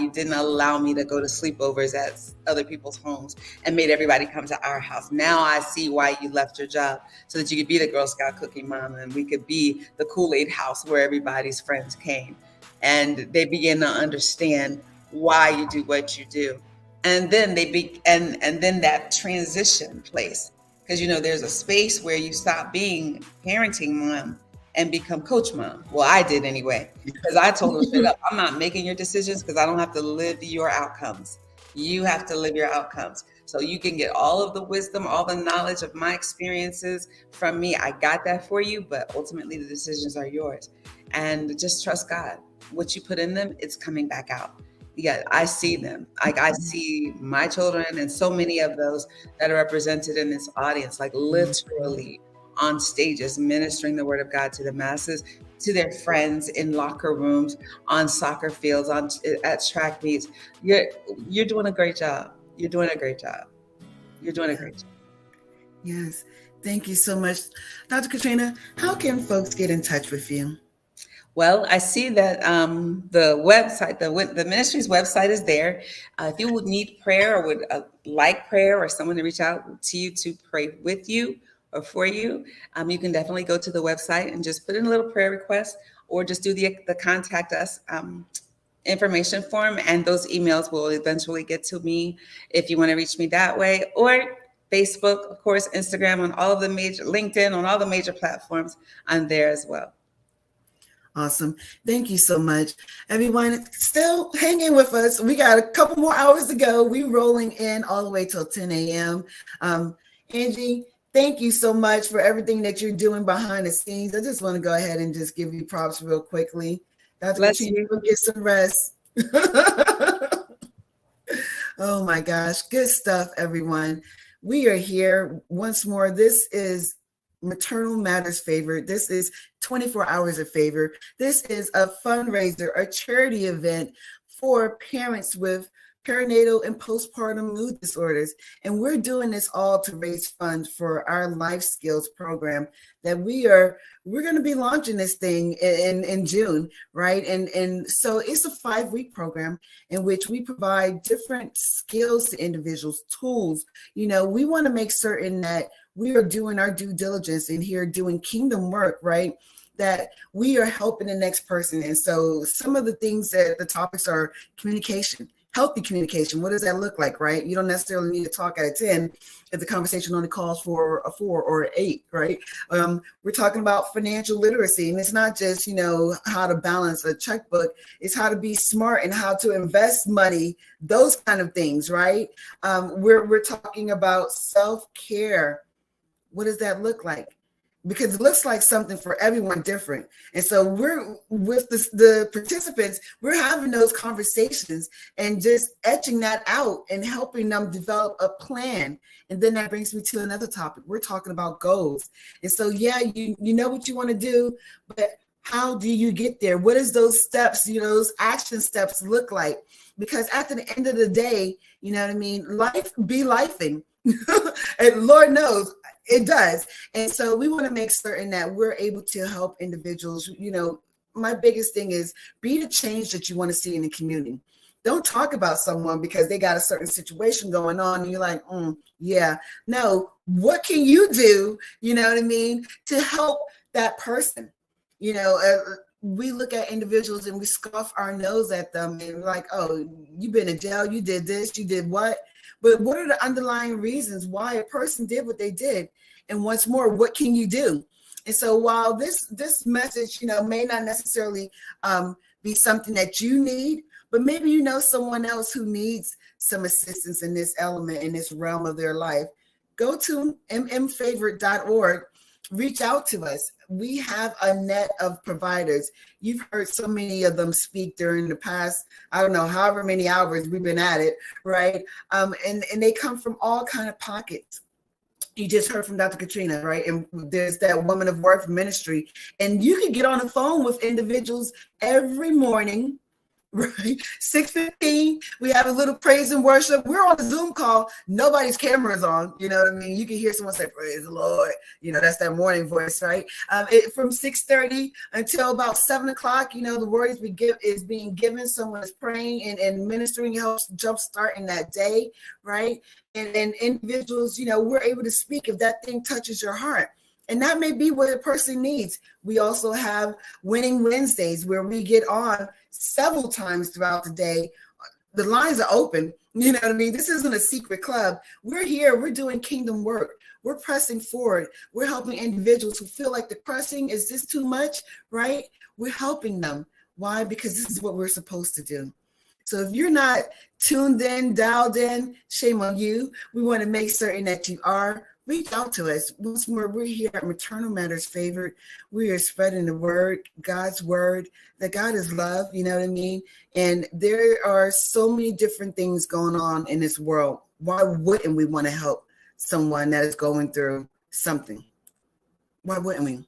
you didn't allow me to go to sleepovers at other people's homes and made everybody come to our house. Now I see why you left your job, so that you could be the Girl Scout cookie mom and we could be the Kool-Aid house where everybody's friends came. And they begin to understand why you do what you do. And then and then that transition place, because there's a space where you stop being parenting mom and become coach mom. Well, I did anyway, because I told them straight up, I'm not making your decisions because I don't have to live your outcomes. You have to live your outcomes. So you can get all of the wisdom, all the knowledge of my experiences from me. I got that for you, but ultimately the decisions are yours. And just trust God. What you put in them, it's coming back out. Yeah, I see them. Like I see my children and so many of those that are represented in this audience, like literally on stages, ministering the word of God to the masses, to their friends in locker rooms, on soccer fields, at track meets. You're doing a great job. You're doing a great job. You're doing a great job. Yes. Thank you so much. Dr. Katrina, how can folks get in touch with you? Well, I see that the website, the ministry's website is there. If you would need prayer or would like prayer or someone to reach out to you to pray with you or for you, you can definitely go to the website and just put in a little prayer request, or just do the contact us information form, and those emails will eventually get to me if you want to reach me that way. Or Facebook, of course, Instagram, on all of the major, LinkedIn, on all the major platforms, I'm there as well. Awesome. Thank you so much. Everyone, still hang in with us. We got a couple more hours to go. We're rolling in all the way till 10 a.m. Angie, thank you so much for everything that you're doing behind the scenes. I just want to go ahead and just give you props real quickly. Dr. Katrina, go get some rest. Oh my gosh. Good stuff, everyone. We are here once more. This is Maternal Matters Favor. This is 24 Hours of Favor. This is a fundraiser, a charity event for parents with perinatal and postpartum mood disorders. And we're doing this all to raise funds for our Life Skills program that we're going to be launching this thing in June, right? And so it's a 5-week program in which we provide different skills to individuals, tools. We want to make certain that we are doing our due diligence in here, doing kingdom work, right? That we are helping the next person. And so some of the things that the topics are communication, healthy communication. What does that look like, right? You don't necessarily need to talk at a 10 if the conversation only calls for a 4 or 8, right? We're talking about financial literacy, and it's not just, how to balance a checkbook. It's how to be smart and how to invest money, those kind of things, right? We're talking about self-care. What does that look like? Because it looks like something for everyone different. And so we're with the participants, we're having those conversations and just etching that out and helping them develop a plan. And then that brings me to another topic. We're talking about goals. And so, yeah, you know what you want to do, but how do you get there? What is those steps, those action steps look like? Because at the end of the day, life be lifing. And Lord knows it does. And so we want to make certain that we're able to help individuals. My biggest thing is be the change that you want to see in the community. Don't talk about someone because they got a certain situation going on and you're like, yeah. No, what can you do, to help that person? We look at individuals and we scoff our nose at them and we're like, oh, you've been in jail, you did this, you did what? But what are the underlying reasons why a person did what they did? And once more, what can you do? And so while this message, may not necessarily be something that you need, but maybe someone else who needs some assistance in this element, in this realm of their life, go to mmfavorite.org. Reach out to us. We have a net of providers. You've heard so many of them speak during the past, I don't know, however many hours we've been at it, right? And they come from all kind of pockets. You just heard from Dr. Katrina, right? And there's that Woman of Worth ministry. And you can get on the phone with individuals every morning Right, 6:15. We have a little praise and worship. We're on a Zoom call. Nobody's camera is on. You know what I mean? You can hear someone say, "Praise the Lord." You know, that's that morning voice, right? From 6:30 until about 7 o'clock. You know, the word is being given. Someone is praying and ministering, helps jumpstart in that day, right? And individuals, you know, we're able to speak if that thing touches your heart. And that may be what a person needs. We also have Winning Wednesdays where we get on several times throughout the day. The lines are open. You know what I mean? This isn't a secret club. We're here. We're doing kingdom work. We're pressing forward. We're helping individuals who feel like the pressing is this too much, right? We're helping them. Why? Because this is what we're supposed to do. So if you're not tuned in, dialed in, shame on you. We want to make certain that you are. Reach out to us. Once more, we're here at Maternal Matters Favored. We are spreading the word, God's word, that God is love, you know what I mean? And there are so many different things going on in this world. Why wouldn't we want to help someone that is going through something? Why wouldn't we?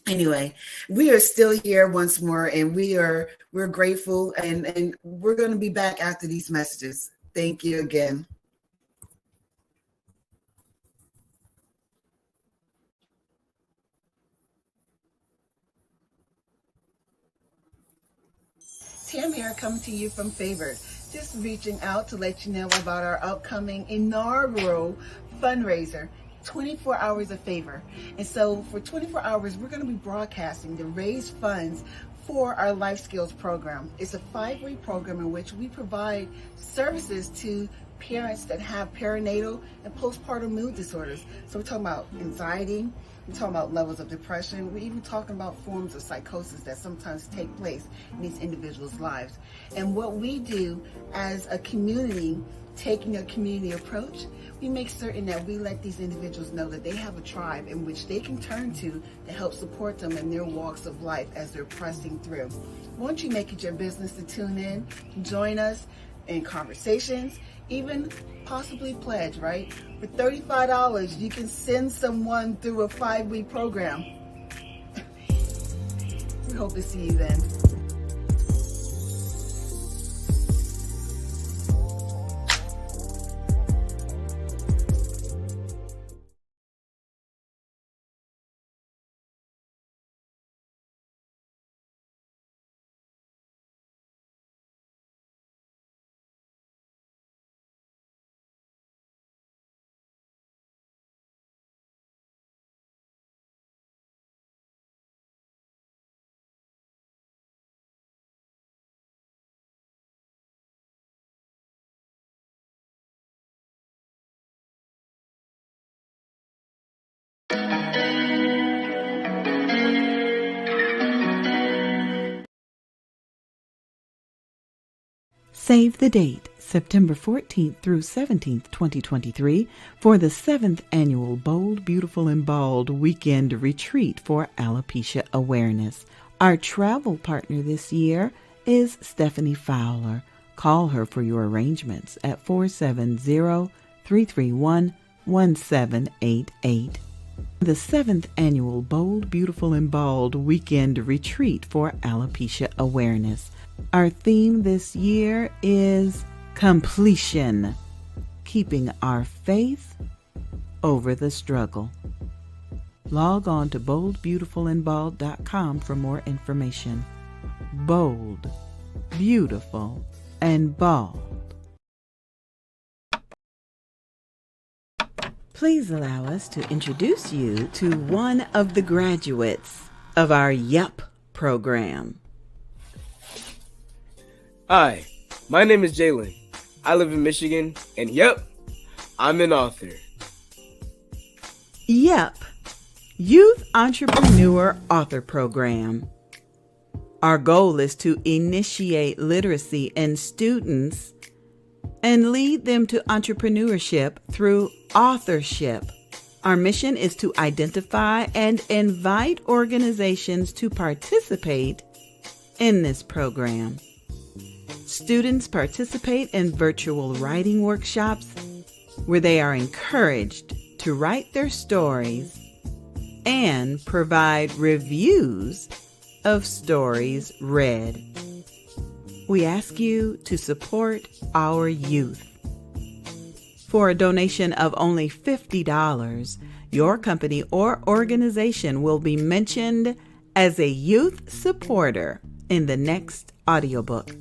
Anyway, we are still here once more, and we're grateful, and we're going to be back after these messages. Thank you again. Tam here, coming to you from Favored. Just reaching out to let you know about our upcoming inaugural fundraiser, 24 Hours of Favor. And so for 24 hours, we're going to be broadcasting to raise funds for our Life Skills program. It's a 5-week program in which we provide services to parents that have perinatal and postpartum mood disorders. So we're talking about anxiety, we're talking about levels of depression, we're even talking about forms of psychosis that sometimes take place in these individuals' lives. And what we do as a community, taking a community approach, we make certain that we let these individuals know that they have a tribe in which they can turn to help support them in their walks of life as they're pressing through. Won't you make it your business to tune in, join us in conversations, even possibly pledge, right? For $35, you can send someone through a 5-week program. We hope to see you then. Save the date, September 14th through 17th, 2023, for the 7th Annual Bold, Beautiful, and Bald Weekend Retreat for Alopecia Awareness. Our travel partner this year is Stephanie Fowler. Call her for your arrangements at 470-331-1788. The 7th Annual Bold, Beautiful, and Bald Weekend Retreat for Alopecia Awareness. Our theme this year is completion, keeping our faith over the struggle. Log on to boldbeautifulandbald.com for more information. Bold, beautiful, and bald. Please allow us to introduce you to one of the graduates of our YUP program. Hi, my name is Jalen. I live in Michigan, and yep, I'm an author. YUP, Youth Entrepreneur Author Program. Our goal is to initiate literacy in students and lead them to entrepreneurship through authorship. Our mission is to identify and invite organizations to participate in this program. Students participate in virtual writing workshops where they are encouraged to write their stories and provide reviews of stories read. we ask you to support our youth. For a donation of only $50, your company or organization will be mentioned as a youth supporter in the next audiobook.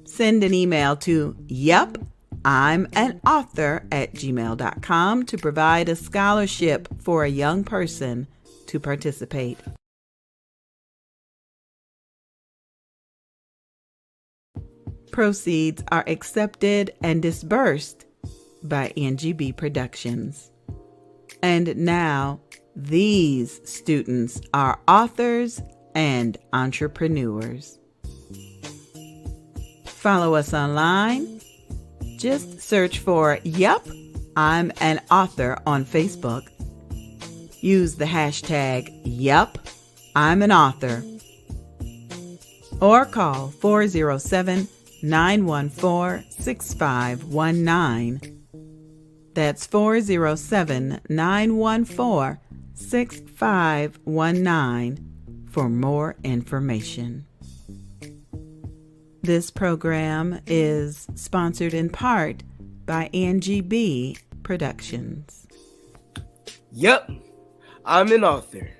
Send an email to yup!I'm-an-author@gmail.com to provide a scholarship for a young person to participate. Proceeds are accepted and disbursed by NGB Productions. And now, these students are authors and entrepreneurs. Follow us online. Just search for Yup! I'm an Author on Facebook. Use the hashtag Yup! I'm an Author. Or call 407-914-6519. That's 407-914-6519 for more information. This program is sponsored in part by NGB Productions. Yep, I'm an author.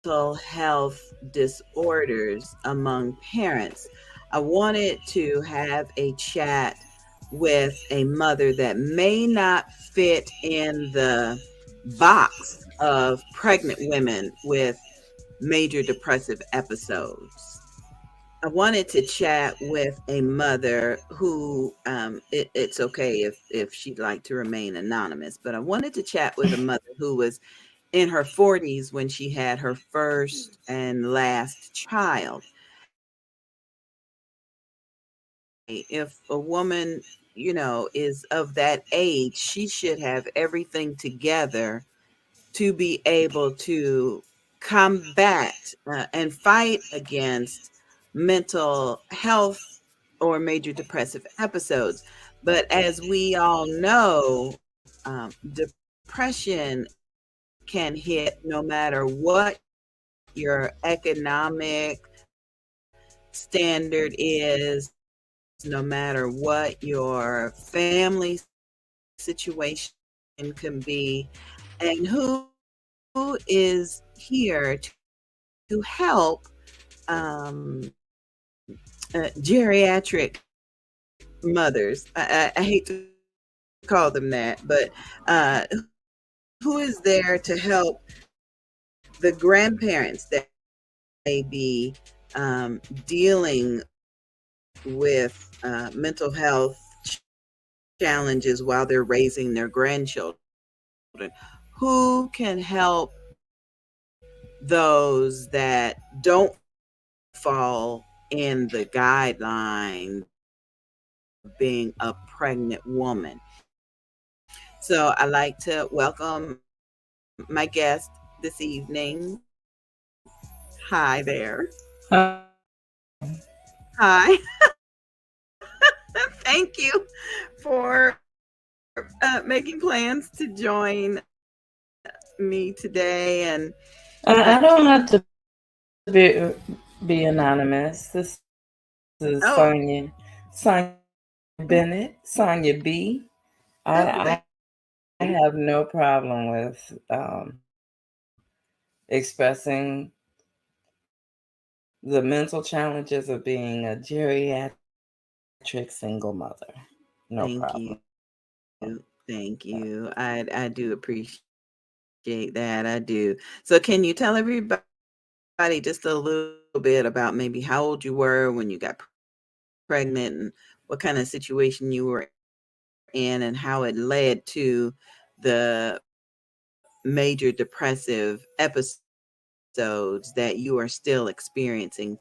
Mental health disorders among parents. I wanted to have a chat with a mother that may not fit in the box of pregnant women with major depressive episodes. I wanted to chat with a mother who, it's okay if she'd like to remain anonymous, but I wanted to chat with a mother who was in her 40s when she had her first and last child. If a woman, is of that age, she should have everything together to be able to combat and fight against mental health or major depressive episodes. But as we all know, depression can hit no matter what your economic standard is, no matter what your family situation can be, and who is here to help geriatric mothers. I hate to call them that, but who is there to help the grandparents that may be dealing with mental health challenges while they're raising their grandchildren? Who can help those that don't fall in the guideline of being a pregnant woman? So I'd like to welcome my guest this evening. Hi there. Hi. Thank you for making plans to join me today. And I don't have to be anonymous. This is Sonia Bennett, Sonia B. I have no problem with expressing the mental challenges of being a geriatric single mother. No problem. Thank you. I do appreciate that. I do. So can you tell everybody just a little bit about maybe how old you were when you got pregnant and what kind of situation you were in and how it led to the major depressive episodes that you are still experiencing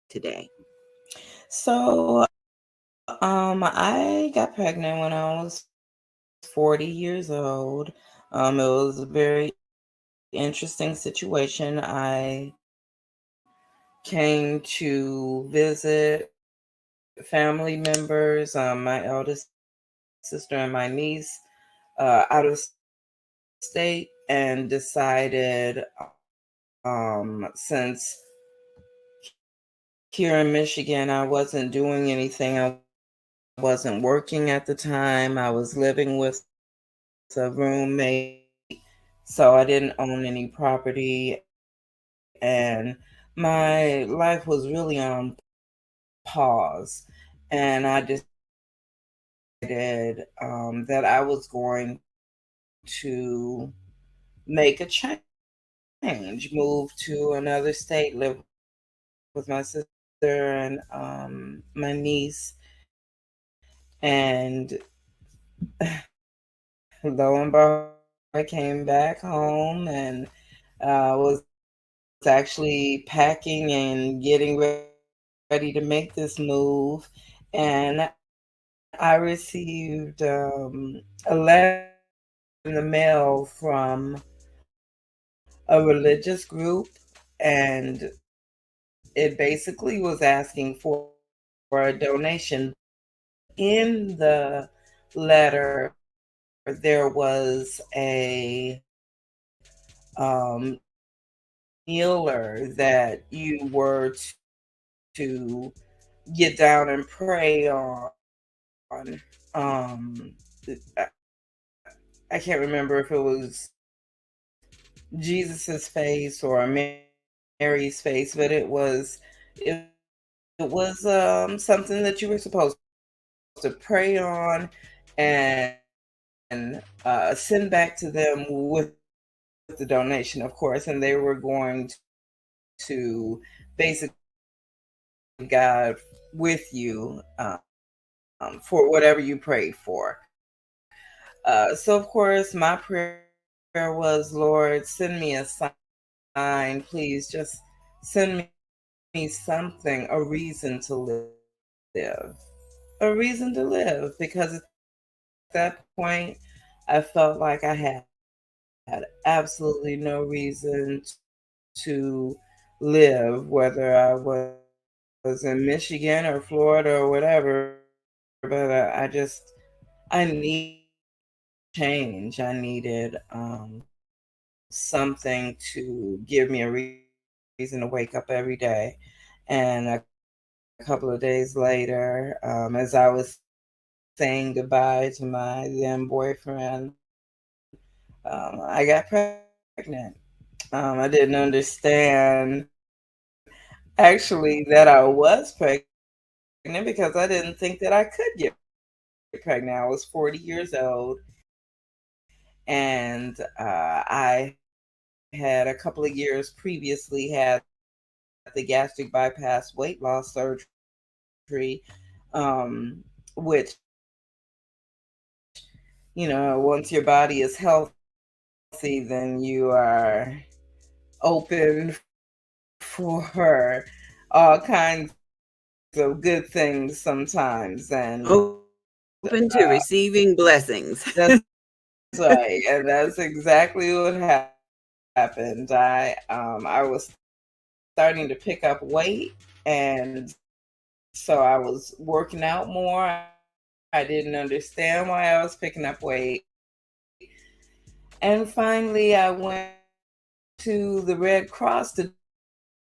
today? So I got pregnant when I was 40 years old. It was a very interesting situation. I came to visit family members, my eldest sister and my niece, out of state, and decided, since here in Michigan I wasn't doing anything, I wasn't working at the time, I was living with a roommate, so I didn't own any property, and my life was really on pause. And I decided that I was going to make a change, move to another state, live with my sister and my niece. And lo and behold, I came back home and was actually packing and getting ready to make this move. And I received a letter in the mail from a religious group, and it basically was asking for a donation. In the letter, there was a kneeler that you were to get down and pray on. Um, I can't remember if it was Jesus's face or Mary's face, but it was something that you were supposed to pray on and send back to them with the donation, of course, and they were going to basically God with you for whatever you prayed for. So, of course, my prayer was, Lord, send me a sign, please. Just send me something, a reason to live, because at that point, I felt like I had absolutely no reason to live, whether I was in Michigan or Florida or whatever. But I need change. I needed something to give me a reason to wake up every day. And a couple of days later, as I was saying goodbye to my then boyfriend, I got pregnant. I didn't understand actually that I was pregnant because I didn't think that I could get pregnant. I was 40 years old, and I had a couple of years previously had the gastric bypass weight loss surgery, which, once your body is healthy, then you are open for all kinds of good things sometimes. And open to receiving blessings. that's right. And that's exactly what happened. I was starting to pick up weight, and so I was working out more. I didn't understand why I was picking up weight. And finally, I went to the Red Cross to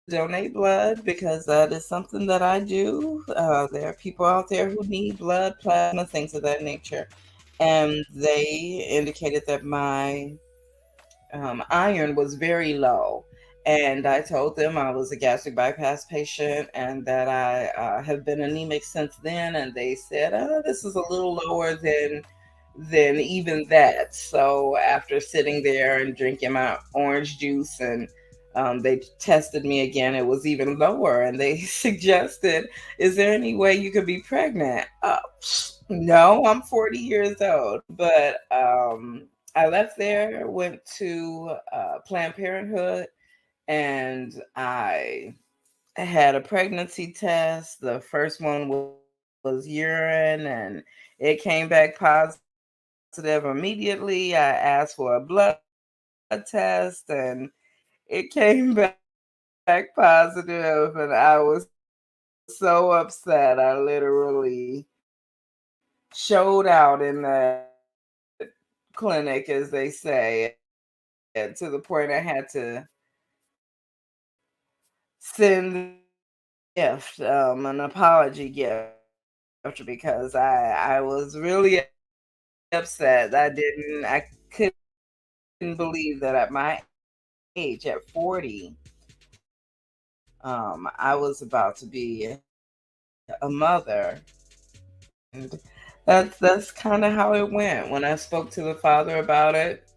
donate blood because that is something that I do. There are people out there who need blood, plasma, things of that nature. And they indicated that my iron was very low. And I told them I was a gastric bypass patient and that I have been anemic since then. And they said, this is a little lower than even that. So after sitting there and drinking my orange juice, and they tested me again, it was even lower. And they suggested, is there any way you could be pregnant? No, I'm 40 years old. But I left there, went to Planned Parenthood, and I had a pregnancy test. The first one was urine, and it came back positive. positive immediately. I asked for a blood test and it came back positive, and I was so upset. I literally showed out in that clinic, as they say, and to the point I had to send gift, an apology gift, because I was really upset. I couldn't believe that at my age, at 40, I was about to be a mother. And that's kind of how it went. When I spoke to the father about it,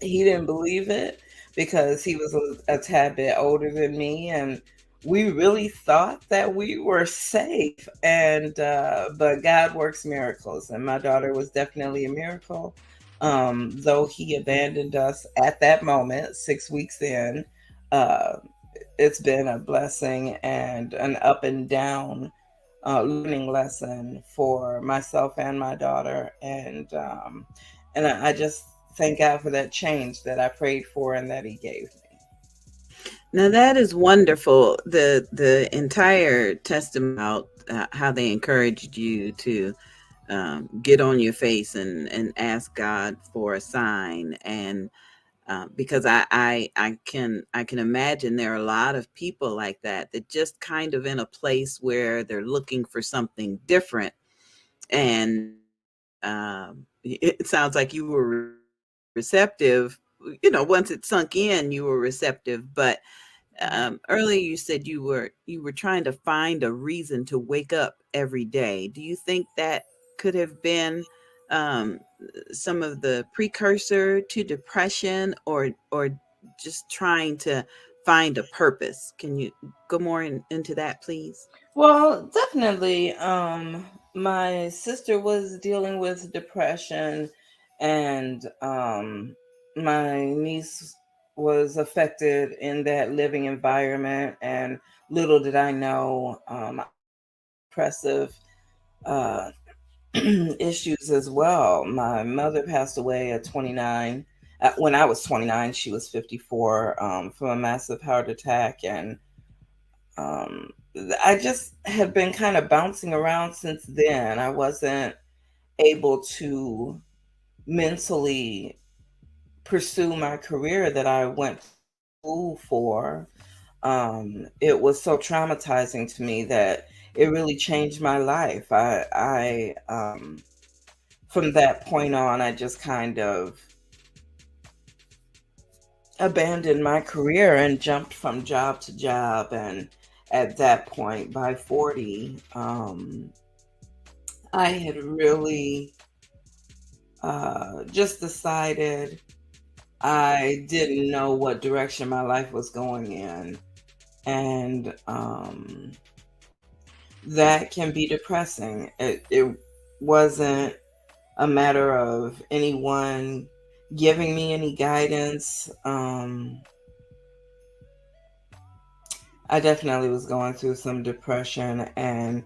he didn't believe it because he was a tad bit older than me, and we really thought that we were safe. And but God works miracles, and my daughter was definitely a miracle. Though he abandoned us at that moment, 6 weeks in, uh, it's been a blessing and an up and down learning lesson for myself and my daughter, and I just thank God for that change that I prayed for and that He gave me. Now that is wonderful. The entire testimony about how they encouraged you to get on your face and ask God for a sign, and because I can imagine there are a lot of people like that just kind of in a place where they're looking for something different, and it sounds like you were receptive. Once it sunk in, you were receptive, but earlier you said you were trying to find a reason to wake up every day. Do you think that could have been um, some of the precursor to depression, or just trying to find a purpose? Can you go more into that, please? Well, definitely. My sister was dealing with depression, and my niece was affected in that living environment. And little did I know, depressive uh, issues as well. My mother passed away at 29. When I was 29, she was 54, from a massive heart attack, and um, I just have been kind of bouncing around since then. I wasn't able to mentally pursue my career that I went to school for. It was so traumatizing to me that it really changed my life. From that point on, I just kind of abandoned my career and jumped from job to job. And at that point, by 40, I had really just decided I didn't know what direction my life was going in. And that can be depressing. It wasn't a matter of anyone giving me any guidance. I definitely was going through some depression, and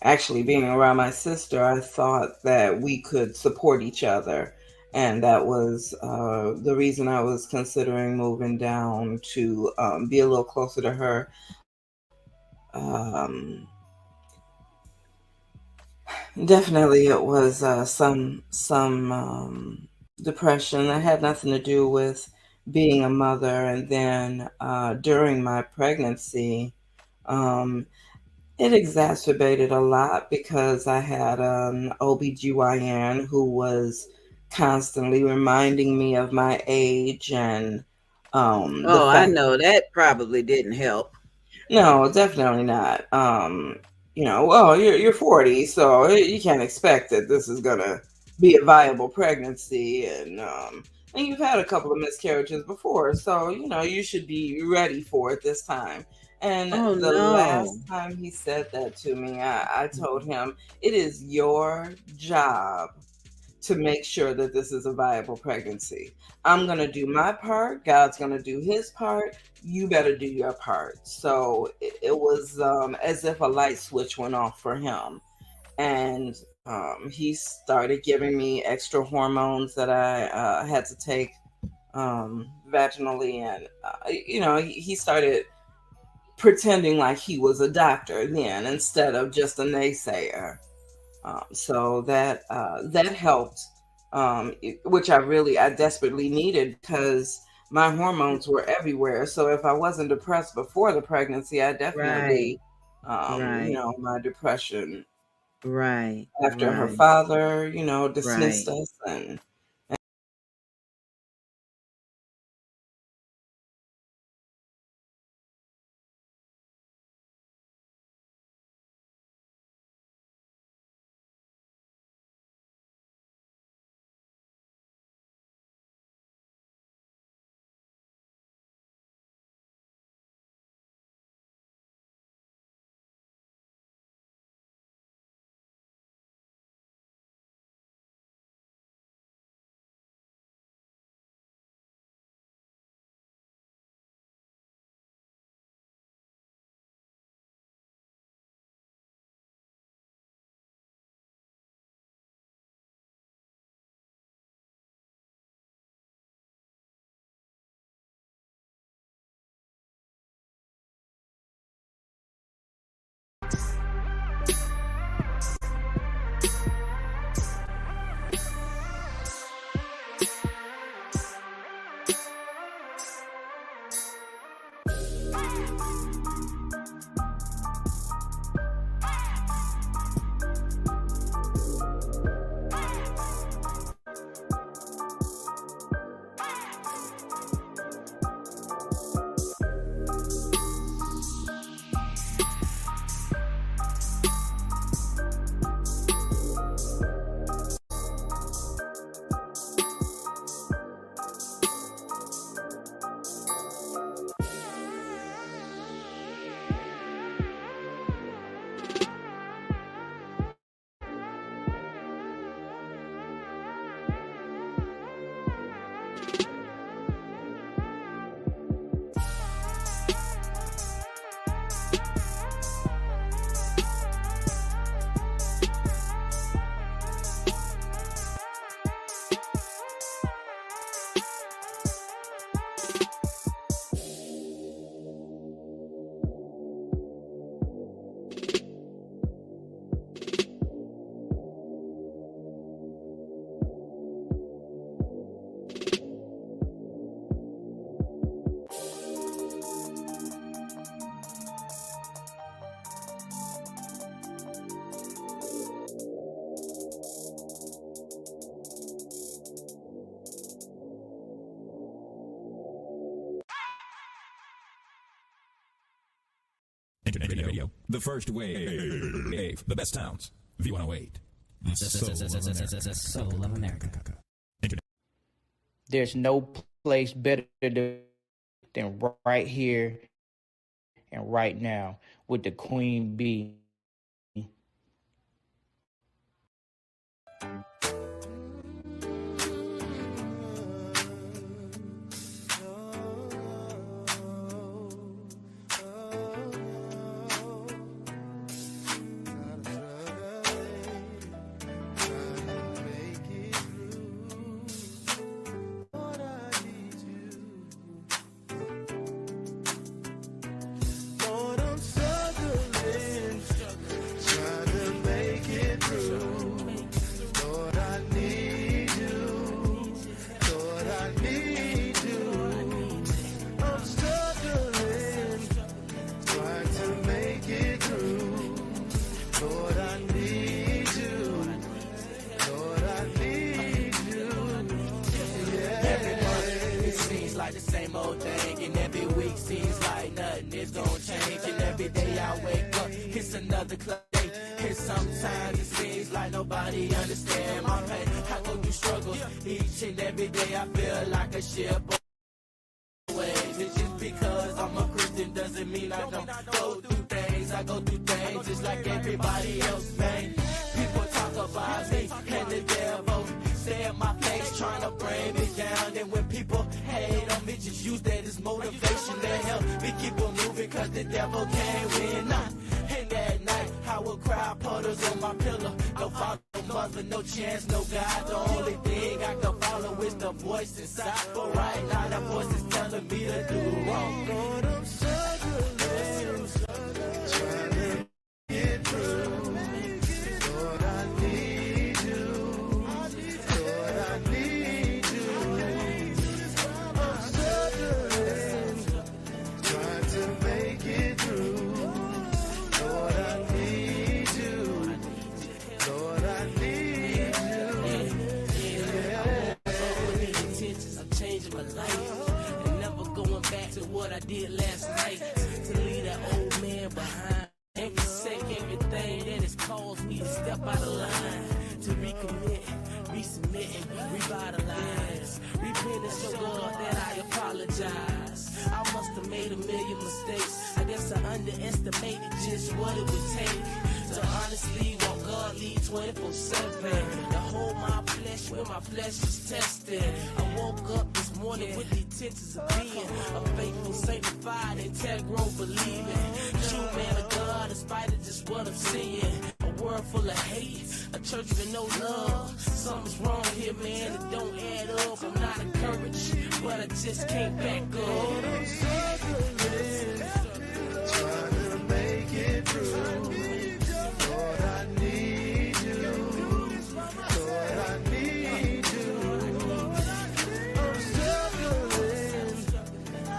actually being around my sister, I thought that we could support each other. And that was the reason I was considering moving down to be a little closer to her. Um, Definitely, it was some depression that had nothing to do with being a mother. And then during my pregnancy, um, it exacerbated a lot because I had an OBGYN who was constantly reminding me of my age, and the Oh, I fact. know that probably didn't help. No, definitely not. Well, you're 40, so you can't expect that this is gonna be a viable pregnancy, and you've had a couple of miscarriages before, so you should be ready for it this time. And Oh the no. last time he said that to me, I told him it is your job to make sure that this is a viable pregnancy. I'm going to do my part. God's going to do his part. You better do your part. So it was as if a light switch went off for him. And he started giving me extra hormones that I had to take vaginally, and he started pretending like he was a doctor then instead of just a naysayer. So that helped, which I desperately needed, because my hormones were everywhere. So if I wasn't depressed before the pregnancy, I definitely, my depression after her father, dismissed us, and Internet radio, the first wave, the best sounds, V108. The soul of America. There's no place better than right here and right now with the Queen Bee. Devil can't win. And that night, I will cry puddles on my pillow. No father mother, no chance, no God. The only thing I can follow is the voice inside. But right now, that voice is telling me to do wrong. Lord, I'm struggling, trying to get through. Lord, I need you. Lord, I need you. I'm struggling, trying to make it through. Lord, I need you. Lord, I need you. I'm changing my life and never going back to what I did last night. To leave that old man behind and forsake everything that has caused me to step out of line. To recommit, resubmit, revitalize, repent and show God that I apologize. I must have made a million mistakes. I guess I underestimated just what it would take to honestly walk godly 24/7. To hold my flesh when my flesh is tested. I woke up this morning with the intentions of being a faithful, sanctified, integral, believing true man of God in spite of just what I'm seeing. A world full of hate, a church with no love. Something's wrong here, man, it don't add up. I'm not encouraged, but I just can't back up. I'm struggling, trying to make it through. Lord, I need you. Lord, I need you. I'm struggling,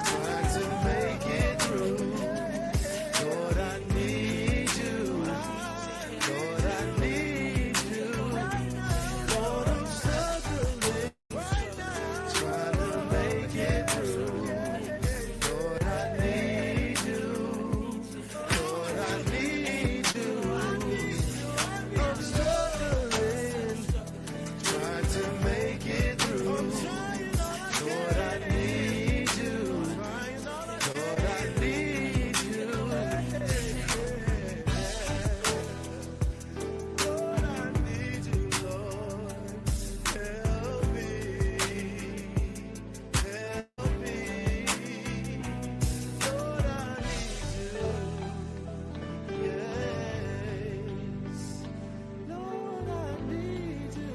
trying to make it through. Lord, I need you. Lord, I need you. Lord, I'm struggling, trying to make it through. Lord, I need you. Lord, I need you. I'm struggling, trying to make it through. Lord, I need you. Lord, I need you. Lord, I need you, Lord. Help me. Help me. Lord, I need you. Yes. Lord, I need you.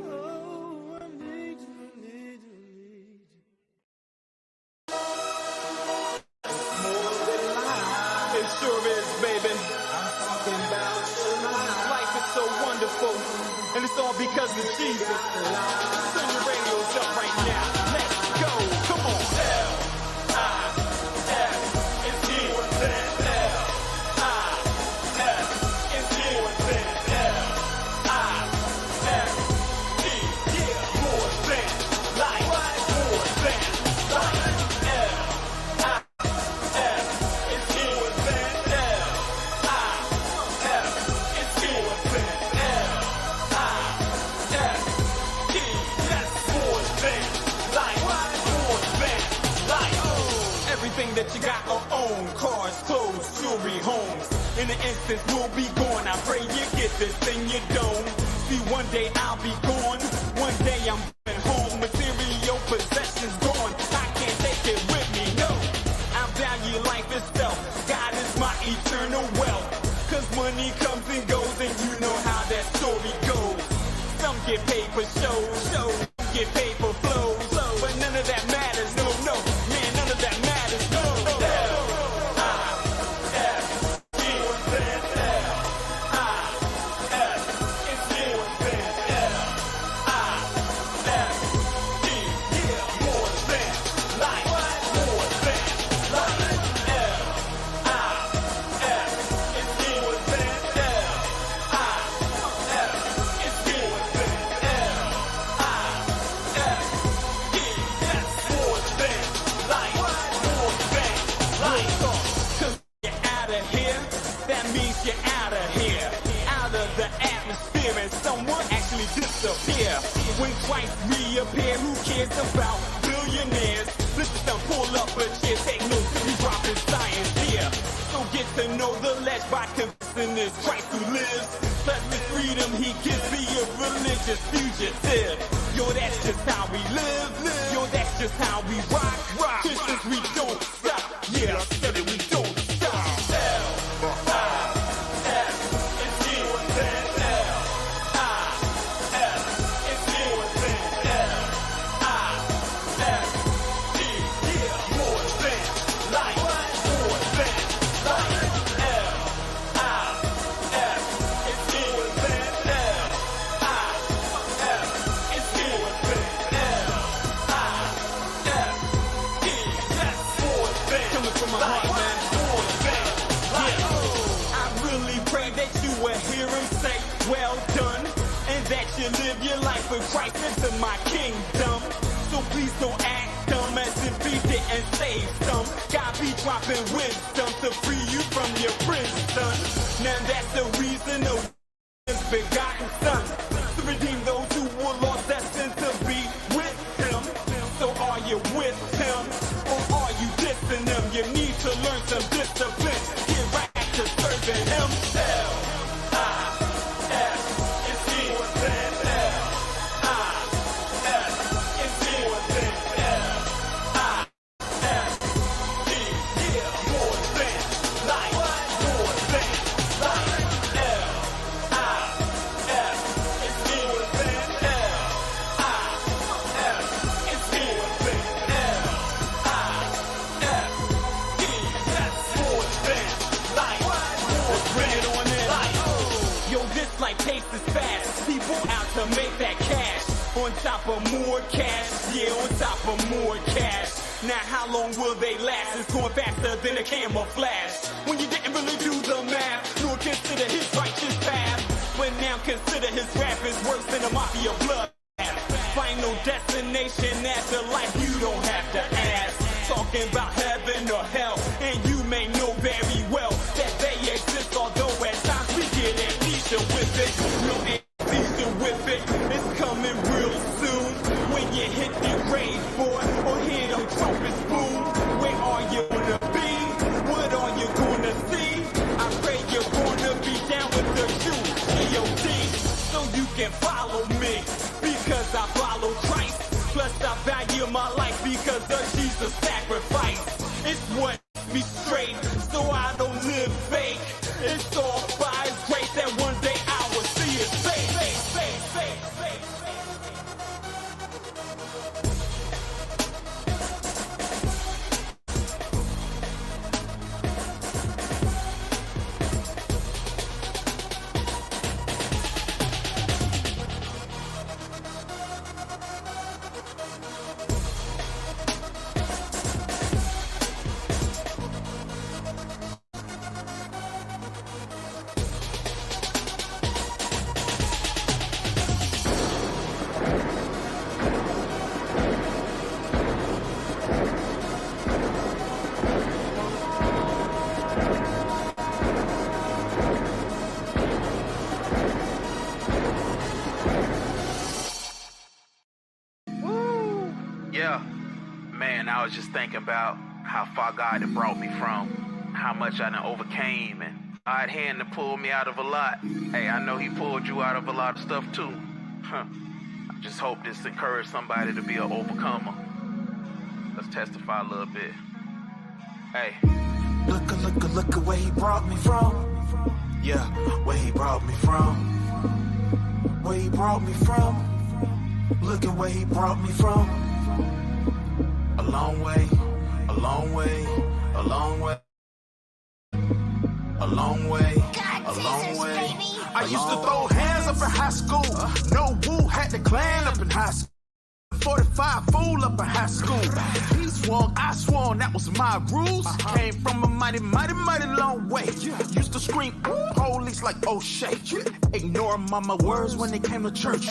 Oh, I need you, need you, need you. It sure is, baby. Life is so wonderful, and it's all because of Jesus. Turn your radios up right now. Let's go. Come on. L-I-F-E. L-I-F-E. L-I-F-E. Yeah, more than life. More than life. Everything that you got or own, cars, clothes, jewelry, homes. In an instant, we'll be gone. I pray you get this thing you don't. See, one day I'll be gone. One day I'm going home. Material possessions gone. I can't take it with me, no. I value life itself. God is my eternal wealth. Cause money comes and goes, and you know how that story goes. Some get paid for shows, some get paid for flows. But none of that matters, no, no. Man, none of that matters, no. Disappear. When Christ reappear, who cares about billionaires? Let's just pull up a chair, take notes, we dropping science here. So get to know the ledge by confessing this Christ who lives. Plus the freedom he gives me a religious fugitive. Yo, that's just how we live. Yo, that's just how we rock. Christians, we don't stop. Yeah, I said it, we don't stop. L-I-F-E. you live your life with Christ into my kingdom. So please don't act dumb as if he didn't save some. God be dropping wisdom to free you from your prison. Now that's the reason the begotten son, to redeem those who were lost, destined to be with him. So are you with him, or are you dissing him? You need to learn some discipline. Get right to serving him. To make that cash, on top of more cash, yeah, on top of more cash. Now how long will they last? It's going faster than a camouflage. When you didn't really do the math, nor consider his righteous path. But now consider his rap is worse than a mafia blood. Final destination after life, you don't have to ask. Talking about heaven or hell, and you may know very well that they exist, although at times we get amnesia with it. No with it, it's coming real soon. When you hit the rage boy or hear them trumpets boom, where are you gonna be? What are you gonna see? I pray you're gonna be down with the Jews, G.O.D. So you can follow me, because I follow Christ. Plus I value my life because of Jesus' sacrifice. It's what makes me straight, so I don't live fake. It's all by his grace that one day I will see his face. Yeah, man, I was just thinking about how far God had brought me from, how much I done overcame, and God had to pull me out of a lot. Hey, I know he pulled you out of a lot of stuff too. I just hope this encouraged somebody to be an overcomer. Let's testify a little bit. Hey. Look at where he brought me from. Yeah, where he brought me from. Where he brought me from. Look at where he brought me from. A long way, a long way, a long way. A long way, a long way. I used to throw hands up in high school. No woo, had the clan up in high school. 45 fool up in high school. He swung, I swung, that was my rules. Came from a mighty long way. Used to scream, police like O'Shea. Ignore mama words when they came to church.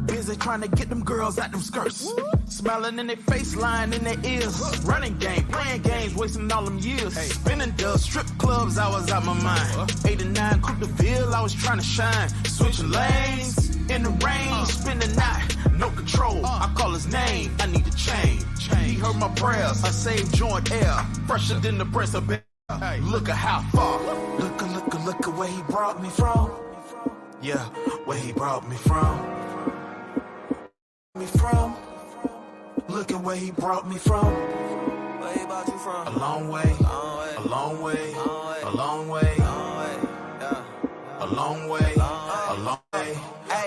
Busy trying to get them girls out them skirts. Smiling in their face, lying in their ears. Running game, playing games, wasting all them years. Spinning dubs, strip clubs, I was out my mind. 8 and 9, Coupe de Ville, I was trying to shine. Switching lanes, in the rain, spinning night, no control. I call his name, I need to change. He heard my prayers, I saved joint air. Fresher than the breast of bear. Look at how far. Look at where he brought me from. Yeah, where he brought me from. Look at where he brought me from. Where he brought you from? A long way, a long way, a long way, a long way, a long way,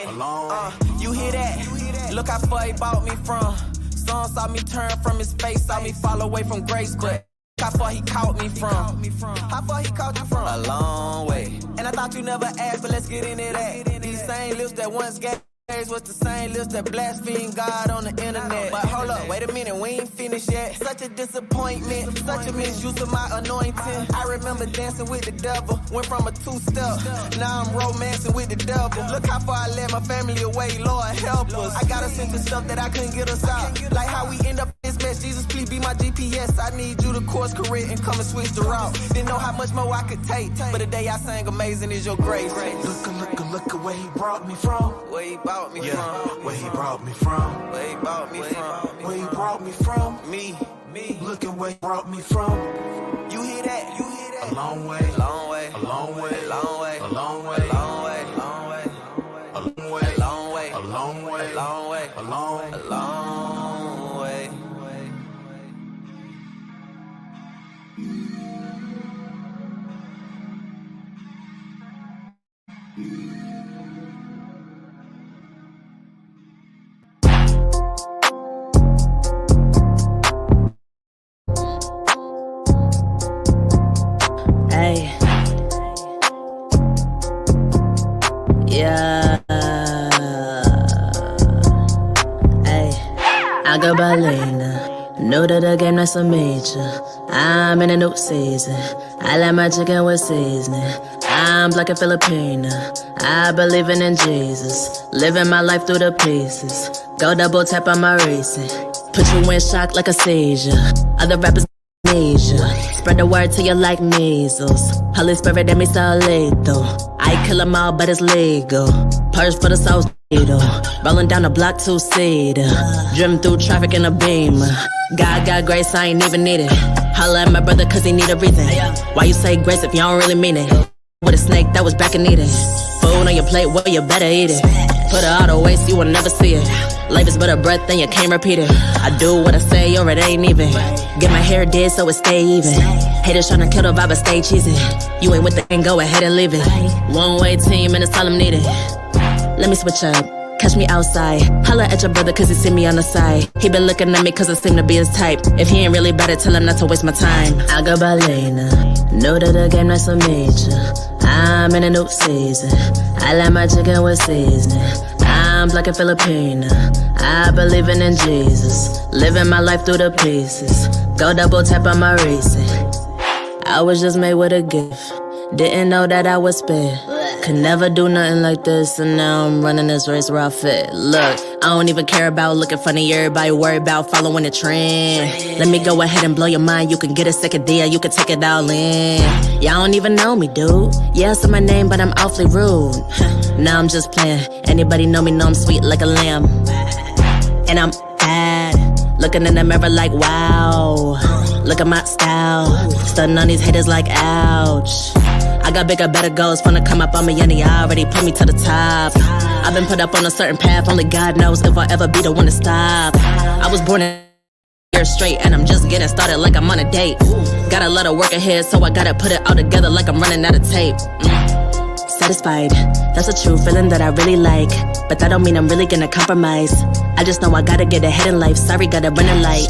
a long way. You hear that? Look how far he brought me from. Son saw me turn from his face, saw me fall away from grace, but how far he caught me from. How far he caught you from? A long way. And I thought you never asked, but let's get into that. These same lips that once gave was the same lips that blaspheme God on the internet. But hold up, Wait a minute, we ain't finished yet. Such a disappointment, such a misuse of my anointing. I remember dancing with the devil, went from a two-step. Now I'm romancing with the devil. Look how far I led my family away, Lord help us. I got us into stuff that I couldn't get us out. Like how we end up in this mess, Jesus please be my GPS. I need you to course correct and come and switch the route. Didn't know how much more I could take, but the day I sang Amazing Is Your Grace. Look at where he brought me from. Where he brought me from. Where he brought me from. Where he brought me from. Where he brought me from. Me. Look at where he brought me from. You hear that? You hear that? A long way. A long way. A long way. A long way. A long way. A long way. A long way. A long way. A long way. A long way. A long way. A long way. A long way. Hey. Yeah. Hey. I go Balena. Know that the game that's a major. I'm in a new season. I like my chicken with seasoning. I'm black and Filipina. I believing in Jesus. Living my life through the pieces. Go double tap on my racing. Put you in shock like a seizure. Other rappers Asia. Spread the word till you like measles. Holy Spirit that me so lethal. I kill them all, but it's legal. Purge for the soul, rolling down the block two-seater. Driven through traffic in a beamer. God got grace, I ain't even need it. Holla at my brother cause he need a reason. Why you say grace if you don't really mean it? With a snake that was back in Eden. Food on your plate, well you better eat it. Put it all to waste, you will never see it. Life is but a breath and you can't repeat it. I do what I say or it ain't even. Get my hair dead so it stay even. Haters tryna kill the vibe but stay cheesy. You ain't with the thing, go ahead and leave it. One way team and it's all I'm needed. Let me switch up, catch me outside. Holla at your brother cause he see me on the side. He been looking at me cause I seem to be his type. If he ain't really better, tell him not to waste my time. I go Balena, know that the game that's a major. I'm in a new season. I like my chicken with seasoning. I'm black and Filipina. I believing in Jesus. Living my life through the pieces. Go double tap on my racing. I was just made with a gift. Didn't know that I would spit. Could never do nothing like this, and now I'm running this race where I fit. Look, I don't even care about looking funny. Everybody worry about following the trend. Let me go ahead and blow your mind. You can get a second deal, you can take it all in. Y'all don't even know me, dude. Yeah, I said my name, but I'm awfully rude. Now I'm just playing. Anybody know me, know I'm sweet like a lamb. And I'm bad. Looking in the mirror like, wow. Look at my style. Stunning on these haters like, ouch. I got bigger, better goals, finna come up on me and he already put me to the top. I've been put up on a certain path, only God knows if I'll ever be the one to stop. I was born in years straight and I'm just getting started like I'm on a date. Got a lot of work ahead, so I gotta put it all together like I'm running out of tape. Satisfied, that's a true feeling that I really like. But that don't mean I'm really gonna compromise. I just know I gotta get ahead in life, sorry, gotta run a light.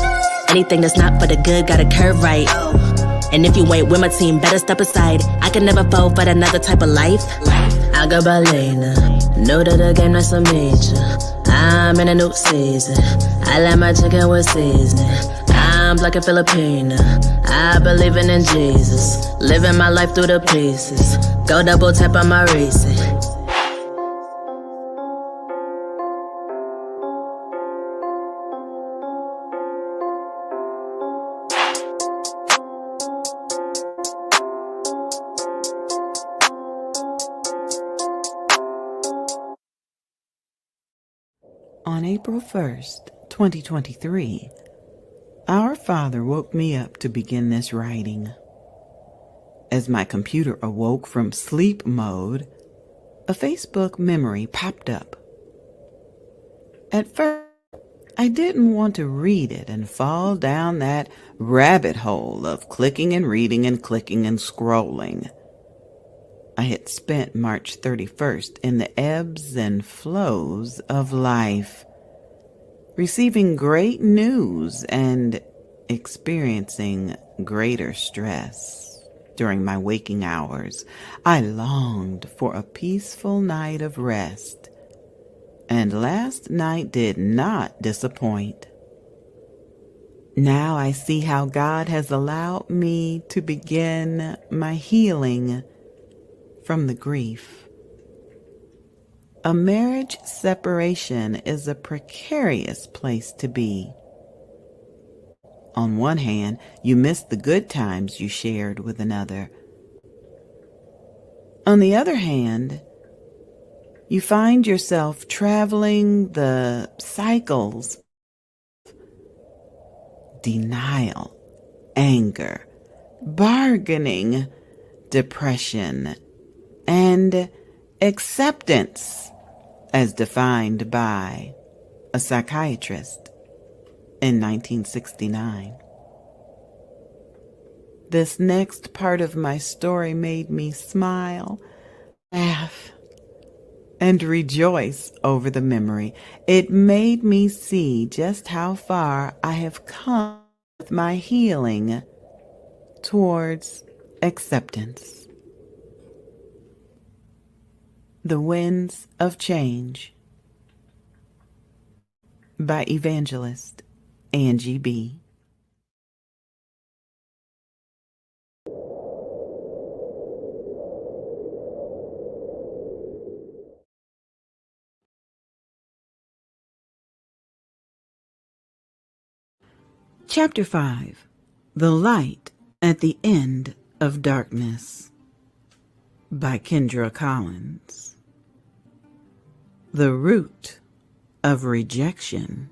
Anything that's not for the good, gotta curve right. And if you ain't with my team, better step aside. I can never fall for another type of life. I go Balena, know that the game that's a major. I'm in a new season. I like my chicken with seasoning. I'm black and Filipina. I believing in Jesus. Living my life through the pieces. Go double tap on my racing. On April 1st, 2023, our Father woke me up to begin this writing. As my computer awoke from sleep mode, a Facebook memory popped up. At first, I didn't want to read it and fall down that rabbit hole of clicking and reading and clicking and scrolling. I had spent March 31st in the ebbs and flows of life, receiving great news and experiencing greater stress. During my waking hours, I longed for a peaceful night of rest, and last night did not disappoint. Now I see how God has allowed me to begin my healing from the grief. A marriage separation is a precarious place to be. On one hand, you miss the good times you shared with another. On the other hand, you find yourself traveling the cycles: denial, anger, bargaining, depression, and acceptance, as defined by a psychiatrist in 1969. This next part of my story made me smile, laugh, and rejoice over the memory. It made me see just how far I have come with my healing towards acceptance. The Winds of Change by Evangelist Angie B. Chapter 5. The Light at the End of Darkness by Kendra Collins. The Root of Rejection.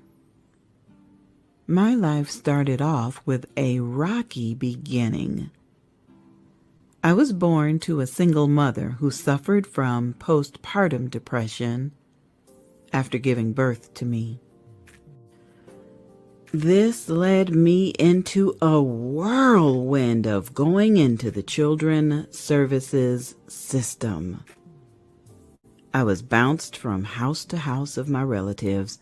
My life started off with a rocky beginning. I was born to a single mother who suffered from postpartum depression after giving birth to me. This led me into a whirlwind of going into the Children's Services system. I was bounced from house to house of my relatives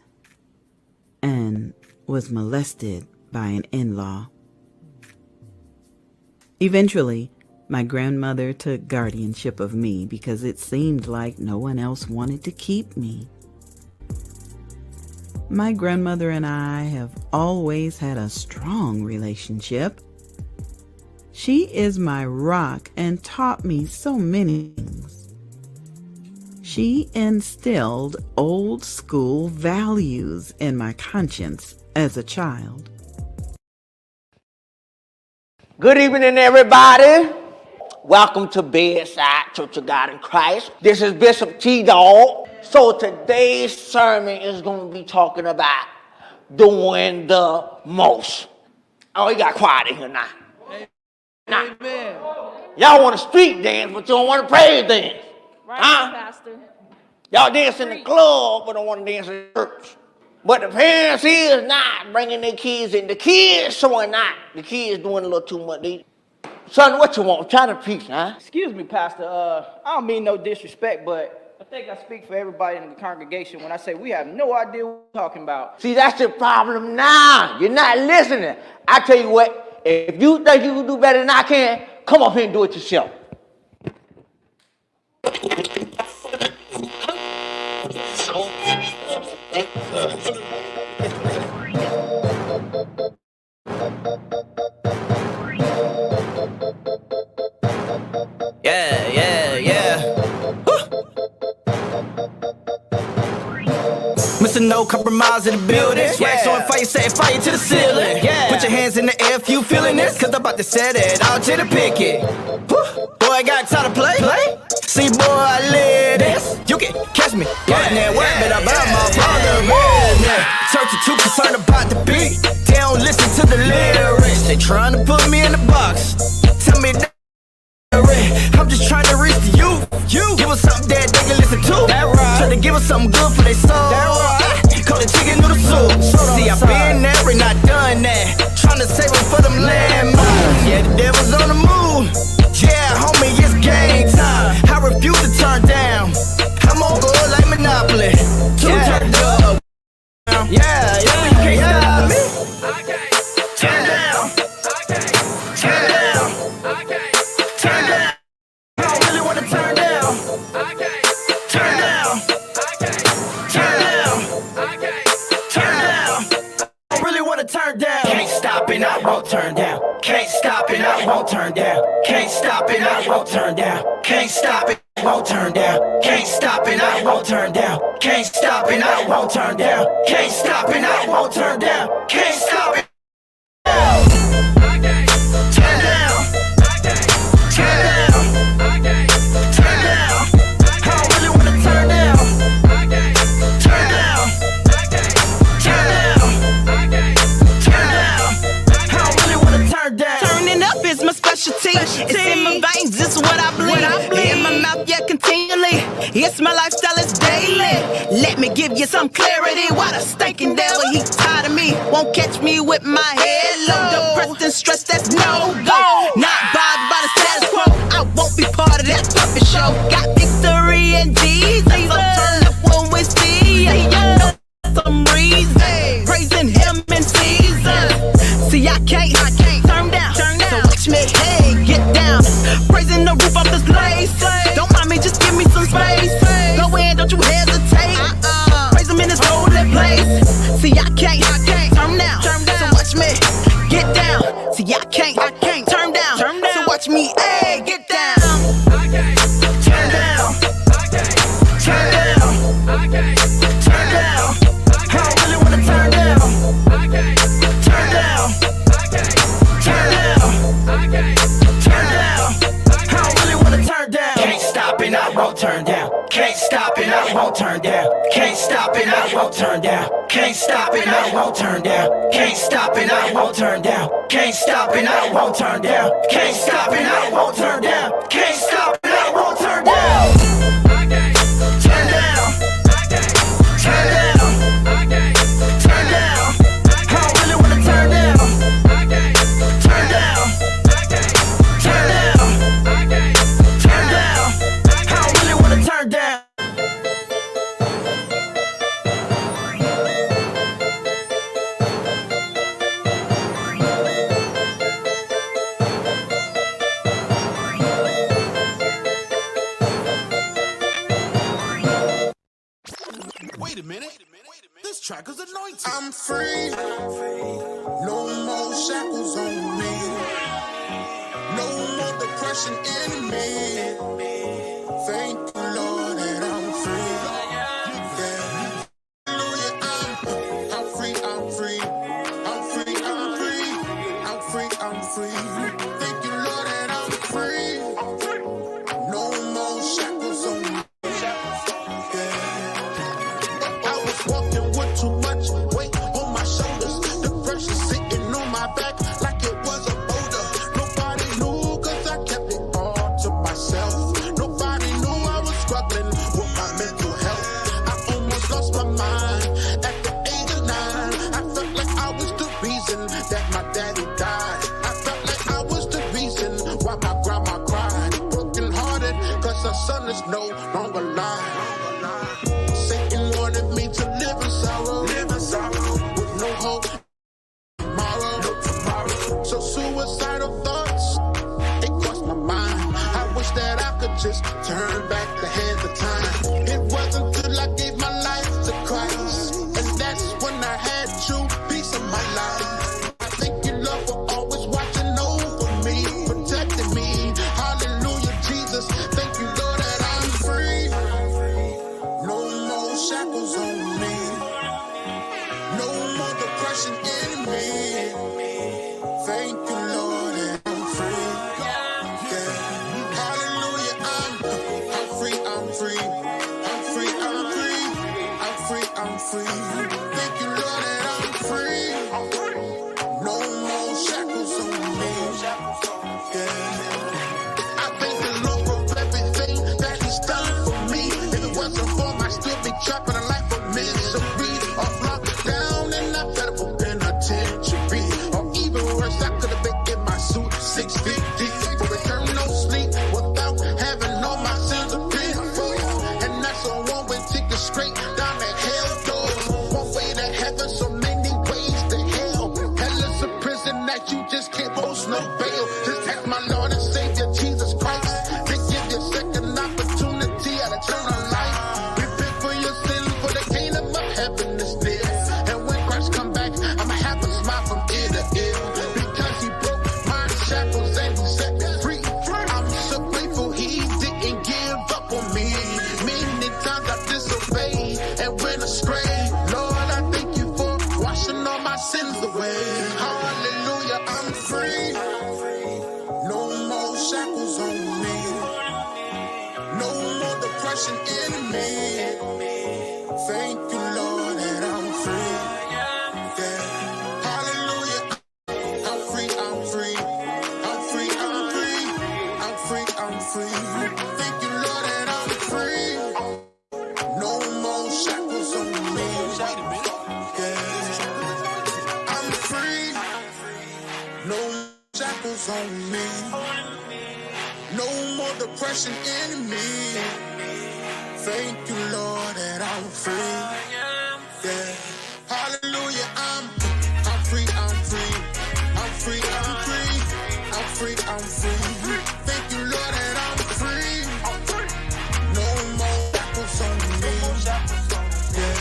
and was molested by an in-law. Eventually, my grandmother took guardianship of me because it seemed like no one else wanted to keep me. My grandmother and I have always had a strong relationship. She is my rock and taught me so many things. She instilled old school values in my conscience as a child. Good evening, everybody. Welcome to Bedside Church of God in Christ. This is Bishop T-Dog. So today's sermon is going to be talking about doing the most. Oh, you got quiet in here now. Amen. Y'all want to street dance, but you don't want to praise dance. Right, huh? Pastor. Y'all dance in the club, but don't want to dance in church. But the parents is not bringing their kids in. The kids showing not. The kids doing a little too much. Son, what you want? Try to preach, huh? Excuse me, Pastor. I don't mean no disrespect, but I think I speak for everybody in the congregation when I say we have no idea what we're talking about. See, that's your problem now. You're not listening. I tell you what, if you think you can do better than I can, come up here and do it yourself. Mr. No compromise in the building. Wax on fire, set fire to the ceiling. Put your hands in the air if you feeling this, cause I'm about to set it out to the picket. Boy, I got time to play. See, boy, I live this. You can catch me running that way, but I'm about my father. Church too concerned about the beat. They don't listen to the lyrics. They trying to put me in the box. Tell me that I'm just trying to reach the youth. Give us something that they can listen to. Try to give us something good for their soul. Call it chicken noodle soup. See, I've been there and I done that. Trying to save them for them landmines. Yeah, the devil's on the move. Yeah, homie, it's game time. I refuse to turn down. I'm on good like Monopoly. Two turned up. Yeah, you can't stop me. Turn down. Turn down. Turn down. I don't really want to turn down. Turn down. Turn down. Turn down. I don't really want to turn down. Can't stop and I won't turn down. Can't stop and I won't turn down. Can't stop and I won't turn down. Can't stop it, won't turn down. Can't stop and I won't turn down. Can't stop and I won't turn down. Can't stop and I won't turn down. Can't stop it. Turn down. Turn down. Turn down. I don't really wanna turn down. Turn down. Turn down. Turn down. I don't really wanna turn down. Turning up is my specialty. It's in my veins, this is what I bleed. In my mouth, yeah, continually. It's my lifestyle, it's daily. Let me give you some clarity. Why the stinking devil, he tired of me. Won't catch me with my head low. Depressed and stressed, that's no go. Not bothered by the status quo. I won't be part of that puppet show. Got victory in Jesus. So turn up when we see. I know some reason. Praising him in season. See, I can't turn down. So watch me, hey, get down. Praising the roof of this place. Don't mind me, just give me some space. Go in, don't you hesitate. Praise him in this holy place. See, I can't turn down. So watch me, get down. See, I can't turn down. So watch me, hey, get down. Turn down. Turn down. Turn down. I don't really wanna turn down. Turn down. Turn down. Turn down. I don't really wanna turn down. Can't stop and I won't turn down. Can't stop and I won't turn down. Can't stop and I won't turn down. Can't stop and I won't turn down. Can't stop and I won't turn down. Can't stop and I won't turn down. Can't stop and I won't turn down. Can't stop and I won't turn down. Turn down. Turn down. Turn down. I don't really wanna turn down. Turn down. Turn down. Turn down. I don't really wanna turn down. Wait a minute. This track is anointed. I'm free. No more shackles on me. No more depression in me. Thank you, Lord, that I'm free. Yeah. Hallelujah, I'm free, I'm free. I'm free, I'm free. I'm free, I'm free. Thank you, Lord, that I'm free. No more shackles on me. Walking with too much weight on my shoulders. Depression sitting on my back like it was a boulder. Nobody knew cause I kept it all to myself. Nobody knew I was struggling with my mental health. I almost lost my mind at the age of 9. I felt like I was the reason that my daddy died. I felt like I was the reason why my grandma cried. Broken hearted cause her son is no longer alive. Satan wanted me to live in sorrow, with no hope, tomorrow. So suicidal thoughts, it crossed my mind. I wish that I could just turn back the hands of time. It wasn't till I gave my life to Christ, and that's when I had true peace in my life. I thank you, Lord, for always watching over me, protecting me. Hallelujah, Jesus. Thank you, Lord, that I'm free. No more shackles on me. No more depression in me. Thank you, Lord, that I'm free. Yeah. Hallelujah, I'm the way. Hallelujah, I'm free. No more shackles on me. No more depression in me. Thank you, Lord, that I'm free. Yeah. Hallelujah, I'm free, I'm free. I'm free, I'm free. I'm free, I'm free. Thank you, Lord, that I'm free. No more shackles on me. Yeah. I'm free. No more shackles on me. No more depression in me. Thank you, Lord, that I'm free. Yeah. Hallelujah, I'm free, I'm free. I'm free, I'm free. I'm free, I'm free. Thank you, Lord, that I'm free. No more shackles on me. Yeah.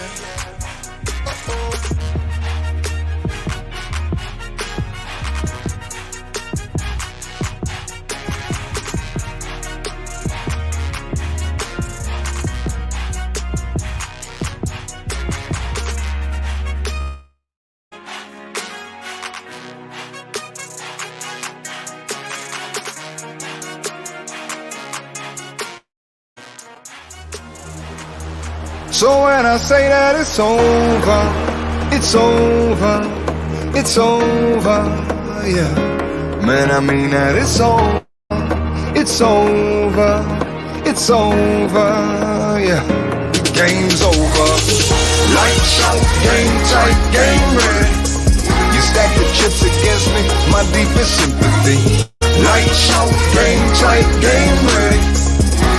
So when I say that it's over, it's over, it's over, yeah. Man, I mean that it's over, it's over, it's over, yeah. The game's over. Lights out, game tight, game ready. You stack the chips against me, my deepest sympathy. Lights out, game tight, game ready.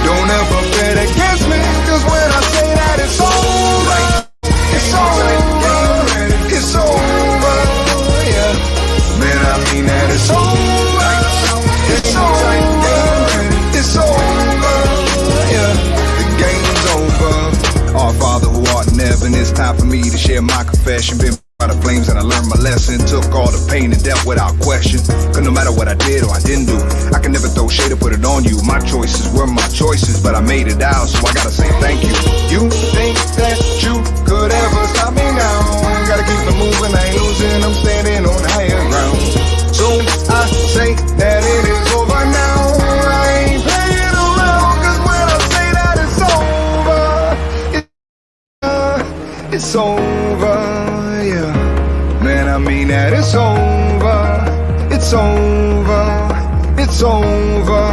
Don't ever bet against me, cause when I say that it's over, it's over, it's over, yeah. Man, I mean that it's over, it's over, it's over, yeah. The game's over. Our Father who art in heaven, it's time for me to share my confession. Been by the flames and I learned my lesson. Took all the pain and death without question. Cause no matter what I did or I didn't do, I can never throw shade or put it on you. My choices were my choices, but I made it out, so I gotta say thank you. You think that you could ever stop me now? Gotta keep it moving, I ain't losing, I'm standing on higher ground. So I say that it is over now, I ain't playing around. Cause when I say that it's over, yeah. Man, I mean that it's over, it's over, it's over,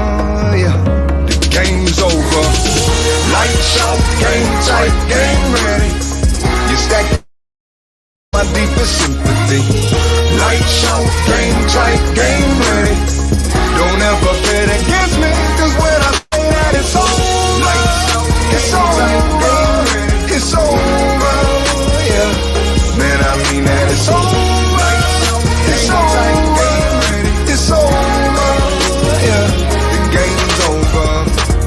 yeah. The game's over. Lights out, game tight, game ready. You stack my deepest sympathy. Lights out, game tight, game ready. Don't ever bet against me, cause when I say that it's over, it's over, it's over, yeah. Man, I mean that it's over, it's over, it's over, yeah. The game's over.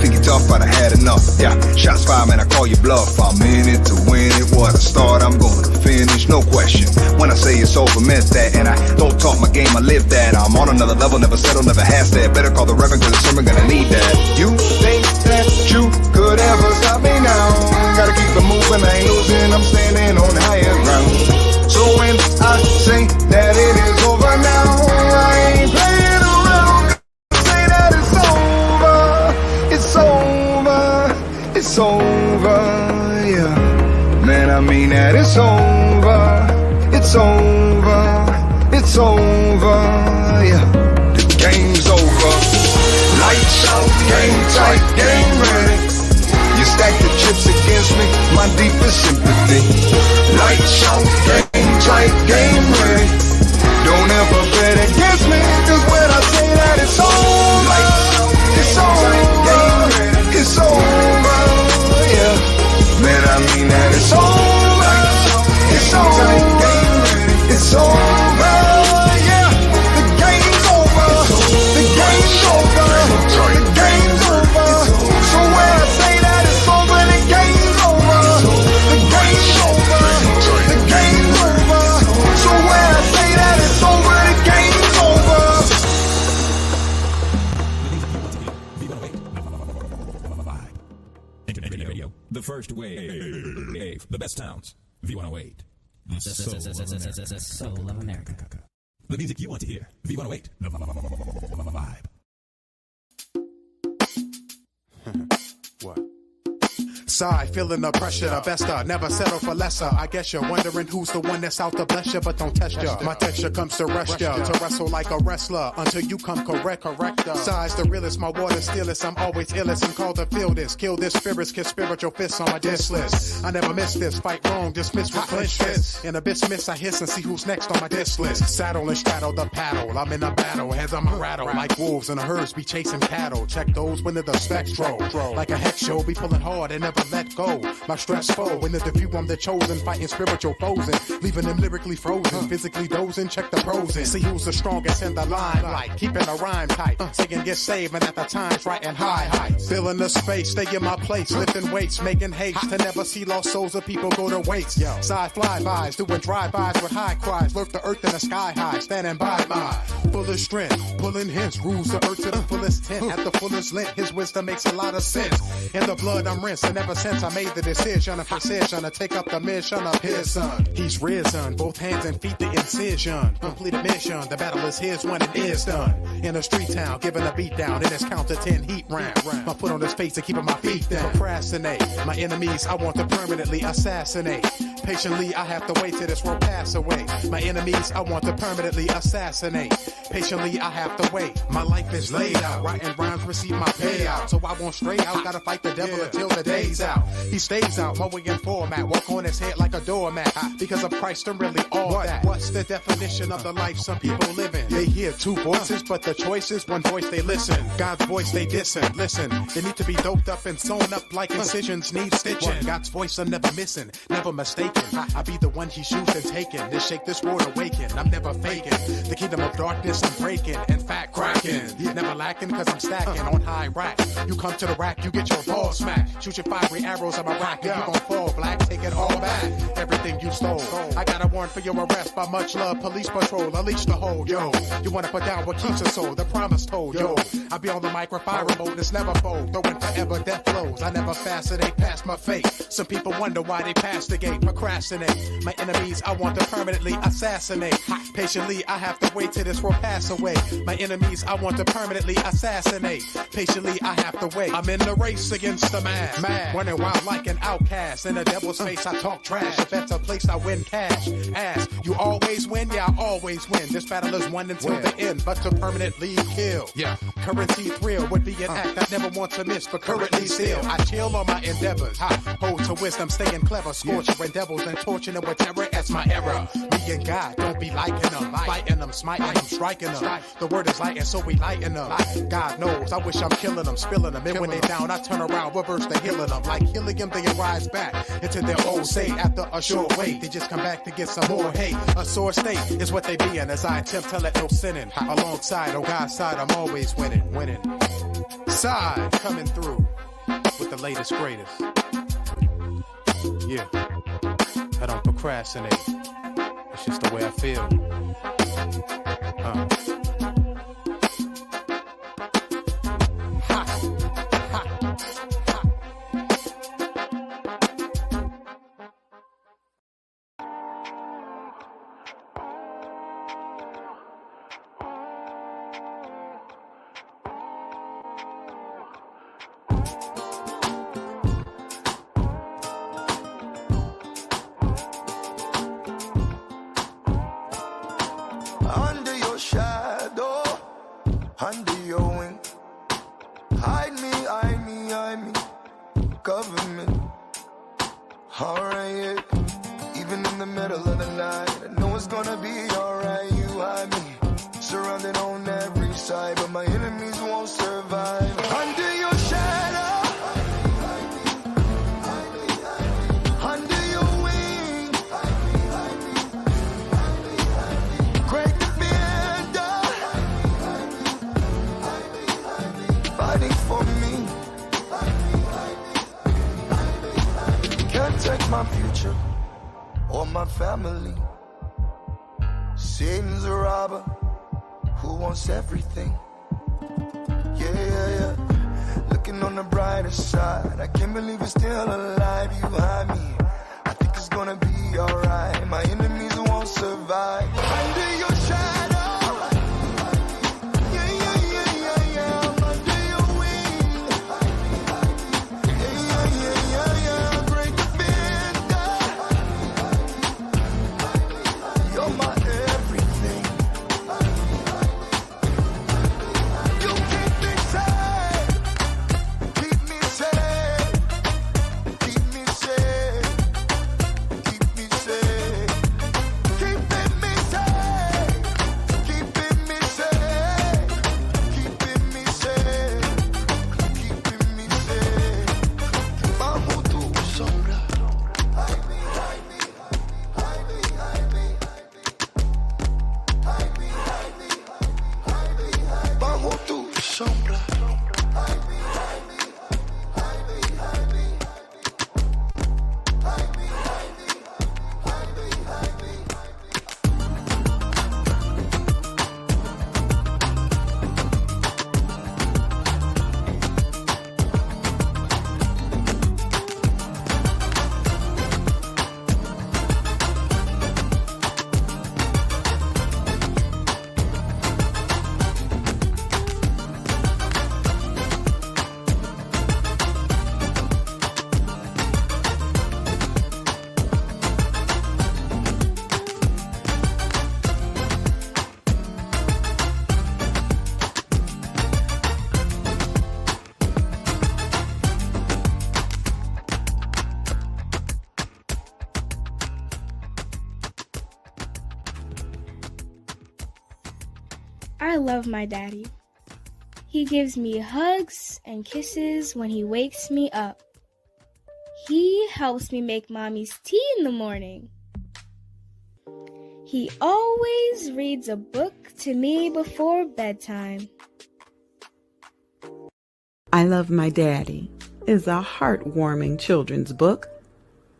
Think it's tough, but I had enough, yeah. Shots fired, man, I call you bluff. I'm in it to win it. What a start, I'm going to finish, no question. When I say it's over, meant that. And I don't talk my game, I live that. I'm on another level, never settle, never has that. Better call the reverend, cause I'm gonna need that. You think that you could ever stop me now? Gotta keep it moving, I ain't losing, I'm standing on higher ground. So when I say that it is over now, I ain't playing around. Say that it's over, it's over, it's over, yeah. Man, I mean that it's over, it's over, it's over, yeah. The game's over. Lights out, game tight, game ready. You stack the chips against me, my deepest sympathy. Lights out, game tight, game ready. Don't ever bet against me, cause when I say that it's over, it's over, it's over, yeah. Man, I mean that it's over, it's over, it's over, yeah. The game's over, the game's over, the game's over. So when I say that it's over, the game's over, the game's over, the game's over. So when I say that it's over, the game's over. Internet radio, the first wave, the best sounds, V108. The soul of America. The music you want to hear. V108. The vibe. What? Side, feeling the pressure, the best never settle for lesser. I guess you're wondering who's the one that's out to bless you, but don't test ya. My texture comes to rest ya, to wrestle like a wrestler until you come correct. Size the realest, my water stealist. I'm always illest and called to feel this. Kill this spirits, kiss spiritual fists on my diss list. I never miss this, fight wrong, dismiss with clenched fists. In abyss miss, I hiss and see who's next on my diss list. Saddle and straddle the paddle, I'm in a battle, heads on my rattle. Like wolves in the herds be chasing cattle. Check those when the specs roll. Like a hex show, be pulling hard and never let go. My stress foe, in the view I'm the chosen, fighting spiritual foes and leaving them lyrically frozen, physically dozing, check the pros and see who's the strongest in the limelight, keeping a rhyme tight, saying get saved and at the times writing high heights, filling the space, stay in my place, lifting weights, making haste to never see lost souls of people go to waste. Side fly-bys, doing drive-bys with high cries, lurk the earth in the sky high, standing by my full of strength, pulling hints, rules the earth to the fullest tent, at the fullest length, his wisdom makes a lot of sense. In the blood I'm rinsed, and ever since I made the decision of precision to take up the mission of his son. He's risen, both hands and feet the incision. Complete a mission, the battle is his when it is done. In a street town, giving a beat down in his count to 10 heat round. My foot on his face to keeping my feet down. Procrastinate, my enemies I want to permanently assassinate. Patiently I have to wait till this world pass away. My enemies I want to permanently assassinate. Patiently I have to wait. My life is laid out, writing rhymes receive my payout. So I won't stray out, gotta fight the devil until the day's out. He stays out, mowing in format, walk on his head like a doormat. Because of Christ, I'm really all that. What's the definition of the life some people live in? They hear two voices, but the choice is one voice they listen. God's voice they dissing. Listen, they need to be doped up and sewn up like incisions need stitching. God's voice I'm never missing, never mistaken. I be the one he's using, taking. To shake this world awaken, I'm never faking. The kingdom of darkness I'm breaking, in fact cracking. Never lacking cause I'm stacking on high rack. You come to the rack, you get your ball smacked. Shoot your fiery arrows on my rack, and you gon' fall black, take it all back. Everything you stole, I got a warrant for your arrest by much love, police patrol, unleash the hold, yo. You wanna put down what keeps us soul, the promise told, yo. I be on the microphone remote, it's never fold, throwing forever death blows. I never fascinate past my fate. Some people wonder why they pass the gate, procrastinate. My enemies I want to permanently assassinate. Patiently I have to wait till this world pass away. My enemies I want to permanently assassinate. Patiently I have to wait. I'm in the race against the man, running wild like an outcast. In the devil's face I talk trash. If that's a place I win cash. Ask, you always win? Yeah, I always win. This battle is won until the end, but to permanently kill. Yeah, currency thrill would be an act I never want to miss, but currently still I chill on my endeavors. Hold to wisdom, staying clever, scorching devils and torching them with terror as my error. Me and God don't be liking them, fighting them, smiting them, striking them. The word is light and so we lighten them. God knows, I wish I'm killing them, spilling them. And when they down, I turn around, reverse the healing them. Like helium, they arise back into their old state after a short wait. They just come back to get some more hate. A sore state is what they be in as I attempt to let no sinning. Alongside, on God's side, I'm always winning. Side coming through with the latest, greatest. Yeah, I don't procrastinate. It's just the way I feel. Under your shadow, under your wing, hide me, hide me, hide me, cover me. Alright, yeah. Even in the middle of the night, I know it's gonna be alright. You hide me, surrounded on every side, but my enemies won't survive. Under your shadow. Take my future or my family. Satan's a robber who wants everything. Yeah. Looking on the brighter side, I can't believe it's still alive. You hide me. I think it's gonna be alright. My enemies won't survive. Under your shadow. Yeah, yeah, yeah, yeah, yeah. I'm under your wing. Yeah, yeah, yeah, yeah, yeah. Break the bend. You're my everything. You keep me safe. Keep me safe. Keep me safe. Keep me safe. Keeping me safe. Keeping me safe. Keeping me safe. Keeping me safe. Bajo tu sombra. Hide me, hide me. Hide me, hide me. Hide me, hide me. Hide me, hide me. Bajo tu sombra. Hide me, hide me. Hide me, hide me. Hide me, hide me. Hide me, hide me. I love my daddy. He gives me hugs and kisses when he wakes me up. He helps me make mommy's tea in the morning. He always reads a book to me before bedtime. I Love My Daddy is a heartwarming children's book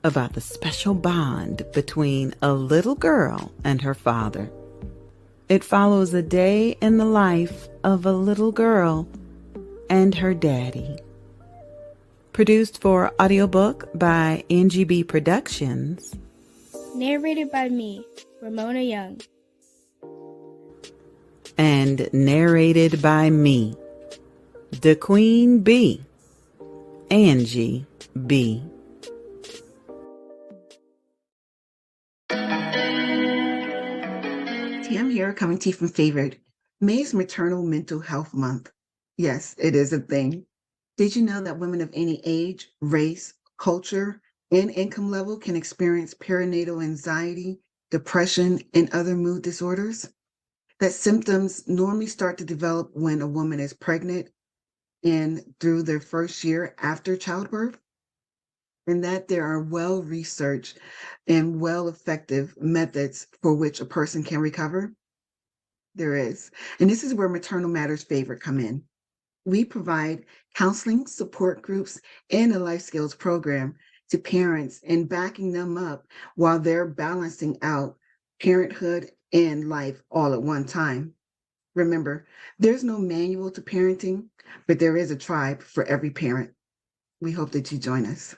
about the special bond between a little girl and her father. It follows a day in the life of a little girl and her daddy. Produced for audiobook by NGB Productions. Narrated by me, Ramona Young. And narrated by me, the Queen Bee, Angie B. Tam here, coming to you from Favored. May is Maternal Mental Health Month. Yes, it is a thing. Did you know that women of any age, race, culture, and income level can experience perinatal anxiety, depression, and other mood disorders? That symptoms normally start to develop when a woman is pregnant and through their first year after childbirth? And that there are well-researched and well-effective methods for which a person can recover? There is. And this is where Maternal Matters Favored come in. We provide counseling, support groups, and a life skills program to parents and backing them up while they're balancing out parenthood and life all at one time. Remember, there's no manual to parenting, but there is a tribe for every parent. We hope that you join us.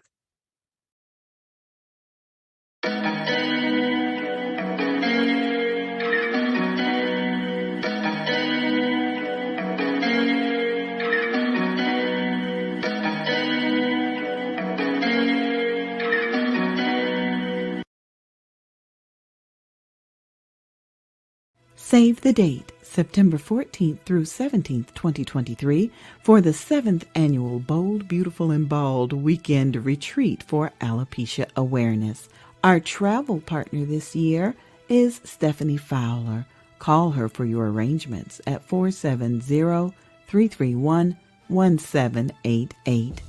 Save the date, September 14th through 17th, 2023, for the 7th Annual Bold, Beautiful, and Bald Weekend Retreat for Alopecia Awareness. Our travel partner this year is Stephanie Fowler. Call her for your arrangements at 470-331-1788.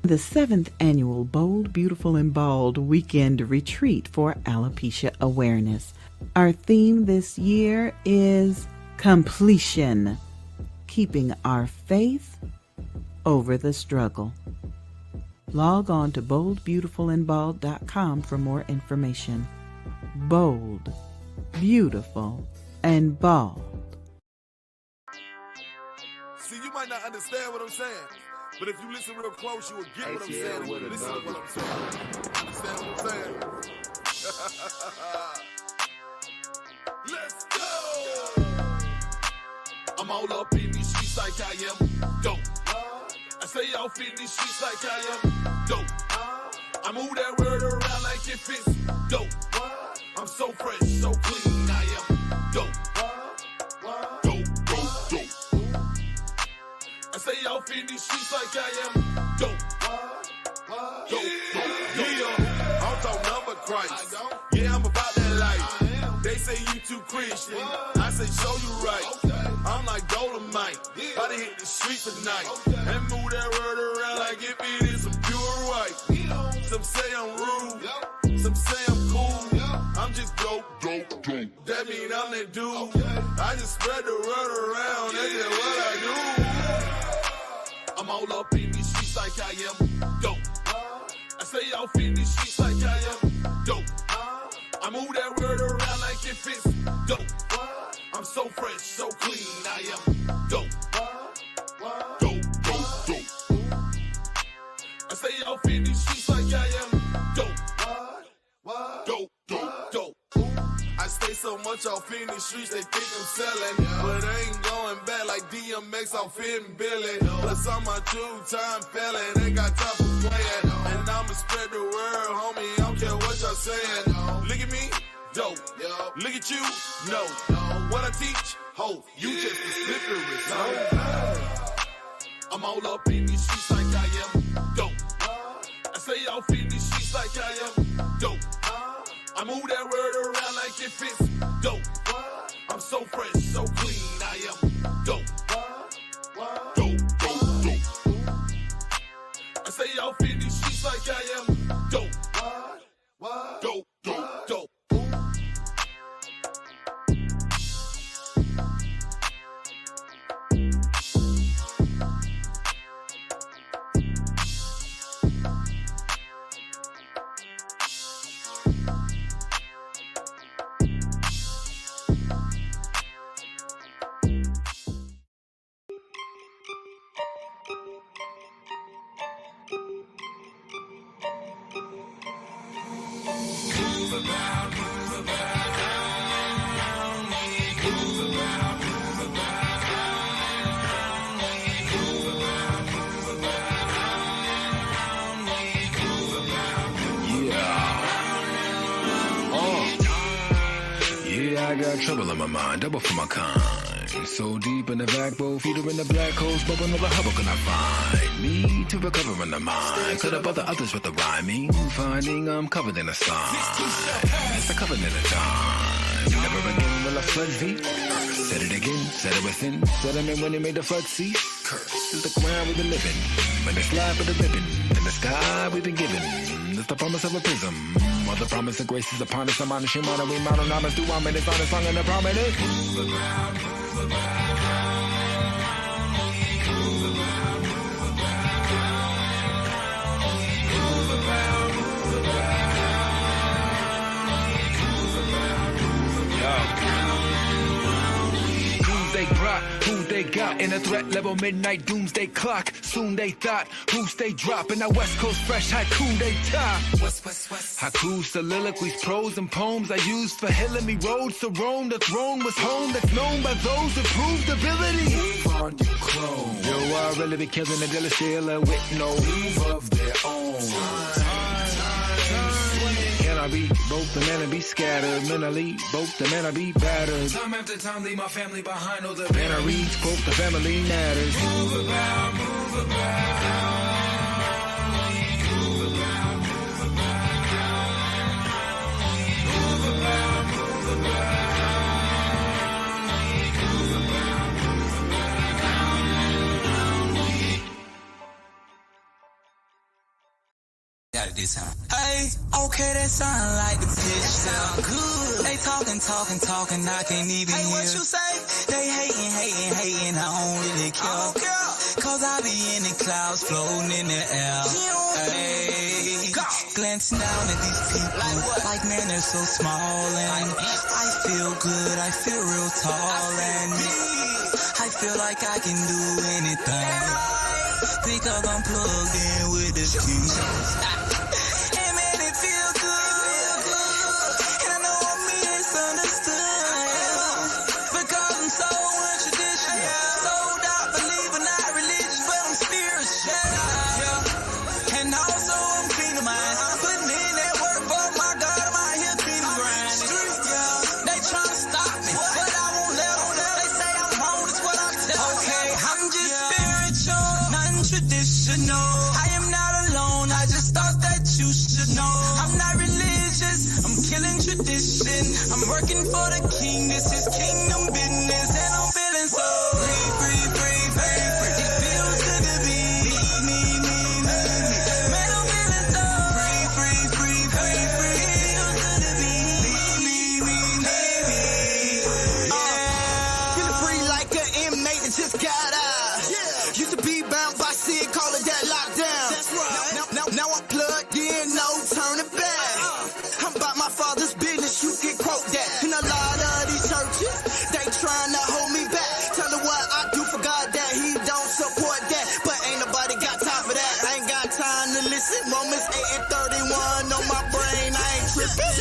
The 7th Annual Bold, Beautiful, and Bald Weekend Retreat for Alopecia Awareness. Our theme this year is completion, keeping our faith over the struggle. Log on to boldbeautifulandbald.com for more information. Bold, beautiful, and bald. See, you might not understand what I'm saying, but if you listen real close, you will get what I'm saying. And you listen to what I'm saying. Understand what I'm saying? Let's go. I'm all up in these streets like I am dope. I stay off in these streets like I am dope. I move that word around like if it's dope. I'm so fresh, so clean, I am dope. Dope, dope, dope. I stay off in these streets like I am dope. Dope, dope, yeah. I'm talking number Christ. Yeah, I'm about that life. They say you too Christian. I say show you right. I'm like Dolomite. About to hit the streets tonight and move that word around like if it is some pure white. Some say I'm rude. Some say I'm cool. I'm just dope, dope, dope. That mean I'm that dude. I just spread the word around. That's just what I do. I'm all up in these streets like I am dope. I stay off in these streets like I am dope. I move that word around like if it's dope. I'm so fresh, so clean, I am dope. Dope, dope, dope. I stay off in these streets like I am dope. Dope, dope, dope. I stay so much off in these streets, they think I'm selling. But I ain't going back like DMX off in Billy. Plus I'm a two-time felon, ain't got time for playing. And I'ma spread the word, homie, I don't care what y'all saying. Look at me, dope. Look at you, no. What I teach, hope, you just a slippery zone. I'm all up in these streets like I am dope. I stay off in these streets like I am dope. I move that word around like if it's dope. I'm so fresh, so clean, I am dope. Dope, dope, dope. I stay off in these streets like I am dope. Dope, dope, dope. I got trouble in my mind, double for my kind. So deep in the back, both feet are in the black holes, but another hubble can I find me to recover in the mind? Could have bother others with the rhyming, finding I'm covered in a sign. It's a covenant of time. Never again will I flood thee. Said it again, said it within. Said I mean when they made the flood cease. Curse is the ground we've been living. When they slide for the ribbon, in the sky we've been given. It's the promise of a prism. All the promise of grace is upon us. I'm on the shame on we mount on honest. Do 1 minute on a song and a prominent. Move around, move around. Who they got in a threat level midnight doomsday clock. Soon they thought who stay dropping that West Coast fresh haiku they top. Haiku soliloquies, prose and poems I used for healing me roads to roam. The throne was home that's known by those who proved ability. Move on, you clone. Yo, I really be killing the dealer stealer with no move of their own. I be both the men and be scattered mentally, both the men I be battered. Time after time, leave my family behind. All the men I reach, quote the family matters. Move about, move about. Hey, okay, that sound like the bitch sound good. They talking, I can't even hear. What you say? They hating, I don't really care. Cause I be in the clouds, floating in the air. Hey, glancing down at these people, like man, they're so small. And I feel good, I feel real tall. And I feel like I can do anything. Because I'm plugged in with the streets. should know. I am not alone, I just thought that you should know. I'm not religious, I'm killing tradition. I'm working for the king, this is kingdom business. And I'm feeling so free, free, free, free, free. It feels good to be me. Man, I'm feeling so free, free, free, free, free. It feels good to be me. Feeling free like an inmate that just got out. Used to be bound by sin, call it that lockdown. That's right. Now I'm plugged in, no turning back. I'm about my father's business, you can quote that. And a lot of these churches, they trying to hold me back. Tell her what I do for God that he don't support that. But ain't nobody got time for that. I ain't got time to listen. Romans 8:31 on my brain, I ain't tripping.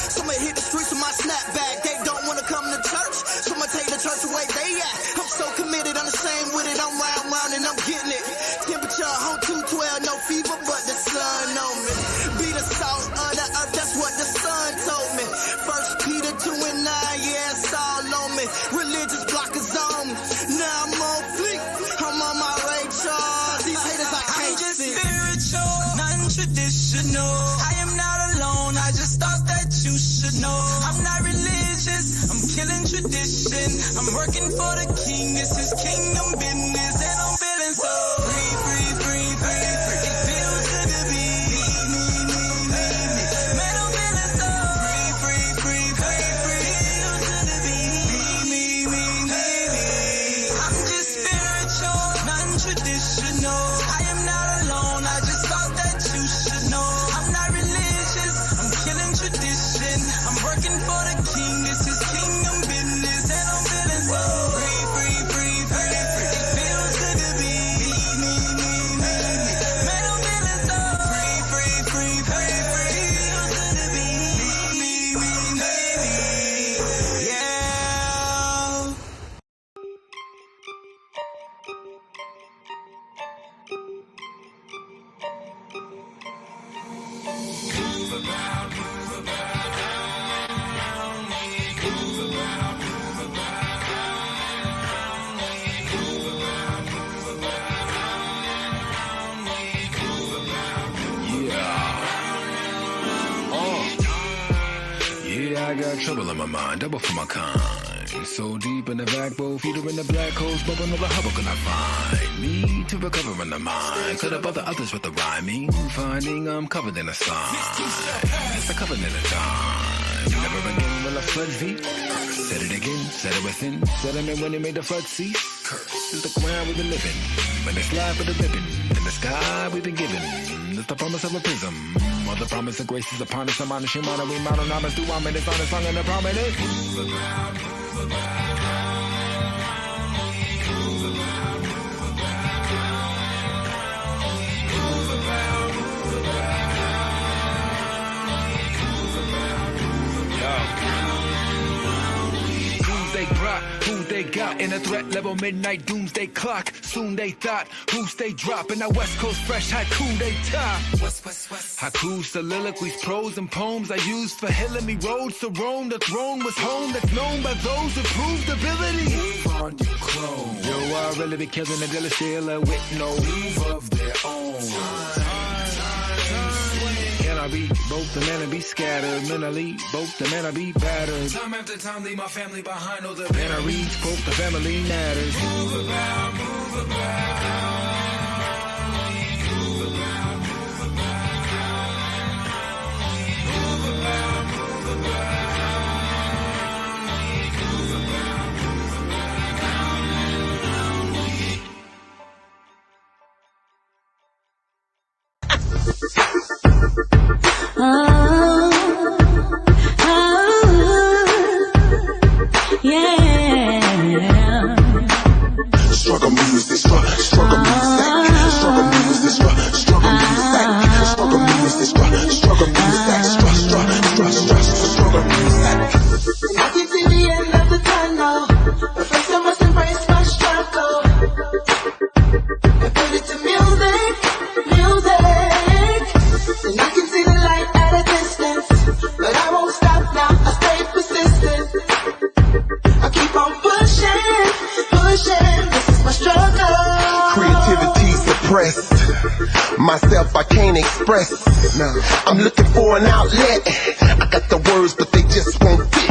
Somebody hit the streets with my snapback. They don't wanna come to church, so I'ma take the church away they at. I'm so committed, I'm the same with it. I'm round and I'm getting it. Temperature on 212, no fever, but the sun on me. Be the salt of the earth, that's what the sun told me. 1 Peter 2:9, yeah, it's all on me. Religious blockers on me. Now I'm on fleek, I'm on my Ray Charles. These haters I can't I'm just see. spiritual, non-traditional. I am not alone, I just thought that you should know. I'm not religious, I'm killing tradition. I'm working for the king, this is kingdom business. And I'm feeling so free, free, free, free, free. It feels good to be me. Man, I'm feeling so free, free, free, free, free. It feels good to be me. I'm just spiritual, non-traditional. I am not alone, I just thought that you should know. I'm not religious, I'm killing tradition. I'm working for the king, this is kingdom business. And I'm feeling so free, free, free, free, free. It feels good to be me. Man, I'm feeling so free, free, free, free, free. It feels good to be me. Yeah. Yeah, I got trouble in my mind, double for my kind. So deep in the backbone, feet are in the black holes, but another hubble can I find? Need to recover in the mind, cut up other others with the rhyming, finding I'm covered in a sign. It's a covenant of time. Never again will I flood thee. Said it again, said it within, said it when it made the flood cease. Curse is the ground we've been living, when it's life for the living, in the sky we've been given. It's the promise of a prism, or the promise of grace is upon us. I'm on the shim, on we mount on honest, do I'm in this honest song and the prominent. Move around, move who they got in a threat level, midnight doomsday clock. Soon they thought, who stay dropping our West Coast fresh haiku they top. Haiku soliloquies, prose and poems I used for healing me roads to Rome. The throne was home that's known by those who proved ability. Move on, you clone. Yo, I really be killing the dealer still with no move of their own. Can I be both the men and be scattered mentally? Both the men I be battered. Time after time, leave my family behind. All the men I reach, quote the family matters. Move about, move about. Struggle music, struggle music. Myself, I can't express. I'm looking for an outlet. I got the words, but they just won't fit.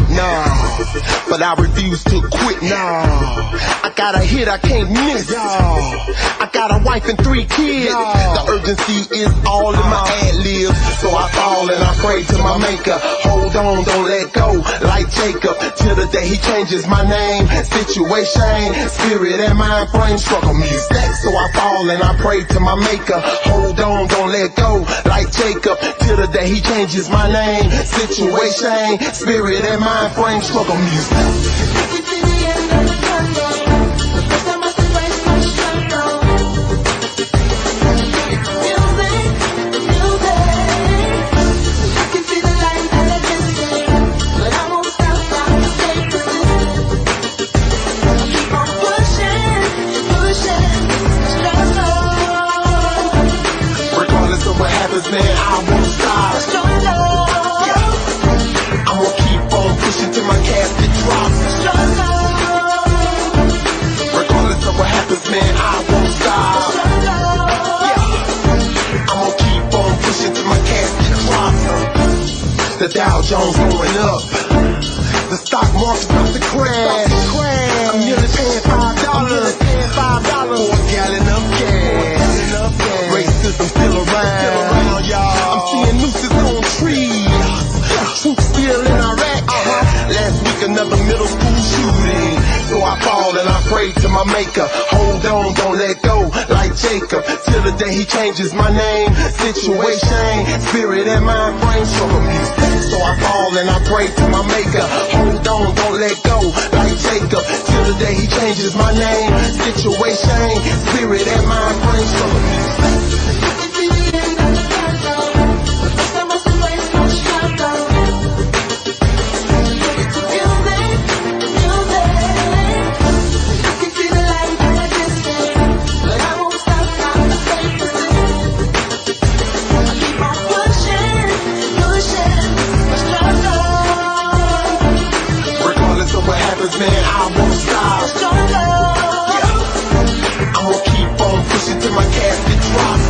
But I refuse to quit. I got a hit I can't miss. I got a wife and 3 kids. The urgency is all in my ad-libs. So I fall and I pray to my maker. Hold on, don't let go. Like Jacob, till the day he changes my name. Situation, spirit and mind frame, struggle music. So I fall and I pray to my maker. Hold on, don't let go. Like Jacob, till the day he changes my name. Situation, spirit and mind frame, struggle music. Man, I won't stop. I'm gonna keep on pushing till my casket drops. Regardless of what happens, man, I won't stop. I'm gonna keep on pushing till my casket drops. The Dow Jones going up. The stock market's about to crash. I'm nearly paying $5 for a gallon of gas. Racism still around, y'all. I'm seeing nooses on trees. Troops still in Iraq. Last week another middle school shooting. So I fall and I pray to my maker. Hold on, don't let go. Like Jacob, till the day he changes my name. Situation, spirit and mind frame, struggle music. So I fall and I pray to my maker. Hold on, don't let go. Like Jacob, till the day he changes my name. Situation, spirit and mind frame, struggle music. Man, I won't stop. I'm gonna keep on pushing till my casket drops.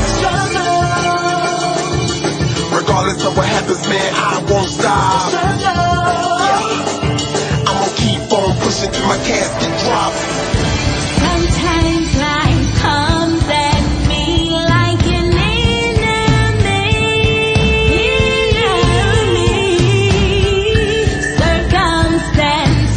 Regardless of what happens, man, I won't stop. I'm gonna keep on pushing till my casket drops. Sometimes life comes at me like an enemy. Circumstance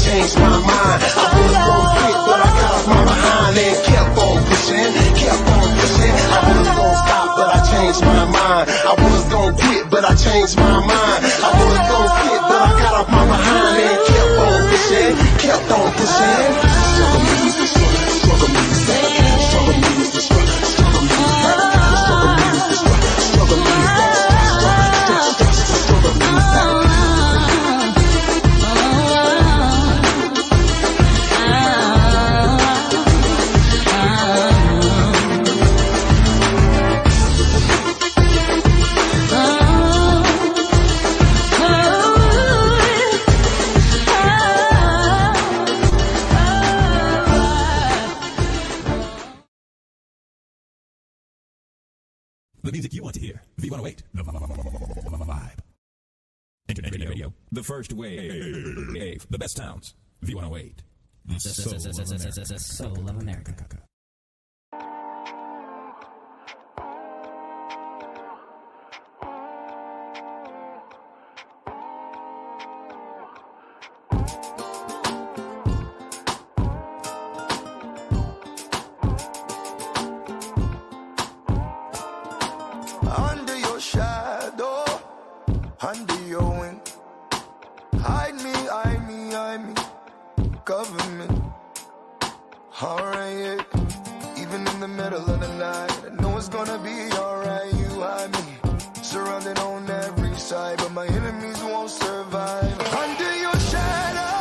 changed my mind. I was gonna quit, but I got off my behind and kept on pushing. I was gonna stop, but I changed my mind. I was gonna quit, but I changed my mind. I was gonna quit, but I got off my behind and kept on pushing. Struggle music, struggle music, struggle music, struggle music, struggle music. The music you want to hear. V108. The vibe. Internet radio. The first wave. The best sounds. V108. The soul of America. loving me. Alright, yeah. Even in the middle of the night, I know it's gonna be alright. You and me, surrounded on every side, but my enemies won't survive. Under your shadow,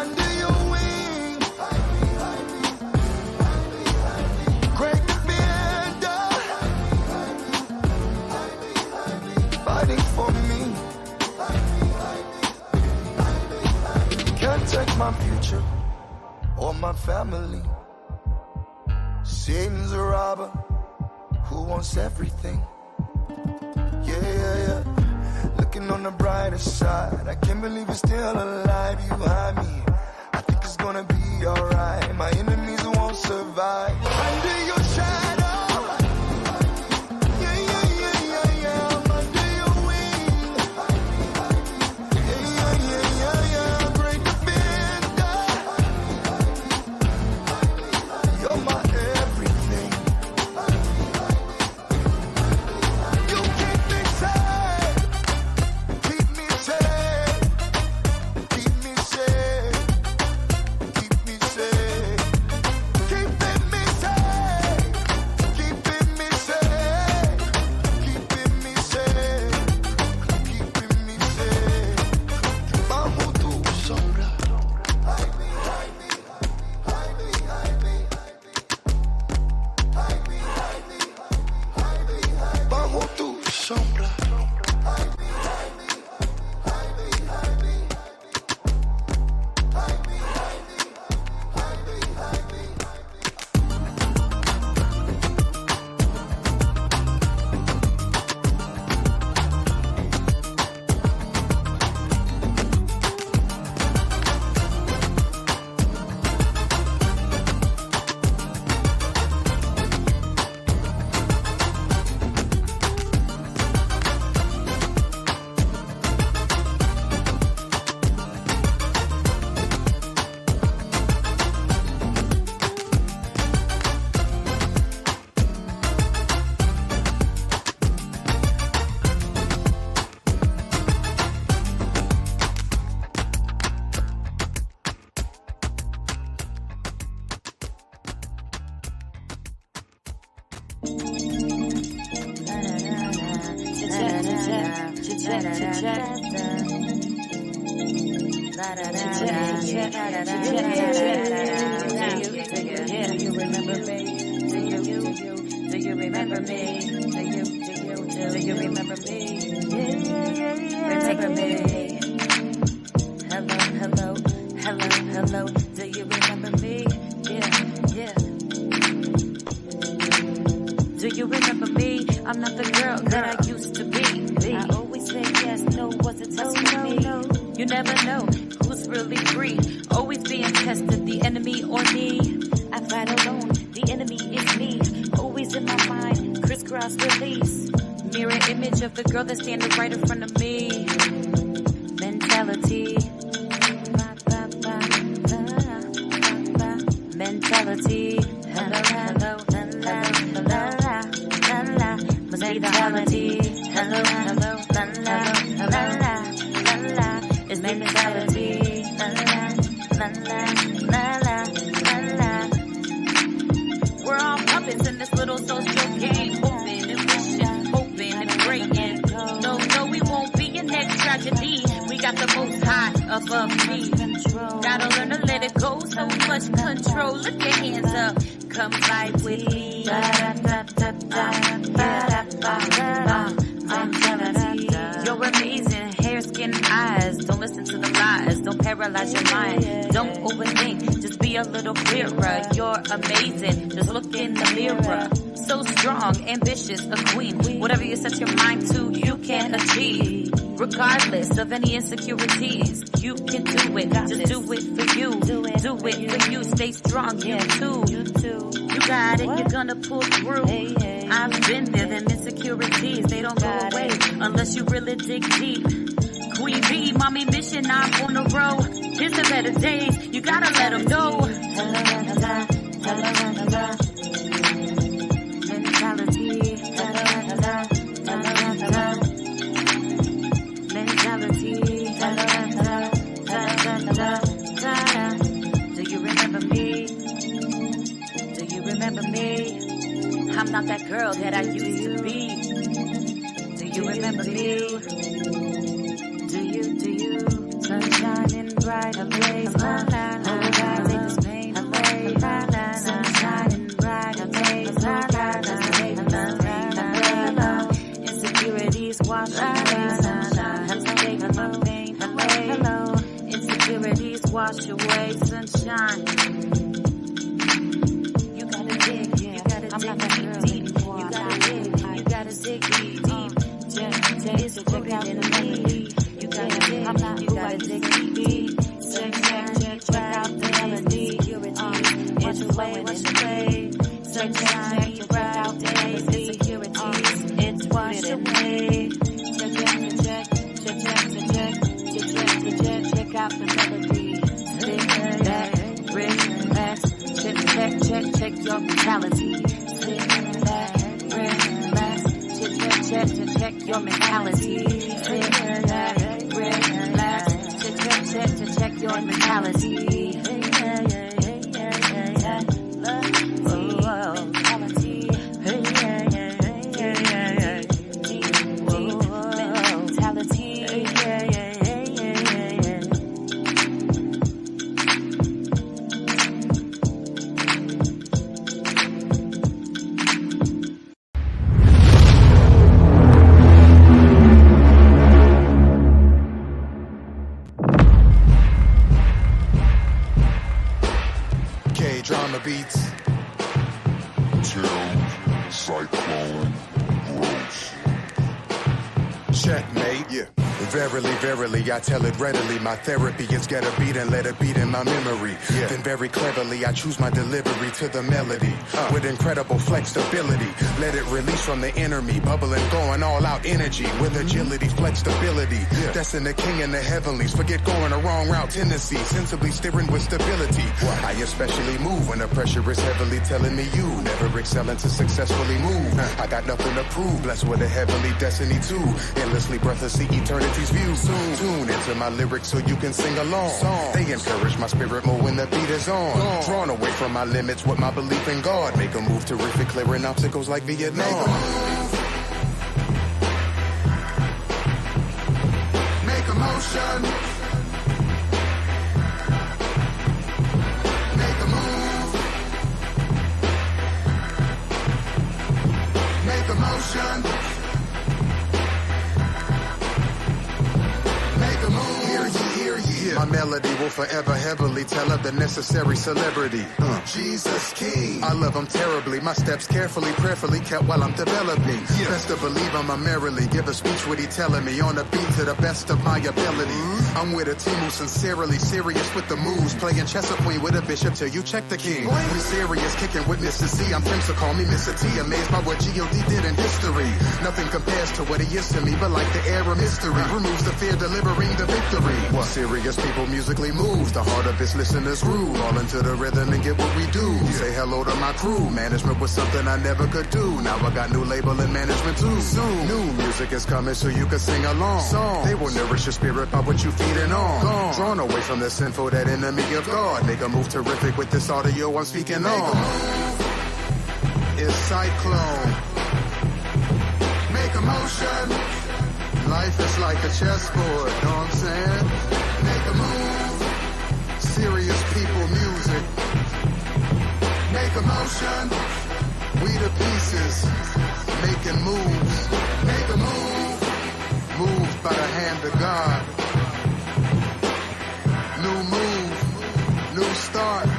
under your wing, great defender, fighting for me. Can't take my future or my family. Satan's a robber who wants everything. Yeah, yeah, yeah. Looking on the brighter side, I can't believe it's still alive. You had me, I think it's gonna be alright. My enemies won't survive. Under your shadow, yeah, yeah, yeah, yeah, yeah. I'm under your wing, yeah, yeah, yeah, yeah, yeah. Great defender, you're my everything. You keep me safe, keep me safe, keep me safe, keep me safe, keeping me safe, keeping me safe, keeping me safe, keeping me safe. Bajo tu sombra, hide me, hide me, hide me, hide me, hide me, hide me, hide me, hide me. Bajo tu sombra, hide me, hide me, hide me, hide me, hide me, hide me, hide me, hide me. Do you remember me? I'm not the girl that I used to be. I always say yes, no, wasn't testing me. You never know who's really free. Always being tested, the enemy or me. I fight alone, the enemy is me. Always in my mind, crisscross release. Mirror image of the girl that's standing right in front of me. Mentality. Mentality. Hello, hello, hello, hello, la, la. Must be the holiday. Hello, hello, la, la, la, la, la. It's mentality. La, la, la, la, la, la. We're all puppets in this little social game. Hoping and wishing, hoping and praying. No, no, we won't be in next tragedy. We got the most high above me. Gotta learn to let it go. So much control. Lift your hands up. Come fly with me. You're amazing. Hair, skin, eyes. Don't listen to the lies. Don't paralyze your mind. Don't overthink. Just be a little clearer. You're amazing. Just look in the mirror. So strong, ambitious, a queen. Whatever you set your mind to, you can achieve. Regardless of any insecurities, you can do it. Just do it for you. Do it for you. Stay strong, you too. You got it, you're gonna pull through. I've been there, them insecurities, they don't go away unless you really dig deep. Queen B, mommy mission, I'm on the road. Here's the better days, you gotta let them know. Mentality. Mentality. I'm not that girl that I used to be. Do you remember me? Do you? Sun shining bright, ablaze, la la la. Take this pain away, la la. Sun shining bright, ablaze, la la la. Insecurities wash away, sunshine. Helps take my pain away. Hello, insecurities wash away, sunshine. You gotta dig, yeah. You gotta dig deep. You gotta dig. You gotta dig deep. Check out the melody. You gotta dig. You gotta dig deep. Check out the melody. It's away, it's away. Check out the melody. It's washed away. Check out the melody. Sit back, relax. Check your mentality. Sit back, relax. Check your mentality. Sit back, relax. Check your mentality. Drama beats. Cyclone, gross. Checkmate. Yeah. Verily, verily, I tell it readily. My therapy is get a beat and let it beat in my memory. Yeah. Then very cleverly, I choose my delivery to the melody with incredible flexibility. Let it release from the inner me, bubbling, going all out energy with agility, flexibility. Yeah. That's in the king in the heavenlies. Forget going a wrong route, tendency, sensibly steering with stability. What? I especially move when the pressure is heavily telling me you never excelling to successfully move. I got nothing to prove, blessed with a heavenly destiny too. Endlessly breathless, see eternity's view. Tune into my lyrics so you can sing along. They encourage my spirit more when the beat is on. Drawn away from my limits with my belief in God. Make a move terrific, clearing obstacles like Vietnam. Make a motion. Make a move. Make a motion. My melody will forever heavily tell of the necessary celebrity. Jesus King. I love him terribly. My steps carefully, prayerfully kept while I'm developing. Best to believe I'm a merrily. Give a speech what he telling me on the beat to the best of my ability. I'm with a team who's sincerely serious with the moves. Playing chess or queen with a bishop till you check the king. We serious, kicking witnesses. See, I'm Tim, so call me Mr. T. Amazed by what G.O.D. did in history. Nothing compares to what he is to me, but like the air of mystery. Removes the fear, delivering the victory. What serious people musically moves, the heart of its listeners groove. All into the rhythm and get what we do. Say hello to my crew. Management was something I never could do. Now I got new label and management too. Soon, new music is coming so you can sing along. They will nourish your spirit by what you feeding on. Drawn away from the sinful, that enemy of God. Make a move terrific with this audio I'm speaking on. It's Cyclone. Make a motion. Life is like a chessboard, know what I'm saying? Make a move. Serious people music. Make a motion. We the pieces. Making moves. Make a move. Moved by the hand of God. New move. New start.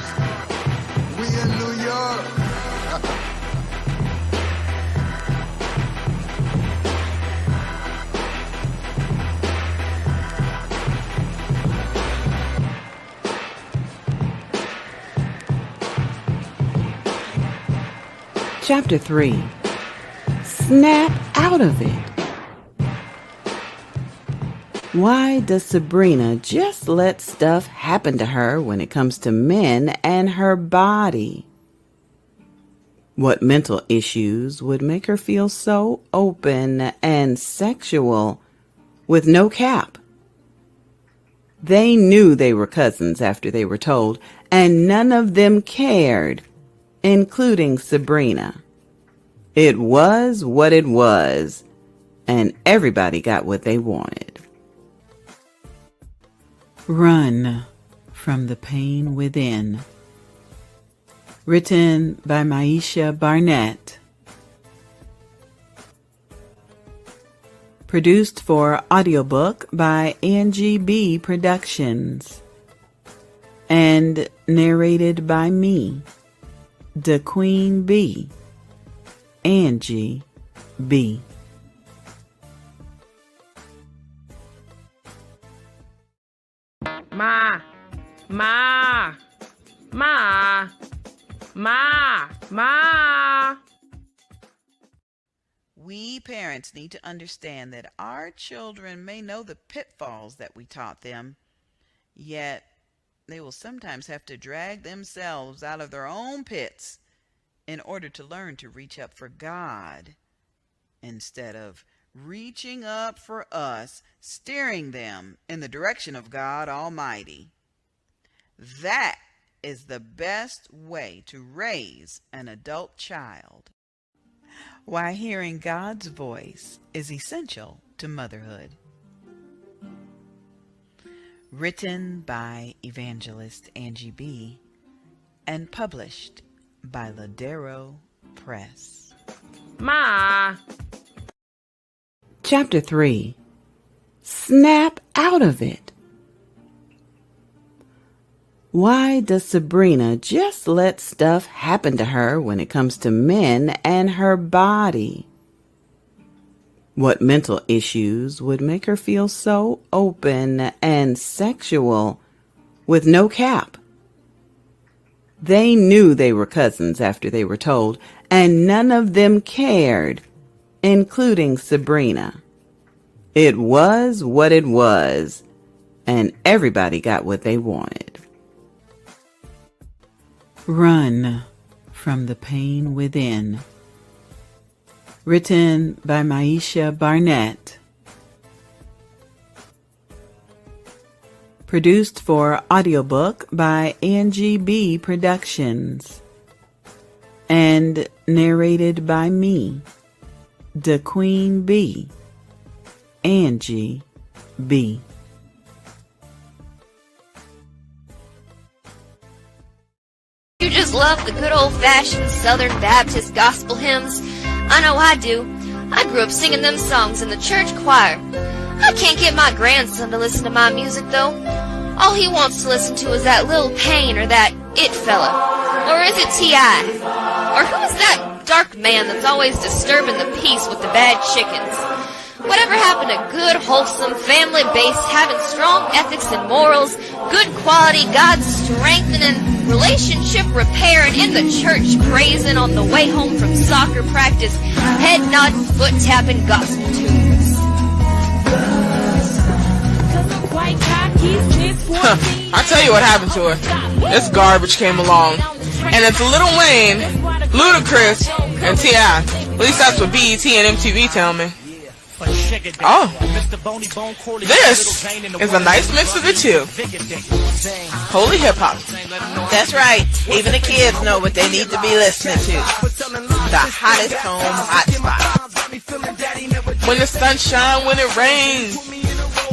We in New York. Chapter 3. Snap out of it. Why does Sabrina just let stuff happen to her when it comes to men and her body? What mental issues would make her feel so open and sexual with no cap? They knew they were cousins after they were told, and none of them cared, including Sabrina. It was what it was, and everybody got what they wanted. Run from the Pain Within. Written by Maisha Barnett. Produced for audiobook by Angie B. Productions. And narrated by me, the Queen Bee, Angie B. Ma. We parents need to understand that our children may know the pitfalls that we taught them, yet they will sometimes have to drag themselves out of their own pits in order to learn to reach up for God instead of reaching up for us, steering them in the direction of God Almighty. That is the best way to raise an adult child. Why hearing God's voice is essential to motherhood. Written by Evangelist Angie B. and published by Ladero Press. Ma. Chapter 3. Snap out of it. Why does Sabrina just let stuff happen to her when it comes to men and her body? What mental issues would make her feel so open and sexual with no cap? They knew they were cousins after they were told, and none of them cared, including Sabrina. It was what it was, and everybody got what they wanted. Run from the Pain Within. Written by Maisha Barnett. Produced for audiobook by Angie B. Productions. And narrated by me, the Queen Bee, Angie B. You just love the good old-fashioned Southern Baptist gospel hymns? I know I do. I grew up singing them songs in the church choir. I can't get my grandson to listen to my music, though. All he wants to listen to is that Lil Payne or that It fella. Or is it T.I.? Or who is that dark man that's always disturbing the peace with the bad chickens? Whatever happened to good, wholesome, family-based, having strong ethics and morals, good quality, God-strengthening, relationship repairing, in the church praising on the way home from soccer practice, head-nodding, foot-tapping gospel tunes? I'll tell you what happened to her. This garbage came along. And it's Lil Wayne, Ludacris, and T.I. At least that's what BET and MTV tell me. Oh, this is a nice mix of the two. Holy hip-hop. That's right. Even the kids know what they need to be listening to. The hottest home hotspot. When the sun shines, when it rains.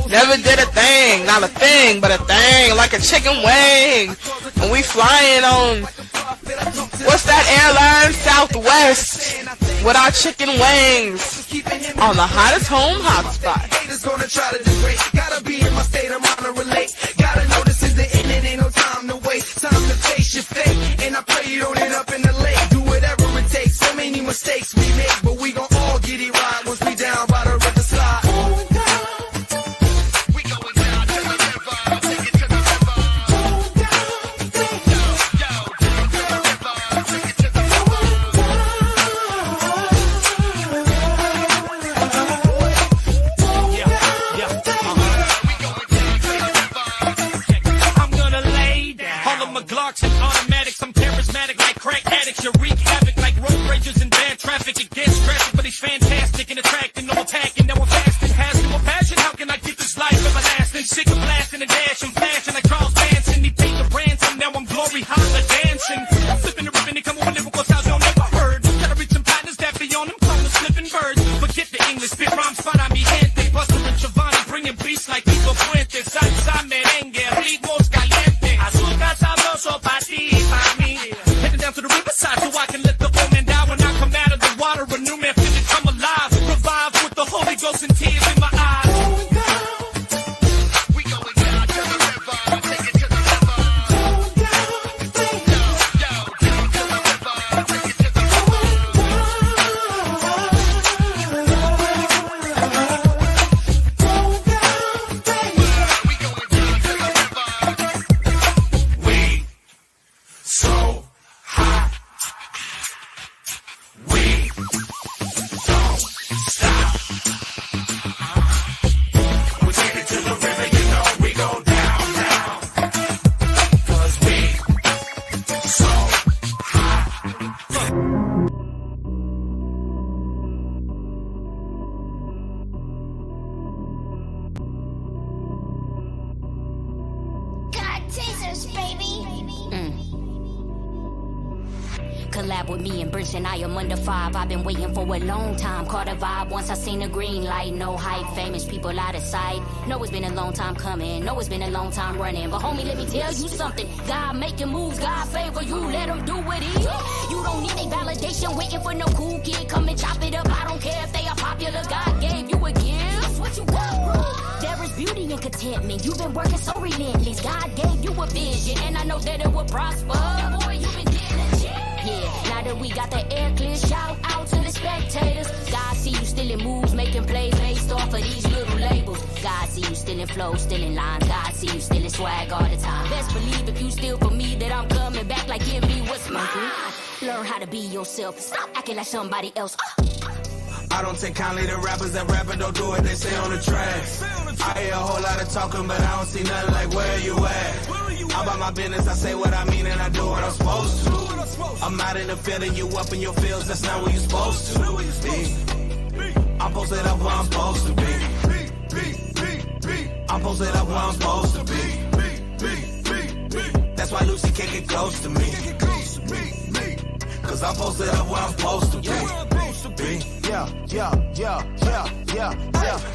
Never did a thing, not a thing, but a thing, like a chicken wing. When we flying on, what's that airline? Southwest, with our chicken wings, on the hottest home hotspot. Gonna try to degrade. Gotta be in my state of mind to relate. Gotta know this is the end, it ain't no time to waste. Time to face your fate, and I pray you don't end up in the lake. Do whatever it takes, so many mistakes we make, but we gon' all get it right once we down by the river slide. You wreak havoc like road ragers and bad traffic. It gets traffic, but he's fantastic and attracting. No attacking, now I'm fasting. Has no passion, how can I get this life everlasting? Sick of blasting and dashing, flashing like Charles Manson. He paid the ransom, now I'm glory holla dancing. I'm flipping the ribbon and come on with lyrical styles you never heard. Gotta reach some partners that be on them corners flipping birds. Forget the English, spit rhymes para mi gente. Buster and Giovanni bringing beats like Tito Puente. Salsa, merengue, ritmos caliente. Azúcar sabroso pa' ti, pa' mí. Heading down to the riverside so I can let the old man die. When I come out of the water, a new man feel it come alive. Revive with the Holy Ghost and tears in my eyes. Collab with me and Bridge and I am under 5. I've been waiting for a long time. Caught a vibe once I seen the green light. No hype, famous people out of sight. Know it's been a long time coming. Know it's been a long time running. But homie, let me tell you something. God making moves, God favor you. Let him do what he is. You don't need a validation. Waiting for no cool kid. Come and chop it up. I don't care if they are popular. God gave you a gift. That's what you got, bro. There is beauty and contentment. You've been working so relentless. God gave you a vision. And I know that it will prosper. Boy, you've been diligent. Yeah, now that we got the air clear, shout out to the spectators. God see you still in moves, making plays based off of these little labels. God see you still in flow, still in lines. God see you still in swag all the time. Best believe if you steal from me that I'm coming back like give me what's mine. Learn how to be yourself. Stop acting like somebody else. I don't take kindly to rappers that rap and don't do what they say on the track. I hear a whole lot of talking, but I don't see nothing like where you at. I'm about my business, I say what I mean and I do what I'm supposed to. I'm not in the field and you up in your fields, that's not where you supposed to be. I'm posted up where I'm supposed to be. I'm posted up where I'm supposed to be. That's why Lucy can't get close to me. Cause I'm posted up where I'm supposed to be. Yeah.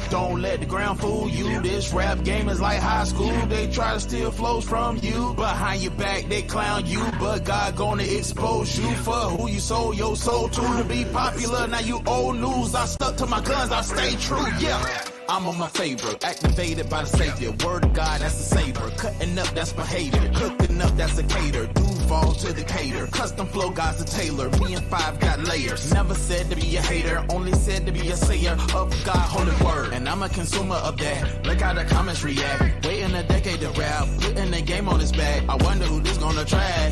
Don't let the ground fool you. This rap game is like high school. They try to steal flows from you. Behind your back, they clown you. But God gonna expose you for who you sold your soul to be popular. Now you old news. I stuck to my guns, I stay true. Yeah. I'm on my favor, activated by the savior. Word of God, that's a saver. Cutting up, that's behavior. Cooking up, that's a cater. Duval to the cater. Custom flow, God's a tailor. Me and 5 got layers. Never said to be a hater, only said to be a sayer of God, holy word. And I'm a consumer of that. Look how the comments react. Waiting a decade to rap, putting the game on his back. I wonder who this gonna try.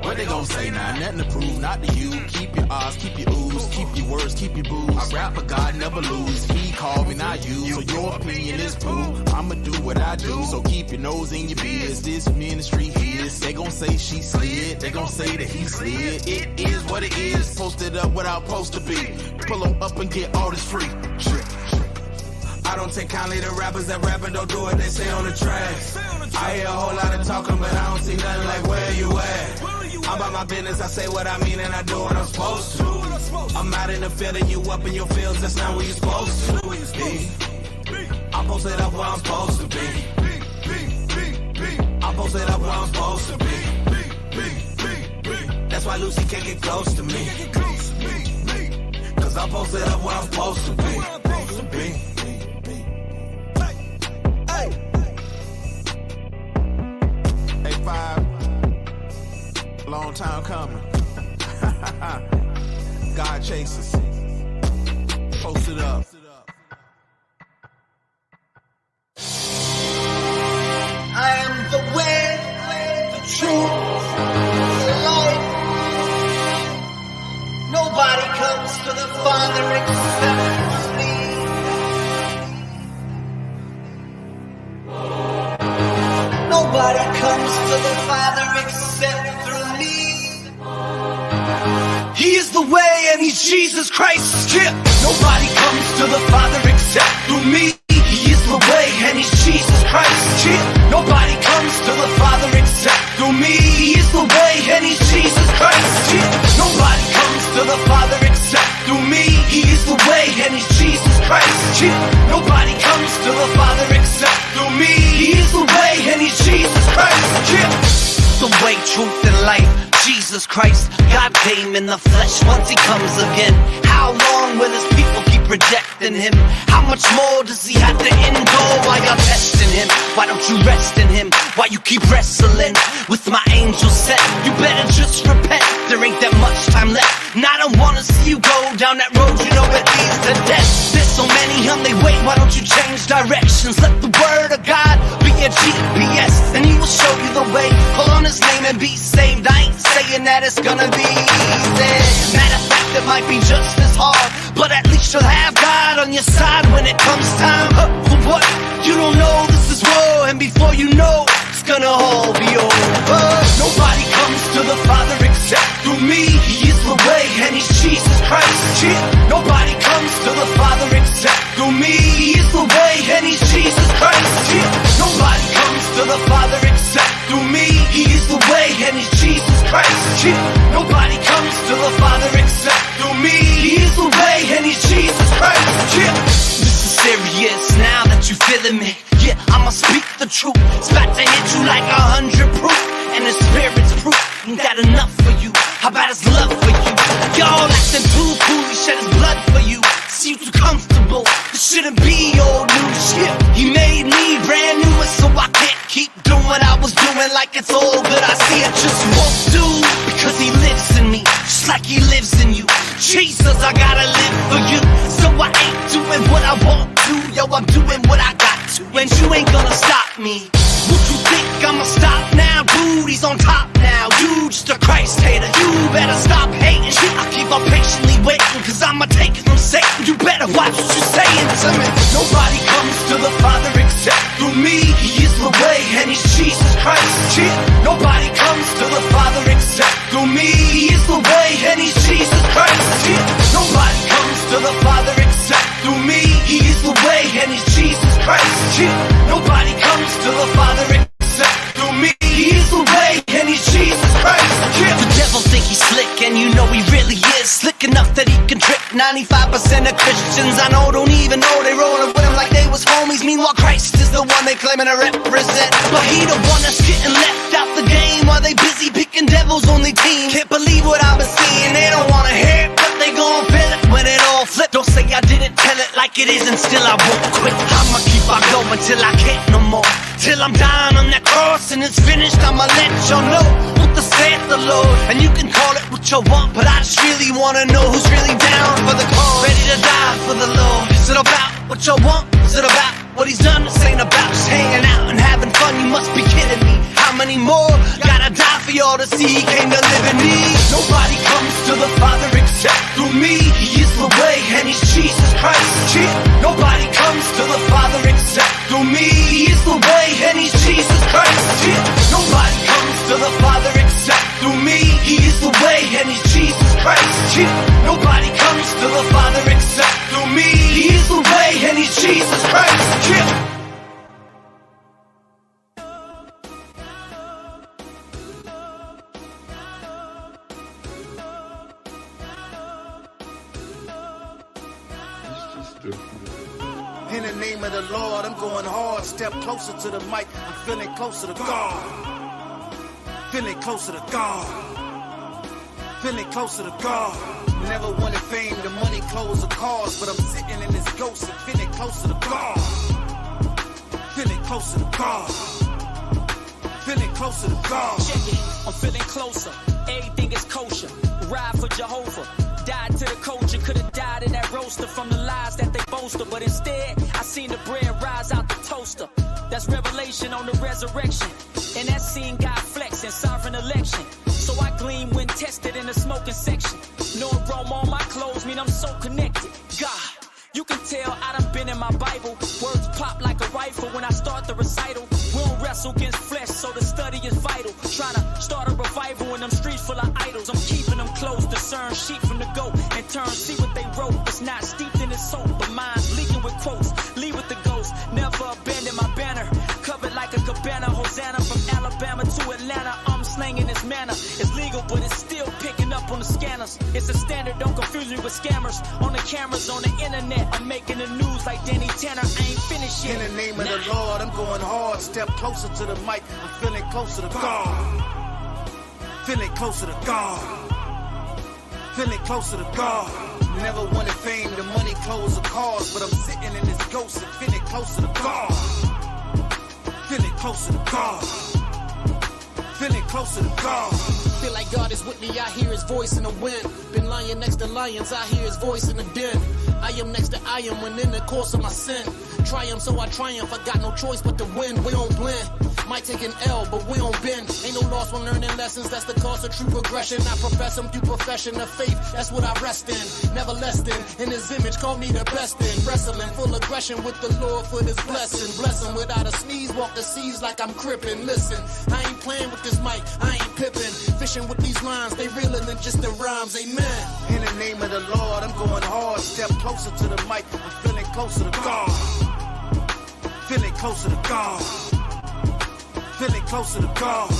What they gon' say now? Nothing to prove, not to you. Keep your odds, keep your ooze, keep your words, keep your booze. I rap for God, never lose. He called me, not you. So your opinion is poo. I'ma do what I do. So keep your nose in your biz. This ministry his. They gon' say she slid. They gon' say that he slid. It is what it is. Posted up what I'm supposed to be. Pull them up and get all this free. I don't take kindly to rappers that rap and don't do what they say on the track. I hear a whole lot of talking, but I don't see nothing like where you at. I'm about my business, I say what I mean and I do what I'm supposed to. I'm out in the field and you up in your fields, that's not where you supposed to be. I'm posted up where I'm supposed to be. I'm posted up where I'm supposed to be. That's why Lucy can't get close to me. Cause I'm posted up where I'm supposed to be. Hey, 5. Long time coming. God chases. Post it up. I am the way, the truth, the life. Nobody comes to the Father except through me. Nobody comes to the Father except through me. He is the way and he's Jesus Christ. Yeah. Nobody comes to the Father except through me. He is the way and he's Jesus Christ. Yeah. Nobody comes to the Father except through me. He is the way and he's Jesus Christ. Yeah. Nobody comes to the Father except through me. the way, and he's Jesus Christ. Yeah. Nobody comes to the Father except through me. He is the way, and he's Jesus Christ. Yeah. The way, truth, and life, Jesus Christ. God came in the flesh once he comes again. How long will his people keep rejecting him? How much more does he have to endure while y'all testing him? Why don't you rest in him? Why you keep wrestling with my angel set? You better just repent, there ain't that much time left. And I don't wanna see you go down that road, you know it leads to death. There's so many on they way, why don't you change directions? Let the word of God be your GPS, and he will show you the way. Call on his name and be saved. I ain't saying that it's gonna be easy. Matter of fact, it might be just as hard, but at least you'll have God on your side when it comes time. For what? You don't know this is war, and before you know, it's gonna all be over. Nobody comes to the Father except through me. He is the way, and he's Jesus Christ. Yeah. Nobody comes to the Father except through me. He is the way, and he's Jesus Christ. Yeah. Nobody comes to the Father except through me. He is the way, and he's Jesus Christ. Yeah. Nobody comes to the Father except through me. He is the way, and he's Jesus Christ. Yeah. This is serious now that you feeling me. Yeah, I'ma speak the truth. It's about to hit you like 100 proof, and the Spirit's proof. Ain't that enough for you? How about his love for you? Y'all acting too cool, he shed his blood for you. See you too comfortable, this shouldn't be old news. Yeah, he made me brand new, so I can't keep doing what I was doing like it's all good. I see it just won't do, because he lives in me, just like he lives in you. Jesus, I gotta live for you, so I ain't doing what I want to. Yo, I'm doing what I got to, and you ain't gonna stop me. What you think, I'ma stop now? Dude, he's on top now. You just a Christ hater, you better stop hating. I keep on patiently waiting, cause I'ma take it from Satan. You better watch what you're saying to me. Nobody comes to the Father except through me. He is the way, and he's Jesus Christ. Yeah. Nobody comes to the Father except through me. He is the way, and he's Jesus Christ. Yeah. Nobody comes to the Father except through me. He is the way, and he's Jesus Christ. Yeah. Nobody comes to the Father except through me. He is the way, and he's Jesus Christ. Yeah. The devil think he's slick, and you know he really is. Slick enough that he can trick 95% of Christians I know don't even know they rolling with him like they was homies. Meanwhile, Christ is the one they claiming to represent, but he the one that's getting left out the game while they busy picking devils on their team. Can't believe what I've been seeing. They don't wanna hear it, but they gon' feel it when it all flips. Don't say I didn't tell it like it is, and still I won't quit. I'ma keep on going till I can't no more, till I'm dying on that cross and it's finished. I'ma let y'all know what the saith the Lord, and you can call it what you want, but I just really wanna know who's really down for the cause, ready to die for the Lord. Is it about what you want? Is it about what he's done? This ain't about just hanging out and having fun. You must be kidding me. How many more gotta die for y'all to see he came to live in me? Nobody comes to the Father except through me. He is the way, and he's Jesus Christ. Yeah. Nobody comes to the Father except through me. He is the way, and he's Jesus Christ. Yeah. Nobody comes to the Father except through me. He is the way, and he's Jesus Christ. Yeah. Nobody comes to the Father except through me. He is the way, and he's Jesus Christ. Yeah. In the name of the Lord, I'm going hard. Step closer to the mic. I'm feeling closer to God. Feeling closer to God. Feeling closer to God. Never wanted fame, the money, clothes, or cars, but I'm sitting in this ghost and feeling closer to God. Feeling closer to God. Feeling closer to God. Check it, I'm feeling closer. Everything is kosher. Ride for Jehovah. Died to the culture, could've died in that roaster from the lies that they boasted, but instead I seen the bread rise out the toaster. That's revelation on the resurrection, and that scene God flex in sovereign election. So I gleam when tested in the smoking section. No aroma on my clothes mean I'm so connected. God, you can tell I done been in my Bible. Words pop like a rifle when I start the recital. We don't wrestle against flesh, so the study is vital. Trying to start a revival in them streets full of idols. I'm keeping them close, discern sheep from the goat. In turn, see what they wrote. It's not steeped in its soap, but mine's leaking with quotes. Leave with the ghost, never abandon my banner. Covered like a cabana, Hosanna from Alabama to Atlanta. I'm slanging this manna. It's legal, but it's still picking up on the scanners. It's a standard, don't confuse me with with scammers on the cameras, on the internet. I'm making the news like Danny Tanner. I ain't finished yet. In the name of the Lord, I'm going hard. Step closer to the mic. I'm feeling closer to God. Feeling closer to God. Feeling closer to God. Never wanted fame, the money, clothes, or cars, but I'm sitting in this ghost and feeling closer to God. Feeling closer to God. Feeling closer to God. Feel like God is with me, I hear his voice in the wind. Been lying next to lions, I hear his voice in the den. I am next to I am when in the course of my sin. Triumph, so I triumph, I got no choice but to win. We don't blend. Might take an L, but we don't bend. Ain't no loss when learning lessons, that's the cost of true progression. I profess them through profession of faith, that's what I rest in. Never less than, in his image, call me the best in. Wrestling, full aggression with the Lord for this blessing. Bless him without a sneeze, walk the seas like I'm crippin'. Listen, I ain't playing with this mic, I ain't pippin'. Fishing with these lines, they realer than just the rhymes, amen. In the name of the Lord, I'm going hard. Step closer to the mic, I'm feeling closer to God. Feeling closer to God. Feeling closer to God.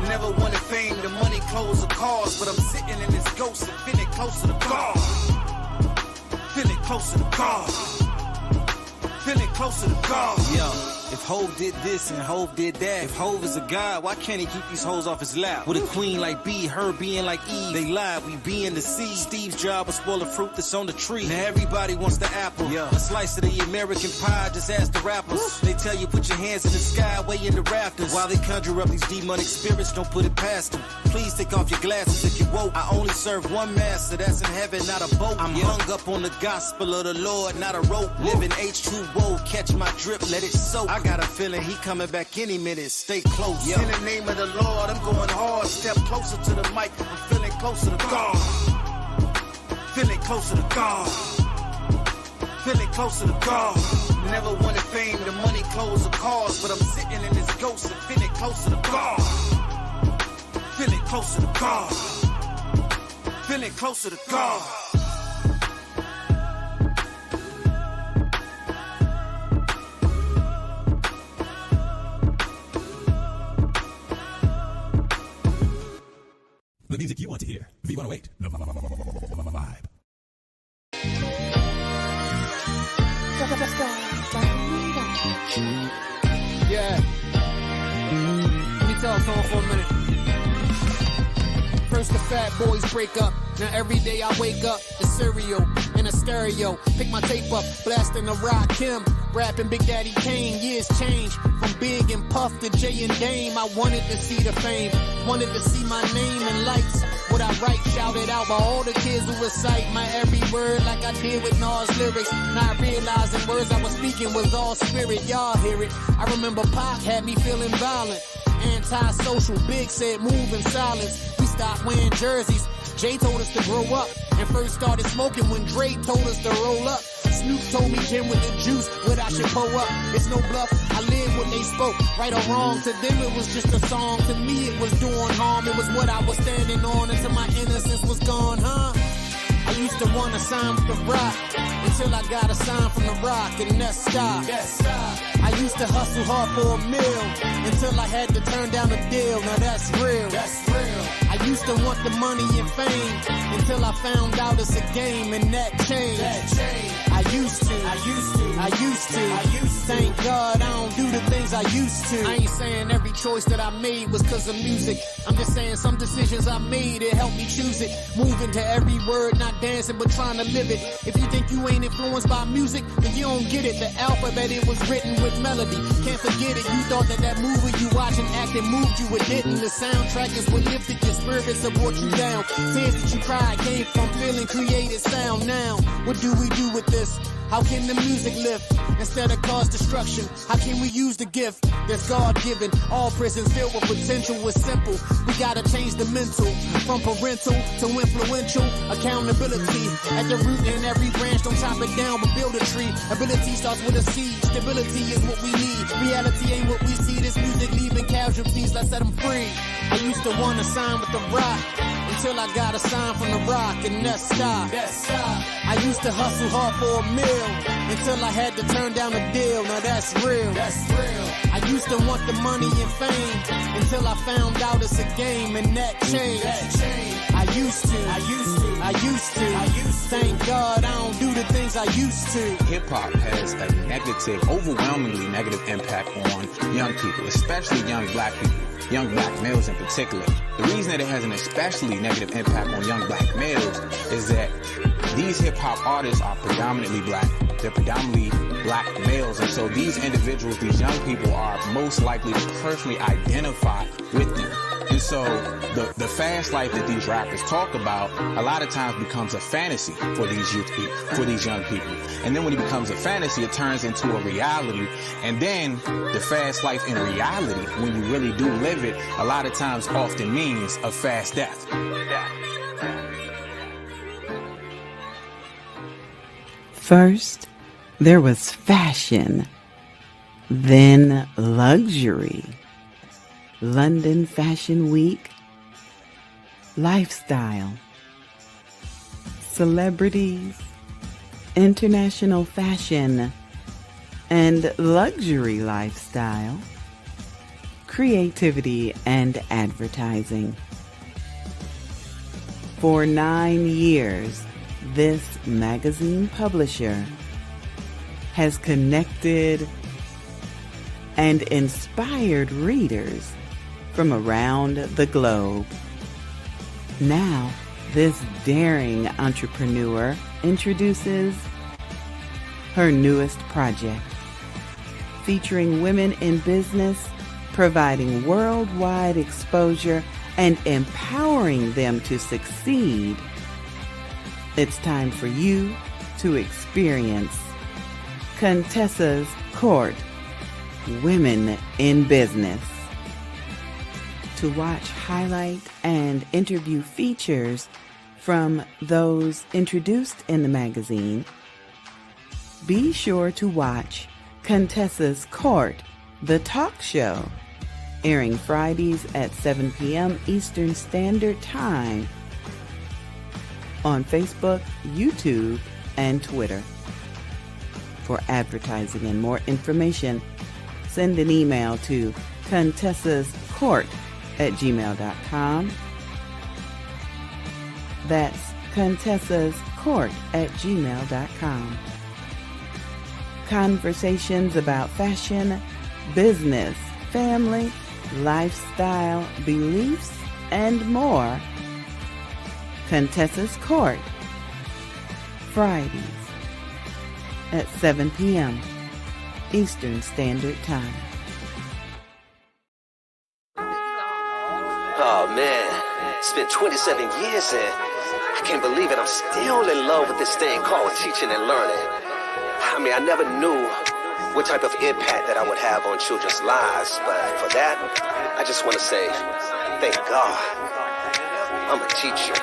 Never wanted fame, the money, clothes, or cars, but I'm sitting in this ghost and feeling closer to God. Feeling closer to God. Feeling closer to God. Yo, if Hov did this and Hov did that, if Hov is a god, why can't he keep these hoes off his lap? With a queen like B, her being like Eve, they lied, we be in the sea. Steve's job was spoil the fruit that's on the tree. Now everybody wants the apple. Yeah. A slice of the American pie, just ask the rappers. They tell you put your hands in the sky, way in the rafters. While they conjure up these demonic spirits, don't put it past them. Please take off your glasses if you woke. I only serve one master, that's in heaven, not a boat. I'm hung up on the gospel of the Lord, not a rope. Living H2O, catch my drip, let it soak. I got a feeling he coming back any minute, stay close. In the name of the Lord, I'm going hard. Step closer to the mic, I'm feeling closer to God. Feeling closer to God. Feeling closer to God. Never wanted fame, the money, clothes, or cars, but I'm sitting in this ghost and feeling closer to God. Feeling closer to God. Feeling closer to God. The music you want to hear. V108. The vibe. Yeah. Let me talk on for a minute. First the fat boys break up. Now every day I wake up, the cereal and a stereo. Pick my tape up, blasting the Rock Kim. Rapping Big Daddy Kane, years change. From Big and Puff to Jay and Dame. I wanted to see the fame, wanted to see my name in lights. What I write, shout it out by all the kids who recite my every word like I did with Nas lyrics. Not realizing words I was speaking was all spirit, y'all hear it. I remember Pac had me feeling violent. Anti-social, Big said move in silence. We stopped wearing jerseys. Jay told us to grow up and first started smoking when Dre told us to roll up. Snoop told me Jim with the juice, what I should pull up. It's no bluff, I live what they spoke, right or wrong. To them it was just a song, to me it was doing harm. It was what I was standing on until my innocence was gone, huh? I used to want to sign with the Rock until I got a sign from the Rock, and that's stop. I used to hustle hard for a meal until I had to turn down a deal. Now that's real. I used to want the money and fame until I found out it's a game, and that changed. I used to. Thank God I don't do the things I used to. I ain't saying every choice that I made was cause of music. I'm just saying some decisions I made, it helped me choose it. Moving to every word, not dancing but trying to live it. If you think you ain't influenced by music, then you don't get it. The alphabet, it was written with melody. Can't forget it, you thought that movie you watched and acted moved you, it didn't. The soundtrack is what lifted your spirits and brought you down. Tears that you cried came from feeling created sound. Now, what do we do with this? How can the music lift instead of cause destruction? How can we use the gift that's God-given? All prisons filled with potential was simple. We gotta change the mental, from parental to influential. Accountability at the root in every branch. Don't chop it down but build a tree. Ability starts with a seed. Stability is what we need. Reality ain't what we see. This music leaving casualties. Let's set them free. I used to wanna sign with the Rock until I got a sign from the Rock, and that's stop. I used to hustle hard for a meal until I had to turn down a deal. Now that's real. I used to want the money and fame until I found out it's a game, and that changed. I used to. Thank God I don't do the things I used to. Hip hop has a negative, overwhelmingly negative impact on young people, especially young black people, young black males in particular. The reason that it has an especially negative impact on young black males is that these hip hop artists are predominantly black. They're predominantly black males, and so these individuals, these young people, are most likely to personally identify with them. And so the fast life that these rappers talk about a lot of times becomes a fantasy for these youth people, for these young people. And then when it becomes a fantasy, it turns into a reality. And then the fast life in reality, when you really do live it, a lot of times often means a fast death. First, there was fashion, then luxury, London Fashion Week, lifestyle, celebrities, international fashion, and luxury lifestyle, creativity and advertising. For 9 years, this magazine publisher has connected and inspired readers from around the globe. Now, this daring entrepreneur introduces her newest project, featuring women in business, providing worldwide exposure and empowering them to succeed. It's time for you to experience Contessa's Court, Women in Business. To watch highlight and interview features from those introduced in the magazine, be sure to watch Contessa's Court, the talk show, airing Fridays at 7 p.m. Eastern Standard Time on Facebook, YouTube, and Twitter. For advertising and more information, send an email to contessascourt@gmail.com. That's contessascourt@gmail.com. Conversations about fashion, business, family, lifestyle, beliefs, and more. Contessa's Court, Fridays at 7 p.m. Eastern Standard Time. Oh man, it's been 27 years and I can't believe it. I'm still in love with this thing called teaching and learning. I mean, I never knew what type of impact that I would have on children's lives, but for that, I just want to say, thank God, I'm a teacher.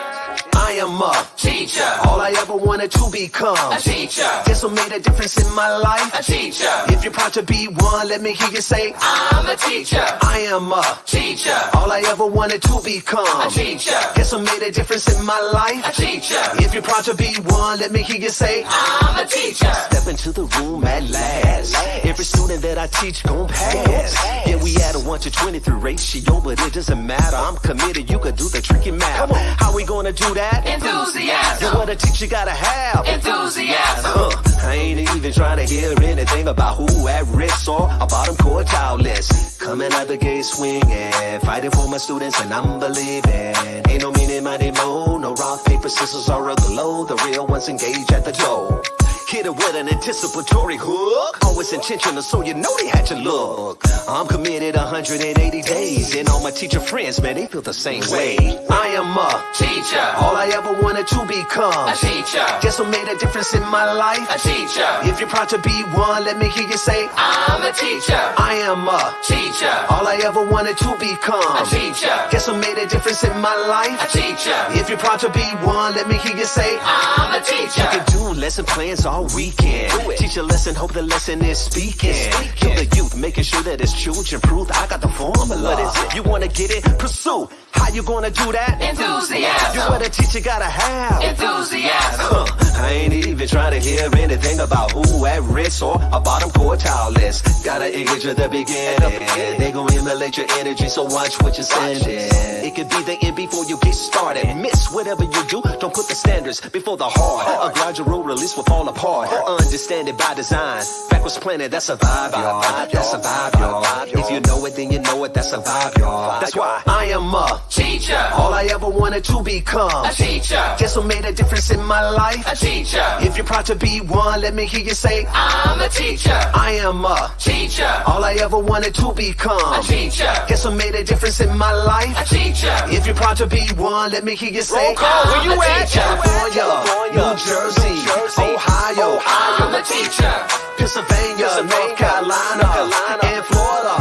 I am a teacher. All I ever wanted to become a teacher. Guess what made a difference in my life? A teacher. If you're proud to be one, let me hear you say, I'm a teacher. I am a teacher. All I ever wanted to become a teacher. Guess what made a difference in my life? A teacher. If you're proud to be one, let me hear you say, I'm a teacher. Step into the room at last. Every student that I teach gon' pass. Yeah, we at a 1 to 23 ratio, but it doesn't matter. I'm committed. You could do the tricky math. How we gonna do that? Enthusiasm. You what a teacher gotta have. Enthusiasm. I ain't even trying to hear anything about who at risk or a bottom quartile list. Coming out the gate swinging, fighting for my students and I'm believing. Ain't no meaning, money, mo, no rock, paper, scissors or a glow. The real ones engage at the door. Hit it with an anticipatory hook. Always intentional, so you know they had to look. I'm committed 180 days, and all my teacher friends, man, they feel the same way. I am a teacher. All I ever wanted to become a teacher. Guess what made a difference in my life? A teacher. If you're proud to be one, let me hear you say, I'm a teacher. I am a teacher. All I ever wanted to become a teacher. Guess what made a difference in my life? A teacher. If you're proud to be one, let me hear you say, I'm a teacher. You can do lesson plans all weekend. Teach a lesson, hope the lesson is speaking. Kill the youth, making sure that it's children proof. I got the formula. What is it? You wanna get it? Pursue. How you gonna do that? Enthusiasm. You what a teacher gotta have. Enthusiasm. I ain't even trying to hear anything about who at risk or a bottom quartile list. Gotta engage at the beginning. They gon' emulate your energy, so watch what you're sending. It could be the end before you get started. Miss whatever you do, don't put the standards before the heart. A gradual release will fall apart. Understand it by design. Backwards planted, that's a vibe, y'all. That's a vibe, y'all. If you know it, then you know it, that's a vibe, y'all. That's why I am a teacher. All I ever wanted to become a teacher. Guess who made a difference in my life? A teacher. If you're proud to be one, let me hear you say, I'm a teacher. I am a teacher. All I ever wanted to become a teacher. Guess who made a difference in my life? A teacher. If you're proud to be one, let me hear you say, where you at? California, New Jersey, Ohio, I'm a teacher. Pennsylvania, North Carolina, and Florida,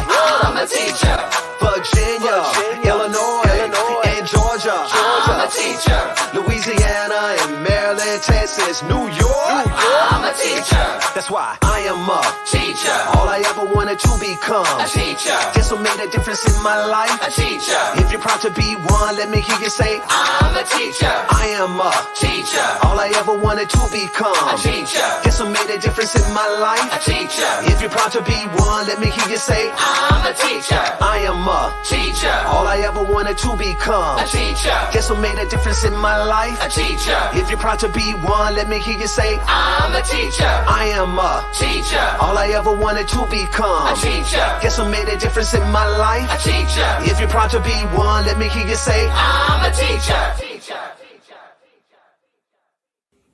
I'm a teacher. Virginia, Illinois, and Georgia, I'm a teacher. Louisiana and Maryland, Texas, New York, I'm a teacher. That's why I am a teacher. All I ever wanted to become a teacher. Guess what made a difference in my life? A teacher. If you're proud to be one, let me hear you say, I'm a teacher. I am a teacher. All I ever wanted to become a teacher. Guess what made a difference in my life? A teacher. If you're proud to be one, let me hear you say, I'm a teacher. I am a teacher. All I ever wanted to become a teacher. Guess what made a difference in my life? A teacher. If you're proud to be one, let me hear you say, I'm a teacher. I am a teacher. All I ever wanted to become a teacher. Guess what made a difference in my life? A teacher. If you're proud to be one, let me hear you say, I'm a teacher.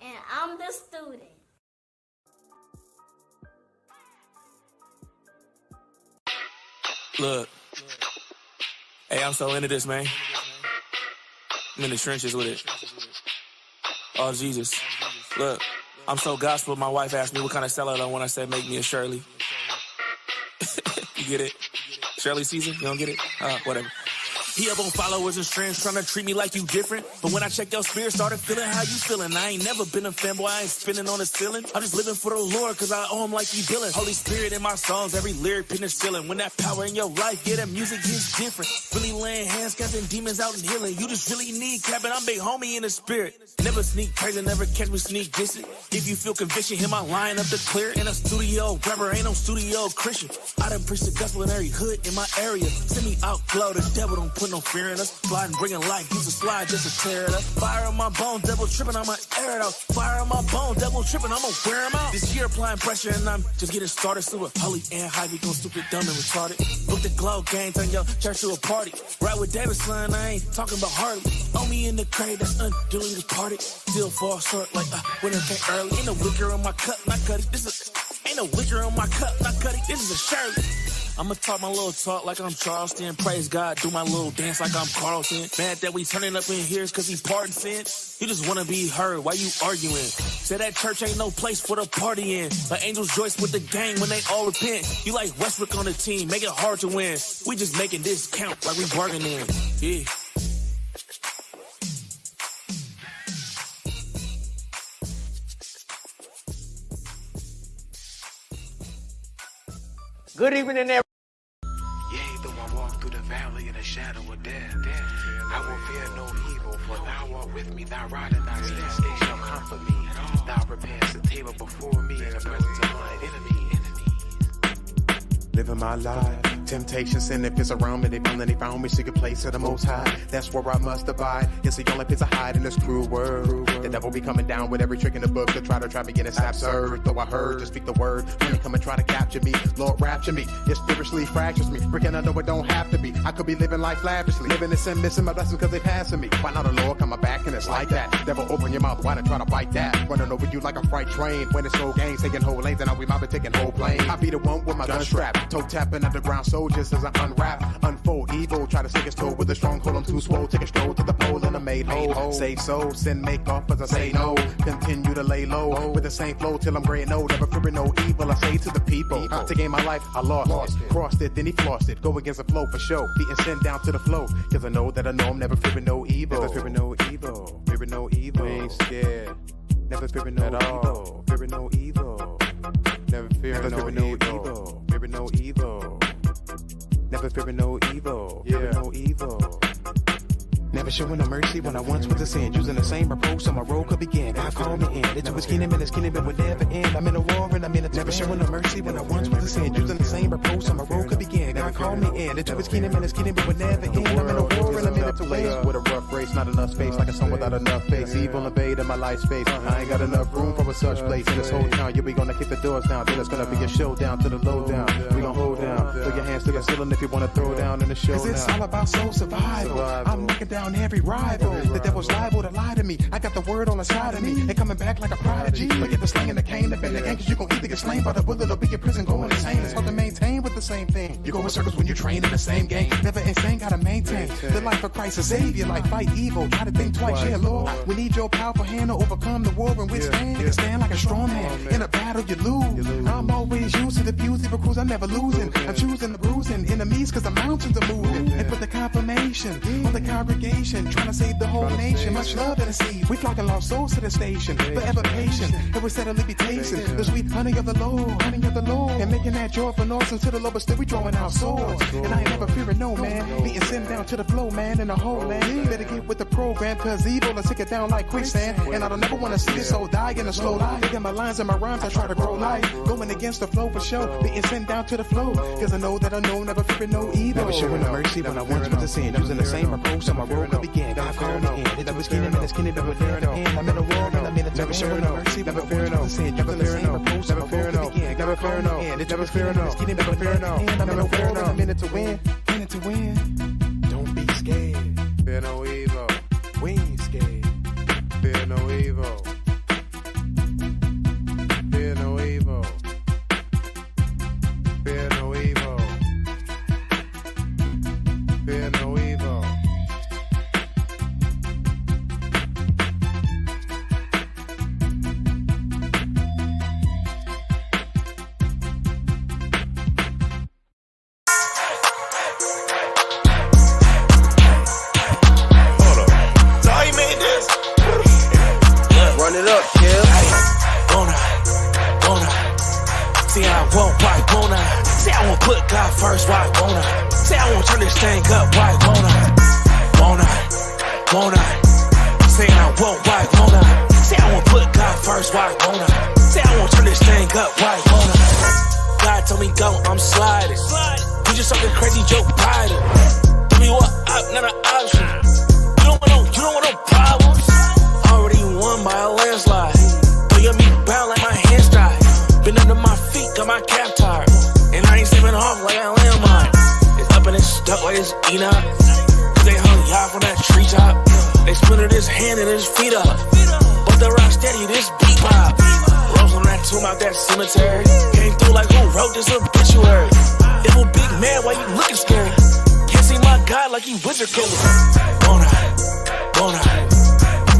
And I'm the student. Look, hey, I'm so into this, man. I'm in the trenches with it. Oh, Jesus. Look, I'm so gospel, my wife asked me what kind of salad I want. I said, make me a Shirley. You get it? Shirley Caesar? You don't get it? Whatever. He up on followers and friends trying to treat me like you different. But when I check your spirit, started feeling how you feeling. I ain't never been a fanboy, I ain't spinning on the ceiling. I'm just living for the Lord, cause I owe him like he billing. Holy Spirit in my songs, every lyric pin is ceiling. When that power in your life, yeah, that music is different. Really laying hands, casting demons out and healing. You just really need Kevin, I'm big homie in the spirit. Never sneak crazy, never catch me sneak dissing. If you feel conviction, hear my line up to clear. In a studio rapper, ain't no studio Christian. I done preach the gospel in every hood in my area. Send me out, glow, the devil don't put no fear in us. Slide and bringing life, use a slide just to tear it up. Fire on my bones, devil tripping, I'ma air it out. Fire on my bones, devil tripping, I'ma wear him out. This year applying pressure and I'm just getting started. Super holy and high, we gon' stupid, dumb and retarded. Book the glow gang, turn your church to a party. Right with David, son, I ain't talking about Harley. On me in the crate, that's undulated party. Still fall short like winter came early. Ain't no liquor on my cup, not cutty. Ain't no liquor on my cup, not cutty. This is a Shirley. I'ma talk my little talk like I'm Charleston. Praise God, do my little dance like I'm Carlton. Mad that we turning up in here is cause he pardoned sin. You just wanna be heard, why you arguing? Say that church ain't no place for the party in. Like Angels Joyce with the gang when they all repent. You like Westbrook on the team, make it hard to win. We just making this count like we bargaining. Yeah. Good evening, everyone. Yea, though I walk through the valley of the shadow of death, I will fear no evil, for thou art with me, thy rod and thy staff, they shall comfort me. Thou preparest a table before me in the presence of my enemies. Living my life, temptation, sin, if it's around me, they found me, secret place of the Most High. That's where I must abide. It's the only place I hide in this cruel world. The devil be coming down with every trick in the book to try me, get us absurd. Though I heard, just speak the word, when they come and try to capture me, Lord rapture me, it spiritually fractures me. Freaking I know it don't have to be. I could be living life lavishly, living in sin, missing my blessings cause they passing me. Why not the Lord coming back and it's like that? Devil, open your mouth, why not try to bite that? Running over you like a freight train. When it's whole gangs taking whole lanes and now we might be taking whole planes. I be the one with my gun strap, toe tapping underground soldiers as I unwrap, unfold evil, try to stick his toe with a stronghold. I'm too swole, take a stroll to the pole and I made whole. Save soul, sin make off as I say no. Continue to lay low with the same flow till I'm gray. No, never fearing no evil. I say to the people, to gain my life, I lost it. Crossed it, then he flossed it. Go against the flow for show, beating sin down to the flow. Cause I know that I know I'm never fearing no evil. Never fearing no evil, fearing no evil. We ain't scared, never fearing no evil, fearing no evil. Never fearing no evil, fearing no evil. Never fearing no evil, fearing no evil. Never showing no mercy when I once was a sin. Using the same approach so my road could begin. God called me in. Into his kingdom and his kingdom would never end. I'm in a war and I'm in a never showing no mercy when I once was a sin. Using the same approach so my road could begin. God called me in. Into his kingdom and his kingdom would never end. I'm in a war and I'm in a win. With a rough race, not enough space, like a song without enough face. Evil invading my life space. I ain't got enough room for a such place. In this whole town, yeah, we gonna kick the doors down. Then it's gonna be a showdown to the low down. We gon' hold down. Throw your hands to the ceiling if you wanna throw down in the show. Cause it's all about soul survival. I'm knocking down every rival. The devil's liable to lie to me. I got the word on the side of me. And coming back like a prodigy. Forget the slang and the cane up in the gang. Cause you gon' either get slain by the bullet or be in prison going insane. It's hard to maintain with the same thing. You go in circles when you train in the same game. Never insane, gotta maintain the life of Christ, a savior. Like fight evil, try to think twice. Yeah, Lord, we need your powerful hand to overcome the war and withstand. You can stand like a strong man. In a battle, you lose. I'm always used to the beautiful cruise. I'm never losing. I'm choosing the bruising enemies cause the mountains are moving. And put the confirmation on the congregation. Trying to save the whole nation. Much love in the seed. We flocking lost souls to the station. Forever patient. And we're steadily be tasting the sweet honey of the Lord. Honey of the Lord. And making that joy for north and to the low, but still we drawing our swords. And I ain't never fearing no man. Beating sin down to the flow, man. In the whole land. Better get with the program cause evil will take it down like quicksand. And I don't never want to see this soul die in a slow life. Taking my lines and my rhymes, I try to grow life. Going against the flow for sure. Beating sin down to the flow. Cause I know that I know, never fearing no evil. Never showing no mercy when I once was a sin. Using the same approach so my road could begin. God called me in. Into his kingdom and his kingdom would never end. I'm in a war and I'm in a never showing no mercy. Never fearing no sin. Using the same approach so my road could begin. Never fearing no. Never fearing no. Never fearing no. I'm in a war and I'm in it to win. In it to win. Don't be scared. Fear no evil. We ain't scared. Fear no evil. Fear no evil. Fear no evil. Fear no evil. Run it up, kid. Wanna. See, I won't, why won't I? Say I won't put God first, why won't I? Say I won't turn this thing up, why won't I? Won't I? Say I won't, why won't I? Say I won't put God first, why won't I? Say I won't turn this thing up, why won't I? God told me go, I'm sliding. You just something crazy, Joe Biden. Give me what up, not an option. You don't want no problems. Already won by a landslide. Though you me bound like my hands dry. Been under my feet, got my cap tired. And I ain't slipping off like a landmine. It's up and it's stuck like it's Enoch. Cause they hung y'all from that treetop. They splintered his hand and his feet up. But the rock steady, this beat pop. Rose on that tomb out that cemetery. Came through like who wrote this obituary. Evil big man, why you looking scary? Can't see my God like he wizard killer. Won't I?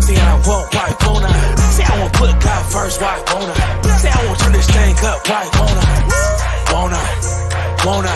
See I won't, why won't I? Say I won't put God first, why won't I? Say I won't turn this thing up, why won't I? Won't I?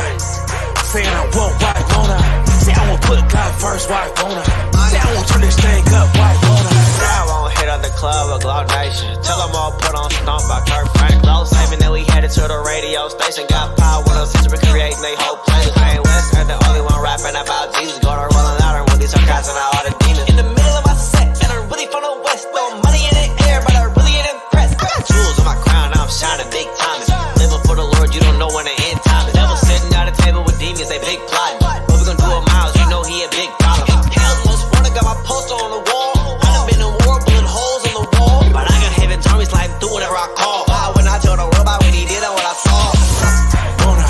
Say I won't, why won't I? Say I won't put God first, why won't I? Say I won't turn this thing up, why won't I? Say I won't hit up the club with Glow Nation. Tell them all put on Stomp by Kirk Frank. Low saving that we headed to the radio station. Got power with us, recreating they whole planet. Kanye West ain't the only one rapping about Jesus. Go to rolling louder with these sarcasms and all the demons. In the middle of my set, and I'm really from the West. Throw money in the air, but I really ain't impressed. I got jewels on my crown, now I'm shining big time. Living for the Lord, you don't know when the end time is. Devil sitting at a table with demons, they big plotting. What we gonna do with Miles, you know he a big problem. Hell's most wanted, got my poster on the wall. I done been in war, bullet holes in the wall. But I got heaven, Tommy sliding through whatever I call. Why when I tell the world about what he did and what I saw. Won't I?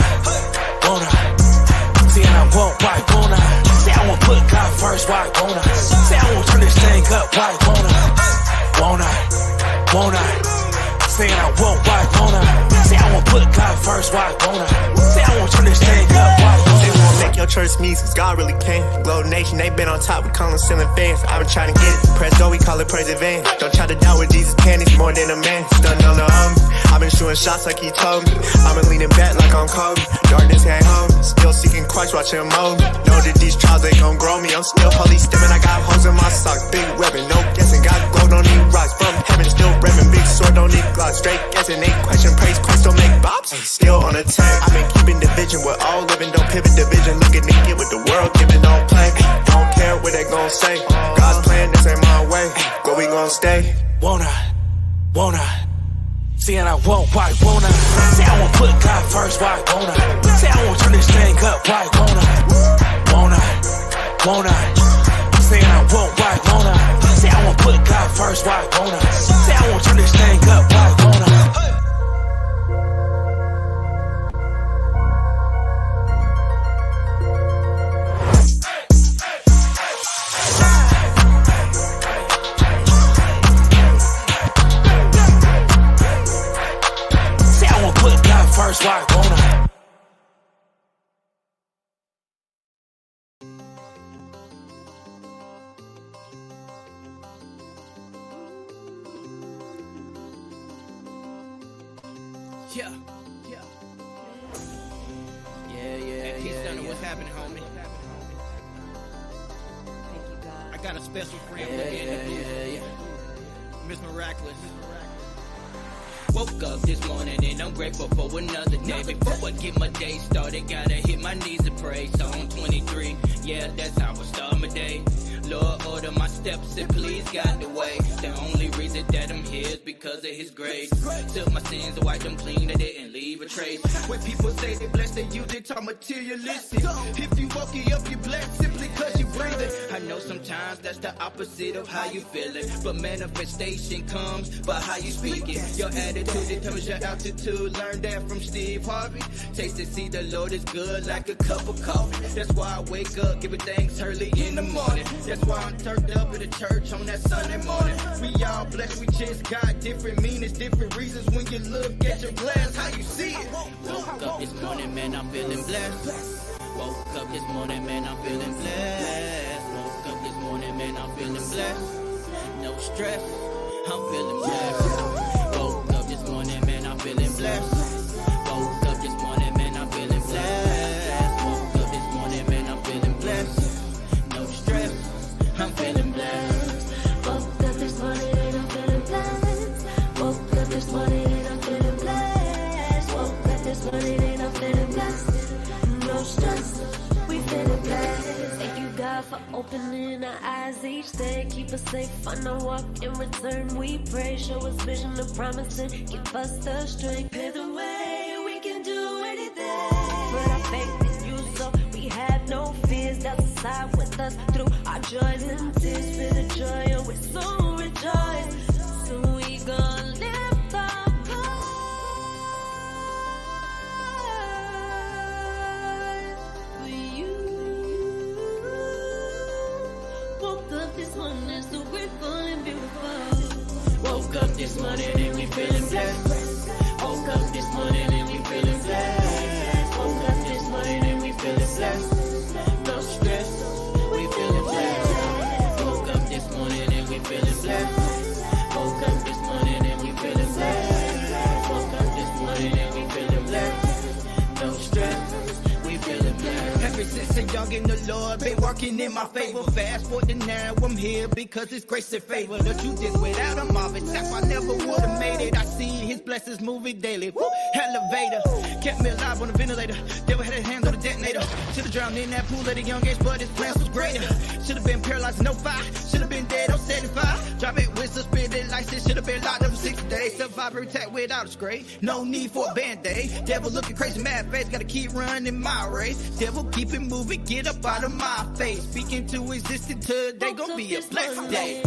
See I won't, why won't I? Say I won't put God first, why won't I? Say I won't turn this thing up, why won't I? Won't I? Say I won't, why won't I? Say I won't put God first, why won't I? Say I won't turn this thing up, why won't I? They won't make your church meets, cause God really can. Glow Nation, they been on top, we call them ceiling fans. I've been trying to get it, press go, we call it praise advance. Don't try to doubt what Jesus can, he's more than a man. Stunning on the I've been shooting shots like he told me. I've been leaning back like I'm Kobe. Darkness came home, still seeking Christ, watching him mold me. Know that these trials, they gon' grow me. I'm still holy stepping, I got holes in my socks. Big weapon, no guessing, got gold, don't need rocks. From heaven, still revving, big sword, don't need glocks. Straight guessing, ain't question, praise Christ, don't make bops. Still on attack, I've been keeping division. We're all living, don't pivot division. Looking to get what the world giving, don't play. Don't care what they gon' say. won't, why won't I? Say I won't put God first, why won't I? Say I won't turn this thing up, why won't I? Won't I? Won't I? Saying I won't, why won't I? Say I won't put God first, why won't I? Say I won't turn this thing up, why won't I? Say I won't put God first, why won't I? Yeah. Hey, Keith Stunner, what's happening, homie? I got a special friend with me in the booth. Miss Miraculous. Woke up this morning and I'm grateful for another day. Before I get my day started, gotta hit my knees and pray. Psalm 23, yeah, that's how I start my day. Lord, order my steps and please guide the way. The only reason that I'm here is because of His grace. Took my sins and wiped them clean, they didn't leave a trace. When people say they blessed, they usually talk materialistic. If you woke up, you blessed simply cause you breathing. I know sometimes that's the opposite of how you feeling, but manifestation comes by how you speak it. Your attitude determines your altitude. Learn that from Steve Harvey. Taste and see the Lord is good like a cup of coffee. That's why I wake up giving thanks early in the morning. That's why I'm turned up at the church on that Sunday morning. We all blessed, we just got different meanings, different reasons. When you look at your glass, how you see it. Woke up this morning, man, I'm feeling blessed. Woke up this morning, man, I'm feeling blessed. Woke up this morning, man, I'm feeling blessed. No stress, I'm feeling blessed. Woke up this morning, man, I'm feeling blessed. Woke up this morning, man, I'm feeling blessed. Woke up this morning, man, I'm feeling blessed. No stress, I'm feeling blessed. Woke up this morning and I'm feeling blessed. Woke up this morning and I'm feeling blessed. Woke up this morning and I'm feeling blessed. No stress, we feeling blessed. Thank you, God, for opening our eyes each day. Keep us safe on our walk. In return, we pray. Show us vision of promise and give us the strength. Clear the way, we can do anything. Put our faith in you, so we have no fears. That's aside with us through our joys and tears. Feel the joy, and we so rejoice. So we gon' lift our voice for you. Woke up this morning so grateful and beautiful. Woke up this morning and we feeling blessed. Woke up this morning and we feeling blessed. Woke up this morning and we feeling blessed. No stress, we feeling blessed. Woke up this morning and we feeling blessed. Woke up this morning and we feeling blessed. Woke up this morning and we feeling blessed. No stress, we feeling blessed. Ever since a young in the Lord, been working in my favor. Fast forward to now, I'm here because His grace and favor. The truth is, without a Marvin Sapp, I never would have made it. I see His blessings moving daily. Woo, elevator, kept me alive on the ventilator. Devil had his hands on the detonator. Should've drowned in that pool at a young age, but his plans was greater. Should've been paralyzed in 05. Should've been dead on 75. Drop it with suspended license. Should've been locked up for 6 days. Survivor attack without a scrape. No need for a band-aid. Devil looking crazy, mad face. Gotta keep running my race. Devil keep it moving, get up out of my face. Speaking to existence today, gon' be a blessed day.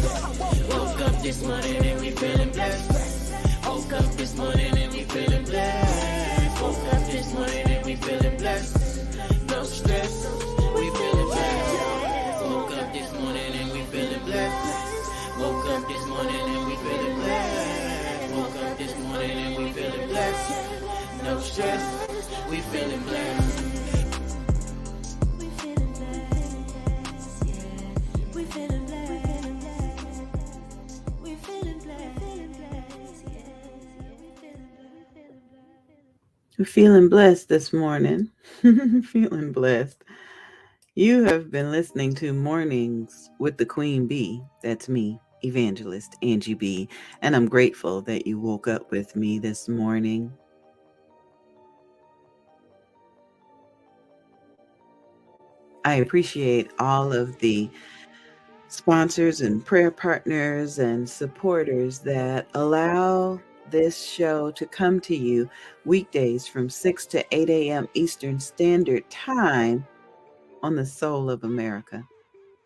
Woke up this morning and we feeling blessed. Woke up this morning and we feeling blessed. Woke up this morning and we feeling blessed. No stress, we feeling blessed. Woke up this morning and we feeling blessed. Woke up this morning and we feeling blessed. Woke up this morning and we feeling blessed. No stress, we feeling blessed. We're feeling blessed this morning. Feeling blessed. You have been listening to Mornings with the Queen Bee. That's me, Evangelist Angie B. And I'm grateful that you woke up with me this morning. I appreciate all of the sponsors and prayer partners and supporters that allow this show to come to you weekdays from 6 to 8 a.m. Eastern Standard Time on the Soul of America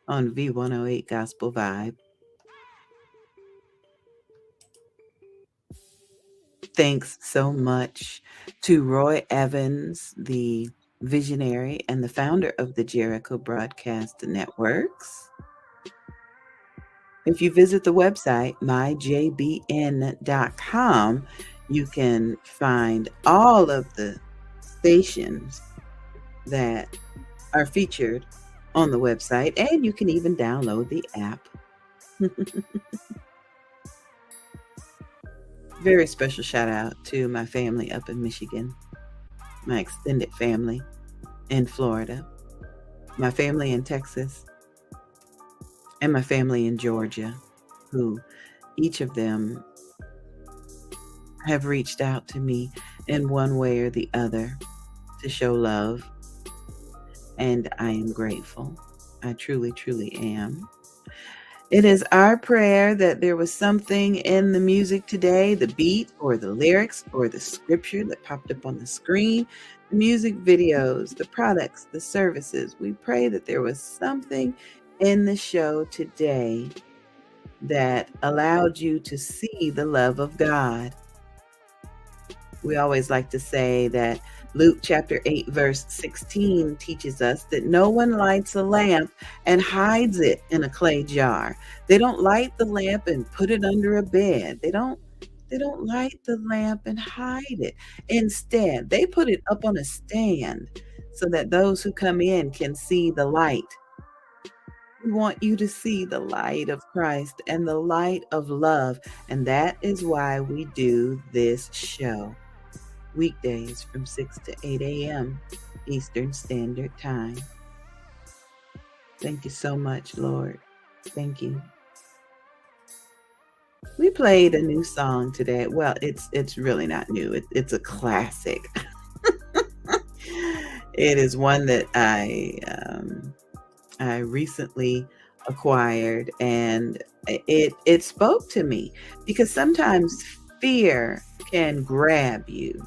on V108 Gospel Vibe. Thanks so much to Roy Evans, the visionary and the founder of the Jericho Broadcast Networks. If you visit the website, myjbn.com, you can find all of the stations that are featured on the website, and you can even download the app. Very special shout out to my family up in Michigan, my extended family in Florida, my family in Texas, and my family in Georgia, who each of them have reached out to me in one way or the other to show love. And I am grateful. I truly, truly am. It is our prayer that there was something in the music today, the beat or the lyrics or the scripture that popped up on the screen, the music videos, the products, the services. We pray that there was something in the show today that allowed you to see the love of God. We always like to say that Luke chapter 8, verse 16 teaches us that no one lights a lamp and hides it in a clay jar. They don't light the lamp and put it under a bed. They don't light the lamp and hide it. Instead, they put it up on a stand so that those who come in can see the light. We want you to see the light of Christ and the light of love. And that is why we do this show. Weekdays from 6 to 8 a.m. Eastern Standard Time. Thank you so much, Lord. Thank you. We played a new song today. Well, it's really not new. It's a classic. It is one that I recently acquired, and it spoke to me because sometimes fear can grab you.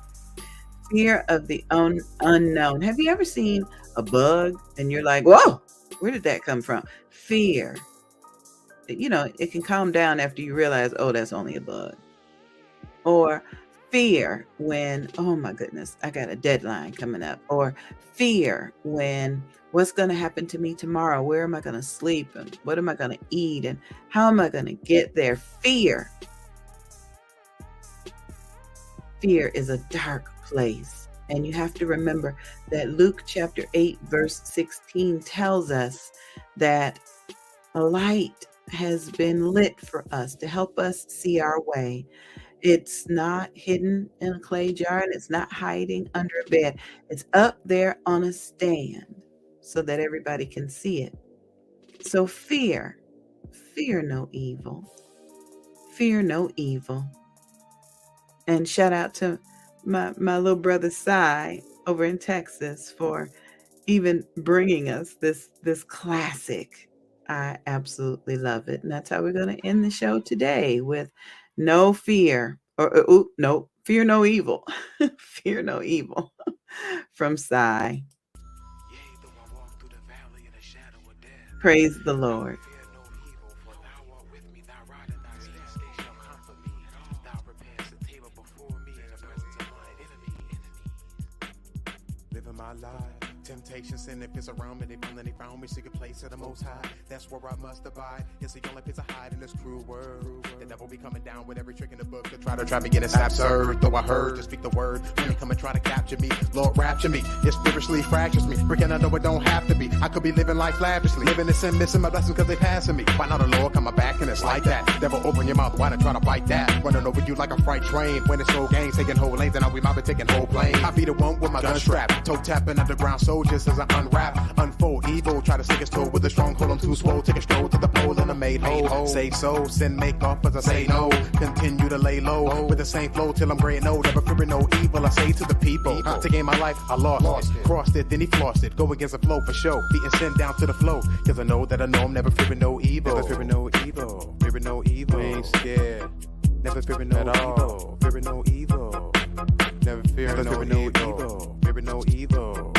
Fear of the unknown. Have you ever seen a bug and you're like, whoa, where did that come from? Fear. It can calm down after you realize, oh, that's only a bug. Or fear when, oh my goodness, I got a deadline coming up. Or fear when, what's going to happen to me tomorrow? Where am I going to sleep? And what am I going to eat? And how am I going to get there? Fear. Fear is a dark place. And you have to remember that Luke chapter 8, verse 16 tells us that a light has been lit for us to help us see our way. It's not hidden in a clay jar, and it's not hiding under a bed. It's up there on a stand so that everybody can see it. So fear no evil. Fear no evil. And shout out to my little brother Cy over in Texas for even bringing us this classic. I absolutely love it. And that's how we're going to end the show today, with no fear, no, fear no evil. Fear no evil from Cy. Praise the Lord. My life, temptation, sin, if it's around me, they found me, secret place of the Most High. That's where I must abide. It's the only place I hide in this cruel world. The devil be coming down with every trick in the book to try to trap me, get it absurd. Though I heard, just speak the word. When he come and try to capture me, Lord, rapture me. It spiritually fractures me. Freaking I know it don't have to be. I could be living life lavishly, living in sin, missing my blessings because they passing me. Why not the Lord coming back and it's like that? Devil, open your mouth, why not try to bite that? Running over you like a freight train. When it's no games, taking whole lanes, and now we might be taking whole planes. I be the one with my gun strap, toe tapping underground soldiers as I unwrap, unfold evil, try to stick his toe with a stronghold. I'm too swole, take a stroll to the pole and I made whole. Say so, sin make off as I say no. Continue to lay low with the same flow till I'm gray and old. Never fearing no evil, I say to the people. To gain my life, I lost it. Crossed it, then he flossed it. Go against the flow for show, beating sin down to the flow. Cause I know that I know I'm never fearing no evil. Never fearing no evil, fearing no evil. We ain't scared. Never fearing no evil. Fearing no evil. Never fearing no evil. Fearing no evil.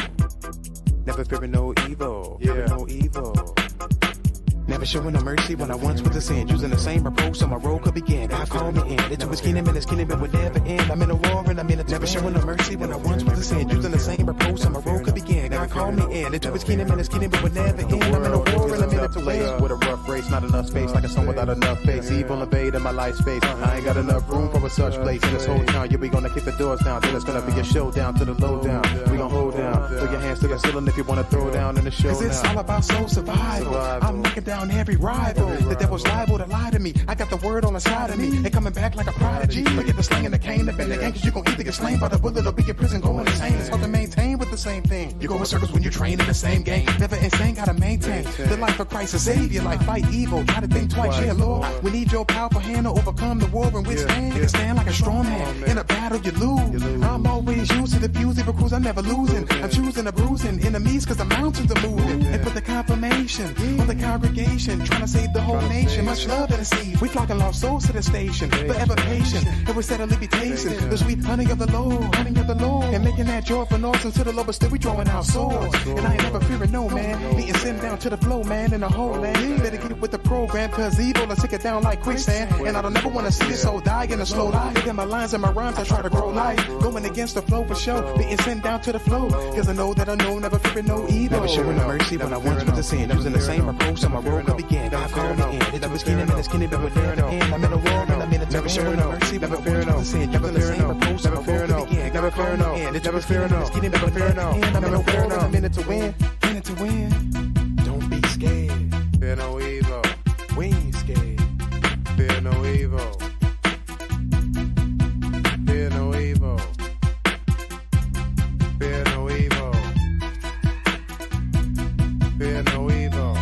Never fearing no evil. Fearing no evil. Never showing no mercy when I once was a sin. Using the same approach so my road could begin. God called me in. Into his kingdom and his kingdom would never end. I'm in a war and I'm in a never showing no mercy when I once was a sin. Using the same approach so my road could begin. God called me in. Into his kingdom and his kingdom would never end. I'm in a war and I'm in a place with a rough race. Not enough space like a song without enough face. Evil invading my life space. I ain't got enough room for a such place. In this whole town, yeah, we gonna kick the doors down. Then it's gonna be a showdown to the low down. We gonna hold down. Put your hands to the ceiling if you wanna throw down in the show. Cause it's all about soul survival. I'm knocking down every rival. The devil's liable to lie to me. I got the word on the side of me. They coming back like a prodigy. Forget the slang and the cane up in the gang. Cause you gon' either get slain by the bullet or be in prison going insane. It's hard to maintain with the same thing. You go in circles when you train in the same game. Never insane, gotta maintain the life of Christ, a savior. Like fight evil, try to think twice. Yeah, Lord, we need your powerful hand to overcome the war and withstand. You can stand like a strong man. In a battle, you lose. I'm always used to the fuse, even cruise, I'm never losing. I'm choosing a bruising enemies cause the mountains are moving. And put the confirmation on the congregation, trying to save the whole nation. Much love in the seed. We flocking lost souls to the station. Forever patient. And we steadily be tasting the sweet honey of the Lord. Honey of the Lord. And making that joy for noise until the Lord, but still we drawing out swords. And I ain't never fearing no man. Beating sin down to the flow, man, in the whole land. Better get with the program, cause evil will take it down like quicksand. And I don't never wanna see this soul die in a slow life. Within my lines and my rhymes, I try to grow life. Going against the flow for sure. Beating sin down to the flow. Cause I know that I know, never fearing no evil. Never showing no mercy when I once was a sin. Using the same approach, so my road could begin. God called me in. It's his kingdom and his kingdom, but never end. I'm in a war and I'm in a never showing no mercy. Never fear no. Never fear no. Never fear no. Never fear no. Never fear no. Never fear no. I'm in a war and I'm in it to win. In it to win. Don't be scared. Fear no evil. We ain't scared. Fear no evil. Fear no evil. Fear no evil. Fear no evil.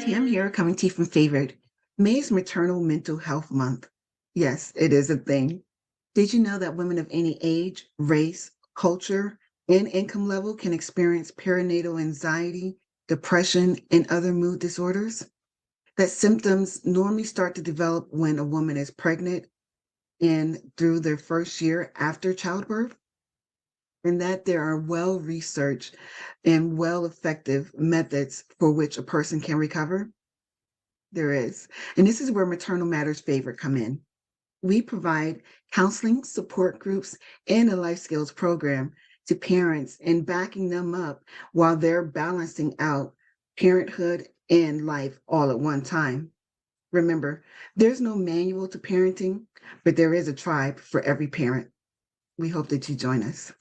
Tam here, coming to you from Favored. May is Maternal Mental Health Month. Yes, it is a thing. Did you know that women of any age, race, culture, and income level can experience perinatal anxiety, depression, and other mood disorders? That symptoms normally start to develop when a woman is pregnant and through their first year after childbirth? And that there are well-researched and well-effective methods for which a person can recover? There is. And this is where Maternal Matters Favored come in. We provide counseling, support groups, and a life skills program to parents and backing them up while they're balancing out parenthood and life all at one time. Remember, there's no manual to parenting, but there is a tribe for every parent. We hope that you join us.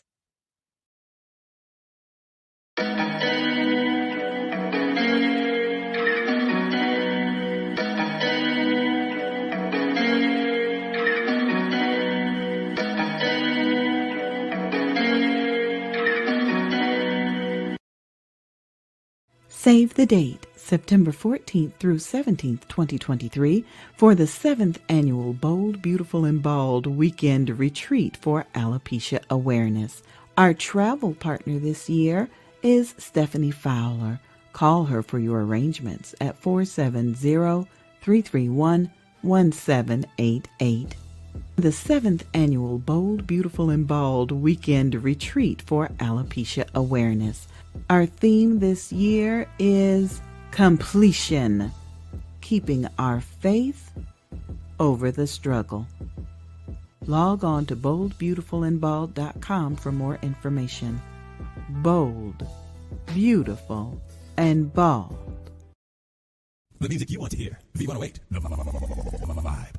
Save the date, September 14th through 17th, 2023, for the 7th Annual Bold, Beautiful, and Bald Weekend Retreat for Alopecia Awareness. Our travel partner this year is Stephanie Fowler. Call her for your arrangements at 470-331-1788. The 7th Annual Bold, Beautiful, and Bald Weekend Retreat for Alopecia Awareness. Our theme this year is completion, keeping our faith over the struggle. Log on to boldbeautifulandbald.com for more information. Bold, beautiful, and bald. The music you want to hear. V108, the vibe.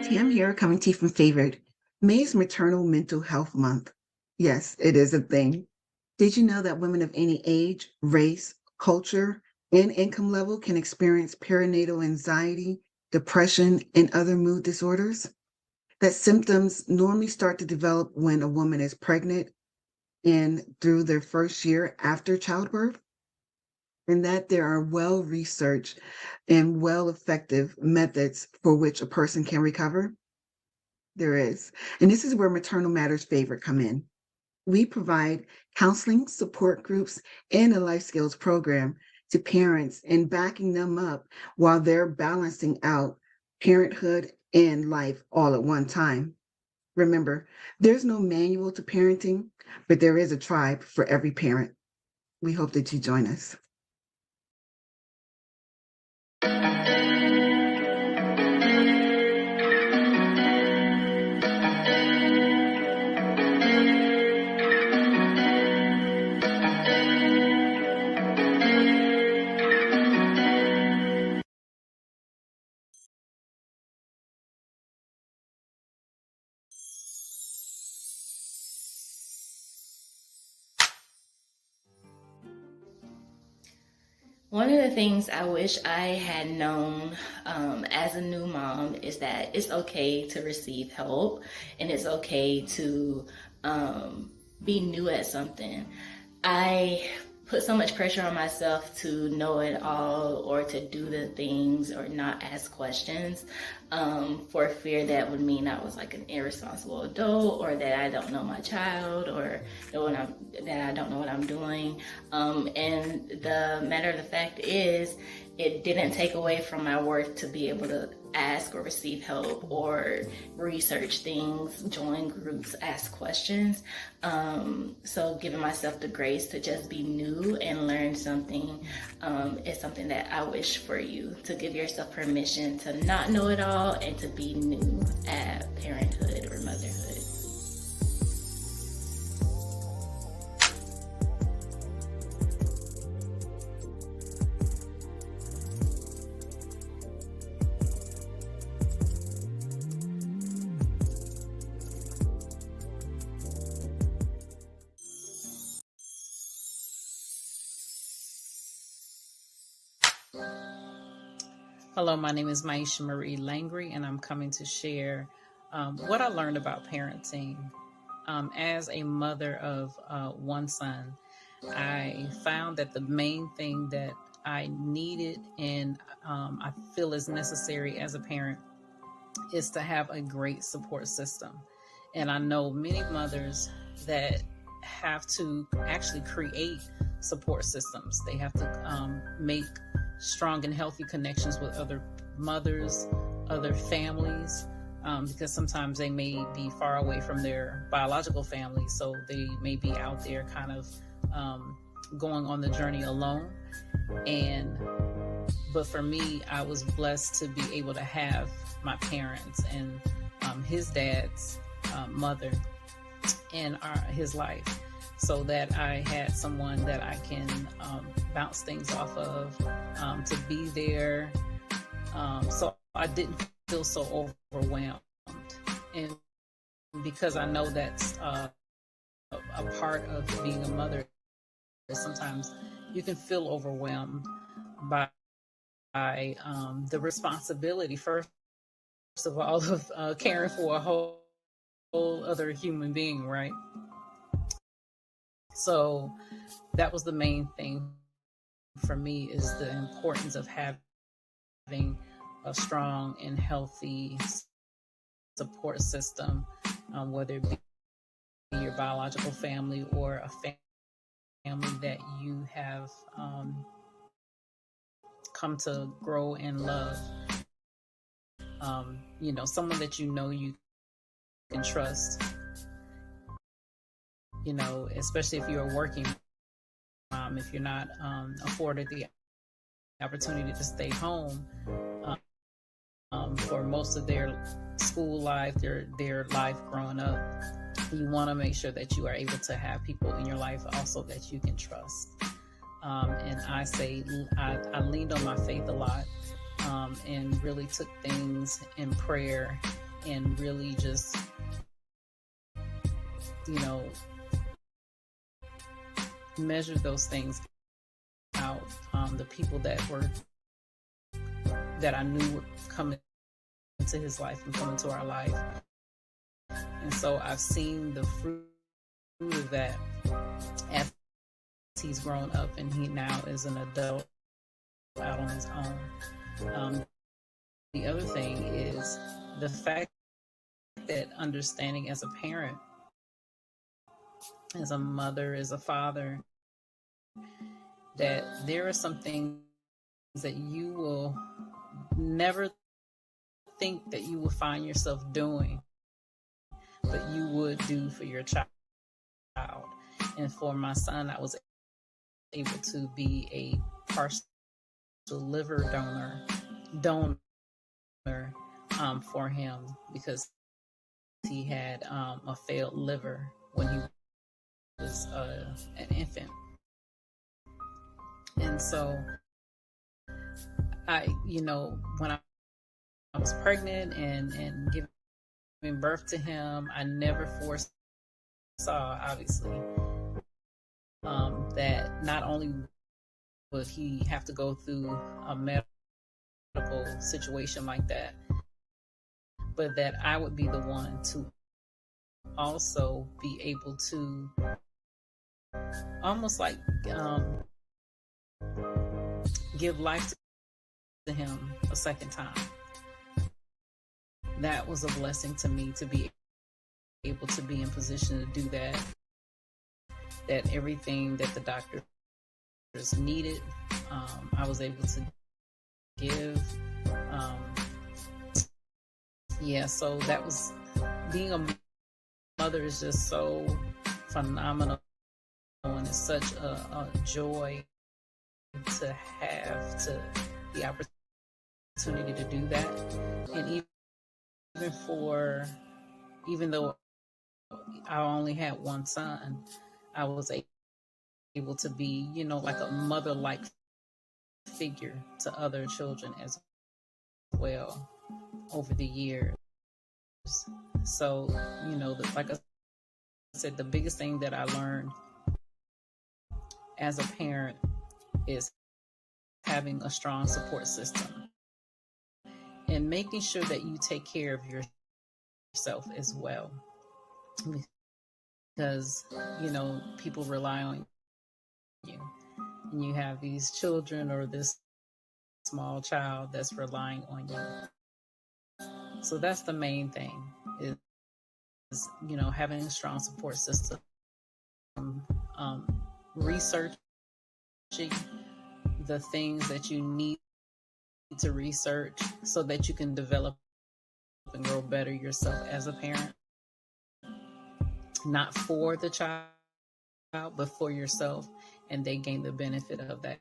TM here, coming to you from Favored. May is Maternal Mental Health Month. Yes, it is a thing. Did you know that women of any age, race, culture, and income level can experience perinatal anxiety, depression, and other mood disorders? That symptoms normally start to develop when a woman is pregnant and through their first year after childbirth? And that there are well-researched and well-effective methods for which a person can recover? There is. And this is where Maternal Matters Favored come in. We provide counseling, support groups, and a life skills program to parents and backing them up while they're balancing out parenthood and life all at one time. Remember, there's no manual to parenting, but there is a tribe for every parent. We hope that you join us. One of the things I wish I had known as a new mom is that it's okay to receive help and it's okay to be new at something. I put so much pressure on myself to know it all or to do the things or not ask questions for fear that would mean I was like an irresponsible adult or that I don't know my child or that I don't know what I'm doing. And the matter of the fact is, it didn't take away from my worth to be able to ask or receive help or research things, join groups, ask questions. So giving myself the grace to just be new and learn something is something that I wish for you, to give yourself permission to not know it all and to be new at parenthood or motherhood. Hello, my name is Maisha Marie Langry, and I'm coming to share what I learned about parenting. As a mother of one son, I found that the main thing that I needed and I feel is necessary as a parent is to have a great support system. And I know many mothers that have to actually create support systems. They have to make strong and healthy connections with other mothers, other families, because sometimes they may be far away from their biological family, so they may be out there kind of going on the journey alone. But for me, I was blessed to be able to have my parents and his dad's mother in his life, so that I had someone that I can bounce things off of, to be there. So I didn't feel so overwhelmed. And because I know that's a part of being a mother, sometimes you can feel overwhelmed by the responsibility, first of all, of caring for a whole other human being, right? So that was the main thing for me, is the importance of having a strong and healthy support system, whether it be your biological family or a family that you have come to grow and love. Someone that you can trust. Especially if you're a working mom, if you're not afforded the opportunity to stay home for most of their school life, their life growing up, you want to make sure that you are able to have people in your life also that you can trust. And I leaned on my faith a lot, and really took things in prayer and really just, measure those things out. The people that I knew were coming into his life and coming to our life. And so I've seen the fruit of that as he's grown up and he now is an adult out on his own. The other thing is the fact that understanding as a parent, as a mother, as a father, that there are some things that you will never think that you will find yourself doing, but you would do for your child. And for my son, I was able to be a partial liver donor for him because he had a failed liver when he was an infant. And so when I was pregnant and giving birth to him, I never foresaw, obviously, that not only would he have to go through a medical situation like that, but that I would be the one to also be able to almost like give life to him a second time. That was a blessing to me to be able to be in position to do that. That everything that the doctors needed, I was able to give. So that was, being a mother is just so phenomenal, and it's such a joy to have the opportunity to do that. And even though I only had one son, I was able to be, like a mother-like figure to other children as well over the years. So, like I said, the biggest thing that I learned as a parent is having a strong support system and making sure that you take care of yourself as well. Because, people rely on you. And you have these children or this small child that's relying on you. So that's the main thing is having a strong support system. Researching the things that you need to research so that you can develop and grow better yourself as a parent. Not for the child, but for yourself, and they gain the benefit of that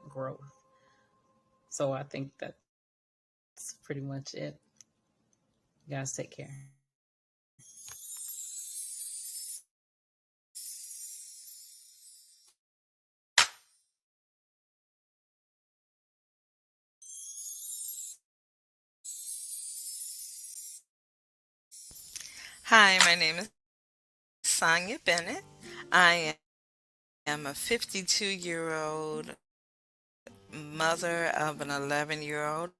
growth. So I think that's pretty much it. You guys take care. Hi, my name is Sonia Bennett. I am a 52-year-old mother of an 11-year-old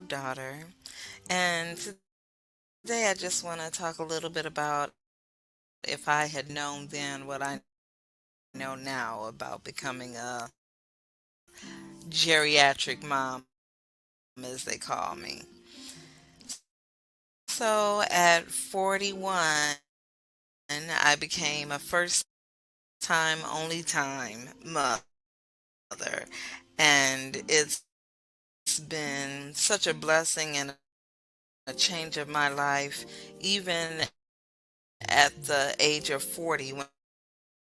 daughter. And today I just want to talk a little bit about if I had known then what I know now about becoming a geriatric mom, as they call me. So at 41, I became a first time, only time mother. And it's been such a blessing and a change of my life, even at the age of 40 when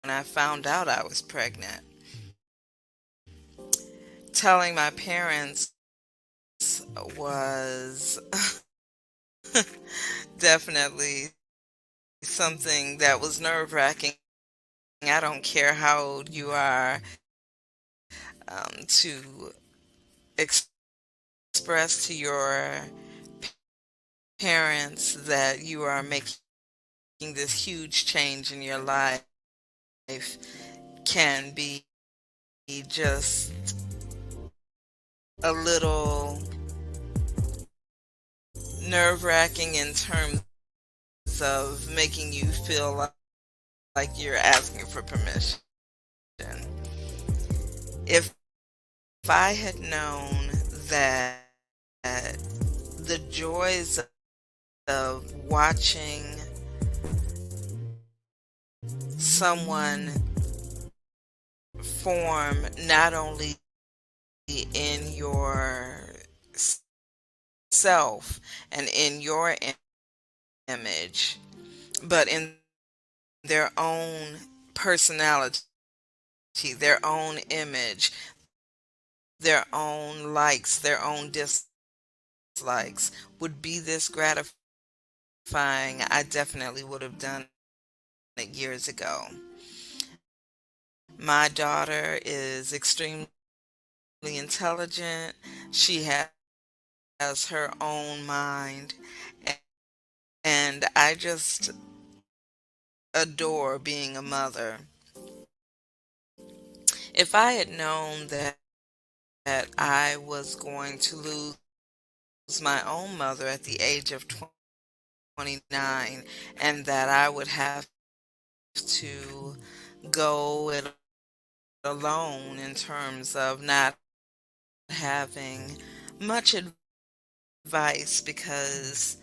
I found out I was pregnant. Telling my parents was definitely something that was nerve-wracking. I don't care how old you are, to express to your parents that you are making this huge change in your life can be just a little nerve-wracking in terms of making you feel like you're asking for permission. If I had known that the joys of watching someone form not only in your self and in your image, but in their own personality, their own image, their own likes, their own dislikes, would be this gratifying, I definitely would have done it years ago. My daughter is extremely intelligent. She has her own mind, and I just adore being a mother. If I had known that I was going to lose my own mother at the age of 29, and that I would have to go it alone in terms of not having much advice, because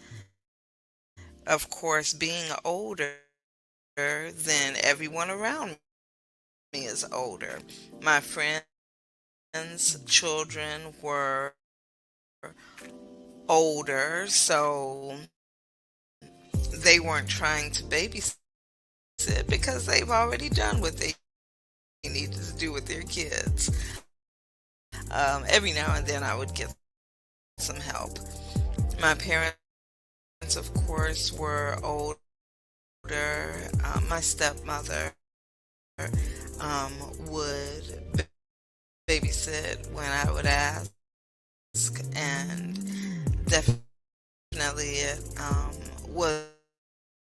of course being older than everyone around me is older. My friends' children were older, so they weren't trying to babysit because they've already done what they needed to do with their kids. Every now and then I would get some help. My parents, of course, were older. My stepmother would babysit when I would ask, and definitely it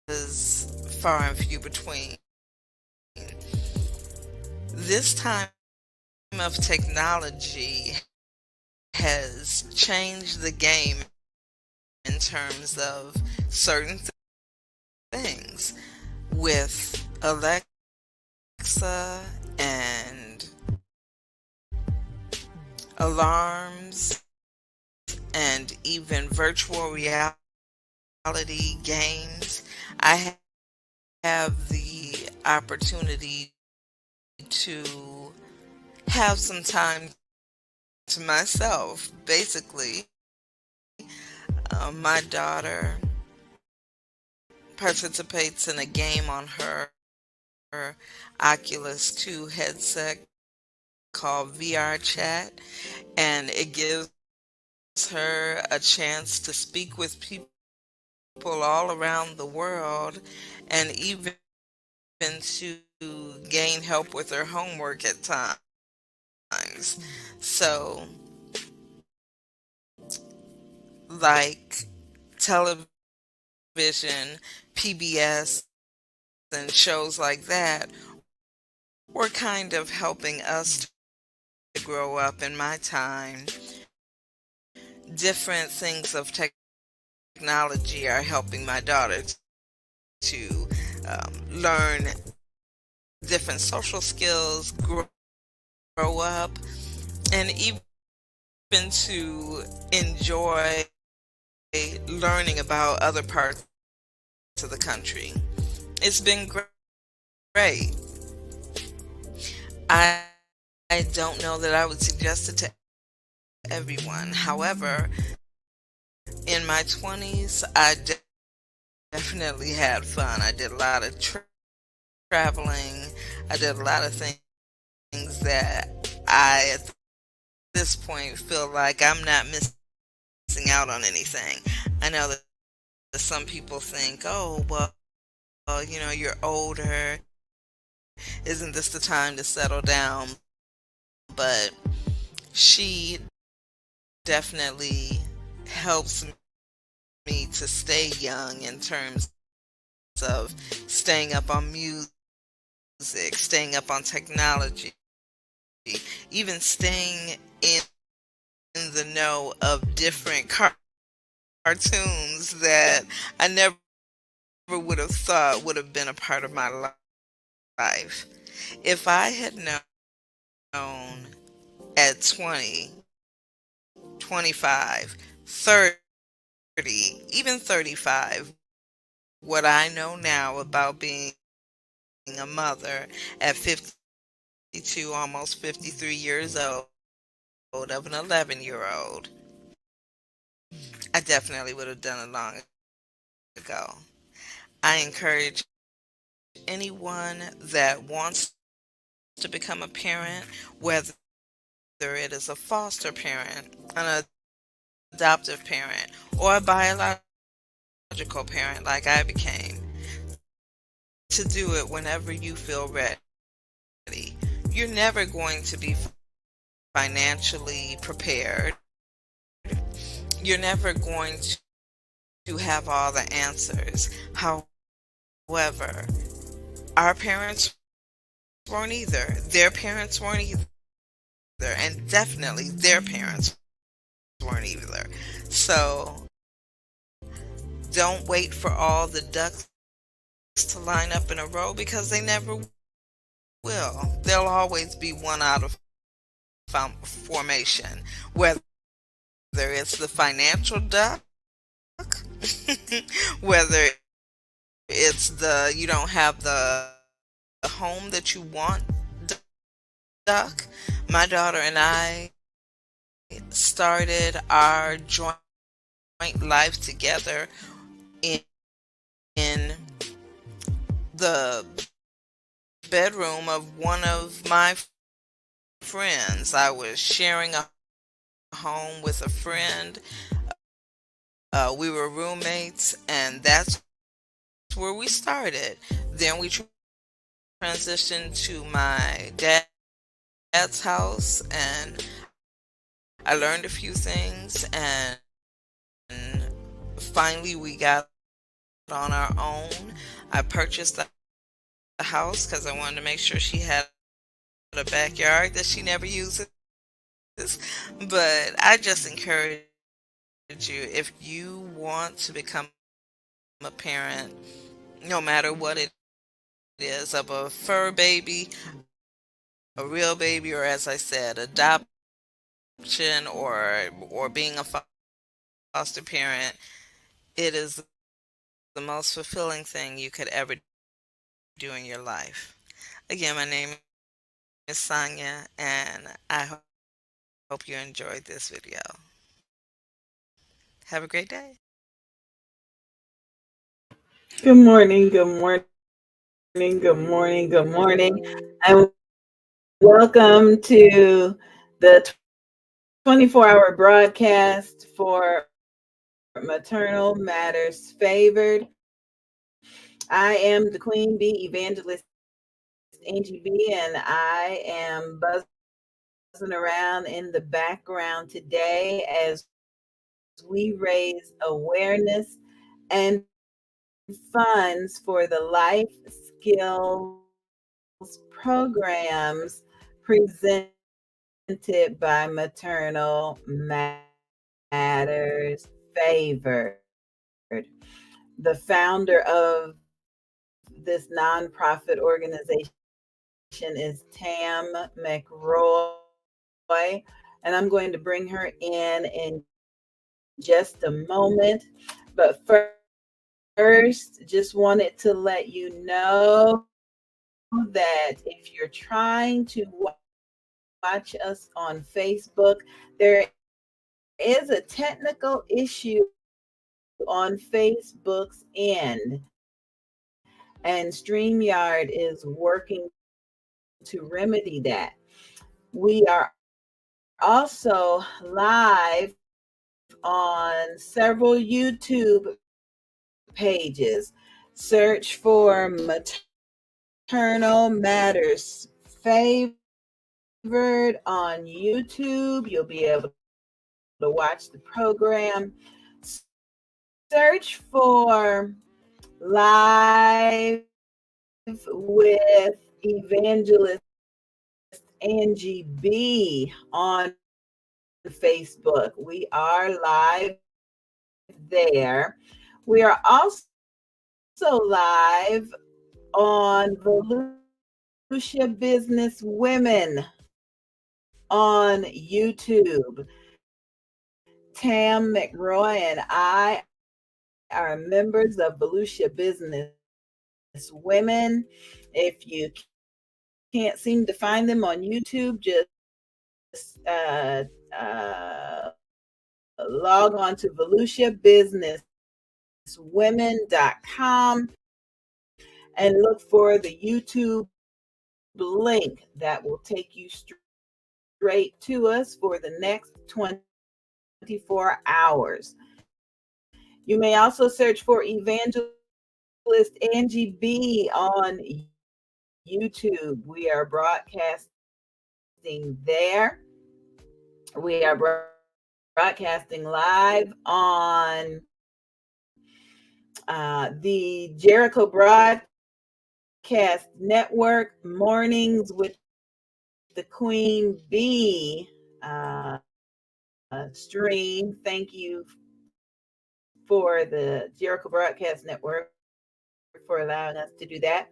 was far and few between. This time of technology has changed the game in terms of certain things. With Alexa and alarms and even virtual reality games, I have the opportunity to have some time to myself. Basically, my daughter participates in a game on her Oculus 2 headset called VR Chat, and it gives her a chance to speak with people all around the world, and even to gain help with her homework at times. So, like television, PBS, and shows like that were kind of helping us to grow up in my time. Different things of technology are helping my daughter to learn different social skills, grow up, and even to enjoy learning about other parts of the country. It's been great. I don't know that I would suggest it to everyone. However, in my 20s, I definitely had fun. I did a lot of traveling. I did a lot of things that I, at this point, feel like I'm not missing out on anything. I know that some people think, oh, well, you know, you're older. Isn't this the time to settle down? But she definitely helps me to stay young in terms of staying up on music, staying up on technology, even staying in the know of different cartoons that I never would have thought would have been a part of my life. If I had known at 20, 25, 30, even 35, what I know now about being a mother at 52, almost 53 years old, of an 11-year-old, I definitely would have done it long ago. I encourage anyone that wants to become a parent, whether it is a foster parent, an adoptive parent, or a biological parent like I became, to do it whenever you feel ready. You're never going to be financially prepared. You're never going to have all the answers. However, our parents weren't either. Their parents weren't either. And definitely their parents weren't either. So don't wait for all the ducks to line up in a row, because they never will. There'll always be one out of formation, whether it's the financial duck, whether it's the you don't have the home that you want duck. My daughter and I started our joint life together in the bedroom of one of my friends. I was sharing a home with a friend. We were roommates, and that's where we started. Then we transitioned to my dad's house, and I learned a few things, and finally we got on our own. I purchased the house because I wanted to make sure she had a backyard that she never uses. But I just encourage you, if you want to become a parent, no matter what it is, of a fur baby, a real baby, or as I said, adoption, or being a foster parent, it is the most fulfilling thing you could ever do in your life. Again, my name is Sonia, and I hope you enjoyed this video. Have a great day. Good morning, good morning, good morning, good morning, and welcome to the 24-hour broadcast for Maternal Matters Favored. I am the Queen Bee Evangelist Angie B, and I am buzzing around in the background today as we raise awareness and funds for the life skills programs presented by Maternal Matters Favored. The founder of this nonprofit organization is Tam McRoy, and I'm going to bring her in just a moment. But first, just wanted to let you know that if you're trying to watch us on Facebook, there is a technical issue on Facebook's end, and StreamYard is working to remedy that. We are also live on several YouTube pages. Search for Maternal Matters Favored on YouTube. You'll be able to watch the program. search for Live with Evangelist Angie B on Facebook. We are live there. We are also live on Volusia Business Women on YouTube. Tam McRoy and I are members of Volusia Business Women. If you can't seem to find them on YouTube, just log on to VolusiaBusinessWomen.com and look for the YouTube link that will take you straight to us for the next 24 hours. You may also search for Evangelist Angie B on YouTube. We are broadcasting there. We are broadcasting live on the Jericho Broadcast Network, Mornings with the Queen Bee stream. Thank you for the Jericho Broadcast Network for allowing us to do that.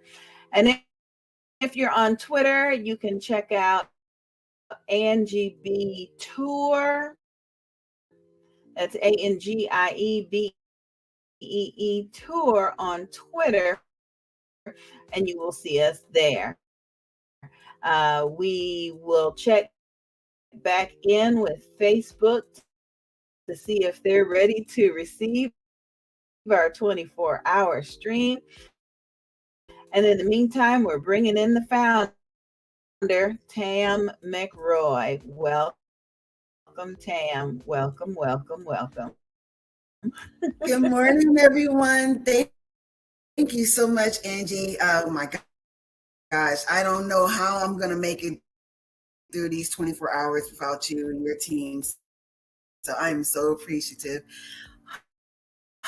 And if you're on Twitter, you can check out Angie B Tour. That's ANGIEBEE Tour on Twitter, and you will see us there. We will check back in with Facebook to see if they're ready to receive our 24-hour stream. And in the meantime, we're bringing in the founder, Tam McRoy. Welcome, Tam. Welcome, welcome, welcome. Good morning, everyone. Thank you so much, Angie. Oh my gosh, I don't know how I'm going to make it through these 24 hours without you and your teams. So I'm so appreciative.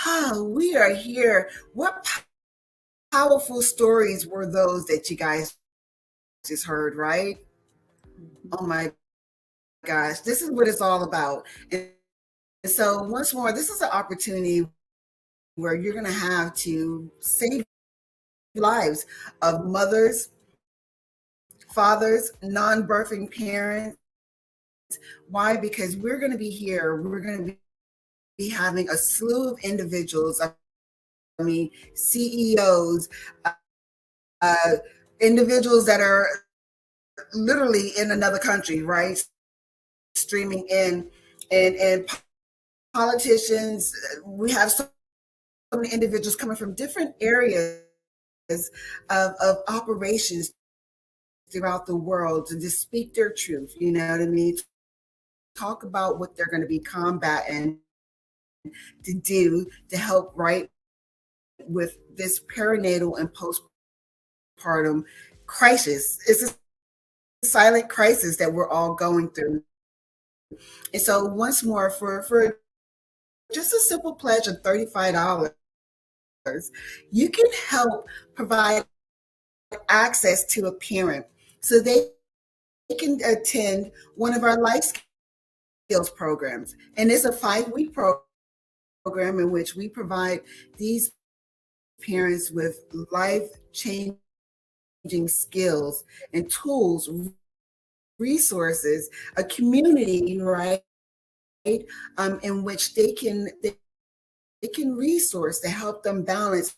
Oh, we are here. What powerful stories were those that you guys just heard, right? Oh my gosh, this is what it's all about. And so once more, this is an opportunity where you're going to have to save lives of mothers, fathers, non-birthing parents. Why? Because we're going to be here. We're going to be having a slew of individuals, CEOs, individuals that are literally in another country, right? Streaming in, and politicians. We have so many individuals coming from different areas of operations throughout the world to just speak their truth, you know what I mean? Talk about what they're going to be combating to do to help right with this perinatal and postpartum crisis. It's a silent crisis that we're all going through. And so once more, for just a simple pledge of $35, you can help provide access to a parent so they can attend one of our life skills programs. And it's a 5-week program in which we provide these parents with life-changing skills and tools, resources, a community, right? In which they can resource to help them balance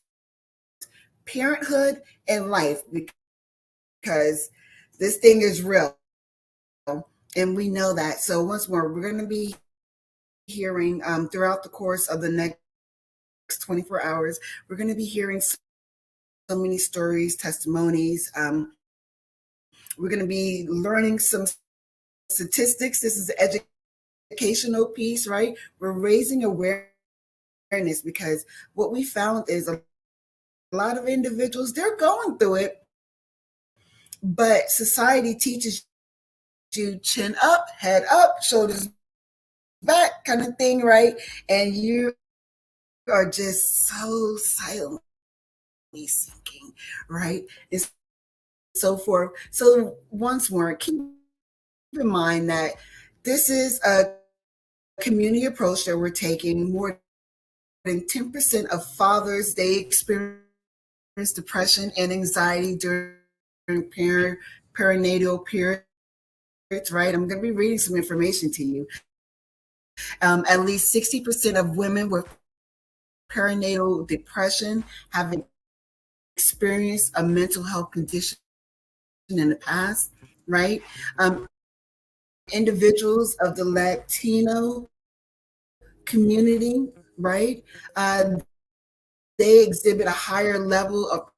parenthood and life, because this thing is real and we know that. So once more, we're going to be hearing throughout the course of the next 24 hours, we're going to be hearing so many stories, testimonies. We're going to be learning some statistics. This is the educational piece, right? We're raising awareness because what we found is a lot of individuals, they're going through it, but society teaches you chin up, head up, shoulders back kind of thing, right? And you're are just so silently sinking, right? And so forth. So once more, keep in mind that this is a community approach that we're taking. More than 10% of fathers, they experience depression and anxiety during perinatal periods, right? I'm going to be reading some information to you. At least 60% of women with perinatal depression have experienced a mental health condition in the past, right? Individuals of the Latino community, right? They exhibit a higher level of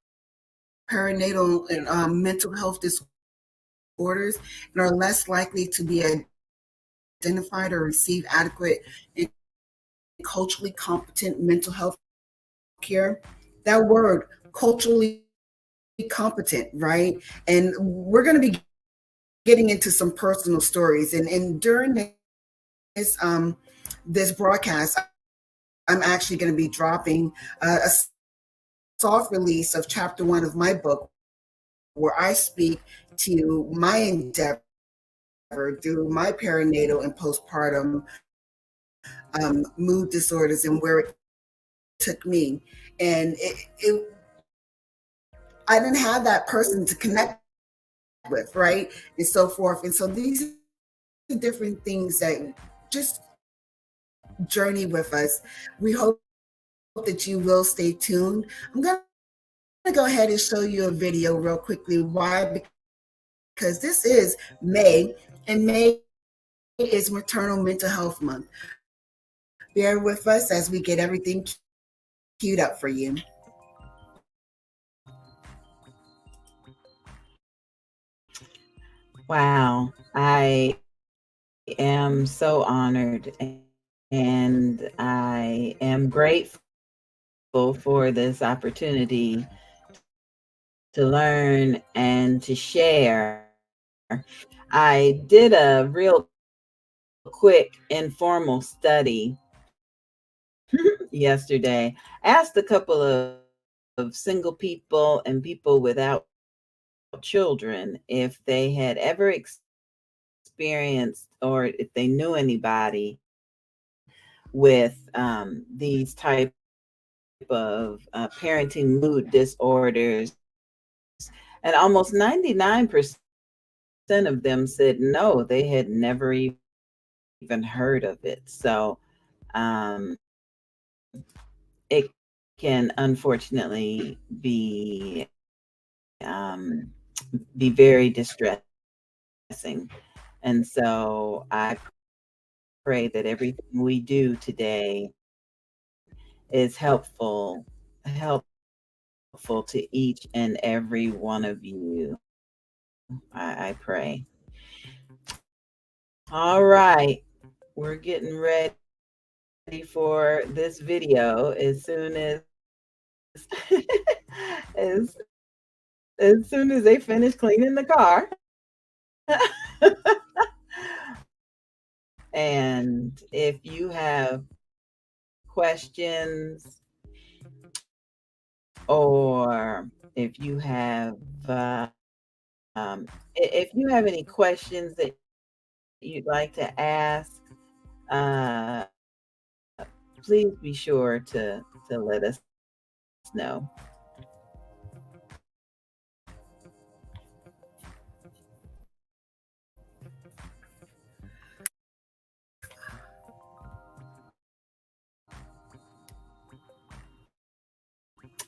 perinatal and mental health disorders and are less likely to be identified or receive adequate and culturally competent mental health care. That word, culturally competent, right? And we're going to be getting into some personal stories. And during this broadcast, I'm actually going to be dropping a soft release of chapter 1 of my book, where I speak to my endeavor through my perinatal and postpartum mood disorders and where it took me. And I didn't have that person to connect with, right? And so forth. And so these are different things that just journey with us. We hope that you will stay tuned. I'm going to go ahead and show you a video real quickly. Why? Because this is May, and May is Maternal Mental Health Month. Bear with us as we get everything queued up for you. Wow, I am so honored and I am grateful for this opportunity to learn and to share. I did a real quick informal study yesterday. Asked a couple of single people and people without children if they had ever experienced or if they knew anybody with these type of parenting mood disorders, and almost 99% of them said no, they had never even heard of it. So it can unfortunately be very distressing. And so I pray that everything we do today is helpful to each and every one of you. I pray. All right, we're getting ready for this video as soon as as soon as they finish cleaning the car. And if you have questions or if you have any questions that you'd like to ask, please be sure to let us know.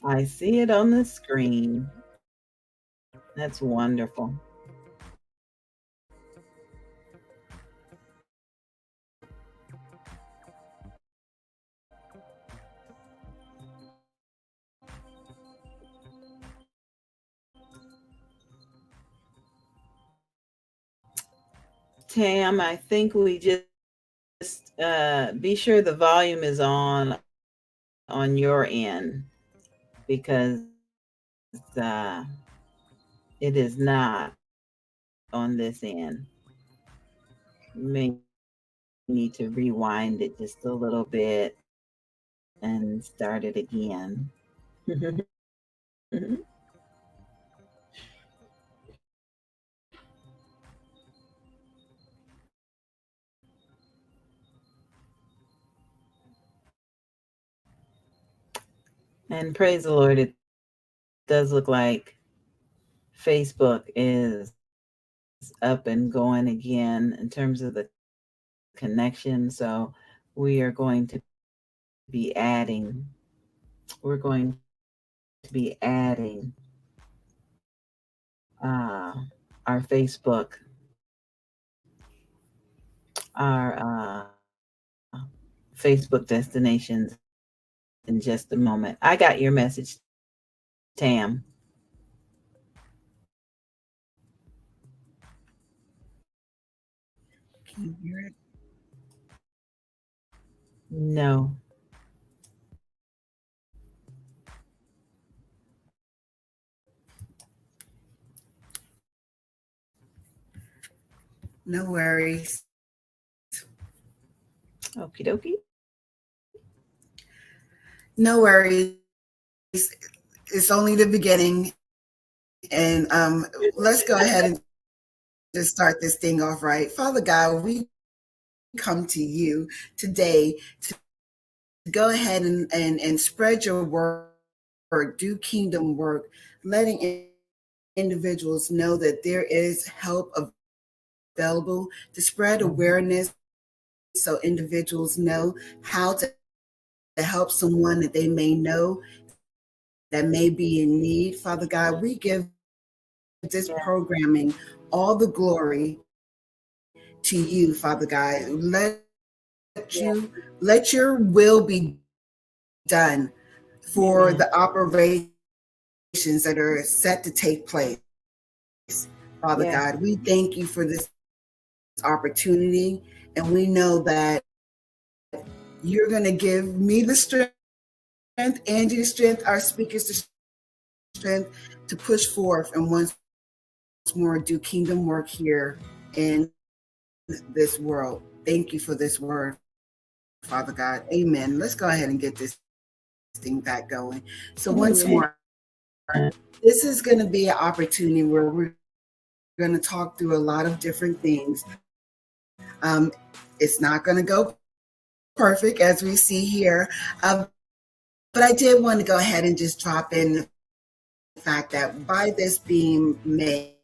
I see it on the screen. That's wonderful. Tam, I think we just be sure the volume is on your end, because it is not on this end. You may need to rewind it just a little bit. and start it again. And praise the Lord, it does look like Facebook is up and going again in terms of the connection. So we are going to be adding, our Facebook, our Facebook destinations in just a moment. I got your message, Tam. Can you hear it? No. No worries. Okie dokie. No worries. It's only the beginning. And let's go ahead and just start this thing off right. Father God, we come to you today to go ahead and spread your word, do kingdom work, letting individuals know that there is help available, to spread awareness so individuals know how to help someone that they may know that may be in need. Father God, we give this programming all the glory to you, Father God. Let your will be done for the operations that are set to take place. Father God, we thank you for this opportunity, and we know that you're going to give me the strength, Angie the strength, our speakers the strength to push forth and once more do kingdom work here in this world. Thank you for this word, Father God. Amen. Let's go ahead and get this thing back going. So once more, this is going to be an opportunity where we're going to talk through a lot of different things. It's not going to go perfect as we see here. But I did want to go ahead and just drop in the fact that by this being May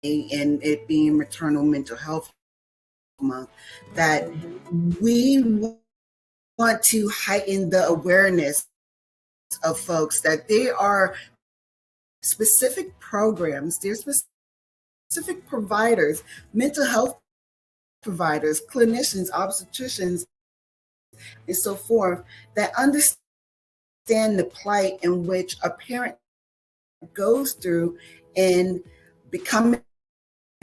and it being Maternal Mental Health Month, that we want to heighten the awareness of folks that there are specific programs, there's specific providers, mental health providers, clinicians, obstetricians, and so forth, that understand the plight in which a parent goes through in becoming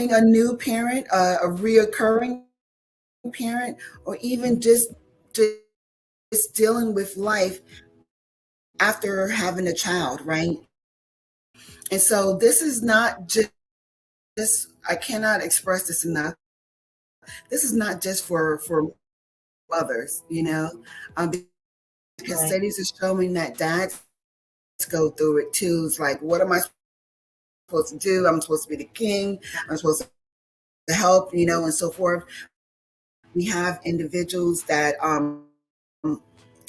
a new parent, a reoccurring parent, or even just dealing with life after having a child, right? And so this is not just, I cannot express this enough. This is not just for mothers, because studies are showing that dads go through it too. It's like, what am I supposed to do? I'm supposed to be the king. I'm supposed to help, and so forth. We have individuals that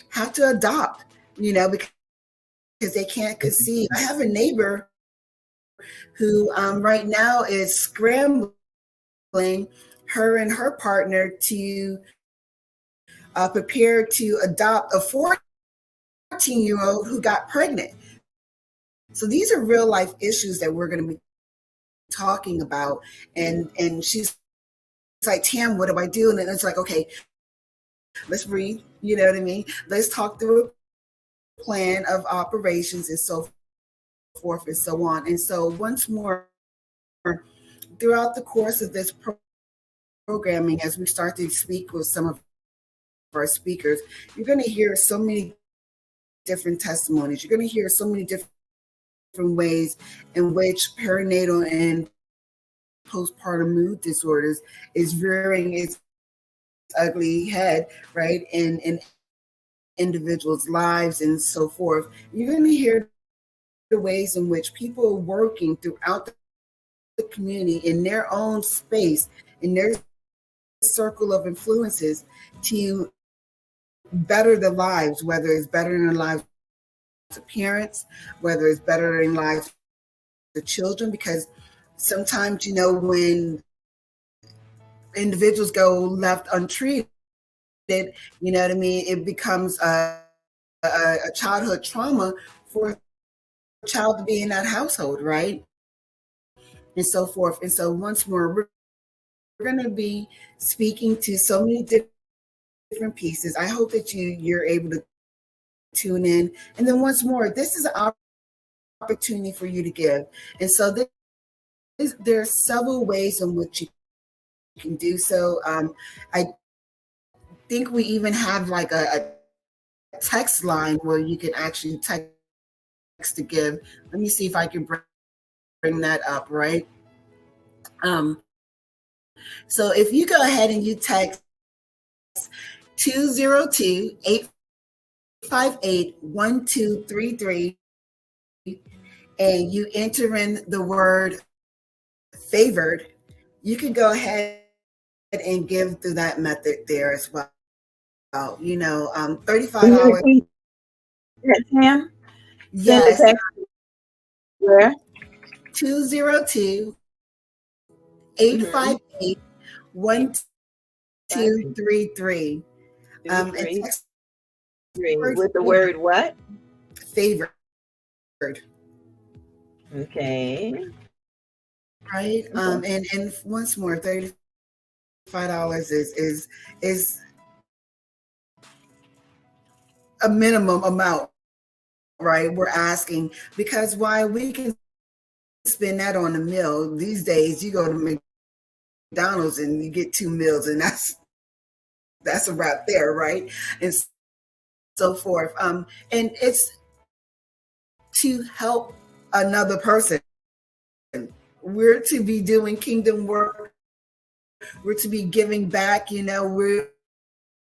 have to adopt, because they can't conceive. I have a neighbor who right now is scrambling, her and her partner, to prepare to adopt a 14-year-old who got pregnant. So these are real life issues that we're going to be talking about. And she's like, Tam, what do I do? And then it's like, okay, let's breathe. You know what I mean? Let's talk through a plan of operations and so forth and so on. And so once more, throughout the course of this programming, as we start to speak with some of our speakers, you're going to hear so many different testimonies. You're going to hear so many different ways in which perinatal and postpartum mood disorders is rearing its ugly head, right? And individuals' lives and so forth. You're going to hear the ways in which people are working throughout the community in their own space, in their circle of influences to better the lives, whether it's better in the lives of parents, whether it's better in lives of children, because sometimes, when individuals go left untreated, you know what I mean, it becomes a childhood trauma for a child to be in that household, right? And so forth. And so once more, we're going to be speaking to so many different pieces. I hope that you're able to tune in. And then once more, this is an opportunity for you to give. And so there are several ways in which you can do so. I think we even have like a text line where you can actually text to give. Let me see if I can bring that up, right? So if you go ahead and you text 202-858-1233 and you enter in the word favored, you can go ahead and give through that method there as well. $35. Pam? Yes. Where? 202-858-1233. And text with the word what? Favored. Okay. Right. And once more, $35 is a minimum amount, right? We're asking, because why we can spend that on a meal these days. You go to McDonald's and you get 2 meals, and that's a wrap there, right? And so forth. And it's to help another person. We're to be doing kingdom work. We're to be giving back. We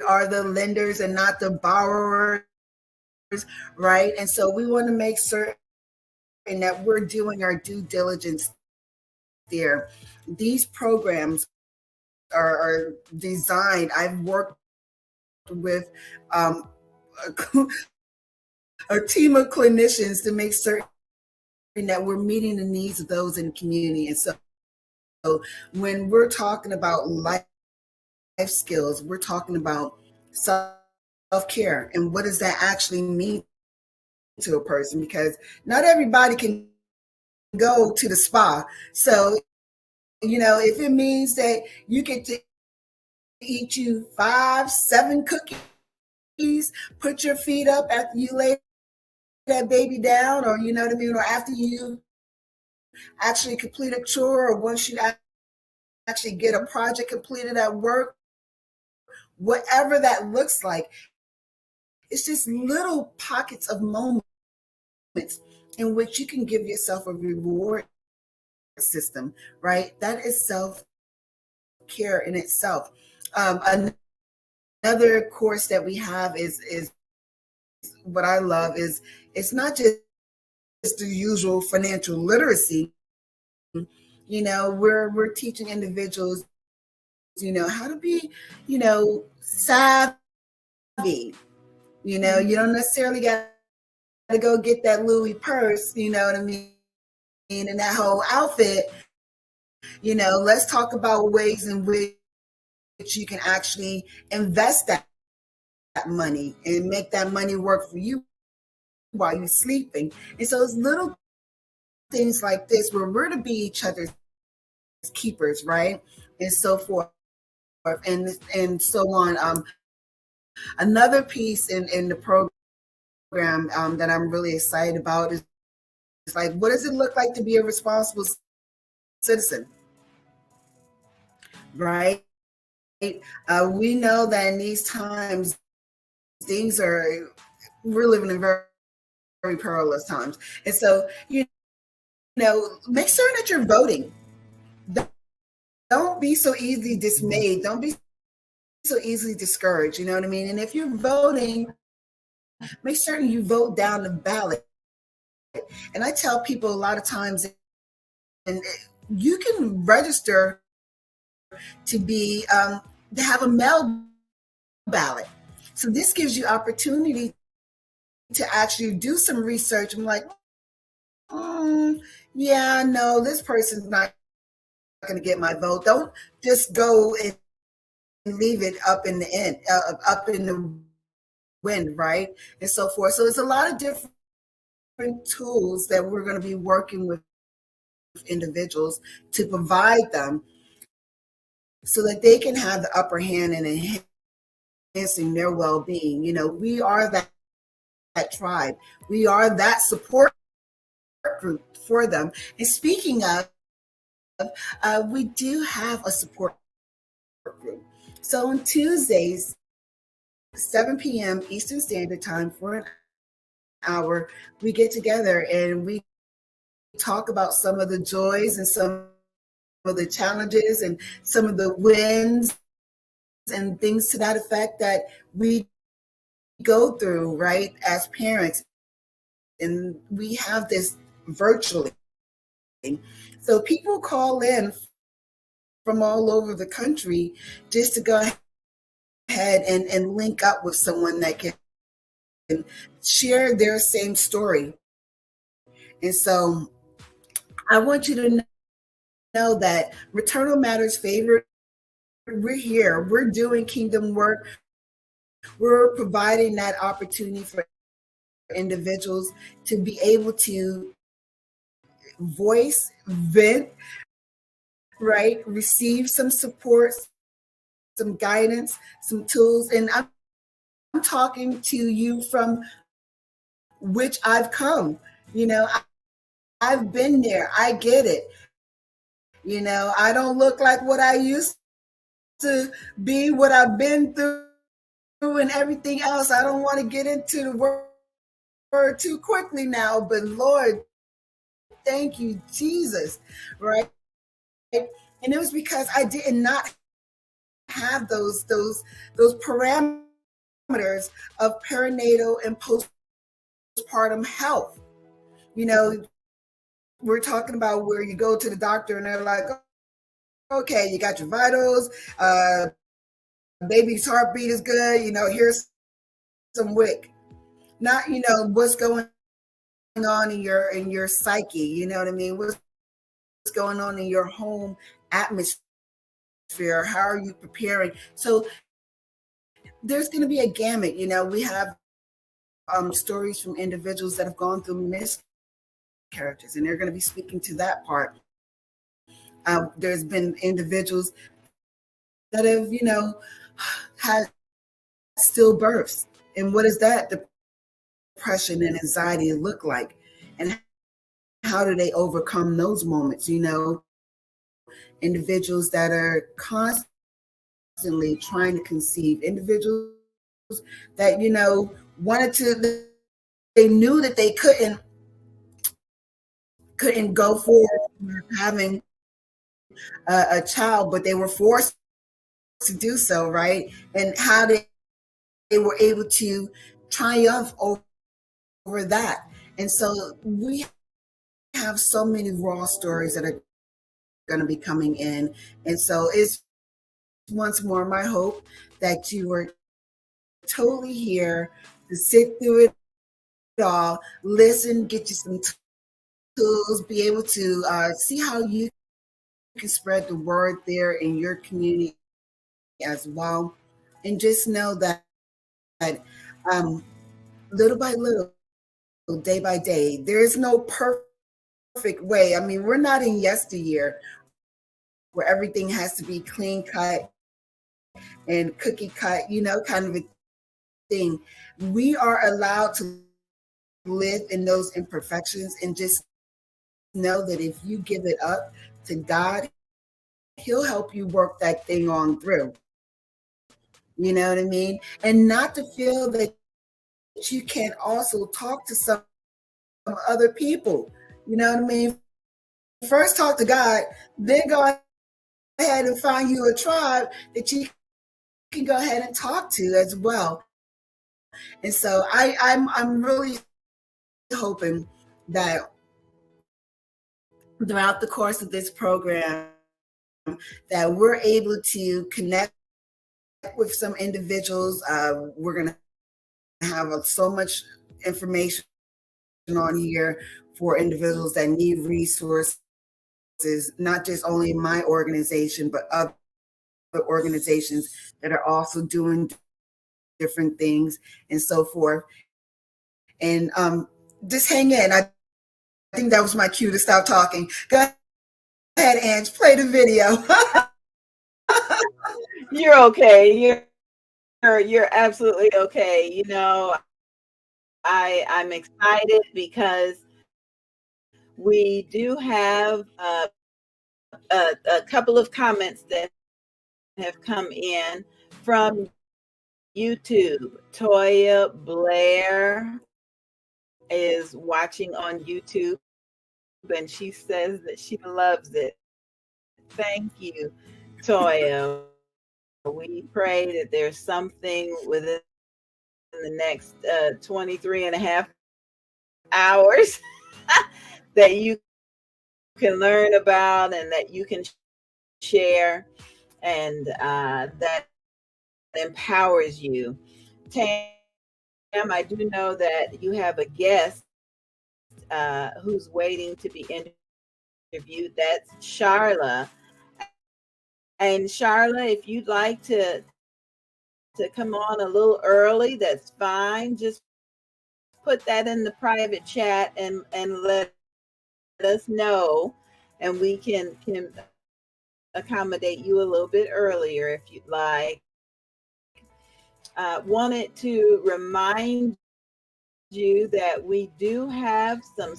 are the lenders and not the borrowers, right? And so we want to make certain that we're doing our due diligence there. These programs are designed. I've worked with a team of clinicians to make certain that we're meeting the needs of those in the community. And so when we're talking about life skills, we're talking about self-care. And what does that actually mean to a person? Because not everybody can go to the spa. So, if it means that you get to eat you 5-7 cookies, put your feet up after you lay that baby down, or or after you actually complete a chore, or once you actually get a project completed at work, whatever that looks like, it's just little pockets of moments in which you can give yourself a reward system, right? That is self-care in itself. Another course that we have is what I love is it's not just the usual financial literacy. We're teaching individuals, how to be, savvy. You don't necessarily got to go get that Louis purse, you know what I mean, and that whole outfit. Let's talk about ways in which you can actually invest that money and make that money work for you while you're sleeping. And so it's little things like this where we're to be each other's keepers, right? And so forth and so on. Another piece in the program that I'm really excited about is like, what does it look like to be a responsible citizen, right? We know that in these times, we're living in very, very perilous times. And so, make certain that you're voting. Don't be so easily dismayed. Don't be so easily discouraged. You know what I mean? And if you're voting, make certain you vote down the ballot. And I tell people a lot of times, and you can register to be to have a mail ballot. So this gives you opportunity to actually do some research. I'm like, yeah, no, this person's not going to get my vote. Don't just go and leave it up in the end, up in the wind, right? And so forth. So it's a lot of different tools that we're going to be working with individuals to provide them so that they can have the upper hand in enhancing their well-being. You know, we are that tribe. We are that support group for them. And speaking of, we do have a support group. So on Tuesdays, 7 p.m. Eastern Standard Time for an hour, we get together and we talk about some of the joys and some of the challenges and some of the wins and things to that effect that we go through, right, as parents. And we have this virtually. So people call in from all over the country just to go ahead and link up with someone that can share their same story. And so I want you to know that Maternal Matters Favorite, we're here, we're doing kingdom work. We're providing that opportunity for individuals to be able to voice, vent, right? Receive some support, some guidance, some tools. And I'm talking to you from which I've come. You know, I've been there. I get it. You know, I don't look like what I used to be, what I've been through and everything else. I don't want to get into the word too quickly now, but Lord, thank you, Jesus, right? And it was because I did not have those parameters of perinatal and postpartum health. You know, we're talking about where you go to the doctor and they're like, okay, you got your vitals, baby's heartbeat is good, you know, here's some WIC. Not, you know, what's going on in your psyche, you know what I mean? What's going on in your home atmosphere? How are you preparing? So there's going to be a gamut. You know, we have stories from individuals that have gone through miscarriages, and they're going to be speaking to that part. There's been individuals that have, you know, had stillbirths, and what does that depression and anxiety look like, and how do they overcome those moments? You know, individuals that are constantly trying to conceive, individuals that, you know, wanted to, they knew that they couldn't go forward having a child, but they were forced to do so, right? And how they were able to triumph over that. And so we have so many raw stories that are going to be coming in. And so it's once more my hope that you were totally here to sit through it all, listen, get you some tools, be able to see how you can spread the word there in your community as well. And just know that little by little, day by day, there is no perfect way. I mean, we're not in yesteryear where everything has to be clean cut and cookie cut, you know, kind of a thing. We are allowed to live in those imperfections and just know that if you give it up to God, He'll help you work that thing on through. You know what I mean? And not to feel that you can't also talk to some other people. You know what I mean? First talk to God, then go ahead and find you a tribe that you can go ahead and talk to as well. And so I'm really hoping that throughout the course of this program that we're able to connect with some individuals. We're going to have so much information on here for individuals that need resources, not just only my organization, but other organizations that are also doing different things and so forth. And just hang in. I think that was my cue to stop talking. Go ahead, Ange, play the video. You're okay. You're absolutely okay. You know, I'm excited because we do have a couple of comments that have come in from YouTube. Toya Blair is watching on YouTube and she says that she loves it. Thank you, Toya. We pray that there's something within the next 23 and a half hours that you can learn about and that you can share and that empowers you. Tam, I do know that you have a guest who's waiting to be interviewed. That's Charla. And Charla, if you'd like to come on a little early, that's fine. Just put that in the private chat and let us know, and we can accommodate you a little bit earlier if you'd like. Wanted to remind you that we do have some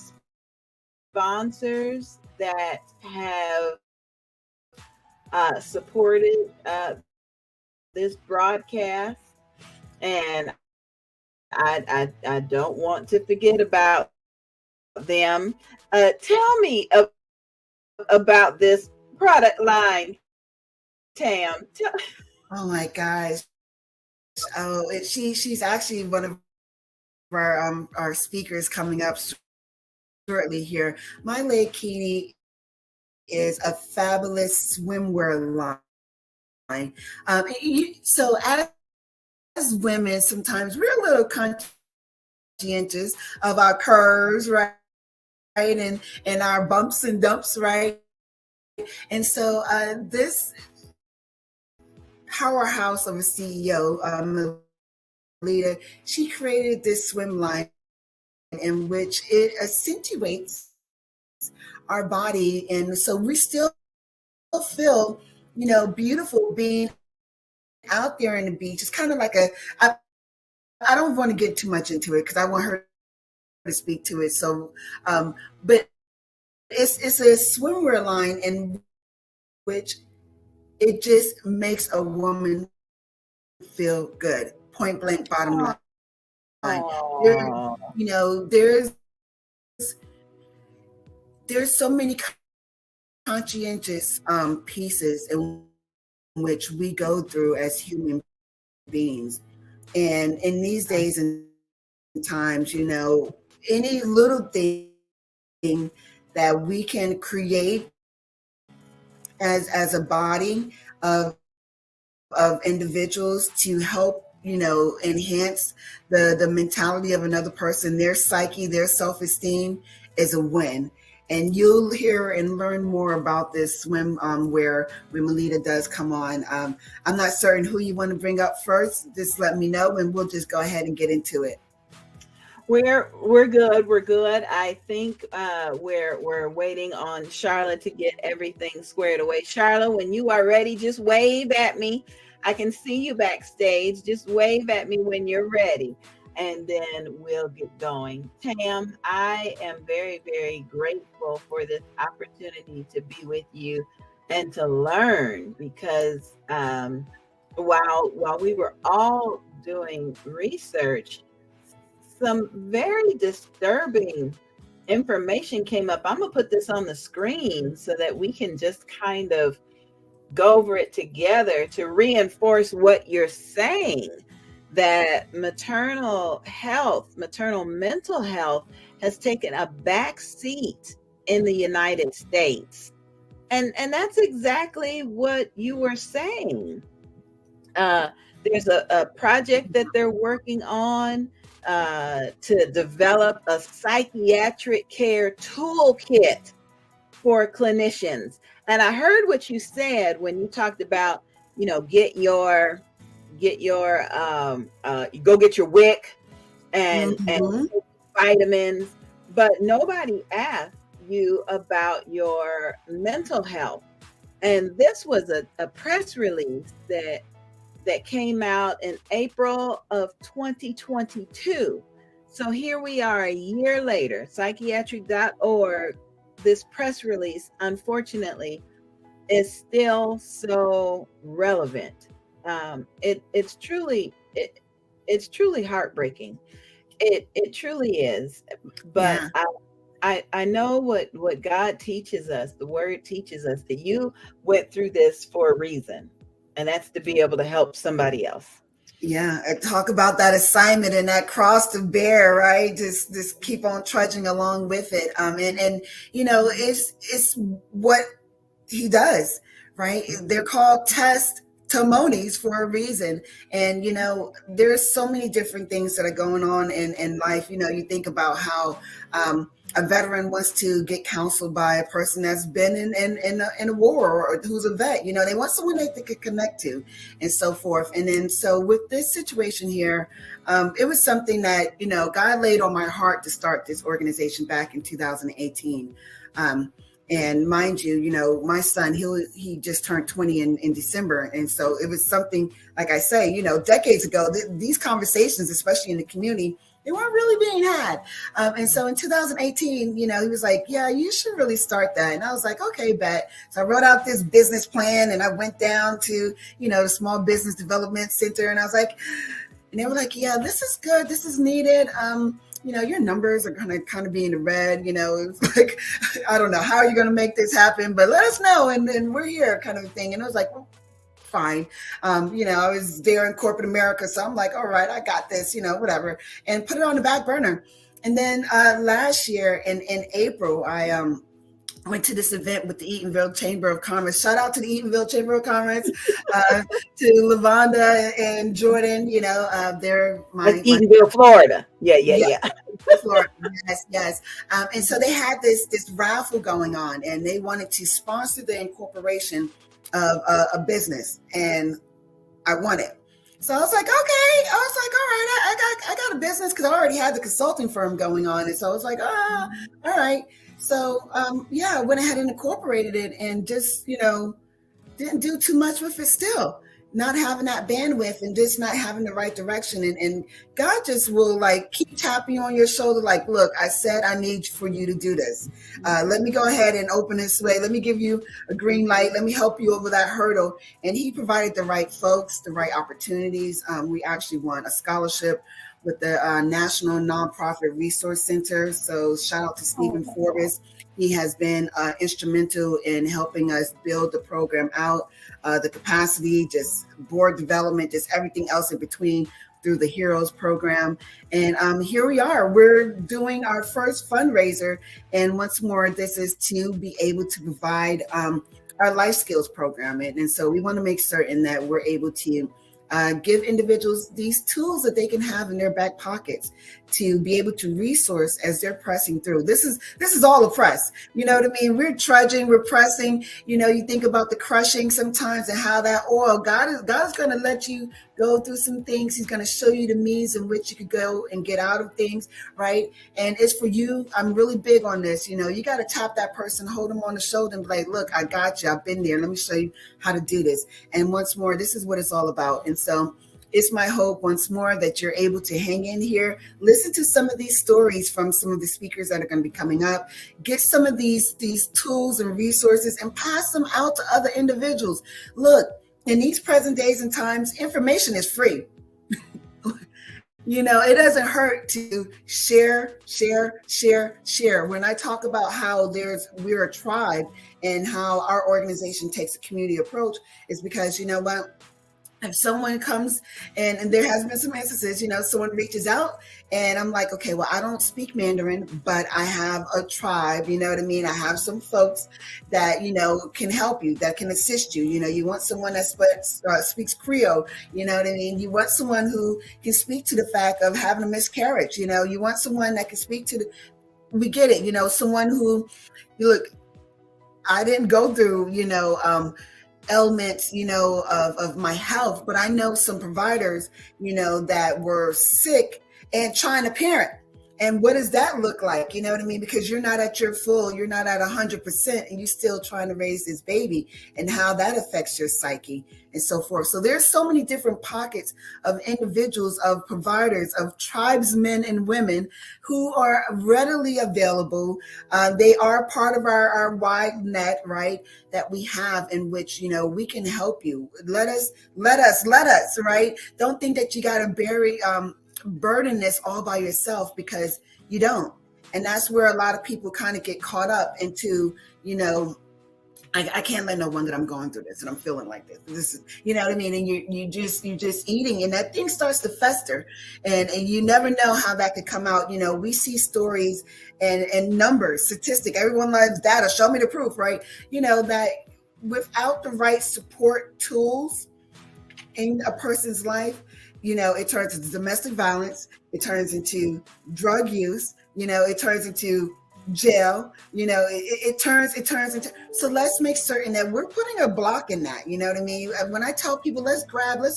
sponsors that have supported this broadcast, and I don't want to forget about them. Tell me about this product line, Tam. Oh my gosh! Oh, she's actually one of our speakers coming up shortly here. My Kini is a fabulous swimwear line. So as women, sometimes we're a little conscientious of our curves, right? And our bumps and dumps, right? And so this powerhouse of a CEO, Melita, she created this swim line in which it accentuates our body, and so we still feel, beautiful being out there in the beach. It's kind of like I don't want to get too much into it because I want her to speak to it. So, but it's a swimwear line in which it just makes a woman feel good. Point blank, bottom line. There's so many conscientious pieces in which we go through as human beings. And in these days and times, any little thing that we can create as a body of individuals to help, enhance the mentality of another person, their psyche, their self-esteem is a win. And you'll hear and learn more about this swim where when Melita does come on. I'm not certain who you want to bring up first. Just let me know and we'll just go ahead and get into it. We're good. We're good. I think we're waiting on Charlotte to get everything squared away. Charlotte, when you are ready, just wave at me. I can see you backstage. Just wave at me when you're ready, and then we'll get going. Tam, I am very, very grateful for this opportunity to be with you and to learn, because while we were all doing research, some very disturbing information came up. I'm gonna put this on the screen so that we can just kind of go over it together to reinforce what you're saying, that maternal mental health has taken a back seat in the United States. And that's exactly what you were saying. There's a project that they're working on to develop a psychiatric care toolkit for clinicians. And I heard what you said when you talked about, get your go get your WIC and vitamins, but nobody asked you about your mental health. And this was a press release that came out in April of 2022. So here we are a year later, psychiatric.org, this press release, unfortunately, is still so relevant. It's truly heartbreaking. It truly is. But I know what God teaches us. The word teaches us that you went through this for a reason, and that's to be able to help somebody else. Yeah, and talk about that assignment and that cross to bear, right? Just keep on trudging along with it. And it's what he does, right? They're called testimonies for a reason. And there's so many different things that are going on in life. You think about how a veteran wants to get counseled by a person that's been in a war or who's a vet. They want someone they could connect to and so forth. And then so with this situation here, it was something that, God laid on my heart to start this organization back in 2018. And mind you, my son, he just turned 20 in December. And so it was something, like I say, decades ago, these conversations, especially in the community, they weren't really being had. And so in 2018, he was like, yeah, you should really start that. And I was like, okay, bet. So I wrote out this business plan and I went down to, the Small Business Development Center. And I was like, and they were like, yeah, this is good. This is needed. Your numbers are going to kind of be in the red. It's like, I don't know, how are you going to make this happen? But let us know. And we're here kind of a thing. And I was like, well, fine. I was there in corporate America. So I'm like, all right, I got this, whatever, and put it on the back burner. And then last year in April, I went to this event with the Eatonville Chamber of Commerce. Shout out to the Eatonville Chamber of Commerce, to Lavonda and Jordan. They're Eatonville, Florida. Yeah. Florida. Yes. And so they had this raffle going on, and they wanted to sponsor the incorporation of a business, and I won it. So I was like, okay. I was like, all right, I got a business because I already had the consulting firm going on. And so I was like, all right. So I went ahead and incorporated it and just, didn't do too much with it still. Not having that bandwidth and just not having the right direction. And God just will keep tapping you on your shoulder. Like, look, I said, I need for you to do this. Let me go ahead and open this way. Let me give you a green light. Let me help you over that hurdle. And he provided the right folks, the right opportunities. We actually won a scholarship with the National Nonprofit Resource Center. So shout out to Stephen Forbes. He has been instrumental in helping us build the program out, the capacity, just board development, just everything else in between through the Heroes program. And here we are, we're doing our first fundraiser. And once more, this is to be able to provide our life skills program. And so we want to make certain that we're able to give individuals these tools that they can have in their back pockets to be able to resource as they're pressing through. This is all a press. You know what I mean? We're trudging, we're pressing. You think about the crushing sometimes and how that oil, God is going to let you go through some things. He's going to show you the means in which you could go and get out of things, right? And it's for you. I'm really big on this. You got to tap that person, hold them on the shoulder and be like, look, I got you. I've been there. Let me show you how to do this. And once more, this is what it's all about. And so it's my hope once more that you're able to hang in here, listen to some of these stories from some of the speakers that are going to be coming up, get some of these tools and resources and pass them out to other individuals. Look, in these present days and times, information is free. It doesn't hurt to share. When I talk about how we're a tribe and how our organization takes a community approach, is because you know what? if someone comes and there has been some instances, someone reaches out and I'm like, okay, well, I don't speak Mandarin, but I have a tribe, you know what I mean? I have some folks that, can help you, that can assist you. You want someone that speaks Creole, you know what I mean? You want someone who can speak to the fact of having a miscarriage, you want someone that can speak to we get it, someone who, look, I didn't go through, elements, of my health, but I know some providers, that were sick and trying to parent. And what does that look like? You know what I mean? Because you're not at your full, you're not at 100%, and you're still trying to raise this baby, and how that affects your psyche and so forth. So there's so many different pockets of individuals, of providers, of tribesmen and women who are readily available. They are part of our wide net, right, that we have, in which, we can help you. Let us, right? Don't think that you got to burden this all by yourself, because you don't. And that's where a lot of people kind of get caught up into, I can't let no one that I'm going through this and I'm feeling like this. This is, you know what I mean? And you just eating, and that thing starts to fester, and you never know how that could come out. We see stories and numbers, statistic. Everyone loves data. Show me the proof, right? That without the right support tools in a person's life, it turns into domestic violence. It turns into drug use. It turns into jail. It turns into. So let's make certain that we're putting a block in that. You know what I mean? When I tell people, let's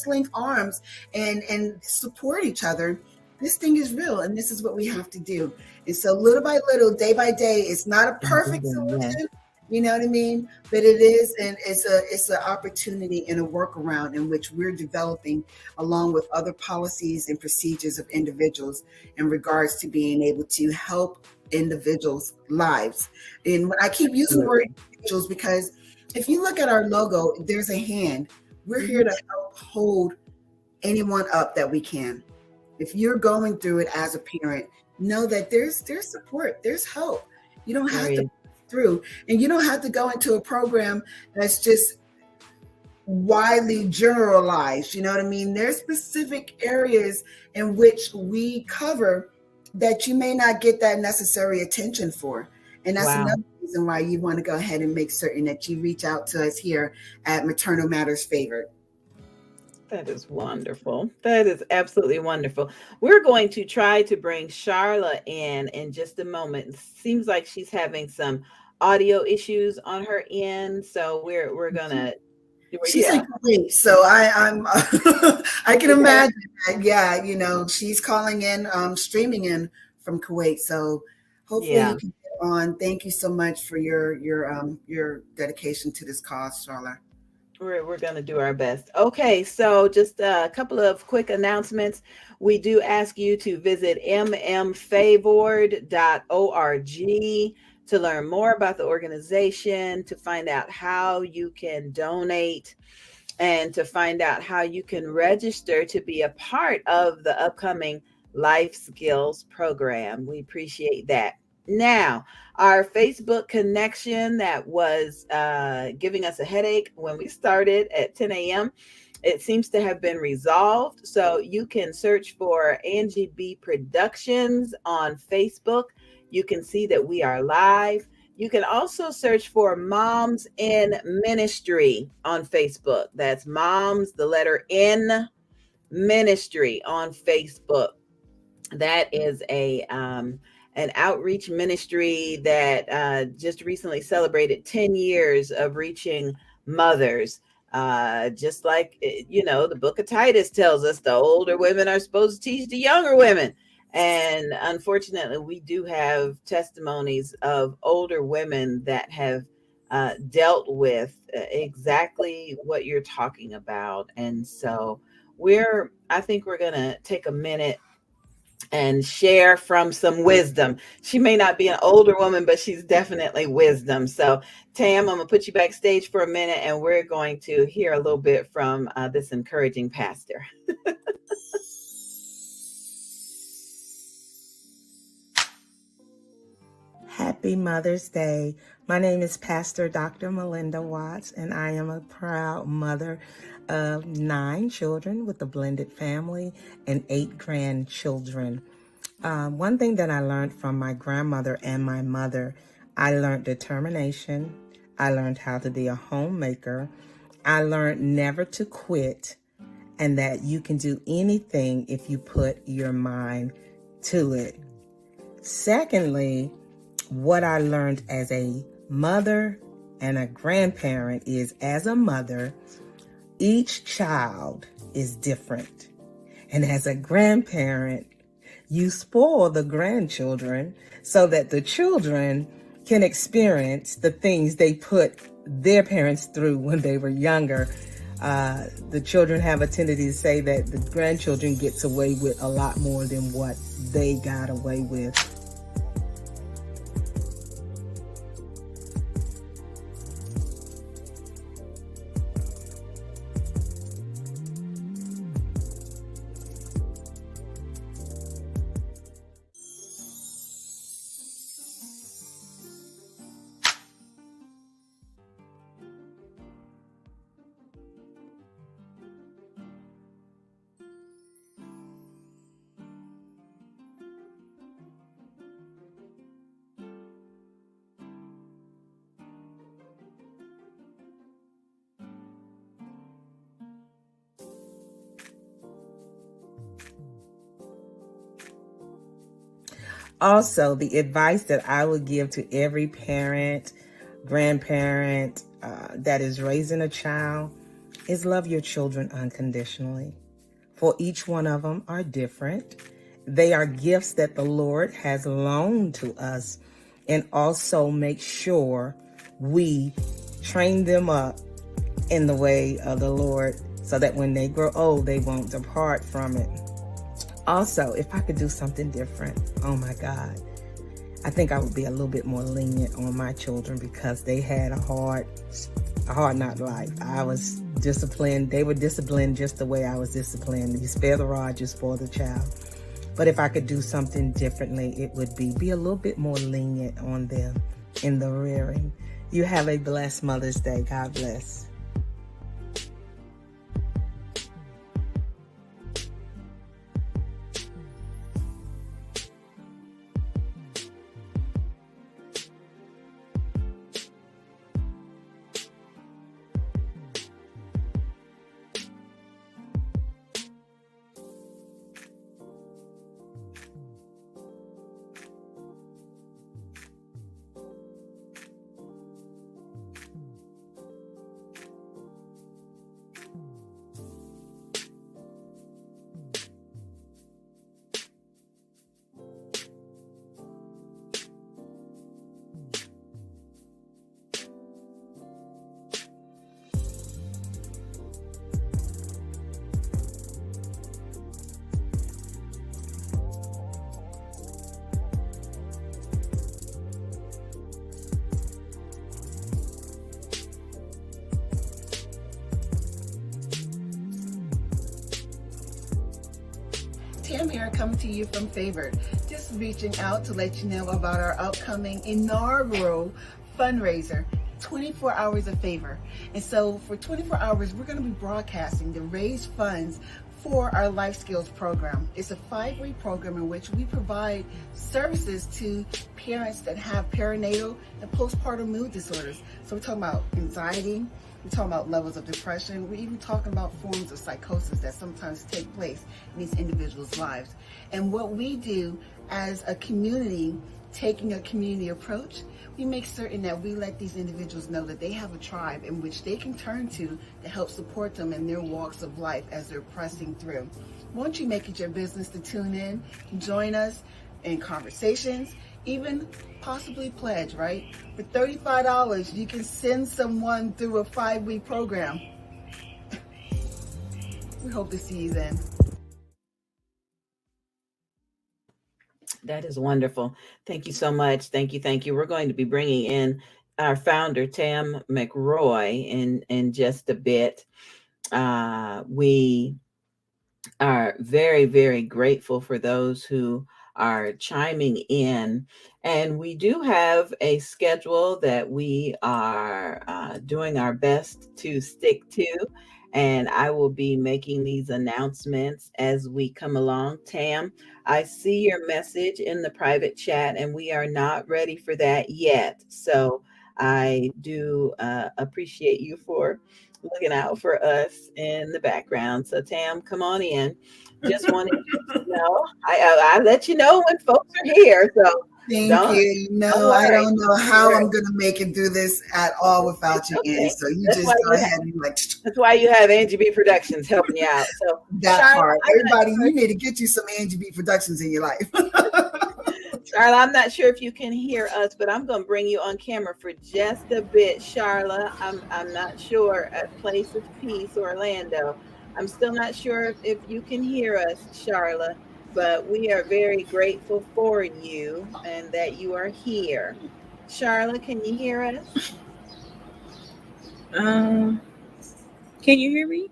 link arms and support each other. This thing is real, and this is what we have to do. And so, little by little, day by day, it's not a perfect solution. You know what I mean? But it is, and it's an opportunity and a workaround in which we're developing, along with other policies and procedures of individuals, in regards to being able to help individuals' lives. And I keep using the word individuals because if you look at our logo, there's a hand. We're here to help hold anyone up that we can. If you're going through it as a parent, know that there's support, there's help. You don't have to through, and you don't have to go into a program that's just widely generalized. You know what I mean? There's specific areas in which we cover that you may not get that necessary attention for. And that's another reason why you want to go ahead and make certain that you reach out to us here at Maternal Matters Favored. That is wonderful. That is absolutely wonderful. We're going to try to bring Charla in just a moment. It seems like she's having some audio issues on her end, so we're gonna. She's in Kuwait, so I'm I can imagine that. Yeah, she's calling in, streaming in from Kuwait. So hopefully you can get on. Thank you so much for your dedication to this cause, Charla. We're going to do our best. Okay, so just a couple of quick announcements. We do ask you to visit mmfavored.org to learn more about the organization, to find out how you can donate, and to find out how you can register to be a part of the upcoming Life Skills program. We appreciate that. Now, our Facebook connection that was giving us a headache when we started at 10 a.m., it seems to have been resolved. So you can search for Angie B Productions on Facebook. You can see that we are live. You can also search for Moms in Ministry on Facebook. That's Moms, the letter N, Ministry on Facebook. That is an outreach ministry that just recently celebrated 10 years of reaching mothers. Just like, the book of Titus tells us the older women are supposed to teach the younger women. And unfortunately, we do have testimonies of older women that have dealt with exactly what you're talking about. And so I think we're going to take a minute and share from some wisdom. She may not be an older woman, but she's definitely wisdom. So Tam, I'm going to put you backstage for a minute, and we're going to hear a little bit from this encouraging pastor. Happy Mother's Day My name is Pastor Dr. Melinda Watts, and I am a proud mother of 9 children with a blended family and 8 grandchildren. One thing that I learned from my grandmother and my mother, I learned determination. I learned how to be a homemaker. I learned never to quit, and that you can do anything if you put your mind to it. Secondly, what I learned as a mother and a grandparent is, as a mother, each child is different. And as a grandparent, you spoil the grandchildren so that the children can experience the things they put their parents through when they were younger. The children have a tendency to say that the grandchildren gets away with a lot more than what they got away with. Also, the advice that I would give to every parent, grandparent that is raising a child is love your children unconditionally. For each one of them are different. They are gifts that the Lord has loaned to us, and also make sure we train them up in the way of the Lord so that when they grow old, they won't depart from it. Also, if I could do something different, oh my God, I think I would be a little bit more lenient on my children because they had a hard knock life. I was disciplined. They were disciplined just the way I was disciplined. You spare the rod, you spoil the child. But if I could do something differently, it would be a little bit more lenient on them in the rearing. You have a blessed Mother's Day. God bless. Tam here, coming to you from Favored. Just reaching out to let you know about our upcoming inaugural fundraiser, 24 Hours of Favor. And so for 24 hours, we're going to be broadcasting to raise funds for our Life Skills program. It's a 5-week program in which we provide services to parents that have perinatal and postpartum mood disorders. So we're talking about anxiety, we're talking about levels of depression, we're even talking about forms of psychosis that sometimes take place in these individuals' lives. And what we do as a community, taking a community approach, we make certain that we let these individuals know that they have a tribe in which they can turn to help support them in their walks of life as they're pressing through. Won't you make it your business to tune in, join us in conversations, even possibly pledge, right? For $35, you can send someone through a 5-week program. We hope to see you then. That is wonderful. Thank you so much. Thank you. Thank you. We're going to be bringing in our founder, Tam McRoy, in just a bit. We are very, very grateful for those who are chiming in. And we do have a schedule that we are doing our best to stick to. And I will be making these announcements as we come along. Tam, I see your message in the private chat, and we are not ready for that yet. So I do appreciate you for looking out for us in the background. So Tam, come on in. Just wanted you to know, I let you know when folks are here. So Thank you. No, I don't know how I'm going to make it through this at all without you, Annie. So you just go ahead and That's why you have Angie B Productions helping you out. So that Charlotte, part. Everybody, you need to get you some Angie B Productions in your life. Charlotte, I'm not sure if you can hear us, but I'm going to bring you on camera for just a bit, Charlotte. I'm not sure at Place of Peace, Orlando. I'm still not sure if you can hear us, Charlotte, but we are very grateful for you and that you are here. Charlotte, can you hear us? Can you hear me?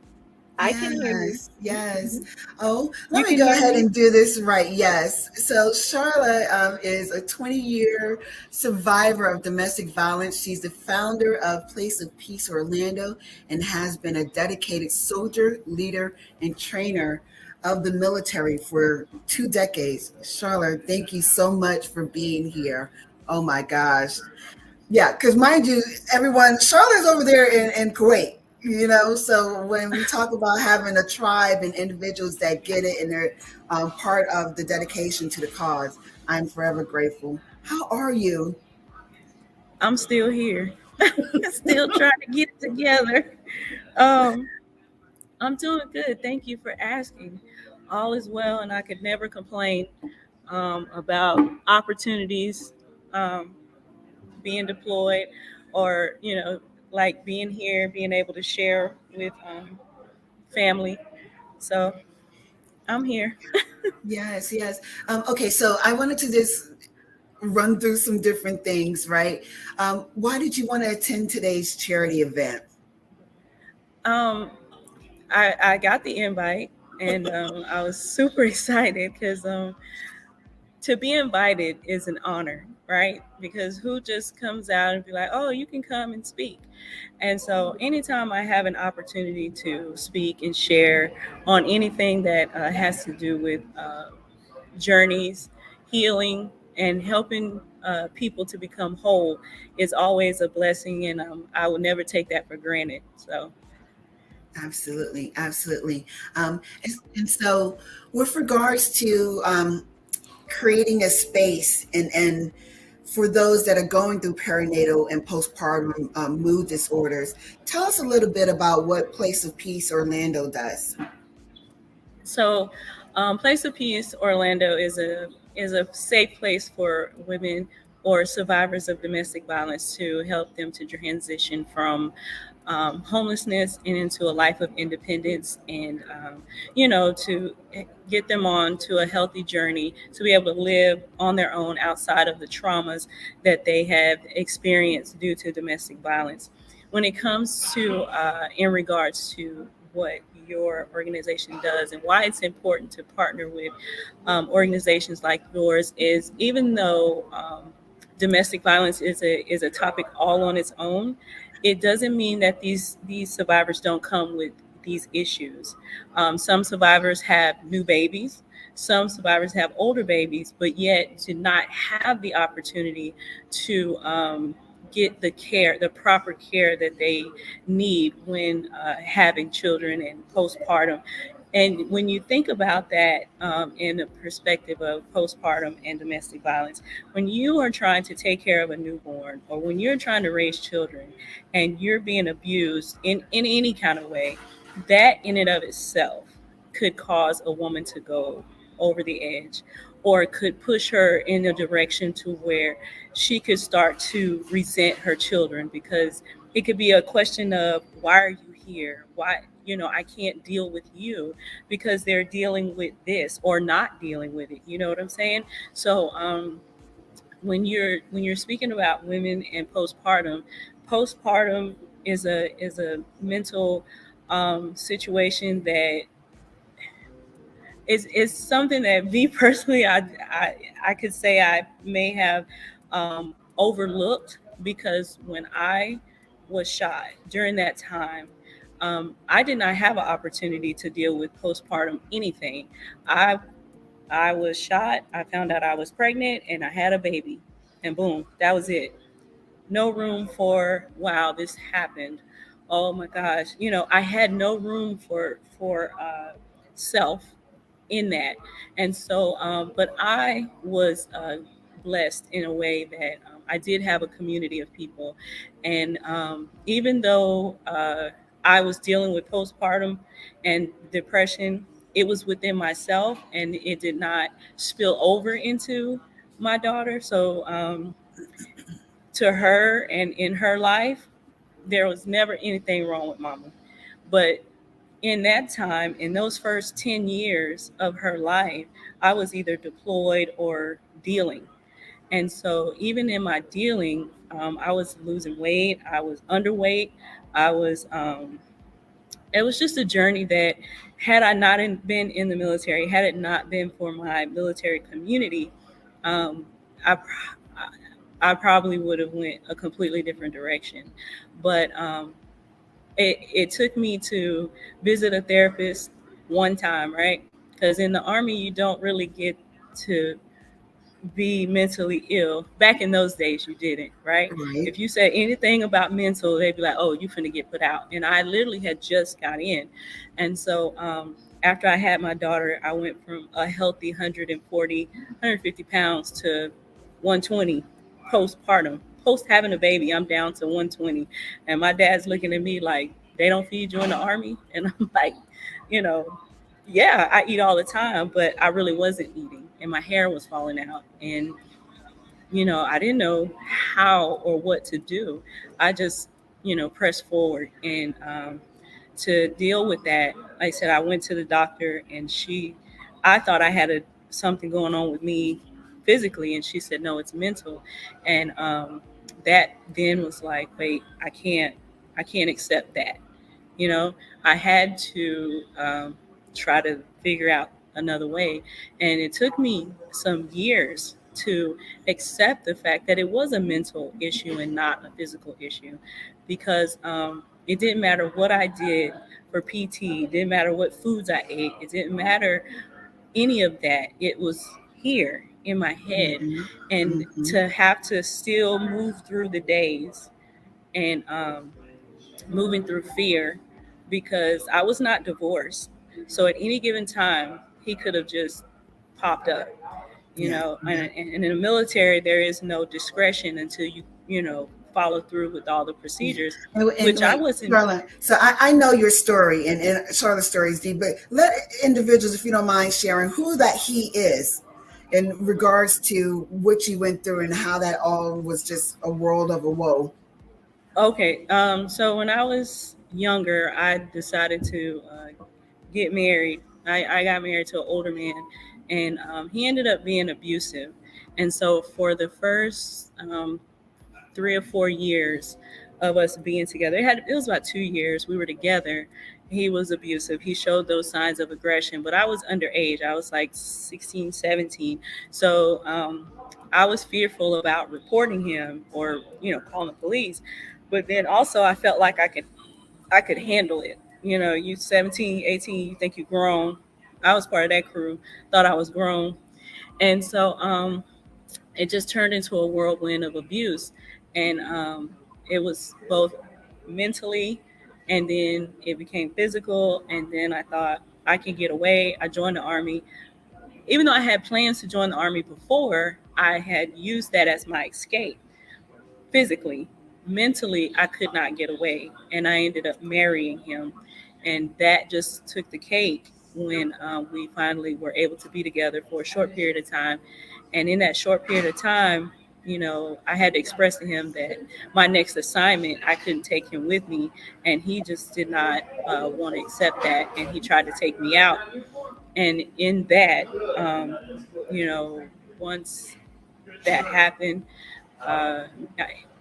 I can hear you. Yes. Oh, let me go ahead and do this right. Yes. So Charlotte is a 20-year survivor of domestic violence. She's the founder of Place of Peace Orlando and has been a dedicated soldier, leader, and trainer of the military for 2 decades. Charlotte, thank you so much for being here. Oh my gosh. Yeah, because mind you, everyone, Charlotte's over there in Kuwait. So when we talk about having a tribe and individuals that get it and they're part of the dedication to the cause, I'm forever grateful. How are you? I'm still here. Still trying to get it together. I'm doing good. Thank you for asking. All is well, and I could never complain about opportunities being deployed or, like being here, being able to share with family. So I'm here. Yes. Okay, so I wanted to just run through some different things, right? Why did you want to attend today's charity event? I got the invite, and I was super excited because to be invited is an honor, right? Because who just comes out and be like, oh, you can come and speak. And so anytime I have an opportunity to speak and share on anything that has to do with journeys, healing, and helping people to become whole is always a blessing. And I will never take that for granted. So. Absolutely. And so with regards to creating a space and for those that are going through perinatal and postpartum mood disorders, tell us a little bit about what Place of Peace Orlando does. So Place of Peace Orlando is a safe place for women or survivors of domestic violence to help them to transition from homelessness and into a life of independence, and to get them on to a healthy journey to be able to live on their own outside of the traumas that they have experienced due to domestic violence. When it comes to in regards to what your organization does and why it's important to partner with organizations like yours is, even though domestic violence is a topic all on its own, it doesn't mean that these survivors don't come with these issues. Some survivors have new babies. Some survivors have older babies, but yet to not have the opportunity to get the proper care that they need when having children and postpartum. And when you think about that in the perspective of postpartum and domestic violence, when you are trying to take care of a newborn or when you're trying to raise children and you're being abused in any kind of way, that in and of itself could cause a woman to go over the edge, or could push her in a direction to where she could start to resent her children, because it could be a question of, why are you here? Why, I can't deal with you because they're dealing with this or not dealing with it. You know what I'm saying? So when you're speaking about women and postpartum is a mental situation that it's something that me personally, I could say I may have overlooked, because when I was shot during that time, I did not have an opportunity to deal with postpartum anything. I I was shot. I found out I was pregnant, and I had a baby, and boom, that was it. No room for, wow, this happened. Oh my gosh, I had no room for self in that. And so, but I was blessed in a way that I did have a community of people. And even though I was dealing with postpartum and depression, it was within myself, and it did not spill over into my daughter. So to her and in her life, there was never anything wrong with mama. But in that time, in those first 10 years of her life, I was either deployed or dealing. And so, even in my dealing, I was losing weight, I was underweight, I was, it was just a journey that, had I not been in the military, had it not been for my military community, um, I, I probably would have went a completely different direction. But it took me to visit a therapist one time, right? Because in the army, you don't really get to be mentally ill. Back in those days, you didn't, right? Right. If you said anything about mental, they'd be like, "Oh, you finna get put out." And I literally had just got in, and so after I had my daughter, I went from a healthy 140, 150 pounds to 120 postpartum. Post having a baby, I'm down to 120, and my dad's looking at me like, "They don't feed you in the army," and I'm like, you know, yeah, I eat all the time, but I really wasn't eating, and my hair was falling out, and I didn't know how or what to do. I just, pressed forward, and to deal with that, like I said, I went to the doctor, and I thought I had something going on with me physically, and she said, no, it's mental, and that then was like, wait, I can't accept that. I had to try to figure out another way. And it took me some years to accept the fact that it was a mental issue and not a physical issue, because it didn't matter what I did for PT, it didn't matter what foods I ate, it didn't matter any of that. It was here in my head. And to have to still move through the days and moving through fear, because I was not divorced. So at any given time, he could have just popped up, and in the military, there is no discretion until you follow through with all the procedures, which I wasn't. Charlotte, so I know your story, and Charlotte's story is deep, but let individuals, if you don't mind sharing who that he is in regards to what you went through and how that all was just a world of a woe. Okay, so when I was younger, I decided to get married. I got married to an older man, and he ended up being abusive. And so for the first 3 or 4 years of us being together, it was about 2 years we were together. He was abusive. He showed those signs of aggression, but I was underage. I was like 16, 17. So I was fearful about reporting him or, calling the police. But then also I felt like I could handle it. You 17, 18, you think you're grown. I was part of that crew, thought I was grown. And so it just turned into a whirlwind of abuse. And it was both mentally, and then it became physical. And then I thought I can get away. I joined the Army. Even though I had plans to join the Army before, I had used that as my escape physically. Mentally, I could not get away, and I ended up marrying him, and that just took the cake when we finally were able to be together for a short period of time. And in that short period of time, I had to express to him that my next assignment, I couldn't take him with me, and he just did not want to accept that, and he tried to take me out. And in that, once that happened,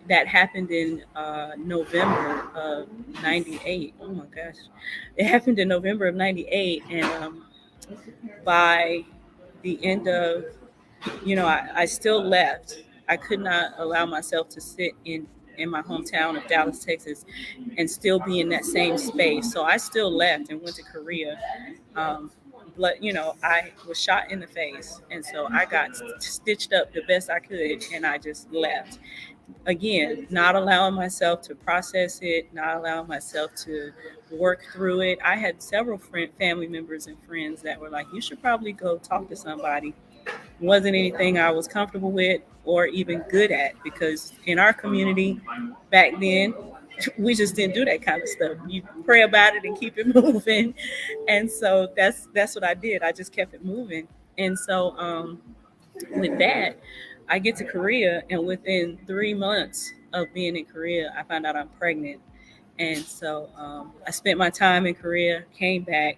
that happened in November of 98. Oh my gosh. It happened in November of 98. And by the end of, I still left. I could not allow myself to sit in my hometown of Dallas, Texas, and still be in that same space. So I still left and went to Korea. Um, but I was shot in the face, and so I got stitched up the best I could, and I just left. Again, not allowing myself to process it, not allowing myself to work through it. I had several family members and friends that were like, "You should probably go talk to somebody." Wasn't anything I was comfortable with or even good at, because in our community back then, we just didn't do that kind of stuff. You pray about it and keep it moving. And so that's what I did. I just kept it moving. And so with that, I get to Korea, and within 3 months of being in Korea, I found out I'm pregnant. And so I spent my time in Korea, came back,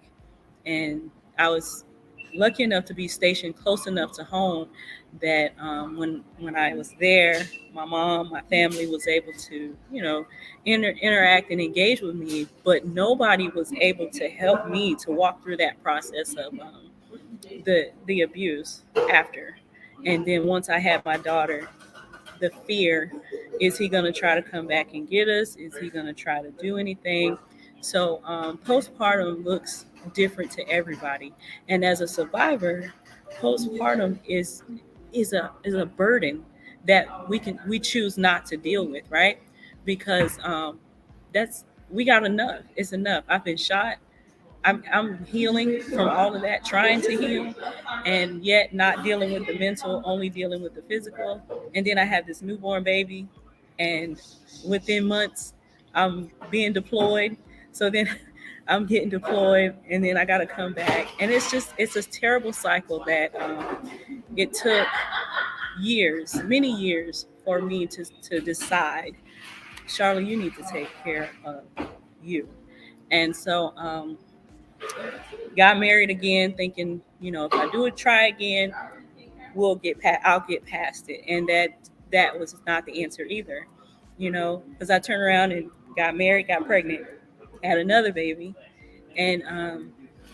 and I was lucky enough to be stationed close enough to home that when I was there, my mom, my family was able to, interact and engage with me, but nobody was able to help me to walk through that process of the abuse after. And then once I had my daughter, the fear, is he going to try to come back and get us? Is he going to try to do anything? So postpartum looks different to everybody. And as a survivor, postpartum is a burden that we choose not to deal with, right? Because we got enough. It's enough. I've been shot. I'm healing from all of that, trying to heal, and yet not dealing with the mental, only dealing with the physical. And then I have this newborn baby, and within months, I'm being deployed. So then I'm getting deployed, and then I got to come back. And it's a terrible cycle that it took years, many years, for me to decide, Charlotte, you need to take care of you. And so got married again, thinking, if I do it, try again, I'll get past it. And that was not the answer either, because I turned around and got married, got pregnant, had another baby, and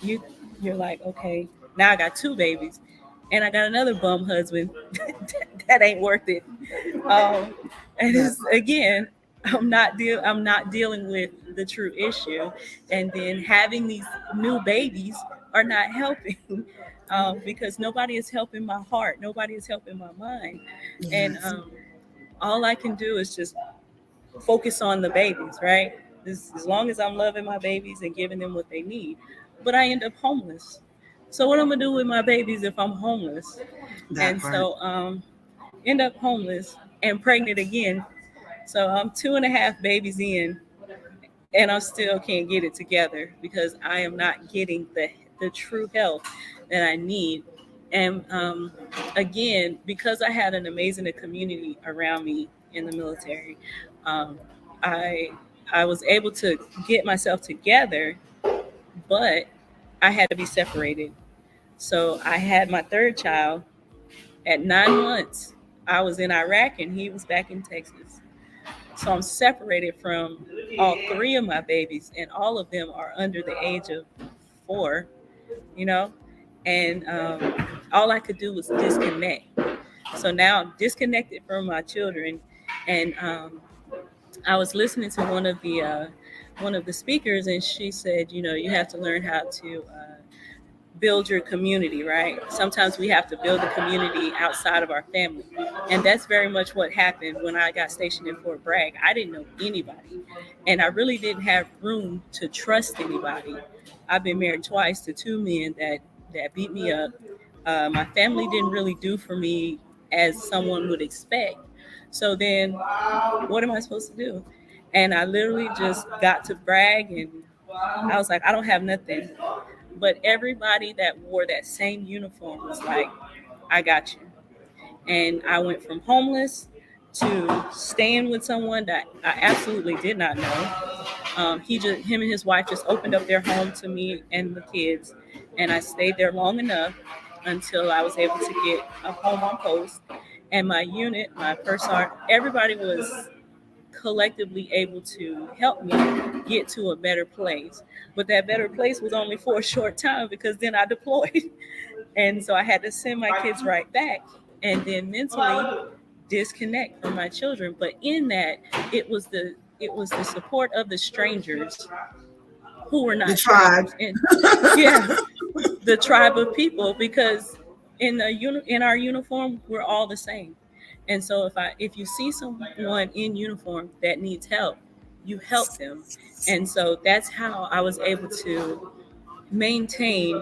you're like, okay, now I got 2 babies, and I got another bum husband that ain't worth it. And it's, again, I'm not dealing with the true issue, and then having these new babies are not helping, because nobody is helping my heart, nobody is helping my mind. Yes. And all I can do is just focus on the babies, right? As long as I'm loving my babies and giving them what they need. But I end up homeless. So what I'm gonna do with my babies if I'm homeless? So end up homeless and pregnant again. So I'm 2.5 babies in, and I still can't get it together because I am not getting the true help that I need. And again, because I had an amazing community around me in the military, I was able to get myself together, but I had to be separated. So I had my 3rd child at 9 months. I was in Iraq and he was back in Texas. So I'm separated from all 3 of my babies, and all of them are under the age of 4, and all I could do was disconnect. So now I'm disconnected from my children, and I was listening to one of the speakers, and she said, you have to learn how to build your community, right? Sometimes we have to build a community outside of our family. And that's very much what happened when I got stationed in Fort Bragg. I didn't know anybody, and I really didn't have room to trust anybody. I've been married twice to 2 men that beat me up. My family didn't really do for me as someone would expect. So then what am I supposed to do? And I literally just got to Bragg, and I was like, I don't have nothing. But everybody that wore that same uniform was like, I got you. And I went from homeless to staying with someone that I absolutely did not know. Him and his wife just opened up their home to me and the kids. And I stayed there long enough until I was able to get a home on post. And my unit, my first sergeant, everybody was collectively able to help me get to a better place. But that better place was only for a short time because then I deployed. And so I had to send my kids right back and then mentally disconnect from my children. But in that, it was the support of the strangers who were not The tribe. strangers. And, yeah, the tribe of people, because in our uniform, we're all the same. And so if you see someone in uniform that needs help, you help them. And so that's how I was able to maintain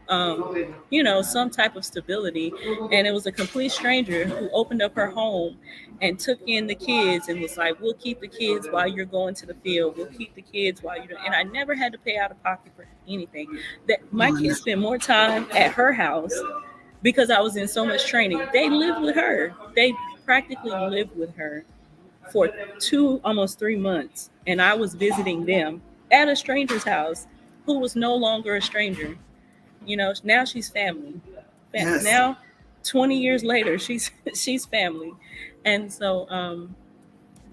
some type of stability. And it was a complete stranger who opened up her home and took in the kids and was like, we'll keep the kids while you're going to the field. We'll keep the kids while you're, and I never had to pay out of pocket for anything. That my kids spent more time at her house because I was in so much training. They lived with her. They practically lived with her for almost 3 months. And I was visiting them at a stranger's house who was no longer a stranger. Now she's family. Yes. Now, 20 years later, she's family. And so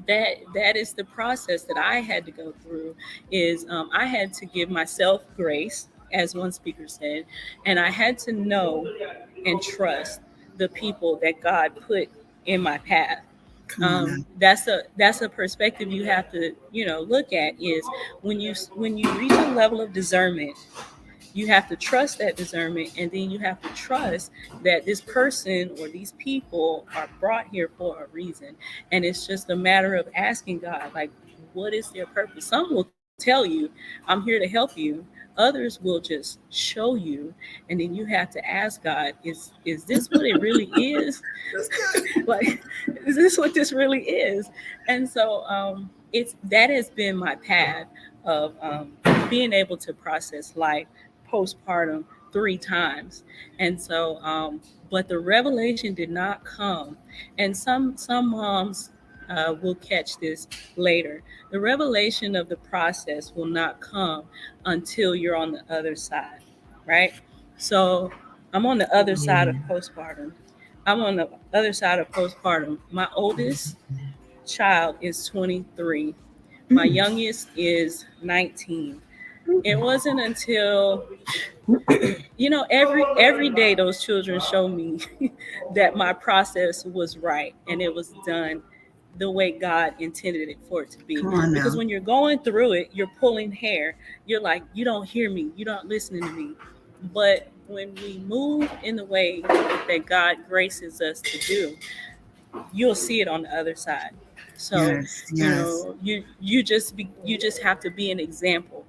that is the process that I had to go through. Is I had to give myself grace, as one speaker said, and I had to know and trust the people that God put in my path. That's a perspective you have to look at. Is when you reach a level of discernment, you have to trust that discernment, and then you have to trust that this person or these people are brought here for a reason. And it's just a matter of asking God, like, what is their purpose? Some will tell you, I'm here to help you. Others will just show you, and then you have to ask God, is this what it really is? Like, is this what this really is? And so that has been my path of being able to process life postpartum 3 times. And so but the revelation did not come, and some moms will catch this later. The revelation of the process will not come until you're on the other side, right? So I'm on the other side of postpartum. My oldest child is 23. My youngest is 19. It wasn't until, every day those children show me that my process was right and it was done the way God intended it for it to be. Because when you're going through it, you're pulling hair. You're like, you don't hear me. You're not listening to me. But when we move in the way that God graces us to do, you'll see it on the other side. So, you just have to be an example.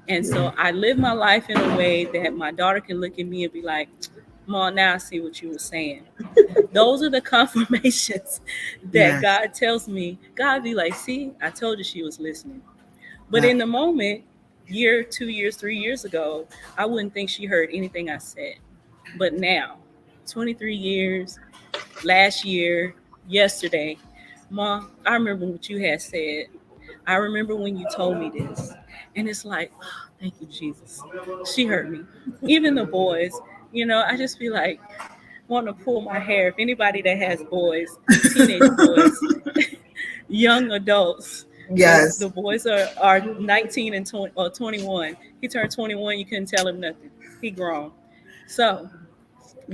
And so I live my life in a way that my daughter can look at me and be like, Mom, now I see what you were saying. Those are the confirmations that God tells me. God be like, see, I told you she was listening. But in the moment, 2 years, 3 years ago, I wouldn't think she heard anything I said. But now, 23 years, last year, yesterday, Mom, I remember what you had said. I remember when you told me this. And it's like, oh, thank you, Jesus. She heard me. Even the boys, I just feel like, want to pull my hair. If anybody that has boys, teenage boys, young adults, yes, the boys are 19 and 20 or 21. He turned 21. You couldn't tell him nothing. He grown. So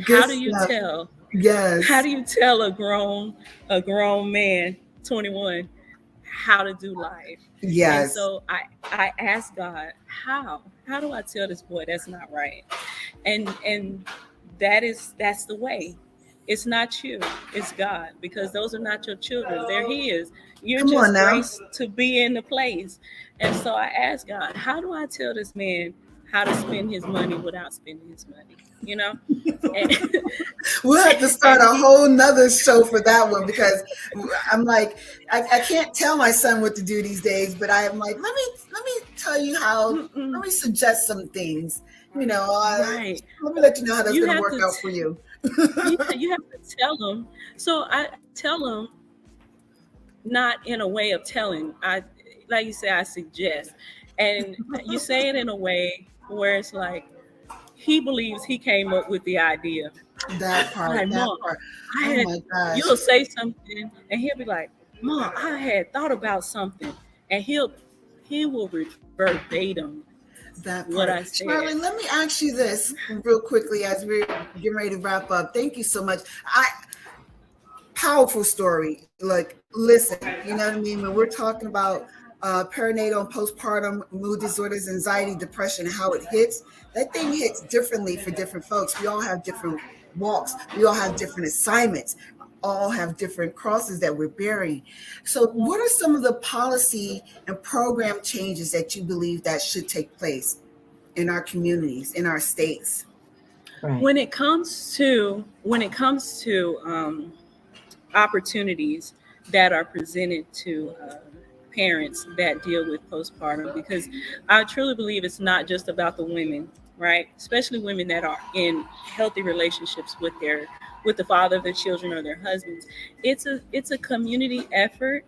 how do you tell? Yes. How do you tell a grown man, 21, how to do life? Yes. And so I asked God, how do I tell this boy that's not right? And that's the way. It's not you, it's God, because those are not your children. They're His. You're just graced to be in the place. And so I asked God, how do I tell this man how to spend his money without spending his money? And we'll have to start a whole nother show for that one, because I'm like, I can't tell my son what to do these days, but I'm like, let me tell you how. Let me suggest some things. Right. Let me let you know how that's going to work out for you. You have to tell them. So I tell them, not in a way of telling. Like you say, I suggest, and you say it in a way where it's like, he believes he came up with the idea. That part. Like, that Mom, part. Oh my gosh. You'll say something and he'll be like, Mom, I had thought about something, and he will verbatim That what part. I said. Charlotte, let me ask you this real quickly as we're getting ready to wrap up. Thank you so much. Powerful story. Like, listen, you know what I mean? When we're talking about perinatal and postpartum mood disorders, anxiety, depression, how it hits, that thing hits differently for different folks. We all have different walks. We all have different assignments. All have different crosses that we're bearing. So what are some of the policy and program changes that you believe that should take place in our communities, in our states? When it comes to opportunities that are presented to parents that deal with postpartum, because I truly believe it's not just about the women, right? Especially women that are in healthy relationships with the father of their children or their husbands. It's a community effort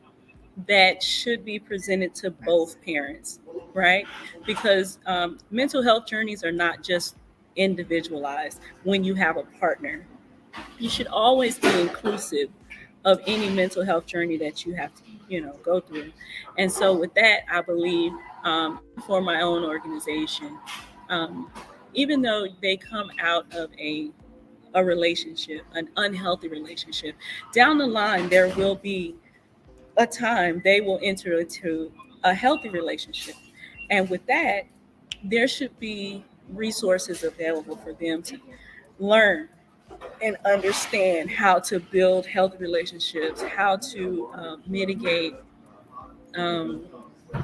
that should be presented to both parents, right? Because mental health journeys are not just individualized. When you have a partner, you should always be inclusive of any mental health journey that you have to, go through. And so with that, I believe for my own organization, even though they come out of a relationship, an unhealthy relationship, down the line, there will be a time they will enter into a healthy relationship. And with that, there should be resources available for them to learn and understand how to build healthy relationships, how to mitigate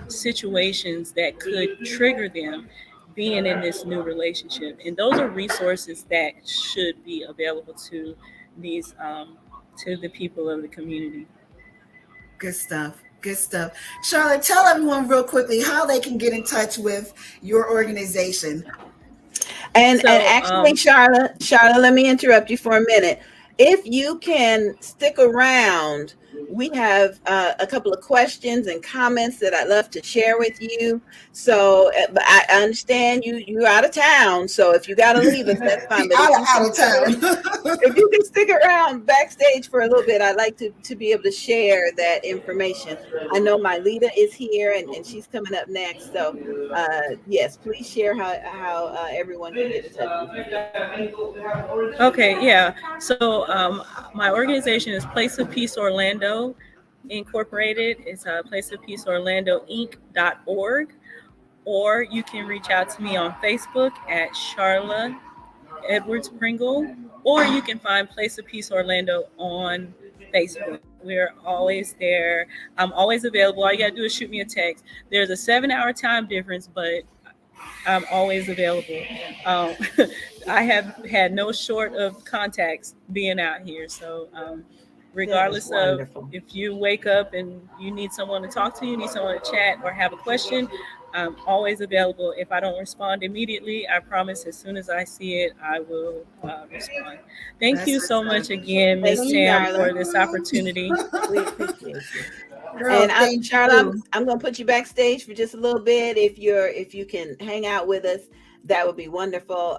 situations that could trigger them being in this new relationship. And those are resources that should be available to these to the people of the community. Good stuff. Good stuff. Charlotte, tell everyone real quickly how they can get in touch with your organization. And actually, Charlotte, let me interrupt you for a minute. If you can stick around, we have a couple of questions and comments that I'd love to share with you. So, but I understand you're out of town. So if you got to leave us, that's fine. But out of town. If you can stick around backstage for a little bit, I'd like to be able to share that information. I know my leader is here and she's coming up next. So yes, please share how everyone can get in touch with you. Okay, yeah. So my organization is Place of Peace Orlando Incorporated. It's Place of Peace Orlando Inc.org. Or you can reach out to me on Facebook at Charla Edwards Pringle, or you can find Place of Peace Orlando on Facebook. We're always there. I'm always available. All you gotta do is shoot me a text. There's a 7-hour time difference, but I'm always available. I have had no short of contacts being out here. So regardless of if you wake up and you need someone to talk to, you need someone to chat or have a question, I'm always available. If I don't respond immediately, I promise as soon as I see it, I will respond. Thank you so much again, Ms. Tam, for this opportunity. We appreciate you. And Charlotte, I'm going to put you backstage for just a little bit. If you can hang out with us, that would be wonderful.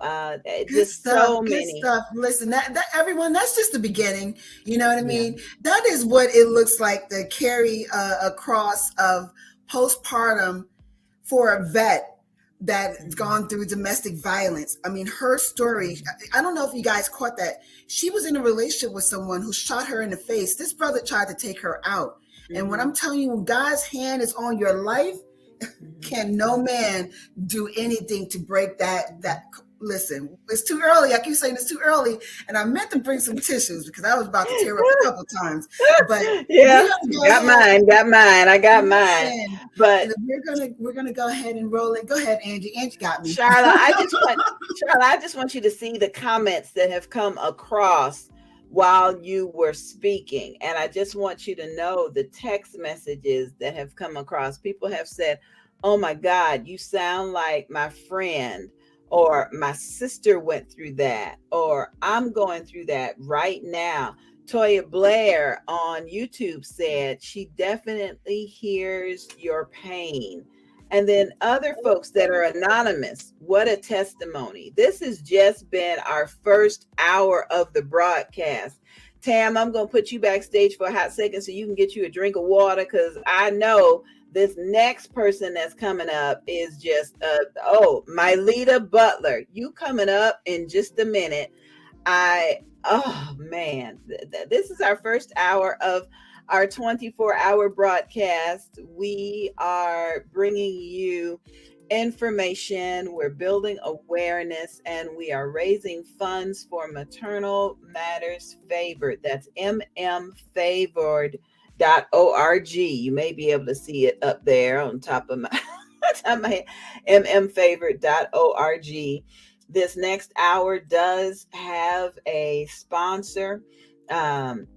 Just so many. Good stuff. Listen, that everyone, that's just the beginning. You know what I mean? That is what it looks like to carry a cross of postpartum for a vet that's gone through domestic violence. I mean, her story, I don't know if you guys caught that. She was in a relationship with someone who shot her in the face. This brother tried to take her out. And when I'm telling you, when God's hand is on your life, can no man do anything to break that. Listen, it's too early. I keep saying it's too early, and I meant to bring some tissues because I was about to tear up a couple times. But yeah, got mine. I got mine. But we're gonna go ahead and roll it. Go ahead, Angie. Angie got me. Charlotte, I just want you to see the comments that have come across while you were speaking. And I just want you to know the text messages that have come across. People have said, "Oh my God, you sound like my friend," or "My sister went through that," or "I'm going through that right now." Toya Blair on YouTube said she definitely hears your pain. And then other folks that are anonymous, what a testimony. This has just been our first hour of the broadcast. Tam, I'm going to put you backstage for a hot second so you can get you a drink of water, because I know this next person that's coming up is just, Myleta Butler. You coming up in just a minute. Oh man, this is our first hour of our 24-hour broadcast. We are bringing you information, we're building awareness, and we are raising funds for Maternal Matters Favored. That's mmfavored.org. You may be able to see it up there on top of my mmfavored.org. This next hour does have a sponsor, and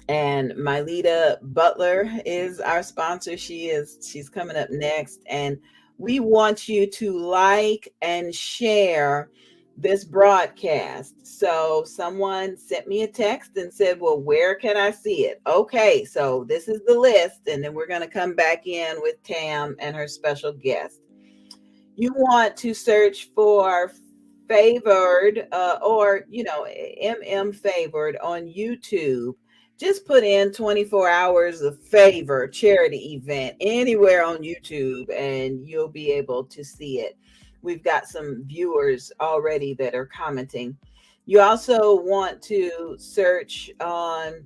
Myleta Butler is our sponsor. She's coming up next, and we want you to like and share this broadcast. So someone sent me a text and said, well, where can I see it? Okay, so this is the list, and then we're going to come back in with Tam and her special guest. You want to search for Favored or MM Favored on YouTube. Just put in 24 hours of favor charity event anywhere on YouTube, and you'll be able to see it. We've got some viewers already that are commenting. You also want to search on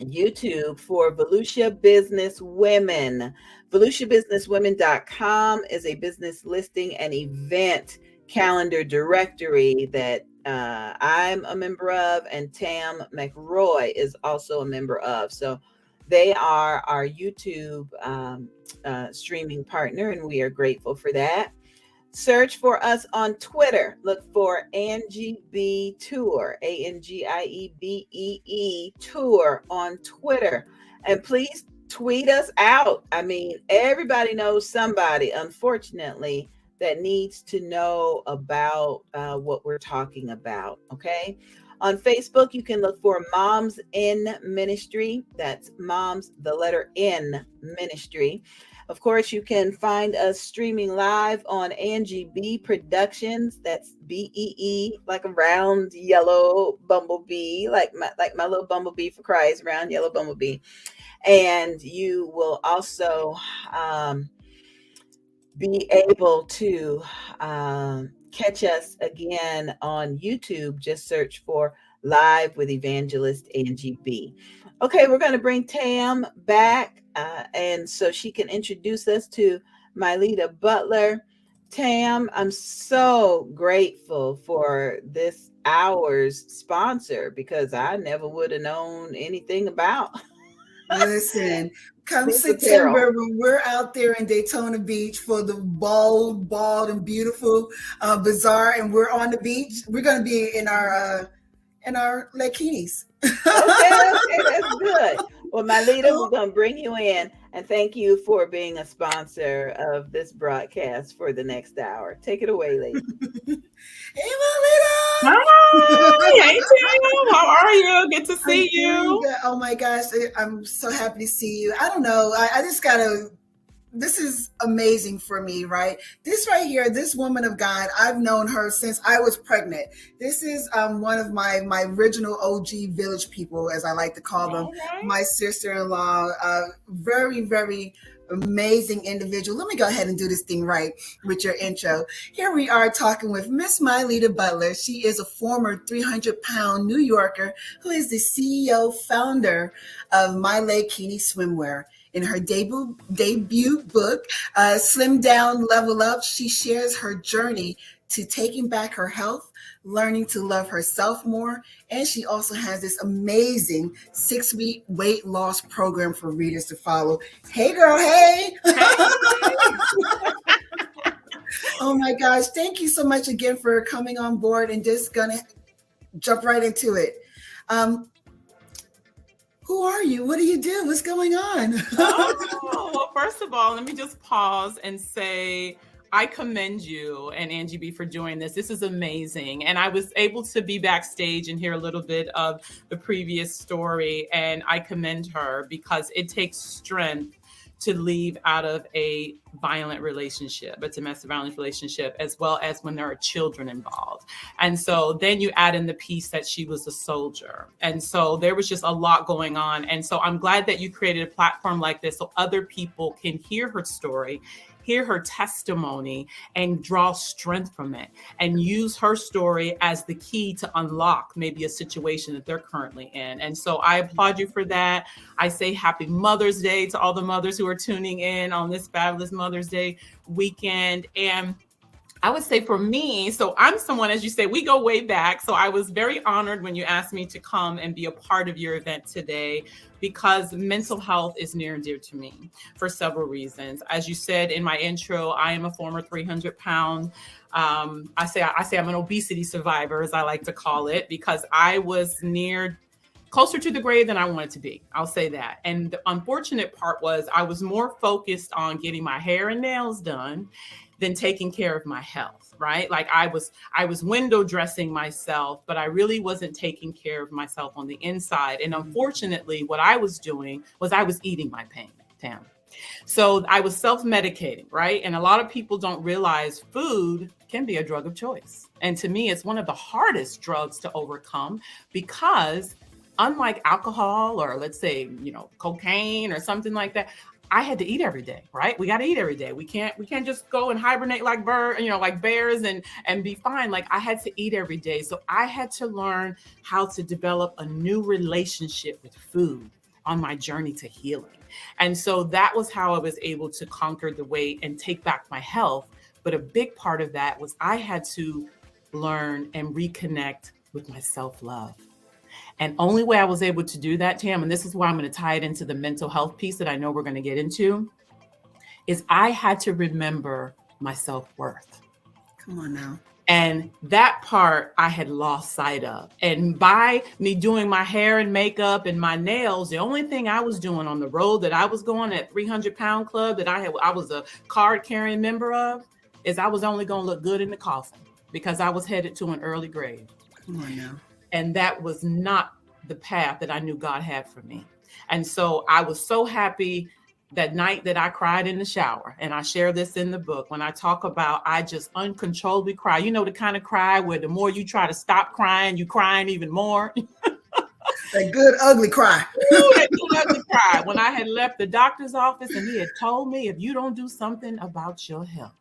YouTube for Volusia Business Women. VolusiaBusinessWomen.com is a business listing and event calendar directory that I'm a member of, and Tam McRoy is also a member of. So they are our YouTube streaming partner, and we are grateful for that. Search for us on Twitter. Look for Angie B Tour, ANGIEBEE Tour on Twitter. And please tweet us out. I mean, everybody knows somebody, unfortunately, that needs to know about what we're talking about, okay? On Facebook, you can look for Moms in Ministry. That's Moms, the letter N, Ministry. Of course, you can find us streaming live on Angie B Productions. That's BEE, like a round yellow bumblebee, like my little bumblebee for Christ, round yellow bumblebee. And you will also be able to catch us again on YouTube. Just search for Live with Evangelist Angie B. Okay, we're going to bring Tam back, and so she can introduce us to Myleta Butler. Tam, I'm so grateful for this hour's sponsor, because I never would have known anything about. Listen, come September, when we're out there in Daytona Beach for the bald and beautiful bazaar, and we're on the beach, we're going to be in our bikinis. Okay, that's good. Well, Myleta, we're going to bring you in, and thank you for being a sponsor of this broadcast for the next hour. Take it away, lady. Hey, Myleta! Hi! Hey, Tam! How are you? Good to see you. Oh my gosh, I'm so happy to see you. I don't know. I just gotta. This is amazing for me, right? This right here, this woman of God, I've known her since I was pregnant. This is one of my original OG village people, as I like to call them. Okay. My sister-in-law, very, very amazing individual. Let me go ahead and do this thing right with your intro. Here we are talking with Miss Myleta Butler. She is a former 300-pound New Yorker who is the CEO founder of My Lakini Swimwear. In her debut book, Slim Down, Level Up, she shares her journey to taking back her health, learning to love herself more, and she also has this amazing 6-week weight loss program for readers to follow. Hey, girl, hey! Oh my gosh, thank you so much again for coming on board, and just gonna jump right into it. Who are you? What do you do? What's going on? Well, first of all, let me just pause and say I commend you and Angie B for doing this. This is amazing. And I was able to be backstage and hear a little bit of the previous story, and I commend her because it takes strength to leave out of a violent relationship, a domestic violence relationship, as well as when there are children involved. And so then you add in the piece that she was a soldier. And so there was just a lot going on. And so I'm glad that you created a platform like this so other people can hear her story, hear her testimony, and draw strength from it, and use her story as the key to unlock maybe a situation that they're currently in. And so I applaud you for that. I say happy Mother's Day to all the mothers who are tuning in on this fabulous Mother's Day weekend. And I would say for me, so I'm someone, as you say, we go way back. So I was very honored when you asked me to come and be a part of your event today, because mental health is near and dear to me for several reasons. As you said in my intro, I am a former 300-pound. I say I'm an obesity survivor, as I like to call it, because I was closer to the grave than I wanted to be. I'll say that. And the unfortunate part was I was more focused on getting my hair and nails done than taking care of my health, right? Like I was window dressing myself, but I really wasn't taking care of myself on the inside. And unfortunately, what I was doing was I was eating my pain, Tam. So I was self-medicating, right? And a lot of people don't realize food can be a drug of choice. And to me, it's one of the hardest drugs to overcome, because unlike alcohol or let's say, cocaine or something like that, I had to eat every day, right? We got to eat every day. We can't just go and hibernate like bears and be fine. Like I had to eat every day. So I had to learn how to develop a new relationship with food on my journey to healing. And so that was how I was able to conquer the weight and take back my health. But a big part of that was I had to learn and reconnect with my self-love. And only way I was able to do that, Tam, and this is why I'm going to tie it into the mental health piece that I know we're going to get into, is I had to remember my self-worth. Come on now. And that part I had lost sight of. And by me doing my hair and makeup and my nails, the only thing I was doing on the road that I was going at 300-pound club that I was a card carrying member of, is I was only going to look good in the coffin because I was headed to an early grave. Come on now. And that was not the path that I knew God had for me. And so I was so happy that night that I cried in the shower. And I share this in the book when I talk about I just uncontrollably cry. You know, the kind of cry where the more you try to stop crying, you crying even more. That good, ugly cry. That good, ugly cry. When I had left the doctor's office and he had told me, if you don't do something about your health,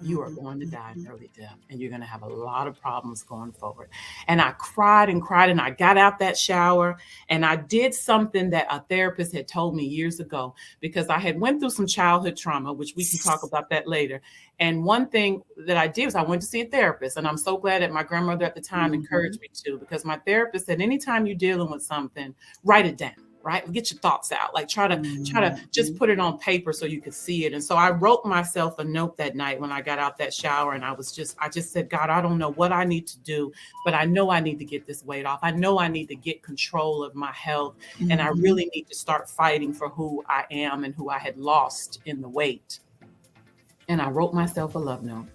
you are going to die an early death and you're going to have a lot of problems going forward. And I cried and cried, and I got out that shower and I did something that a therapist had told me years ago, because I had went through some childhood trauma, which we can talk about that later. And one thing that I did was I went to see a therapist, and I'm so glad that my grandmother at the time encouraged me to, because my therapist said, anytime you're dealing with something, write it down. Right? Get your thoughts out. Like try to just put it on paper so you could see it. And so I wrote myself a note that night when I got out that shower, and I just said, God, I don't know what I need to do, but I know I need to get this weight off. I know I need to get control of my health. And I really need to start fighting for who I am and who I had lost in the weight. And I wrote myself a love note.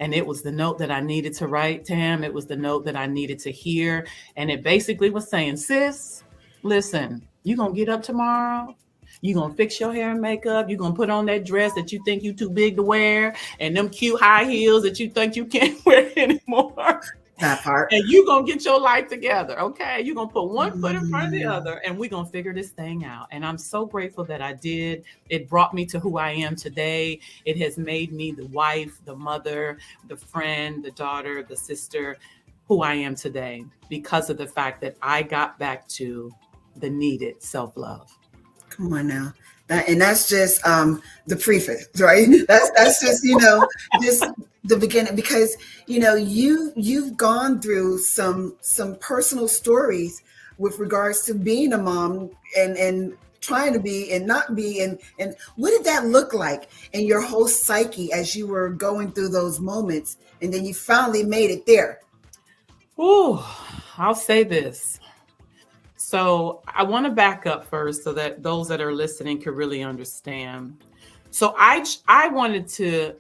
And it was the note that I needed to write, Tam. It was the note that I needed to hear. And it basically was saying, sis, listen, you're going to get up tomorrow. You're going to fix your hair and makeup. You're going to put on that dress that you think you're too big to wear, and them cute high heels that you think you can't wear anymore. That part. And you're going to get your life together, okay? You're going to put one foot in front of the other, and we're going to figure this thing out. And I'm so grateful that I did. It brought me to who I am today. It has made me the wife, the mother, the friend, the daughter, the sister, who I am today, because of the fact that I got back to the needed self-love. Come on now. That's just the preface, right? That's just, just the beginning, because, you've gone through some personal stories with regards to being a mom and trying to be and not be. And what did that look like in your whole psyche as you were going through those moments? And then you finally made it there. Oh, I'll say this. So I want to back up first so that those that are listening could really understand. So I wanted to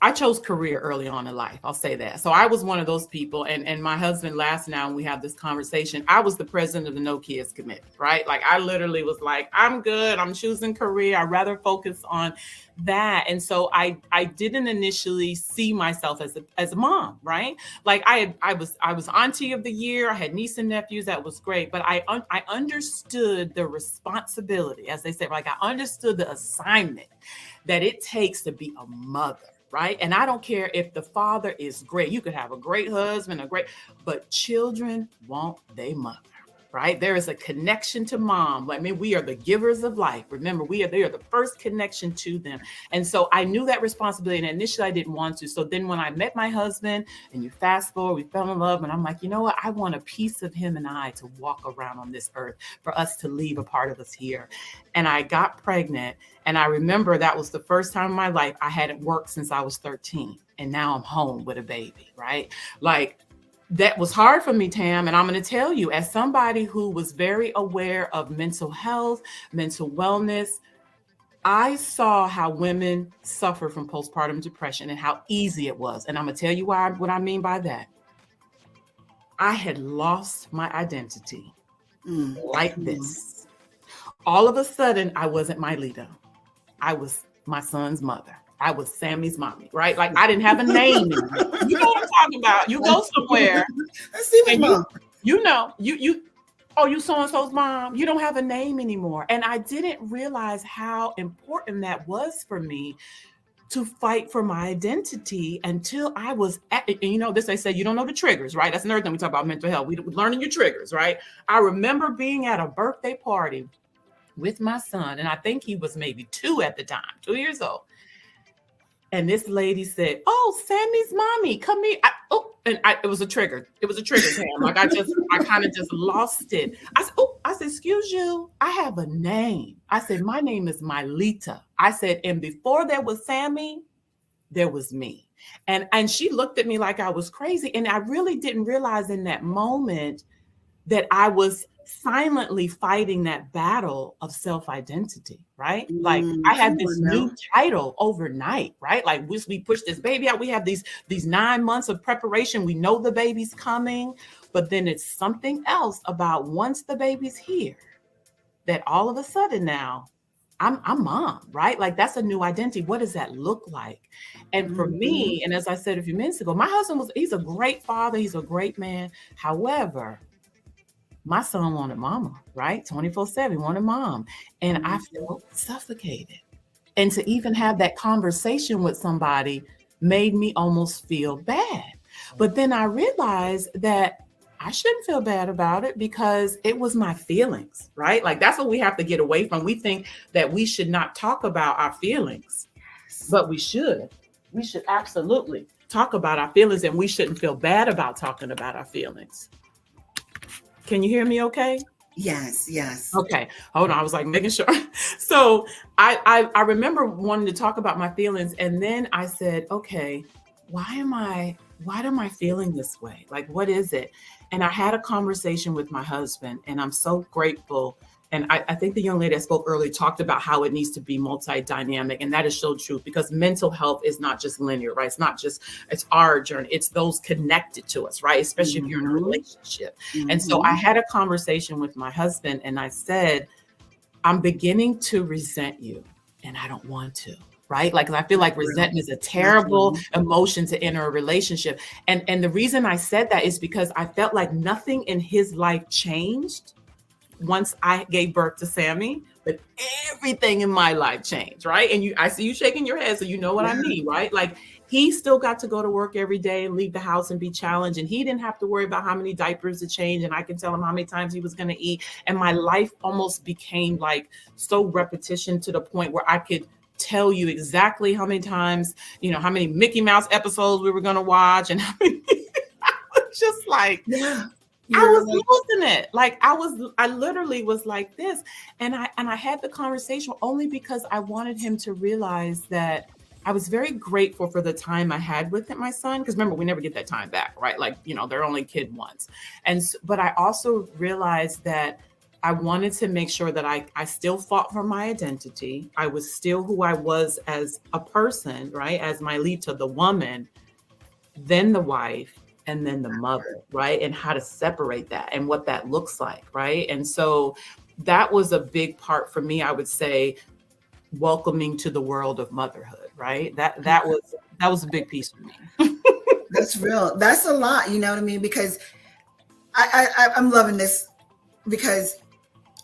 I chose career early on in life. I'll say that. So I was one of those people, and my husband laughs now when we have this conversation. I was the president of the No Kids Committee, right? Like I literally was like, I'm good. I'm choosing career. I'd rather focus on that. And so I didn't initially see myself as a mom, right? Like I was auntie of the year. I had niece and nephews. That was great. But I understood the responsibility, as they say, like I understood the assignment that it takes to be a mother. Right. And I don't care if the father is great. You could have a great husband, but children want their mother. Right. There is a connection to mom. I mean, we are the givers of life. Remember, they are the first connection to them. And so I knew that responsibility. And initially I didn't want to. So then when I met my husband and you fast forward, we fell in love. And I'm like, you know what? I want a piece of him and I to walk around on this earth, for us to leave a part of us here. And I got pregnant. And I remember that was the first time in my life I hadn't worked since I was 13. And now I'm home with a baby. Right. Like, that was hard for me, Tam. And I'm going to tell you, as somebody who was very aware of mental health, mental wellness, I saw how women suffer from postpartum depression and how easy it was. And I'm going to tell you what I mean by that. I had lost my identity like this. All of a sudden, I wasn't my leader. I was my son's mother. I was Sammy's mommy, right? Like I didn't have a name. You know what I'm talking about. You go somewhere. I see my mom. You so-and-so's mom. You don't have a name anymore. And I didn't realize how important that was for me to fight for my identity until I was they say you don't know the triggers, right? That's another thing we talk about mental health. We learning your triggers, right? I remember being at a birthday party with my son, and I think he was maybe 2 at the time, 2 years old. And this lady said, "Oh, Sammy's mommy, come here." It was a trigger. It was a trigger, Tam. Like I kind of just lost it. I said, "Excuse you, I have a name." I said, "My name is Myleta." I said, "And before there was Sammy, there was me." And she looked at me like I was crazy. And I really didn't realize in that moment that I was silently fighting that battle of self-identity, right? Like I had this new title overnight, right? Like we push this baby out. We have these 9 months of preparation. We know the baby's coming, but then it's something else about once the baby's here that all of a sudden now I'm mom, right? Like that's a new identity. What does that look like? And for me, and as I said a few minutes ago, my husband he's a great father. He's a great man. However, my son wanted mama, right? 24/7, wanted mom. And I felt suffocated. And to even have that conversation with somebody made me almost feel bad. But then I realized that I shouldn't feel bad about it because it was my feelings, right? Like that's what we have to get away from. We think that we should not talk about our feelings, but we should. We should absolutely talk about our feelings, and we shouldn't feel bad about talking about our feelings. Can you hear me okay? Yes. Okay. Hold on. I was like making sure. So I remember wanting to talk about my feelings. And then I said, okay, why am I feeling this way? Like, what is it? And I had a conversation with my husband, and I'm so grateful. And I think the young lady that spoke earlier talked about how it needs to be multi-dynamic. And that is so true because mental health is not just linear, right? It's our journey. It's those connected to us, right? Especially if you're in a relationship. And so I had a conversation with my husband and I said, I'm beginning to resent you and I don't want to. Right? Like, I feel like resentment is a terrible emotion to enter a relationship. And the reason I said that is because I felt like nothing in his life changed once I gave birth to Sammy, but everything in my life changed, right? And I see you shaking your head, so you know what I mean, right? Like he still got to go to work every day and leave the house and be challenged. And he didn't have to worry about how many diapers to change. And I can tell him how many times he was going to eat. And my life almost became like so repetition to the point where I could tell you exactly how many times, how many Mickey Mouse episodes we were going to watch. And I was just like, I was losing it. Like I literally was like this. And I had the conversation only because I wanted him to realize that I was very grateful for the time I had with my son. Because remember, we never get that time back, right? Like, they're only kid once. But I also realized that I wanted to make sure that I still fought for my identity. I was still who I was as a person, right? As Myleta, the woman, then the wife, and then the mother, right? And how to separate that and what that looks like, right? And so that was a big part for me, I would say, welcoming to the world of motherhood, right? That was a big piece for me. That's real. That's a lot, you know what I mean? Because I'm loving this, because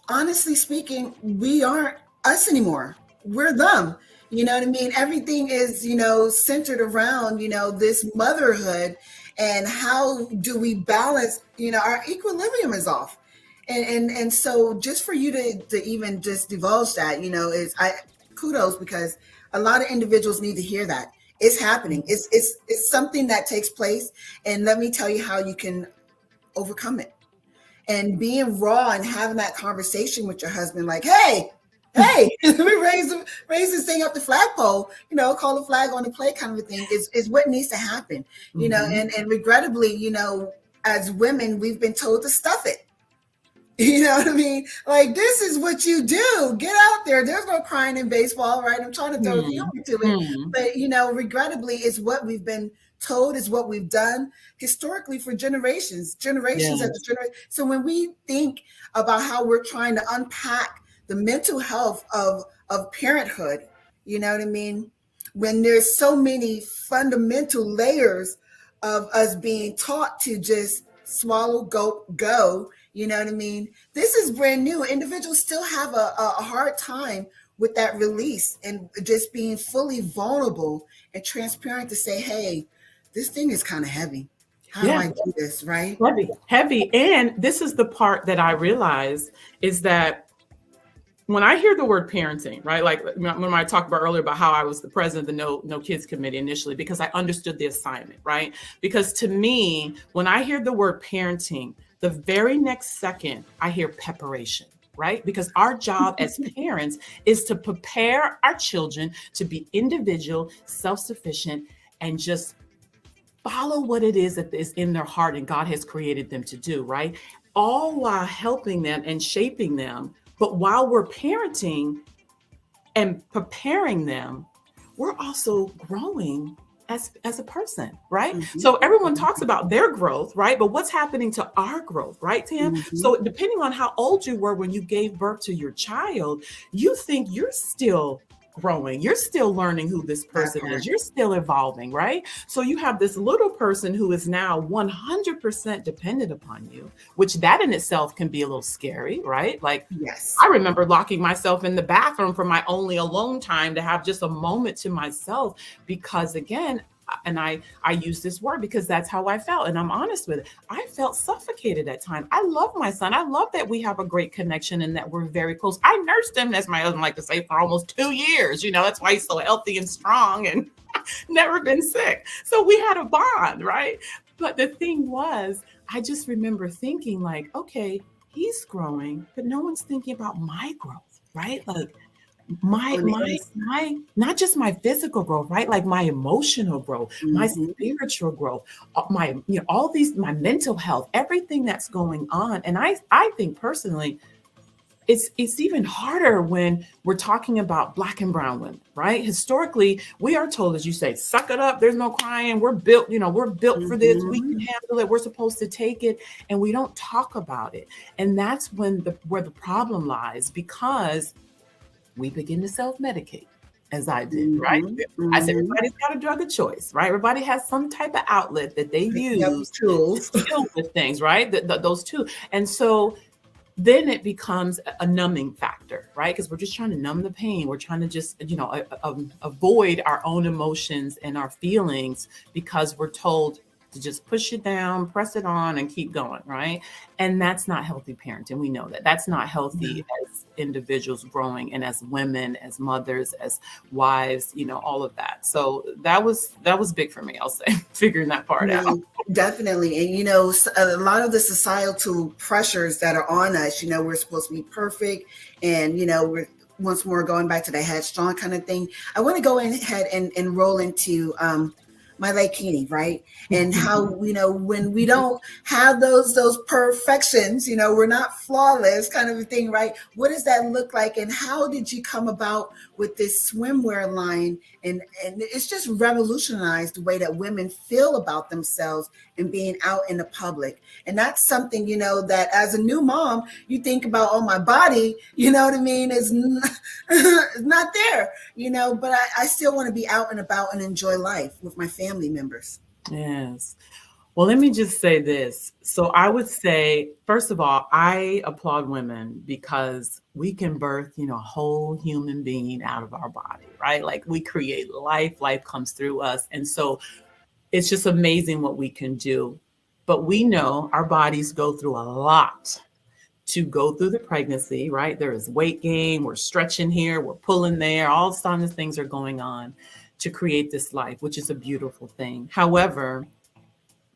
honestly speaking, we aren't us anymore. We're them. You know what I mean? Everything is, centered around, this motherhood, and how do we balance, our equilibrium is off. And so just for you to even just divulge that, is kudos, because a lot of individuals need to hear that. It's happening. It's something that takes place. And let me tell you how you can overcome it. And being raw and having that conversation with your husband, like, hey, let me raise this thing up the flagpole, call the flag on the play kind of a thing is what needs to happen, and regrettably, as women, we've been told to stuff it. You know what I mean? Like, this is what you do. Get out there. There's no crying in baseball, right? I'm trying to throw humor to it. But, regrettably, it's what we've been told, is what we've done historically for generations after generation. So when we think about how we're trying to unpack the mental health of parenthood, you know what I mean? When there's so many fundamental layers of us being taught to just swallow, go, you know what I mean? This is brand new. Individuals still have a hard time with that release and just being fully vulnerable and transparent to say, hey, this thing is kind of heavy. How do I do this, right? Heavy. And this is the part that I realize is that when I hear the word parenting, right? Like when I talked about earlier about how I was the president of the No Kids Committee initially, because I understood the assignment, right? Because to me, when I hear the word parenting, the very next second I hear preparation, right? Because our job as parents is to prepare our children to be individual, self-sufficient, and just follow what it is that is in their heart and God has created them to do, right? All while helping them and shaping them. But while we're parenting and preparing them, we're also growing as a person, right? So everyone talks about their growth, right? But what's happening to our growth, right, Tim? So depending on how old you were when you gave birth to your child, you think you're still growing. You're still learning who this person is. You're still evolving, right? So you have this little person who is now 100% dependent upon you, which that in itself can be a little scary, right? Like, yes, I remember locking myself in the bathroom for my only alone time to have just a moment to myself, because again, and I use this word because that's how I felt. And I'm honest with it. I felt suffocated at times. I love my son. I love that we have a great connection and that we're very close. I nursed him, as my husband liked to say, for almost 2 years. That's why he's so healthy and strong and never been sick. So we had a bond, right? But the thing was, I just remember thinking like, okay, he's growing, but no one's thinking about my growth, right? Like, my not just my physical growth, right? Like my emotional growth, my spiritual growth, my all these, my mental health, everything that's going on. And I think personally, it's even harder when we're talking about Black and brown women, right? Historically, we are told, as you say, suck it up. There's no crying. We're built, we're built for this. We can handle it. We're supposed to take it, and we don't talk about it. And that's when where the problem lies, because we begin to self-medicate, as I did, right? I said, everybody's got a drug of choice, right? Everybody has some type of outlet that they use to deal with things, right? Those two. And so then it becomes a numbing factor, right? Because we're just trying to numb the pain. We're trying to just, avoid our own emotions and our feelings because we're told to just push it down, press it on, and keep going, right? And that's not healthy parenting. We know that. That's not healthy as individuals growing and as women, as mothers, as wives, all of that. So that was big for me, I'll say, figuring that part out. Definitely. And, a lot of the societal pressures that are on us, we're supposed to be perfect. And, we're once more going back to the headstrong kind of thing. I want to go ahead and roll into my Lakini, right? And how, you know, when we don't have those perfections, you know, we're not flawless kind of a thing, right? What does that look like? And how did you come about with this swimwear line? And it's just revolutionized the way that women feel about themselves and being out in the public. And that's something, you know, that as a new mom, you think about, oh, my body, you know what I mean, is not there, you know, but I still want to be out and about and enjoy life with my family members. Yes. Well, let me just say this. So I would say, first of all, I applaud women because we can birth, you know, a whole human being out of our body, right? Like we create life, life comes through us. And so it's just amazing what we can do. But we know our bodies go through a lot to go through the pregnancy, right? There is weight gain, we're stretching here, we're pulling there, all kinds of things are going on to create this life, which is a beautiful thing. However,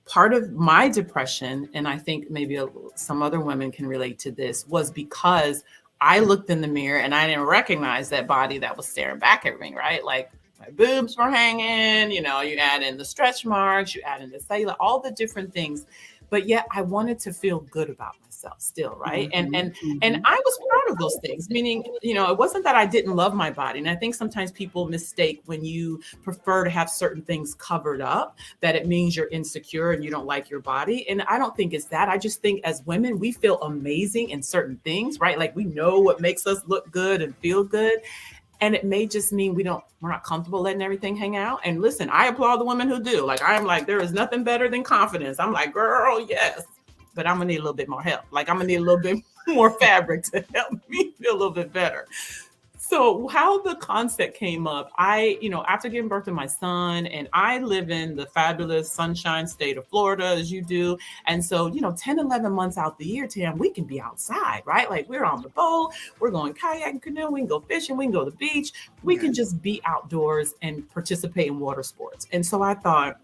part of my depression, and I think maybe some other women can relate to this, was because I looked in the mirror and I didn't recognize that body that was staring back at me, right? Like my boobs were hanging, you know, you add in the stretch marks, you add in the cellulite, all the different things. But yet I wanted to feel good about myself still, right? And I was proud of those things, meaning, you know, it wasn't that I didn't love my body. And I think sometimes people mistake when you prefer to have certain things covered up, that it means you're insecure and you don't like your body. And I don't think it's that. I just think as women, we feel amazing in certain things, right? Like we know what makes us look good and feel good. And it may just mean we're not comfortable letting everything hang out. And listen, I applaud the women who do. Like, I'm like, there is nothing better than confidence. I'm like, girl, yes, but I'm gonna need a little bit more help. Like, I'm gonna need a little bit more fabric to help me feel a little bit better. So how the concept came up, after giving birth to my son, and I live in the fabulous sunshine state of Florida, as you do. And so, 10, 11 months out the year, Tam, we can be outside, right? Like we're on the boat, we're going kayaking, canoe, we can go fishing, we can go to the beach. We can just be outdoors and participate in water sports. And so I thought,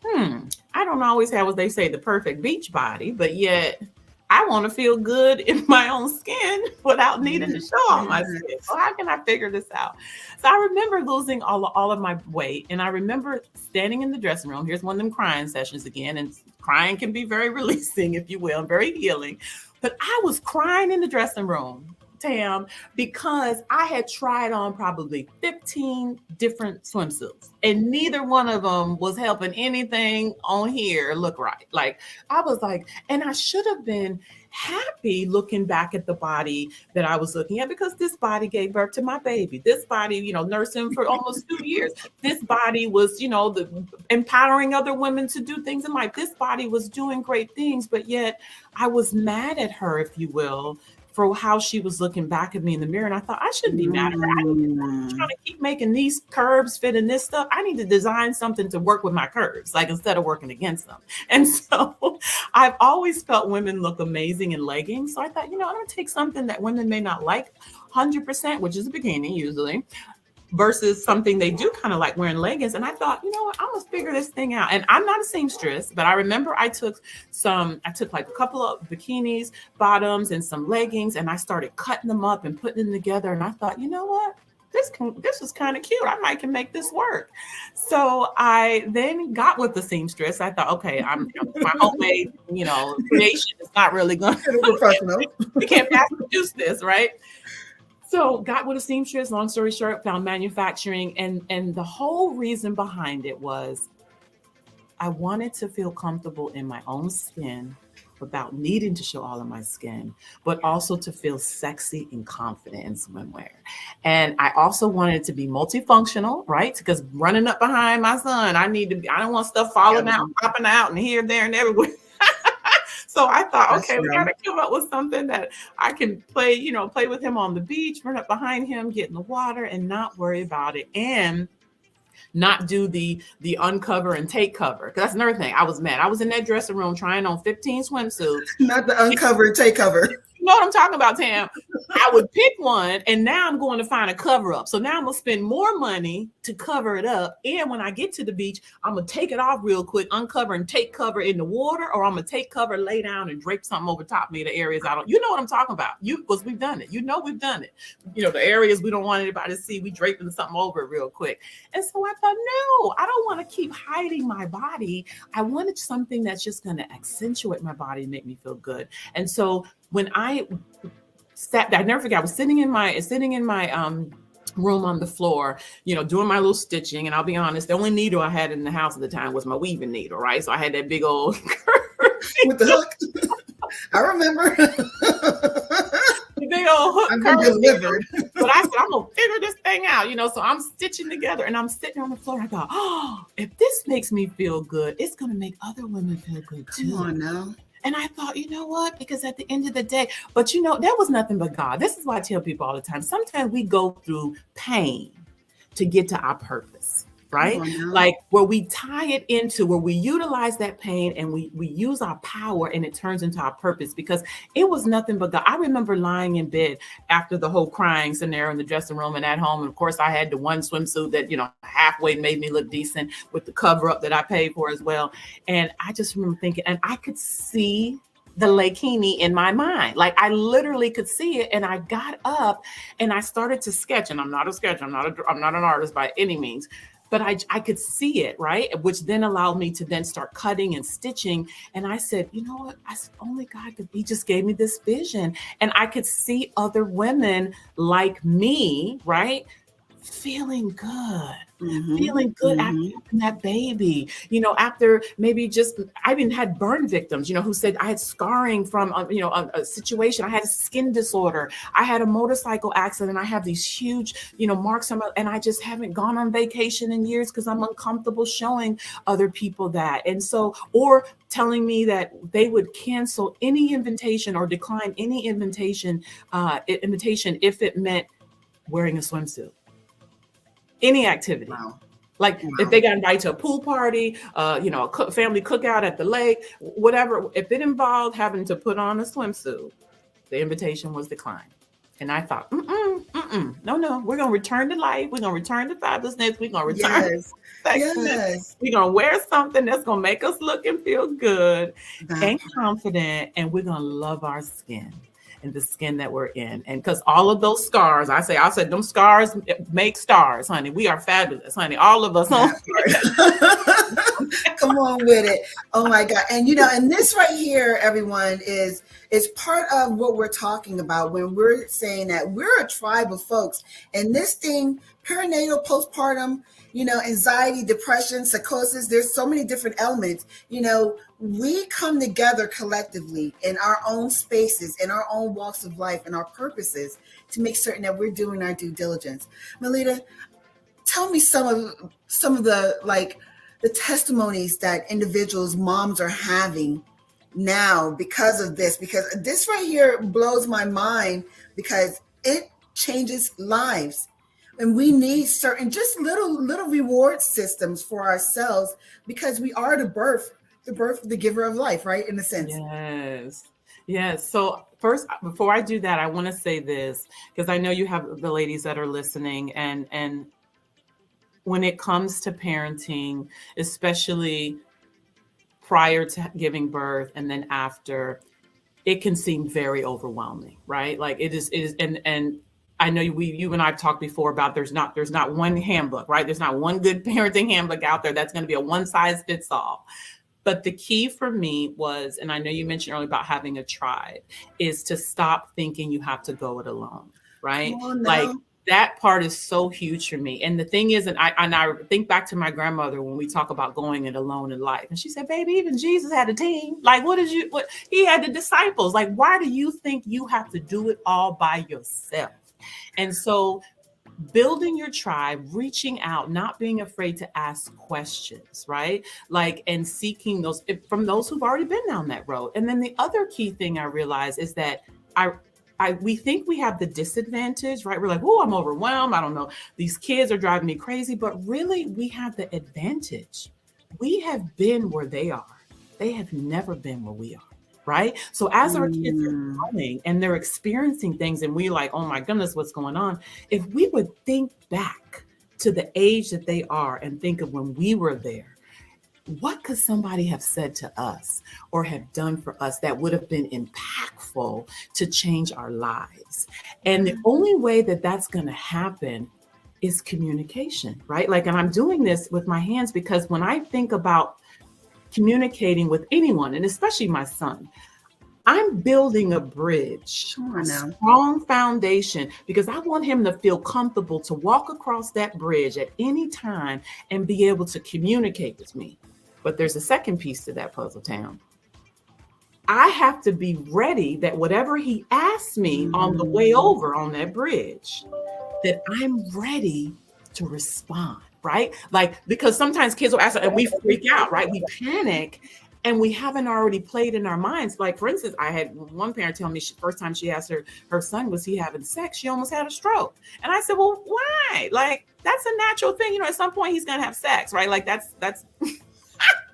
I don't always have what they say, the perfect beach body, but yet I want to feel good in my own skin without needing to show all my skin. So how can I figure this out? So I remember losing all of my weight. And I remember standing in the dressing room. Here's one of them crying sessions again. And crying can be very releasing, if you will, and very healing. But I was crying in the dressing room, Tam, because I had tried on probably 15 different swimsuits and neither one of them was helping anything on here look right. Like I was like, and I should have been happy looking back at the body that I was looking at, because this body gave birth to my baby. This body, nursing for almost 2 years. This body was, empowering other women to do things in life. This body was doing great things, but yet I was mad at her, if you will, for how she was looking back at me in the mirror. And I thought, I shouldn't be mad at her. I'm trying to keep making these curves fit in this stuff. I need to design something to work with my curves, like instead of working against them. And so I've always felt women look amazing in leggings. So I thought, I'm going to take something that women may not like 100%, which is a bikini usually, versus something they do kind of like wearing leggings. And I thought, what, I'm gonna figure this thing out. And I'm not a seamstress, but I remember I took like a couple of bikinis, bottoms, and some leggings, and I started cutting them up and putting them together. And I thought, you know what? This is kind of cute. I might can make this work. So I then got with the seamstress. I thought, okay, I'm my homemade, creation is not really going to we can't mass produce this, right? So got with a seamstress, long story short, found manufacturing. And the whole reason behind it was I wanted to feel comfortable in my own skin without needing to show all of my skin, but also to feel sexy and confident in swimwear. And I also wanted it to be multifunctional, right? Because running up behind my son, I don't want stuff falling out, popping out and here, there, and everywhere. So I thought, okay, we got to come up with something that I can play with him on the beach, run up behind him, get in the water and not worry about it. And not do the uncover and take cover. Because that's another thing. I was mad. I was in that dressing room trying on 15 swimsuits. Not the uncover and take cover. You know what I'm talking about, Tam? I would pick one, and now I'm going to find a cover up. So now I'm gonna spend more money to cover it up. And when I get to the beach, I'm gonna take it off real quick, uncover and take cover in the water, or I'm gonna take cover, lay down, and drape something over top me, the areas I don't, you know what I'm talking about. Because we've done it. You know we've done it. You know, the areas we don't want anybody to see, we draping something over it real quick. And so I thought, no, I don't want to keep hiding my body. I wanted something that's just gonna accentuate my body and make me feel good. And so when I never forget, I was sitting in my room on the floor, you know, doing my little stitching. And I'll be honest, the only needle I had in the house at the time was my weaving needle, right? So I had that big old with the hook. I remember. The big old hook. I've been delivered. But I said, I'm gonna figure this thing out, you know. So I'm stitching together and I'm sitting on the floor. And I go, oh, if this makes me feel good, it's gonna make other women feel good too. Come on now. And I thought, you know what? Because at the end of the day, but you know, that was nothing but God. This is why I tell people all the time. Sometimes we go through pain to get to our purpose, right? Like where we tie it into, where we utilize that pain and we use our power and it turns into our purpose, because it was nothing but God. I remember lying in bed after the whole crying scenario in the dressing room and at home. And of course I had the one swimsuit that, you know, halfway made me look decent with the cover up that I paid for as well. And I just remember thinking, and I could see the Lakini in my mind. Like I literally could see it. And I got up and I started to sketch. And I'm not a sketcher. I'm not an artist by any means. But I could see it, right? Which then allowed me to then start cutting and stitching. And I said, you know what? I said, only God could. He just gave me this vision. And I could see other women like me, right? Feeling good. Feeling good after having that baby, you know, after maybe just, I even had burn victims, you know, who said I had scarring from, you know, a situation. I had a skin disorder. I had a motorcycle accident. I have these huge, you know, marks on my, and I just haven't gone on vacation in years because I'm uncomfortable showing other people that. And so, or telling me that they would cancel any invitation or decline any invitation if it meant wearing a swimsuit. Any activity. Like if they got invited to a pool party, you know, a family cookout at the lake, whatever, if it involved having to put on a swimsuit, the invitation was declined. And I thought, no, we're going to return to life. We're going to return to fabulousness. We're going to return to sexiness. We're going to wear something that's going to make us look and feel good and confident. And we're going to love our skin. And the skin that we're in. And because all of those scars, I said, them scars make stars, honey. We are fabulous, honey. All of us. Come on with it. Oh my God. And you know, and this right here, everyone, is part of what we're talking about when we're saying that we're a tribe of folks. And this thing, perinatal, postpartum, you know, anxiety, depression, psychosis, there's so many different elements. You know, we come together collectively in our own spaces, in our own walks of life and our purposes to make certain that we're doing our due diligence. Melita, tell me some of the, like, the testimonies that individuals, moms are having now because of this, because this right here blows my mind because it changes lives. And we need certain just little reward systems for ourselves because we are the birth, the giver of life, right? In a sense. Yes. So first, before I do that, I want to say this, because I know you have the ladies that are listening, and when it comes to parenting, especially prior to giving birth and then after, it can seem very overwhelming, right? Like it is, and I know you and I've talked before about there's not one handbook, right? There's not one good parenting handbook out there that's going to be a one size fits all. But the key for me was, and I know you mentioned earlier about having a tribe, is to stop thinking you have to go it alone, right? Like that part is so huge for me. And the thing is, and I think back to my grandmother when we talk about going it alone in life. And she said, baby, even Jesus had a team. Like, what he had the disciples. Like, why do you think you have to do it all by yourself? And so building your tribe, reaching out, not being afraid to ask questions, right? Like, and seeking those from those who've already been down that road. And then the other key thing I realized is that we think we have the disadvantage, right? We're like, oh, I'm overwhelmed. I don't know. These kids are driving me crazy. But really, we have the advantage. We have been where they are. They have never been where we are. right? So as our kids are growing and they're experiencing things and we're like, oh my goodness, what's going on? If we would think back to the age that they are and think of when we were there, what could somebody have said to us or have done for us that would have been impactful to change our lives? And the only way that that's going to happen is communication, right? Like, and I'm doing this with my hands because when I think about communicating with anyone, and especially my son, I'm building a bridge, a strong foundation, because I want him to feel comfortable to walk across that bridge at any time and be able to communicate with me. But there's a second piece to that puzzle, Tam. I have to be ready that whatever he asks me on the way over on that bridge, that I'm ready to respond, right? Like, because sometimes kids will ask and we freak out, right? We panic and we haven't already played in our minds. Like, for instance, I had one parent tell me first time she asked her son, was he having sex? She almost had a stroke. And I said, well, why? Like, that's a natural thing. You know, at some point he's going to have sex, right? Like that's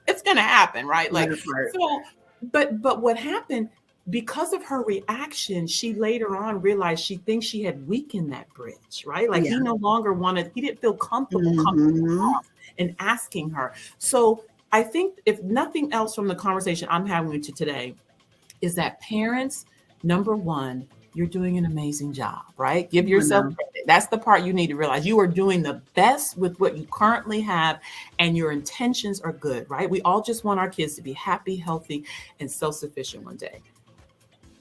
it's going to happen, right? Like, so, but what happened, because of her reaction, she later on realized she thinks she had weakened that bridge, right? Like he no longer he didn't feel comfortable coming off and asking her. So I think if nothing else from the conversation I'm having with you today is that parents, number one, you're doing an amazing job, right? Give yourself credit. That's the part you need to realize. You are doing the best with what you currently have and your intentions are good, right? We all just want our kids to be happy, healthy, and self-sufficient one day.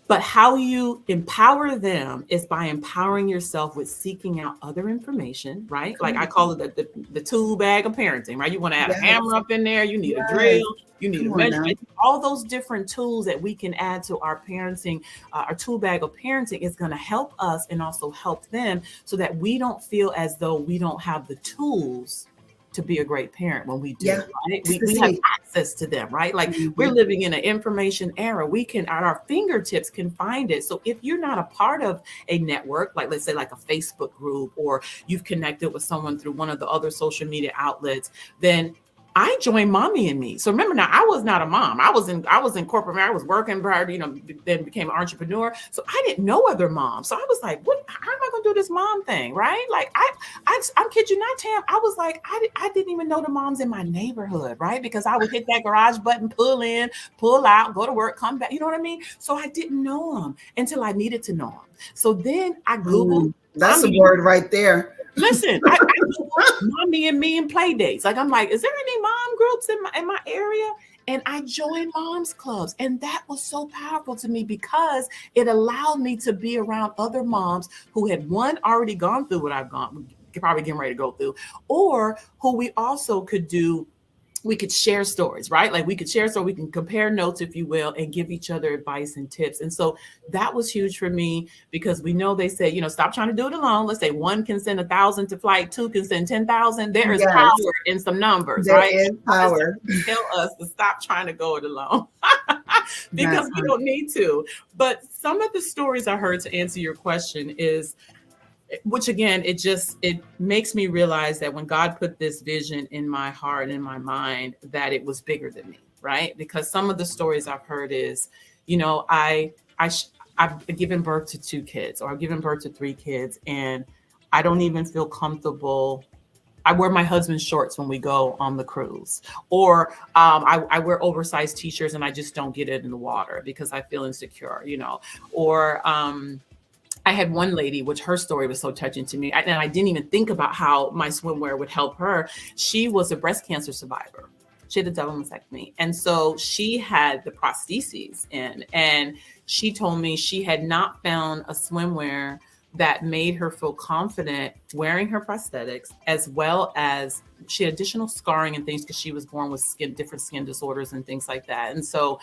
But how you empower them is by empowering yourself with seeking out other information, right? Like I call it the tool bag of parenting, right? You want to add a hammer up in there, you need a drill, you need a measurement, all those different tools that we can add to our parenting, our tool bag of parenting is going to help us and also help them so that we don't feel as though we don't have the tools to be a great parent when we do, right? We have access to them, right? Like we're living in an information era. We can, at our fingertips, can find it. So if you're not a part of a network, like let's say like a Facebook group, or you've connected with someone through one of the other social media outlets, then I joined Mommy and Me. So remember now, I was not a mom. I was in corporate. I was working prior to, then became an entrepreneur. So I didn't know other moms. So I was like, what, how am I going to do this mom thing? Right? Like I'm kid you not, Tam. I was like, I didn't even know the moms in my neighborhood, right? Because I would hit that garage button, pull in, pull out, go to work, come back. You know what I mean? So I didn't know them until I needed to know them. So then I Googled. That's a word right there. Listen, I Googled Mommy and Me and play dates. Like I'm like, is there any mom groups in my area? And I joined moms clubs. And that was so powerful to me because it allowed me to be around other moms who had already gone through what I've probably getting ready to go through, or who we also could do. We could share stories, right? Like we could share, so we can compare notes, if you will, and give each other advice and tips. And so that was huge for me because we know they say, stop trying to do it alone. Let's say 1 can send 1,000 to flight, 2 can send 10,000. There is power in some numbers, right? There is power. Tell us to stop trying to go it alone because we don't need to. But some of the stories I heard to answer your question is, which again, it makes me realize that when God put this vision in my heart and in my mind, that it was bigger than me, right? Because some of the stories I've heard is, I've given birth to 2 kids, or I've given birth to 3 kids, and I don't even feel comfortable. I wear my husband's shorts when we go on the cruise, or I wear oversized t-shirts and I just don't get it in the water because I feel insecure, or I had one lady, which her story was so touching to me. And I didn't even think about how my swimwear would help her. She was a breast cancer survivor. She had a double mastectomy. And so she had the prostheses in, and she told me she had not found a swimwear that made her feel confident wearing her prosthetics, as well as she had additional scarring and things because she was born with different skin disorders and things like that. And so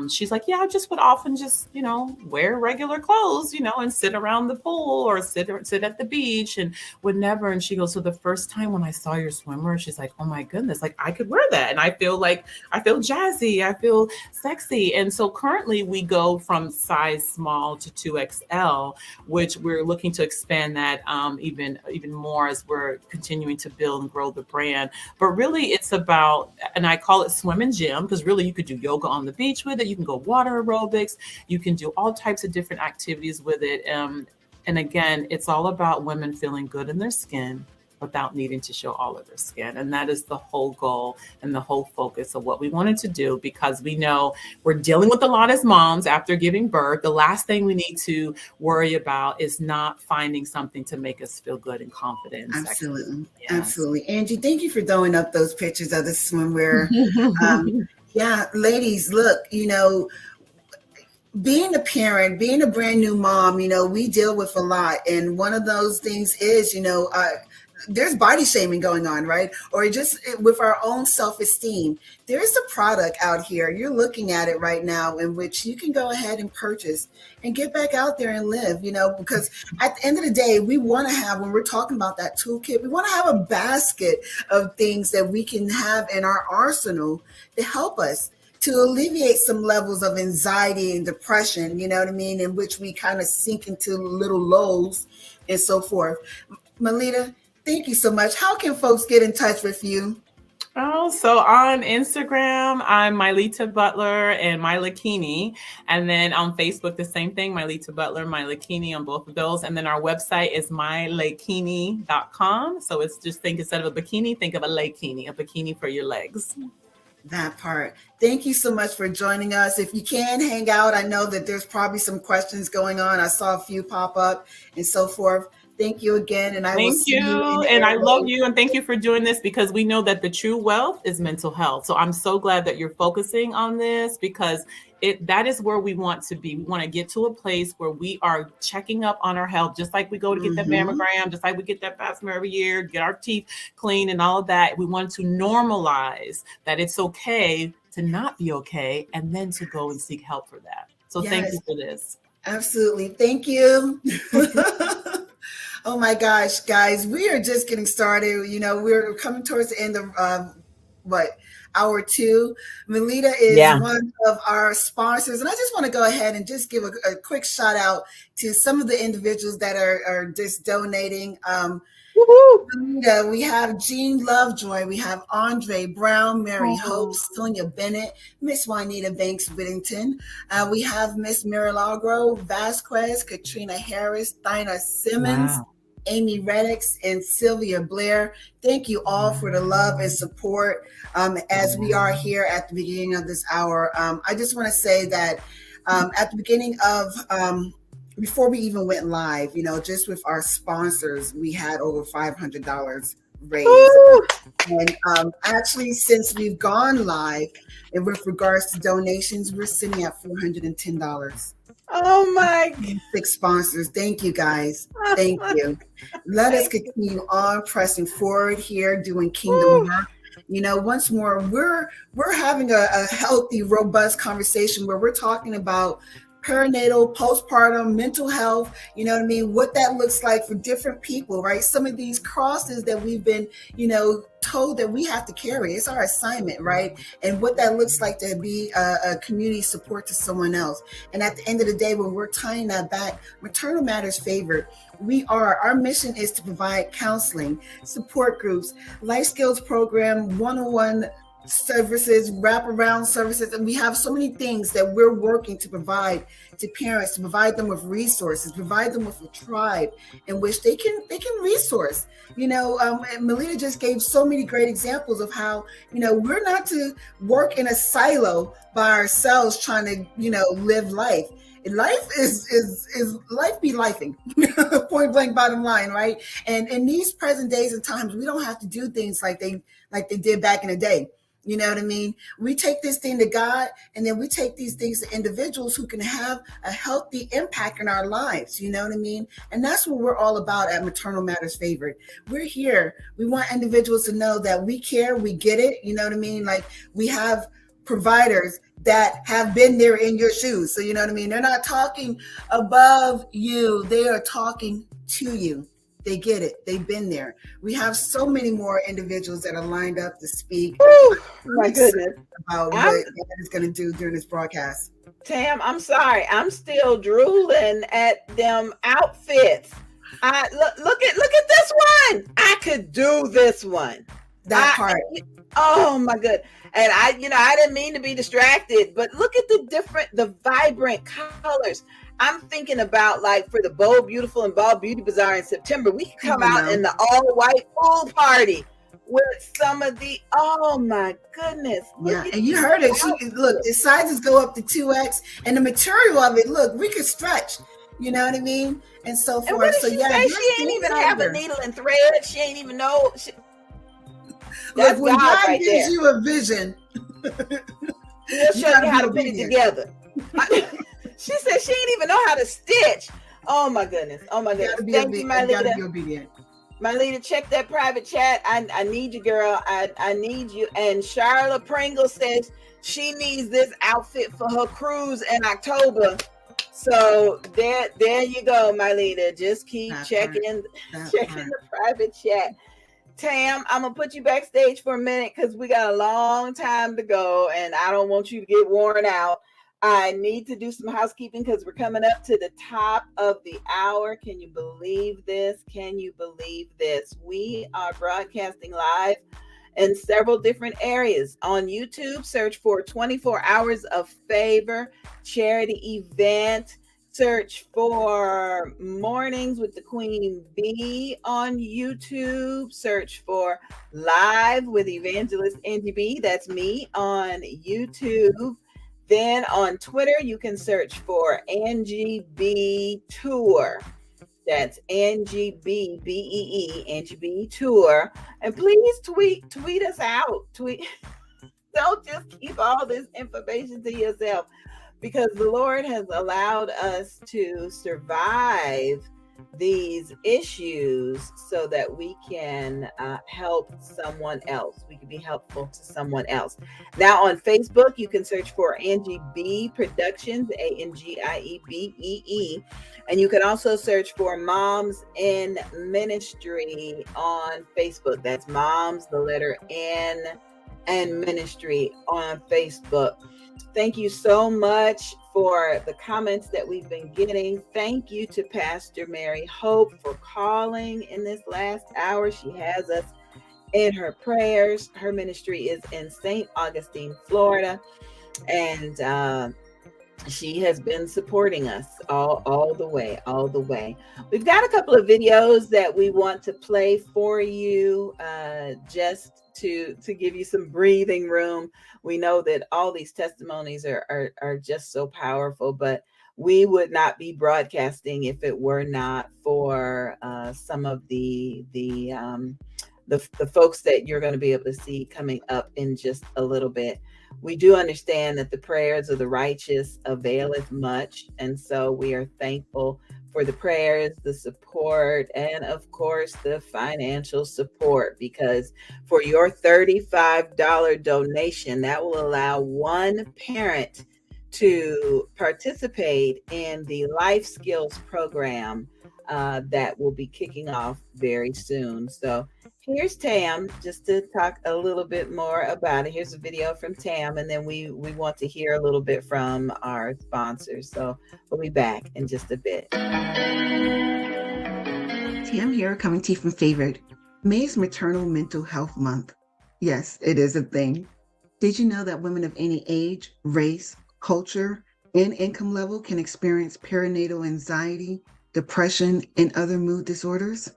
she's like, I just would often just, wear regular clothes, and sit around the pool or sit at the beach and would never. And she goes, so the first time when I saw your swimwear, she's like, oh my goodness, like I could wear that. And I feel jazzy. I feel sexy. And so currently we go from size small to 2XL, which we're looking to expand that even more as we're continuing to build and grow the brand. But really it's about, and I call it swim and gym, because really you could do yoga on the beach with it. You can go water aerobics. You can do all types of different activities with it. And again, it's all about women feeling good in their skin without needing to show all of their skin. And that is the whole goal and the whole focus of what we wanted to do, because we know we're dealing with a lot as moms after giving birth. The last thing we need to worry about is not finding something to make us feel good and confident. Absolutely. Yes. Absolutely. Angie, thank you for throwing up those pictures of the swimwear. Yeah, ladies, look, being a parent, being a brand new mom, we deal with a lot. And one of those things is, there's body shaming going on, right? Or just with our own self-esteem. There's a product out here, you're looking at it right now, in which you can go ahead and purchase and get back out there and live, because at the end of the day, we want to have, when we're talking about that toolkit, we want to have a basket of things that we can have in our arsenal to help us to alleviate some levels of anxiety and depression, in which we kind of sink into little lows and so forth. Melita, thank you so much. How can folks get in touch with you? Oh, so on Instagram, I'm Myleta Butler and Mylakini. And then on Facebook, the same thing, Myleta Butler, Mylakini on both of those. And then our website is mylakini.com. So it's just instead of a bikini, think of a bikini for your legs. That part. Thank you so much for joining us. If you can hang out, I know that there's probably some questions going on. I saw a few pop up and so forth. Thank you again. And I will see you. And I love you. And thank you for doing this, because we know that the true wealth is mental health. So I'm so glad that you're focusing on this, because that is where we want to be. We want to get to a place where we are checking up on our health, just like we go to get that mammogram, just like we get that pap smear every year, get our teeth clean and all of that. We want to normalize that it's okay to not be okay, and then to go and seek help for that. So Thank you for this. Absolutely. Thank you. Oh my gosh, guys, we are just getting started. We're coming towards the end of hour 2. Melita is one of our sponsors. And I just want to go ahead and just give a quick shout out to some of the individuals that are just donating. Melita, we have Jean Lovejoy, we have Andre Brown, Mary Hope, Sonia Bennett, Miss Juanita Banks Whittington. We have Miss Mirilagro Vasquez, Katrina Harris, Dinah Simmons. Wow. Amy Reddix and Sylvia Blair. Thank you all for the love and support as we are here at the beginning of this hour. I just want to say that at the beginning of, before we even went live, just with our sponsors, we had over $500 raised. Ooh. And actually, since we've gone live, and with regards to donations, we're sitting at $410. Oh my! 6 sponsors. Thank you, guys. Thank you. Let us continue on pressing forward here, doing kingdom work. Once more, we're having a healthy, robust conversation where we're talking about perinatal, postpartum, mental health, what that looks like for different people, right? Some of these crosses that we've been, told that we have to carry. It's our assignment, right? And what that looks like to be a community support to someone else. And at the end of the day, when we're tying that back, Maternal Matters Favored, our mission is to provide counseling, support groups, life skills program, one-on-one services, wraparound services, and we have so many things that we're working to provide to parents, to provide them with resources, provide them with a tribe in which they can resource. Melita just gave so many great examples of how we're not to work in a silo by ourselves trying to live life. Life is life be lifing, point blank bottom line, right? And in these present days and times, we don't have to do things like they did back in the day. You know what I mean? We take this thing to God, and then we take these things to individuals who can have a healthy impact in our lives. You know what I mean? And that's what we're all about at Maternal Matters Favored. We're here. We want individuals to know that we care, we get it. You know what I mean? Like, we have providers that have been there in your shoes. So you know what I mean? They're not talking above you. They are talking to you. They get it. They've been there. We have so many more individuals that are lined up to speak. Ooh, my goodness. About what God is going to do during this broadcast. Tam, I'm sorry. I'm still drooling at them outfits. Look at this one. I could do this one. that part. Oh my good. And I didn't mean to be distracted, but look at the vibrant colors. I'm thinking about, like, for the Bold Beautiful and Ball Beauty Bazaar in September, we can come out in the all white pool party with some of the, oh my goodness. Yeah, and you heard it. Look, the sizes go up to 2X, and the material of it, look, we could stretch. You know what I mean? And so forth. And what did so she yeah, say? She ain't even have a needle and thread. She ain't even know. Look, when God right gives there. you a vision, He'll show you how to put it together. She said she didn't even know how to stitch. Oh my goodness. Oh my goodness. Thank you, my leader. My leader, check that private chat. I need you, girl. I need you. And Charlotte Pringle says she needs this outfit for her cruise in October. So there you go, my leader. Just keep checking the private chat. Tam, I'm gonna put you backstage for a minute because we got a long time to go, and I don't want you to get worn out. I need to do some housekeeping because we're coming up to the top of the hour. Can you believe this? Can you believe this? We are broadcasting live in several different areas. On YouTube, search for 24 Hours of Favor charity event. Search for Mornings with the Queen Bee on YouTube. Search for Live with Evangelist Angie B. That's me on YouTube. Then on Twitter, you can search for Angie B Tour. That's Angie B B-E-E, Angie B Tour. And please tweet us out. Don't just keep all this information to yourself, because the Lord has allowed us to survive these issues so that we can help someone else. We can be helpful to someone else. Now on Facebook, you can search for Angie B Productions, ANGIEBEE. And you can also search for Moms in Ministry on Facebook. That's Moms, the letter N, and Ministry on Facebook. Thank you so much for the comments that we've been getting. Thank you to Pastor Mary Hope for calling in this last hour. She has us in her prayers. Her ministry is in St. Augustine, Florida. And she has been supporting us all the way. We've got a couple of videos that we want to play for you, just to give you some breathing room. We know that all these testimonies are just so powerful, but we would not be broadcasting if it were not for some of the folks that you're going to be able to see coming up in just a little bit. We do understand that the prayers of the righteous availeth much, and so we are thankful for the prayers, the support, and of course the financial support, because for your $35 donation, that will allow one parent to participate in the Life Skills program that will be kicking off very soon. So here's Tam, just to talk a little bit more about it. Here's a video from Tam, and then we want to hear a little bit from our sponsors. So we'll be back in just a bit. Tam here, coming to you from Favored. May is Maternal Mental Health Month. Yes, it is a thing. Did you know that women of any age, race, culture, and income level can experience perinatal anxiety, depression, and other mood disorders?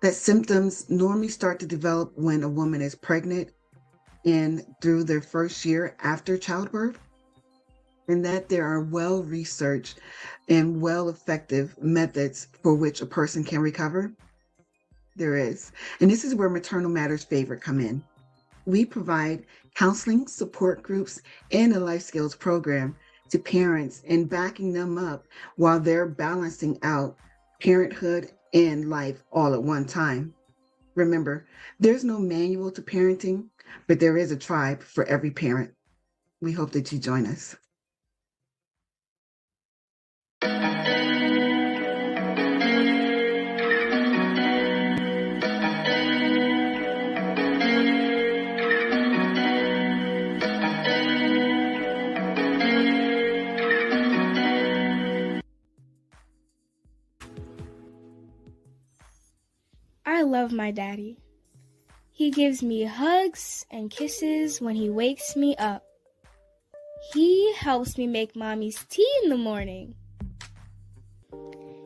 That symptoms normally start to develop when a woman is pregnant and through their first year after childbirth, and that there are well-researched and well-effective methods for which a person can recover? There is. And this is where Maternal Matters Favored come in. We provide counseling, support groups, and a life skills program to parents and backing them up while they're balancing out parenthood and life all at one time. Remember, there's no manual to parenting, but there is a tribe for every parent. We hope that you join us. I love my daddy. He gives me hugs and kisses when he wakes me up. He helps me make mommy's tea in the morning.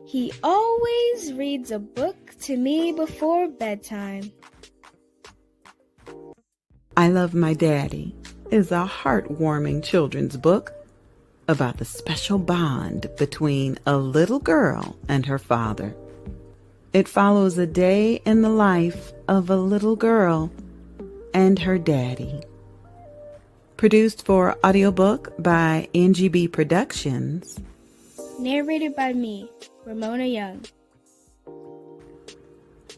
He always reads a book to me before bedtime. I Love My Daddy is a heartwarming children's book about the special bond between a little girl and her father. It follows a day in the life of a little girl and her daddy. Produced for audiobook by Angie B. Productions. Narrated by me, Ramona Young.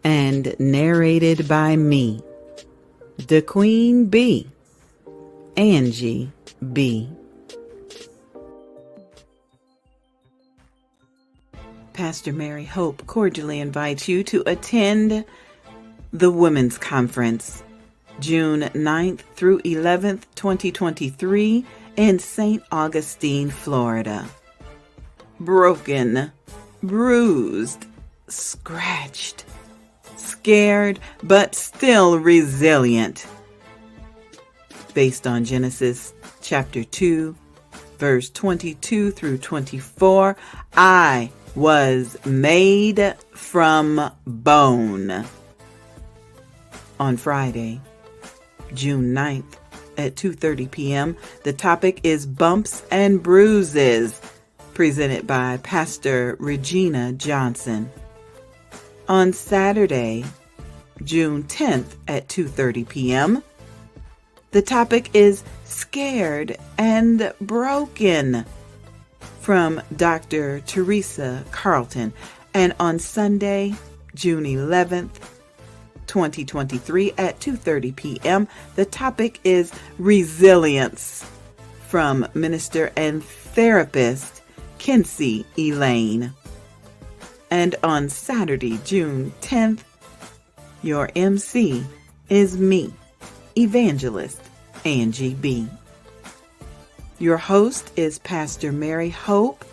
And narrated by me, the Queen B, Angie B. Pastor Mary Hope cordially invites you to attend the Women's Conference, June 9th through 11th, 2023, in St. Augustine, Florida. Broken, bruised, scratched, scared, but still resilient. Based on Genesis chapter 2, verse 22 through 24, I was made from bone. On Friday, June 9th at 2:30 p.m., the topic is Bumps and Bruises, presented by Pastor Regina Johnson. On Saturday, June 10th at 2:30 p.m., the topic is Scared and Broken, from Dr. Teresa Carlton. And on Sunday, June 11th, 2023 at 2:30 p.m., the topic is Resilience, from minister and therapist Kinsey Elaine. And on Saturday, June 10th, your MC is me, Evangelist Angie B. Your host is Pastor Mary Hope.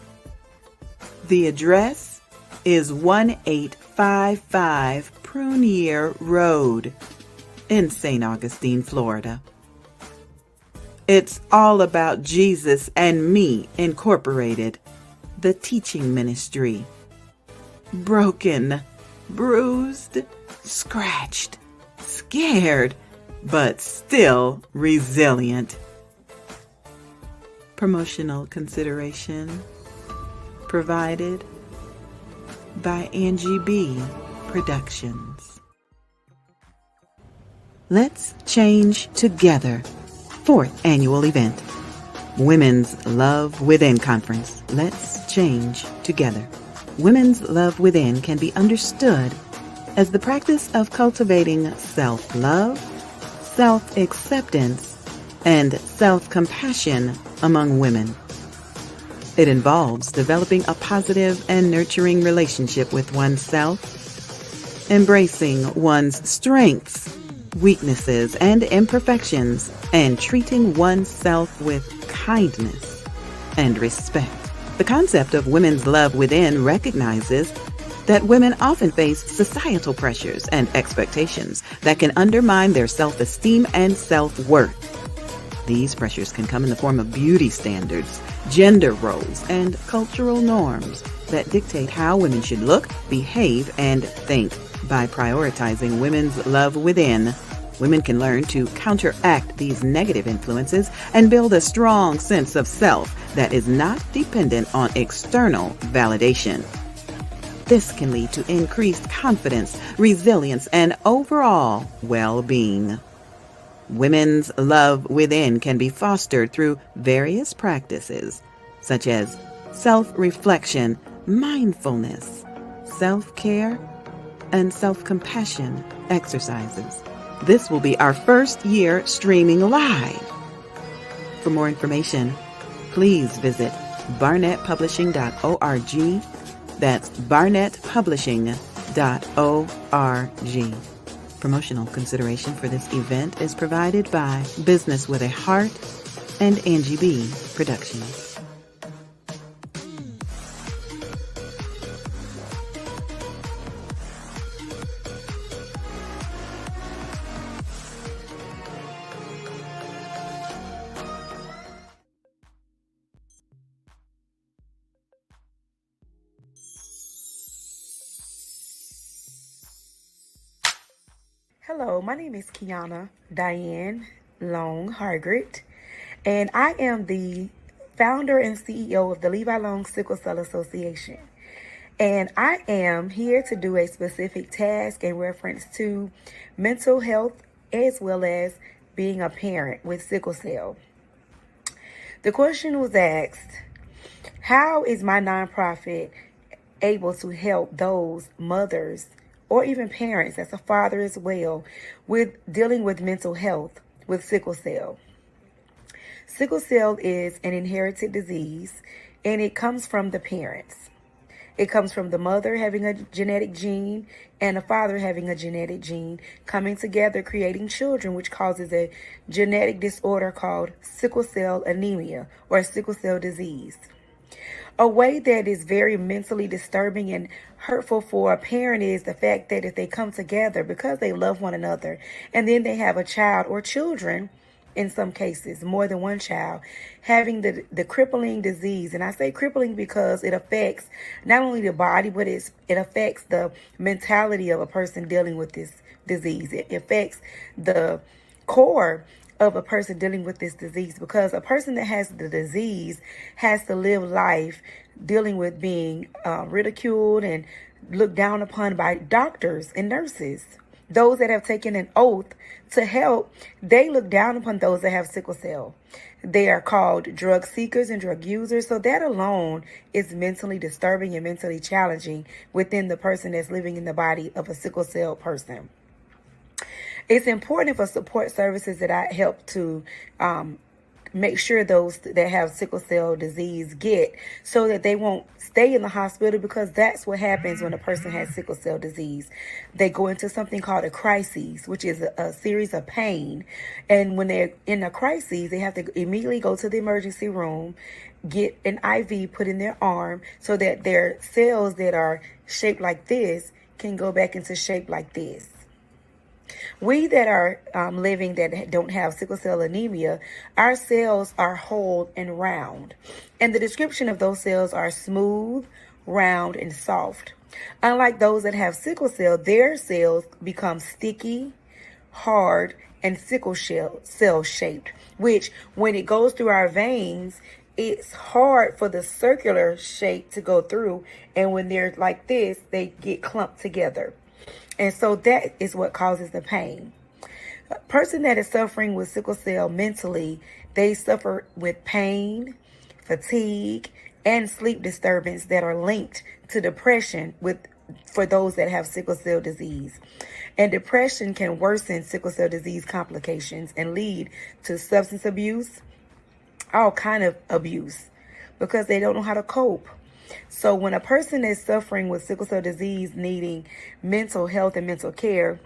The address is 1855 Prunier Road in St. Augustine, Florida. It's all about Jesus and Me Incorporated, the teaching ministry. Broken, bruised, scratched, scared, but still resilient. Promotional consideration provided by Angie B. Productions. Let's Change Together, 4th annual event. Women's Love Within Conference. Let's change together. Women's Love Within can be understood as the practice of cultivating self-love, self-acceptance, and self-compassion among women. It involves developing a positive and nurturing relationship with oneself, embracing one's strengths, weaknesses, and imperfections, and treating oneself with kindness and respect. The concept of women's love within recognizes that women often face societal pressures and expectations that can undermine their self-esteem and self-worth. These pressures can come in the form of beauty standards, gender roles, and cultural norms that dictate how women should look, behave, and think. By prioritizing women's love within, women can learn to counteract these negative influences and build a strong sense of self that is not dependent on external validation. This can lead to increased confidence, resilience, and overall well-being. Women's love within can be fostered through various practices, such as self-reflection, mindfulness, self-care, and self-compassion exercises. This will be our first year streaming live. For more information, please visit barnettpublishing.org. That's barnettpublishing.org. Promotional consideration for this event is provided by Business with a Heart and Angie B. Productions. Hello, my name is Kiana Diane Long Hargret, and I am the founder and CEO of the Levi Long Sickle Cell Association. And I am here to do a specific task in reference to mental health as well as being a parent with sickle cell. The question was asked, how is my nonprofit able to help those mothers or even parents as a father as well with dealing with mental health with sickle cell? Sickle cell is an inherited disease, and it comes from the parents. It comes from the mother having a genetic gene and the father having a genetic gene coming together, creating children, which causes a genetic disorder called sickle cell anemia or sickle cell disease. A way that is very mentally disturbing and hurtful for a parent is the fact that if they come together because they love one another and then they have a child or children, in some cases, more than one child, having the crippling disease. And I say crippling because it affects not only the body, but it affects the mentality of a person dealing with this disease. It affects the core of a person dealing with this disease, because a person that has the disease has to live life dealing with being ridiculed and looked down upon by doctors and nurses. Those that have taken an oath to help, they look down upon those that have sickle cell. They are called drug seekers and drug users. So that alone is mentally disturbing and mentally challenging within the person that's living in the body of a sickle cell person. It's important for support services that I help to make sure those that have sickle cell disease get, so that they won't stay in the hospital, because that's what happens when a person has sickle cell disease. They go into something called a crisis, which is a series of pain. And when they're in a crisis, they have to immediately go to the emergency room, get an IV put in their arm so that their cells that are shaped like this can go back into shape like this. We that are living that don't have sickle cell anemia, our cells are whole and round. And the description of those cells are smooth, round, and soft. Unlike those that have sickle cell, their cells become sticky, hard, and sickle cell shaped, which when it goes through our veins, it's hard for the circular shape to go through. And when they're like this, they get clumped together. And so that is what causes the pain. A person that is suffering with sickle cell mentally, they suffer with pain, fatigue, and sleep disturbance that are linked to depression for those that have sickle cell disease. And depression can worsen sickle cell disease complications and lead to substance abuse, all kind of abuse, because they don't know how to cope. So when a person is suffering with sickle cell disease, needing mental health and mental care,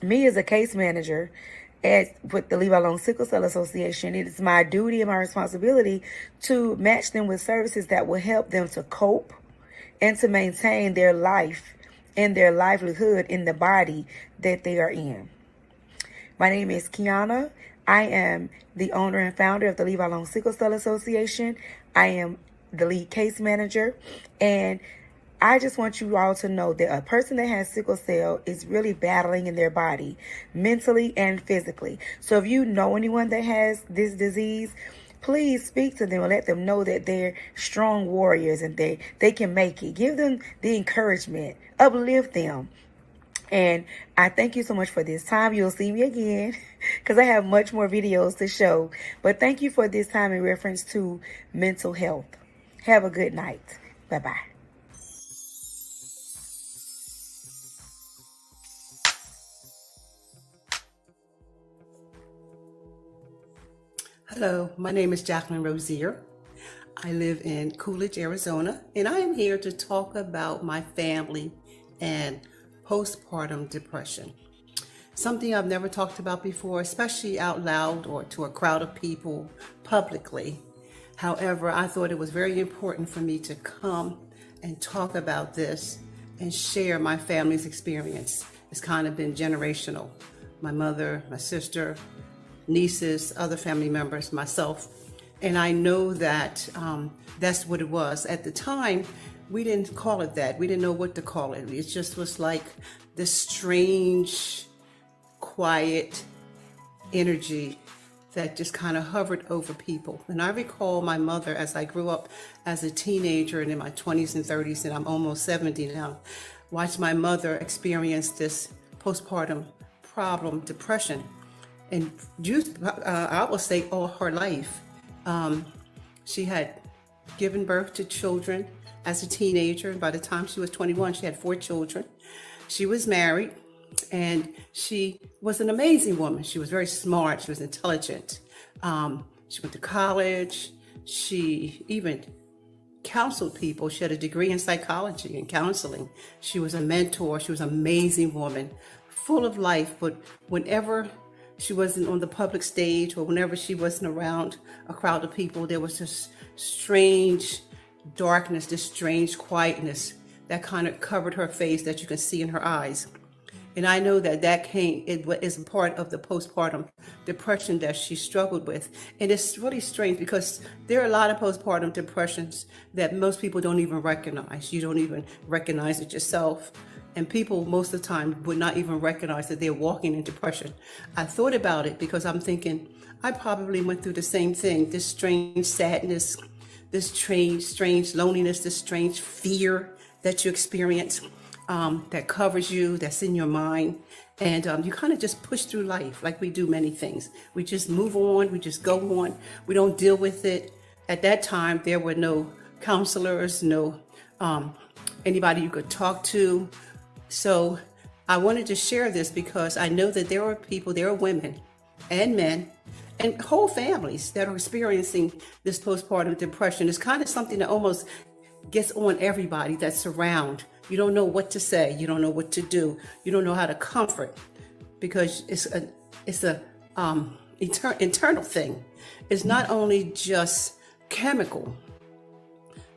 me as a case manager with the Levi Long Sickle Cell Association, it is my duty and my responsibility to match them with services that will help them to cope and to maintain their life and their livelihood in the body that they are in. My name is Kiana. I am the owner and founder of the Levi Long Sickle Cell Association. I am the lead case manager, and I just want you all to know that a person that has sickle cell is really battling in their body, mentally and physically. So if you know anyone that has this disease, please speak to them and let them know that they're strong warriors and they can make it. Give them the encouragement, uplift them. And I thank you so much for this time. You'll see me again because I have much more videos to show. But thank you for this time in reference to mental health. Have a good night. Bye-bye. Hello, my name is Jacqueline Rozier. I live in Coolidge, Arizona, and I am here to talk about my family and postpartum depression. Something I've never talked about before, especially out loud or to a crowd of people publicly. However, I thought it was very important for me to come and talk about this and share my family's experience. It's kind of been generational. My mother, my sister, nieces, other family members, myself. And I know that that's what it was. At the time, we didn't call it that. We didn't know what to call it. It just was like this strange quiet energy that just kind of hovered over people. And I recall my mother as I grew up as a teenager and in my 20s and 30s, and I'm almost 70 now, watched my mother experience this postpartum problem, depression, and I will say all her life. She had given birth to children as a teenager. By the time she was 21, she had 4 children. She was married, and she was an amazing woman. She was very smart. She was intelligent. She went to college. She even counseled people. She had a degree in psychology and counseling. She was a mentor. She was an amazing woman, full of life. But whenever she wasn't on the public stage or whenever she wasn't around a crowd of people, there was this strange darkness, this strange quietness that kind of covered her face that you can see in her eyes. And I know that it is part of the postpartum depression that she struggled with. And it's really strange because there are a lot of postpartum depressions that most people don't even recognize. You don't even recognize it yourself. And people most of the time would not even recognize that they're walking in depression. I thought about it because I'm thinking, I probably went through the same thing, this strange sadness, this strange loneliness, this strange fear that you experience. That covers you, that's in your mind. And you kind of just push through life like we do many things. We just move on, we just go on. We don't deal with it. At that time, there were no counselors, no anybody you could talk to. So I wanted to share this because I know that there are women and men and whole families that are experiencing this postpartum depression. It's kind of something that almost gets on everybody that's around. You don't know what to say. You don't know what to do. You don't know how to comfort because it's a internal thing. It's not only just chemical,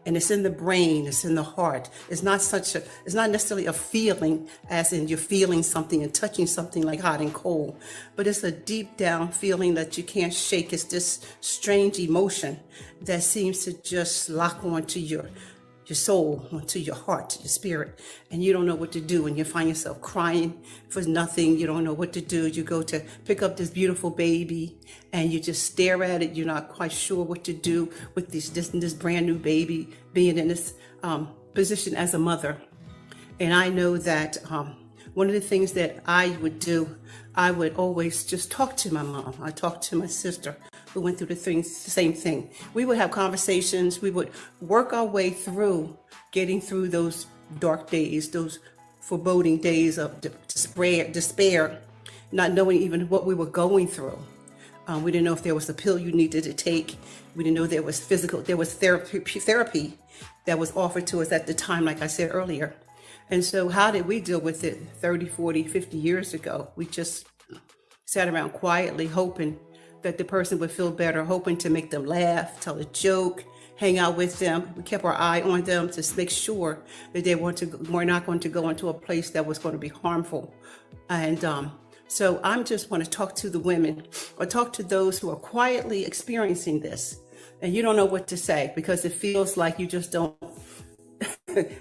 and it's in the brain. It's in the heart. It's not necessarily a feeling, as in you're feeling something and touching something like hot and cold, but it's a deep down feeling that you can't shake. It's this strange emotion that seems to just lock onto your soul, onto your heart, your spirit, and you don't know what to do, and you find yourself crying for nothing. You don't know what to do. You go to pick up this beautiful baby and you just stare at it. You're not quite sure what to do with this brand new baby being in this position as a mother. And I know that one of the things that I would do, I would always just talk to my mom. I talked to my sister who went through the same thing. We would have conversations. We would work our way through getting through those dark days, those foreboding days of despair, not knowing even what we were going through. We didn't know if there was a pill you needed to take. We didn't know there was therapy that was offered to us at the time, like I said earlier. And so how did we deal with it 30, 40, 50 years ago? We just sat around quietly hoping that the person would feel better, hoping to make them laugh, tell a joke, hang out with them. We kept our eye on them to make sure that they were not going to go into a place that was going to be harmful. And so I just want to talk to the women or talk to those who are quietly experiencing this. And you don't know what to say because it feels like you just don't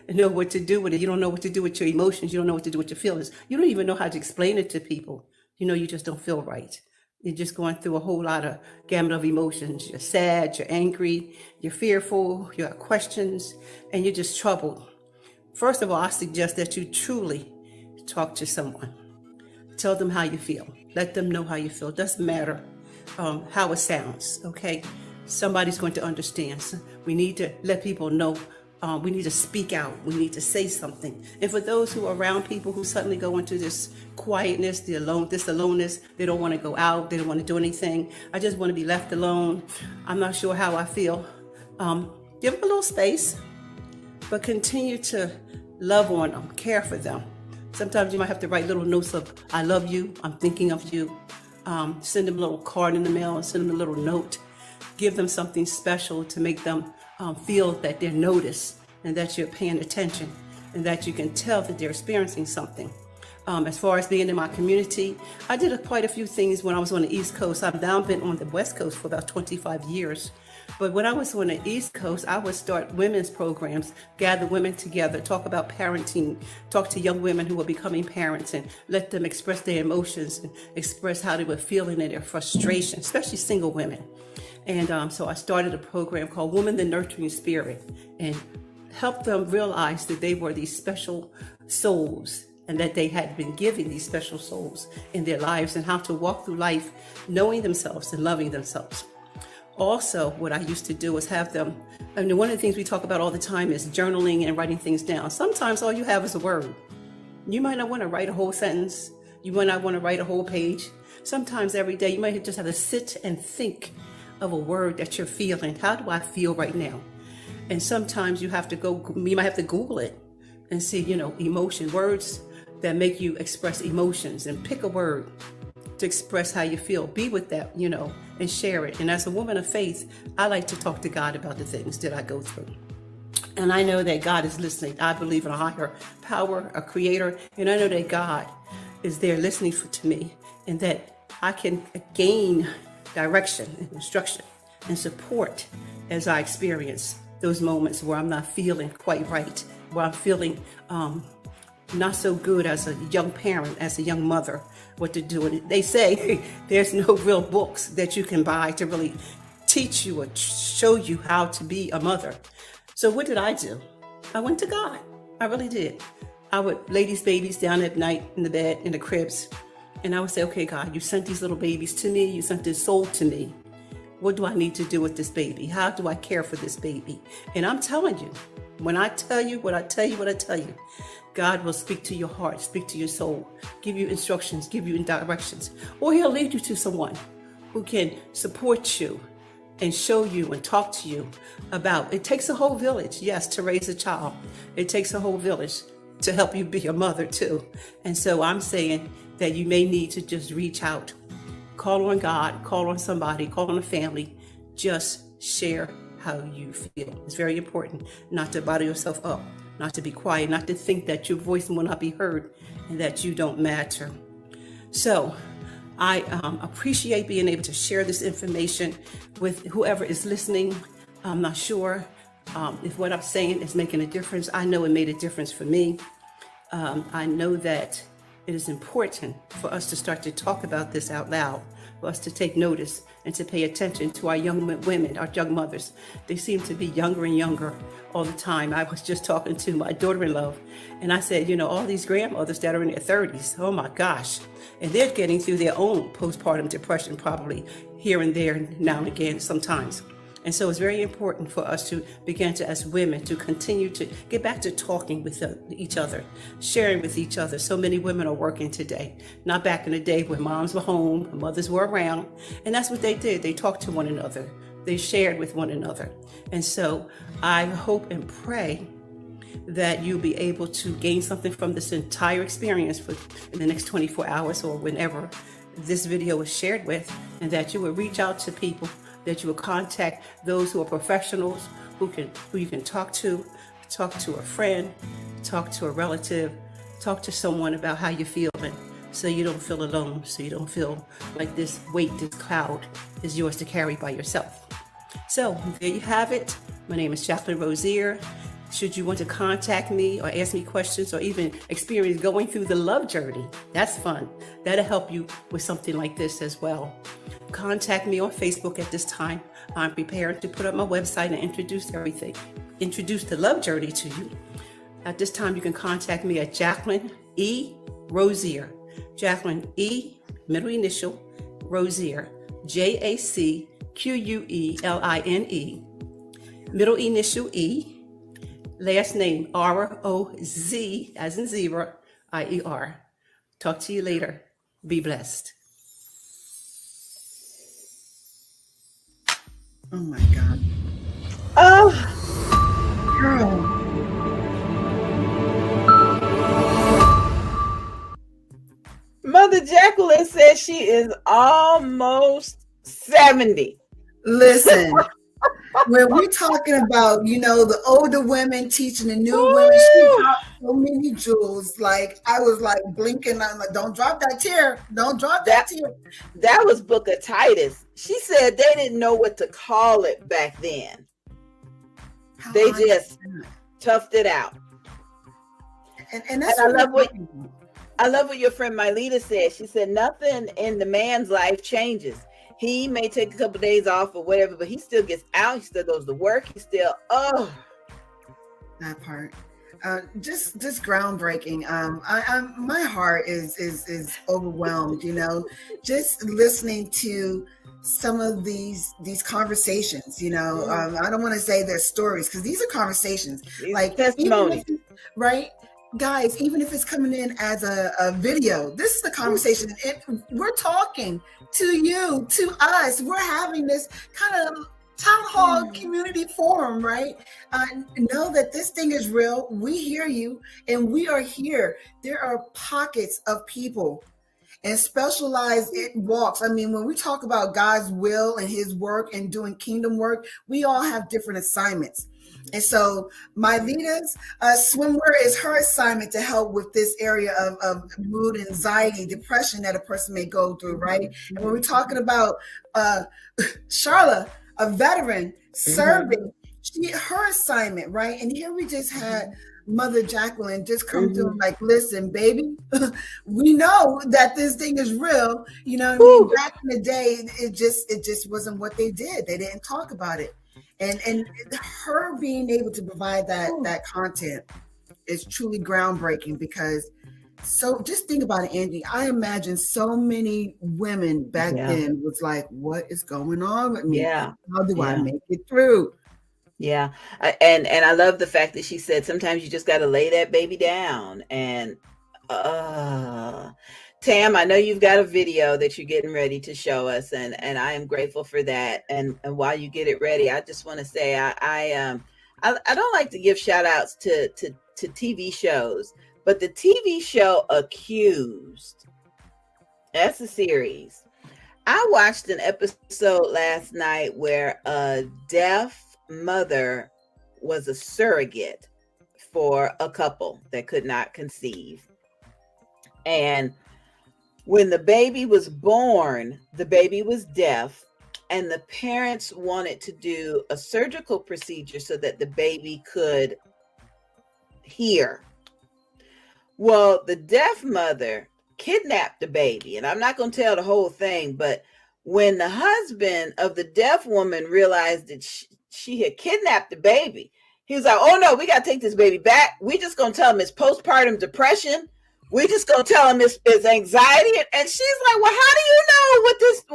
know what to do with it. You don't know what to do with your emotions. You don't know what to do with your feelings. You don't even know how to explain it to people. You just don't feel right. You're just going through a whole lot of gamut of emotions. You're sad, you're angry, you're fearful, you have questions, and you're just troubled. First of all, I suggest that you truly talk to someone. Tell them how you feel. Let them know how you feel. It doesn't matter how it sounds, okay? Somebody's going to understand. So we need to let people know. We need to speak out. We need to say something. And for those who are around people who suddenly go into this quietness, this aloneness, they don't want to go out, they don't want to do anything. I just want to be left alone. I'm not sure how I feel. Give them a little space, but continue to love on them, care for them. Sometimes you might have to write little notes of, I love you, I'm thinking of you. Send them a little card in the mail, send them a little note. Give them something special to make them feel that they're noticed and that you're paying attention and that you can tell that they're experiencing something. As far as being in my community, I did quite a few things when I was on the East Coast. I've now been on the West Coast for about 25 years. But when I was on the East Coast, I would start women's programs, gather women together, talk about parenting, talk to young women who were becoming parents and let them express their emotions and express how they were feeling and their frustration, especially single women. And so I started a program called Woman the Nurturing Spirit and helped them realize that they were these special souls and that they had been given these special souls in their lives and how to walk through life knowing themselves and loving themselves. Also, what I used to do is have them, one of the things we talk about all the time is journaling and writing things down. Sometimes all you have is a word. You might not want to write a whole sentence. You might not want to write a whole page. Sometimes every day you might just have to sit and think of a word that you're feeling. How do I feel right now? And sometimes you might have to Google it and see, emotion, words that make you express emotions, and pick a word to express how you feel. Be with that, and share it. And as a woman of faith, I like to talk to God about the things that I go through. And I know that God is listening. I believe in a higher power, a creator, and I know that God is there listening to me, and that I can gain direction and instruction and support as I experience those moments where I'm not feeling quite right, where I'm feeling not so good as a young parent, as a young mother, what to do. And they say there's no real books that you can buy to really teach you or show you how to be a mother. So what did I do? I went to God. I really did. I would lay these babies down at night in the bed, in the cribs, and I would say, okay, God, you sent these little babies to me. You sent this soul to me. What do I need to do with this baby? How do I care for this baby? And I'm telling you, when I tell you what I tell you, God will speak to your heart, speak to your soul, give you instructions, give you directions, or he'll lead you to someone who can support you and show you and talk to you about. It takes a whole village, yes, to raise a child. It takes a whole village to help you be a mother too. And so I'm saying that you may need to just reach out, call on God, call on somebody, call on a family, just share how you feel. It's very important not to bottle yourself up, not to be quiet, not to think that your voice will not be heard and that you don't matter. So I appreciate being able to share this information with whoever is listening. I'm not sure if what I'm saying is making a difference. I know it made a difference for me. I know that it is important for us to start to talk about this out loud, for us to take notice and to pay attention to our young women, our young mothers. They seem to be younger and younger all the time. I was just talking to my daughter-in-law, and I said, all these grandmothers that are in their 30s, oh my gosh, and they're getting through their own postpartum depression probably here and there, now and again sometimes. And so it's very important for us to begin to, as women, to continue to get back to talking with each other, sharing with each other. So many women are working today, not back in the day when moms were home, mothers were around. And that's what they did. They talked to one another. They shared with one another. And so I hope and pray that you'll be able to gain something from this entire experience in the next 24 hours or whenever this video is shared with, and that you will reach out to people, that you will contact those who are professionals, who you can talk to a friend, talk to a relative, talk to someone about how you're feeling, so you don't feel alone, so you don't feel like this weight, this cloud is yours to carry by yourself. So there you have it. My name is Jacqueline Rozier. Should you want to contact me or ask me questions or even experience going through the love journey, that's fun. That'll help you with something like this as well. Contact me on Facebook at this time. I'm prepared to put up my website and introduce everything. Introduce the love journey to you. At this time, you can contact me at Jacqueline E. Rozier. Jacqueline E., middle initial, Rozier, Jacqueline, middle initial E, last name Roz, as in zebra, IER. Talk to you later. Be blessed. Oh my God. Oh, girl. Mother Jacqueline says she is almost 70. Listen, when we're talking about, the older women teaching the new women, she dropped so many jewels. Like, I was like blinking. I'm like, don't drop that tear. Don't drop that tear. That was Booker Titus. She said they didn't know what to call it back then. They just toughed it out. And that's I love what your friend Mylita said. She said nothing in the man's life changes. He may take a couple of days off or whatever, but he still gets out. He still goes to work. He still that part. Just groundbreaking. My heart is overwhelmed. Just listening to some of these conversations. I don't want to say they're stories because these are conversations, like testimony, right? Guys, even if it's coming in as a video, this is the conversation. We're talking to you, to us. We're having this kind of town hall community forum, right? Know that this thing is real. We hear you, and we are here. There are pockets of people and specialized walks. I mean, when we talk about God's will and his work and doing kingdom work, we all have different assignments. And so Mylita's swimwear is her assignment to help with this area of mood, anxiety, depression that a person may go through, right? And when we're talking about Charla, a veteran serving, her assignment, right? And here we just had Mother Jacqueline just come through like, listen, baby, we know that this thing is real. You know what I mean? Back in the day, it just wasn't what they did. They didn't talk about it. And her being able to provide that content is truly groundbreaking because just think about it, Angie. I imagine so many women back then was like, what is going on with me? Yeah. How do I make it through? Yeah. And I love the fact that she said sometimes you just got to lay that baby down. And Tam, I know you've got a video that you're getting ready to show us, and I am grateful for that. And while you get it ready, I just want to say I don't like to give shout outs to TV shows, but the TV show Accused, that's a series. I watched an episode last night where a deaf mother was a surrogate for a couple that could not conceive. And when the baby was born, the baby was deaf, and the parents wanted to do a surgical procedure so that the baby could hear. Well, the deaf mother kidnapped the baby, and I'm not going to tell the whole thing, but when the husband of the deaf woman realized that she had kidnapped the baby, he was like, oh no, we got to take this baby back. We just going to tell him it's postpartum depression. We just gonna tell him it's anxiety, and she's like, "Well, how do you know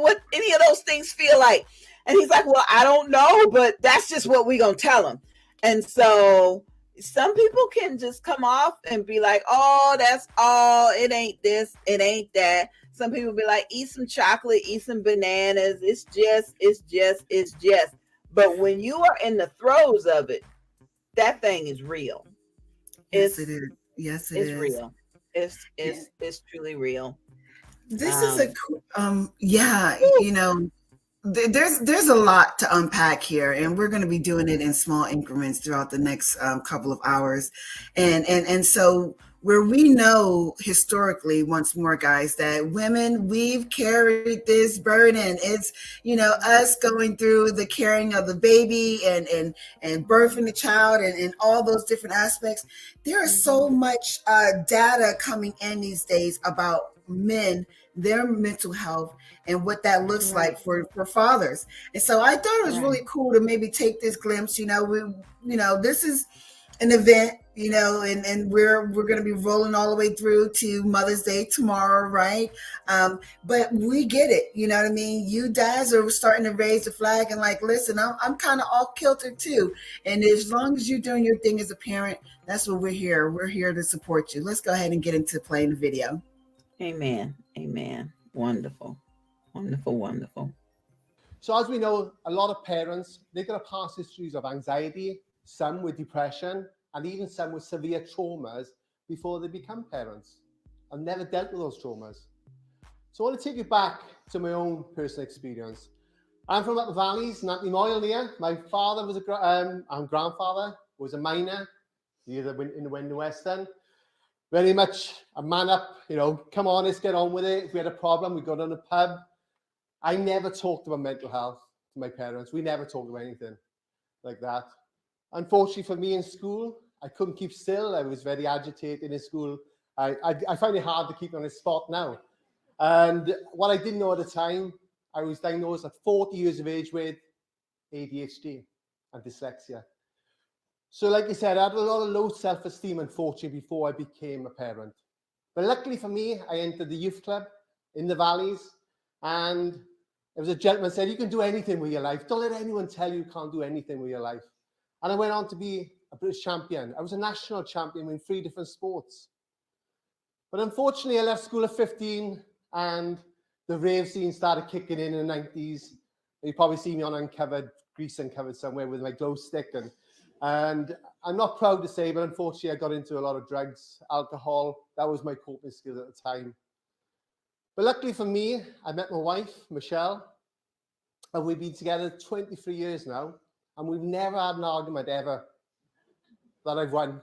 what any of those things feel like?" And he's like, "Well, I don't know, but that's just what we gonna tell him." And so some people can just come off and be like, "Oh, that's all. It ain't this. It ain't that." Some people be like, "Eat some chocolate, eat some bananas. It's just." But when you are in the throes of it, that thing is real. Yes, it is. Yes, it is. It's real. It's truly real. This is there's a lot to unpack here, and we're going to be doing it in small increments throughout the next couple of hours, and so where we know historically, once more, guys, that women, we've carried this burden. It's us going through the carrying of the baby and birthing the child and all those different aspects. There is so much data coming in these days about men, their mental health, and what that looks like for fathers. And so I thought it was really cool to maybe take this glimpse. This is an event, and we're going to be rolling all the way through to Mother's Day tomorrow, right? But we get it, you know what I mean? You dads are starting to raise the flag and like, listen, I'm kind of off kilter too. And as long as you're doing your thing as a parent, that's what we're here. We're here to support you. Let's go ahead and get into playing the video. Amen. Wonderful. So as we know, a lot of parents, they're going to pass histories of anxiety, some with depression, and even some with severe traumas before they become parents and never dealt with those traumas. So I want to take you back to my own personal experience. I'm from up the valleys, Nantly Moyle near. My father was and grandfather was a miner in the Wyndham Western. Very much a man up, come on, let's get on with it. If we had a problem, we'd go down the pub. I never talked about mental health to my parents. We never talked about anything like that. Unfortunately for me in school, I couldn't keep still. I was very agitated in school. I find it hard to keep on the spot now. And what I didn't know at the time, I was diagnosed at 40 years of age with ADHD and dyslexia. So like I said, I had a lot of low self-esteem, unfortunately, before I became a parent. But luckily for me, I entered the youth club in the valleys, and there was a gentleman said, you can do anything with your life. Don't let anyone tell you can't do anything with your life. And I went on to be a British champion. I was a national champion in 3 different sports. But unfortunately, I left school at 15, and the rave scene started kicking in the 90s. You probably see me on Uncovered, Grease Uncovered somewhere with my glow stick. And I'm not proud to say, but unfortunately, I got into a lot of drugs, alcohol. That was my coping skill at the time. But luckily for me, I met my wife, Michelle, and we've been together 23 years now, and we've never had an argument ever that I've won.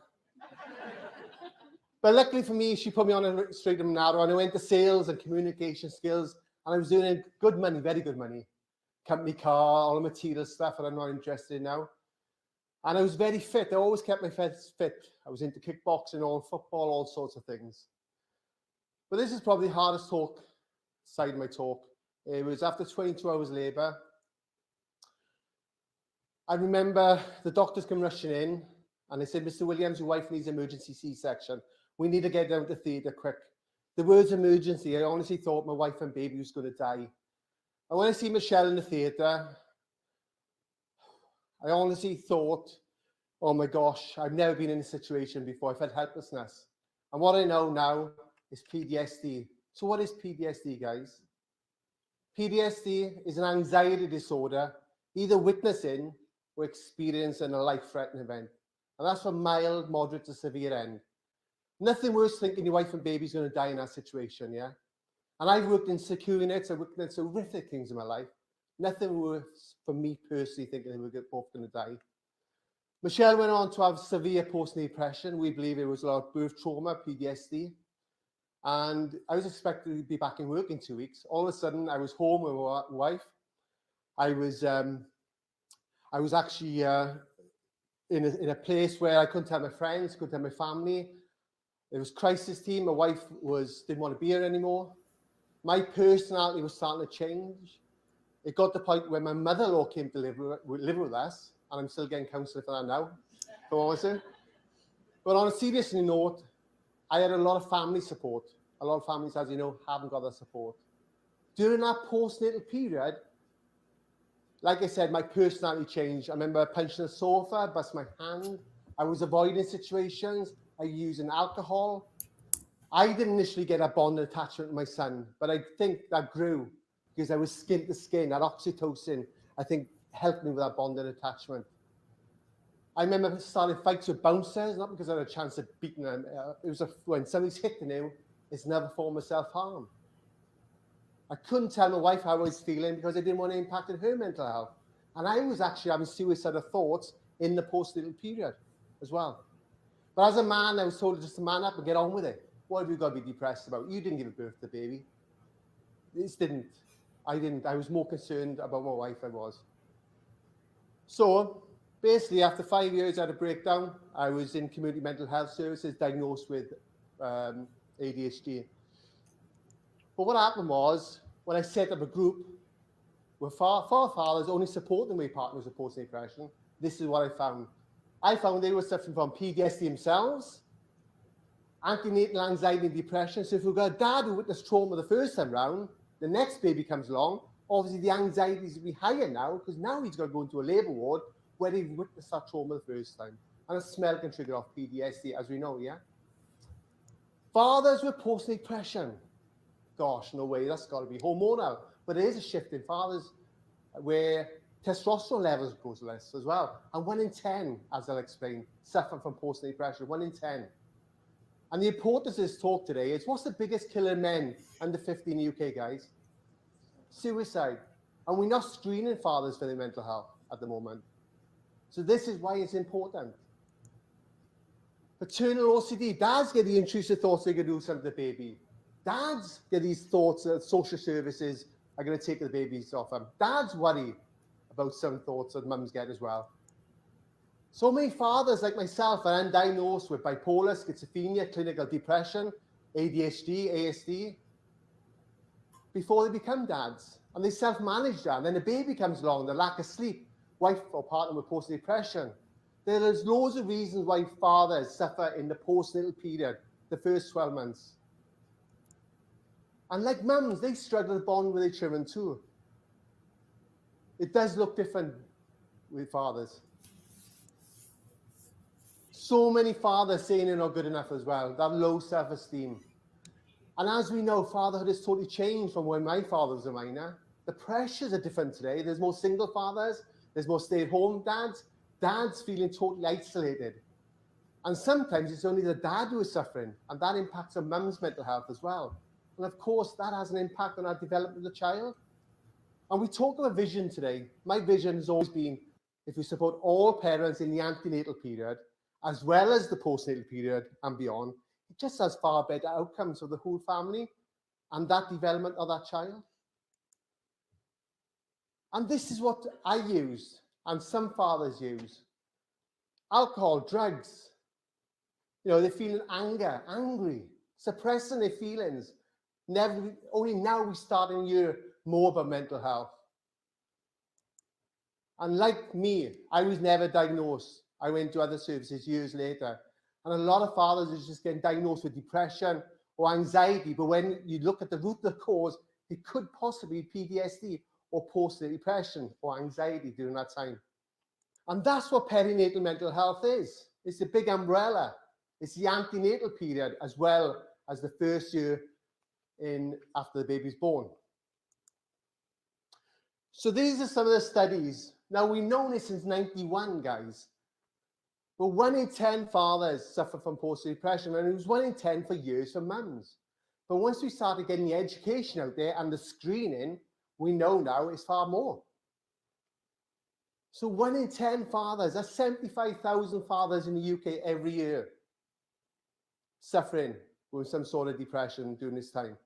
But luckily for me, she put me on a straight and narrow, and I went to sales and communication skills, and I was doing good money, very good money. Company car, all the material stuff that I'm not interested in now. And I was very fit. I always kept my fit. I was into kickboxing, all football, all sorts of things. But this is probably the hardest side of my talk. It was after 22 hours labour. I remember the doctors come rushing in, and they said, Mr. Williams, your wife needs emergency C-section. We need to get down to theatre quick. The words emergency, I honestly thought my wife and baby was going to die. And when I see Michelle in the theatre, I honestly thought, oh my gosh, I've never been in a situation before. I felt helplessness. And what I know now is PTSD. So what is PTSD, guys? PTSD is an anxiety disorder, either witnessing or experiencing a life-threatening event. And that's from mild, moderate to severe end. Nothing worse thinking your wife and baby's going to die in that situation, yeah? And I've worked in secure units, I've worked in some horrific things in my life. Nothing worse for me personally thinking they were both going to die. Michelle went on to have severe postnatal depression. We believe it was a lot of birth trauma, PTSD. And I was expected to be back in work in 2 weeks. All of a sudden, I was home with my wife. I was actually in a place where I couldn't tell my friends, couldn't tell my family. It was crisis team. My wife didn't want to be here anymore. My personality was starting to change. It got to the point where my mother-in-law came to live with us, and I'm still getting counselling for that now, for honestly. But on a serious note, I had a lot of family support. A lot of families, as you know, haven't got that support. During that postnatal period, like I said, my personality changed. I remember punching a sofa, bust my hand. I was avoiding situations. I was using alcohol. I didn't initially get a bond attachment with my son, but I think that grew because I was skin to skin. That oxytocin, I think, helped me with that bonded attachment. I remember starting fights with bouncers, not because I had a chance of beating them. It was when somebody's hitting you, it's another form of self-harm. I couldn't tell my wife how I was feeling because I didn't want to impact on her mental health. And I was actually having suicidal thoughts in the postnatal period as well. But as a man, I was told just to man up and get on with it. What have you got to be depressed about? You didn't give birth to the baby. I didn't. I was more concerned about my wife I was. So basically, after 5 years, I had a breakdown. I was in community mental health services, diagnosed with ADHD. But what happened was, when I set up a group with fathers only supporting my partners with postnatal depression, this is what I found. I found they were suffering from PTSD themselves, antenatal anxiety and depression. So if we've got a dad who witnessed trauma the first time round, the next baby comes along, obviously the anxiety is be higher now, because now he's got to go into a labour ward where he witnessed that trauma the first time. And a smell can trigger off PTSD, as we know, yeah? Fathers with postnatal depression. Gosh, no way, that's got to be hormonal. But there is a shift in fathers where testosterone levels goes less as well. And 1 in 10, as I'll explain, suffer from postnatal depression, 1 in 10. And the importance of this talk today is, what's the biggest killer in men under 50 in the UK, guys? Suicide. And we're not screening fathers for their mental health at the moment. So this is why it's important. Paternal OCD, dads get the intrusive thoughts they could do something to the baby. Dads get these thoughts that social services are going to take the babies off them. Dads worry about some thoughts that mums get as well. So many fathers like myself are undiagnosed with bipolar, schizophrenia, clinical depression, ADHD, ASD, before they become dads. And they self-manage that. And then the baby comes along, the lack of sleep, wife or partner with postnatal depression. There's loads of reasons why fathers suffer in the postnatal period, the first 12 months. And like mums, they struggle to bond with their children too. It does look different with fathers. So many fathers saying they're not good enough as well, that low self-esteem. And as we know, fatherhood has totally changed from when my father was a minor. The pressures are different today. There's more single fathers, there's more stay-at-home dads, dads feeling totally isolated. And sometimes it's only the dad who is suffering, and that impacts on mum's mental health as well. And of course, that has an impact on our development of the child. And we talk about vision today. My vision has always been, if we support all parents in the antenatal period, as well as the postnatal period and beyond, it just has far better outcomes for the whole family and that development of that child. And this is what I use, and some fathers use. Alcohol, drugs. You know, they're feeling anger, angry, suppressing their feelings. Only now we start to hear more about mental health. And like me, I was never diagnosed. I went to other services years later. And a lot of fathers are just getting diagnosed with depression or anxiety. But when you look at the root of the cause, it could possibly be PTSD or postnatal depression or anxiety during that time. And that's what perinatal mental health is. It's a big umbrella. It's the antenatal period as well as the first year after the baby's born. So these are some of the studies. Now, we've known this since 91, guys. But 1 in 10 fathers suffer from postnatal depression, and it was 1 in 10 for years for mums. But once we started getting the education out there and the screening, we know now it's far more. So 1 in 10 fathers, that's 75,000 fathers in the UK every year suffering with some sort of depression during this time.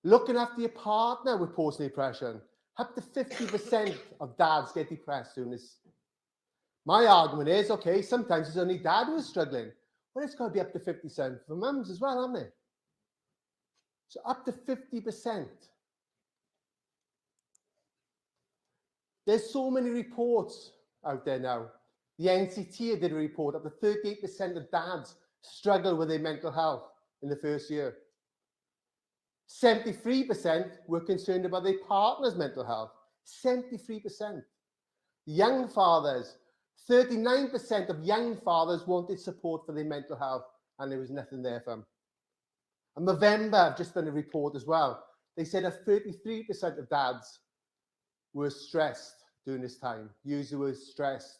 Looking after your partner with postnatal depression, up to 50% of dads get depressed during this. My argument is, okay, sometimes it's only dad who's struggling. Well, it's got to be up to 50% for mums as well, haven't it? So up to 50%. There's so many reports out there now. The NCT did a report, up to 38% of dads struggle with their mental health in the first year. 73% were concerned about their partner's mental health. 73%. Young fathers, 39% of young fathers wanted support for their mental health, and there was nothing there for them. And November, I've just done a report as well. They said that 33% of dads were stressed during this time, used the word stressed.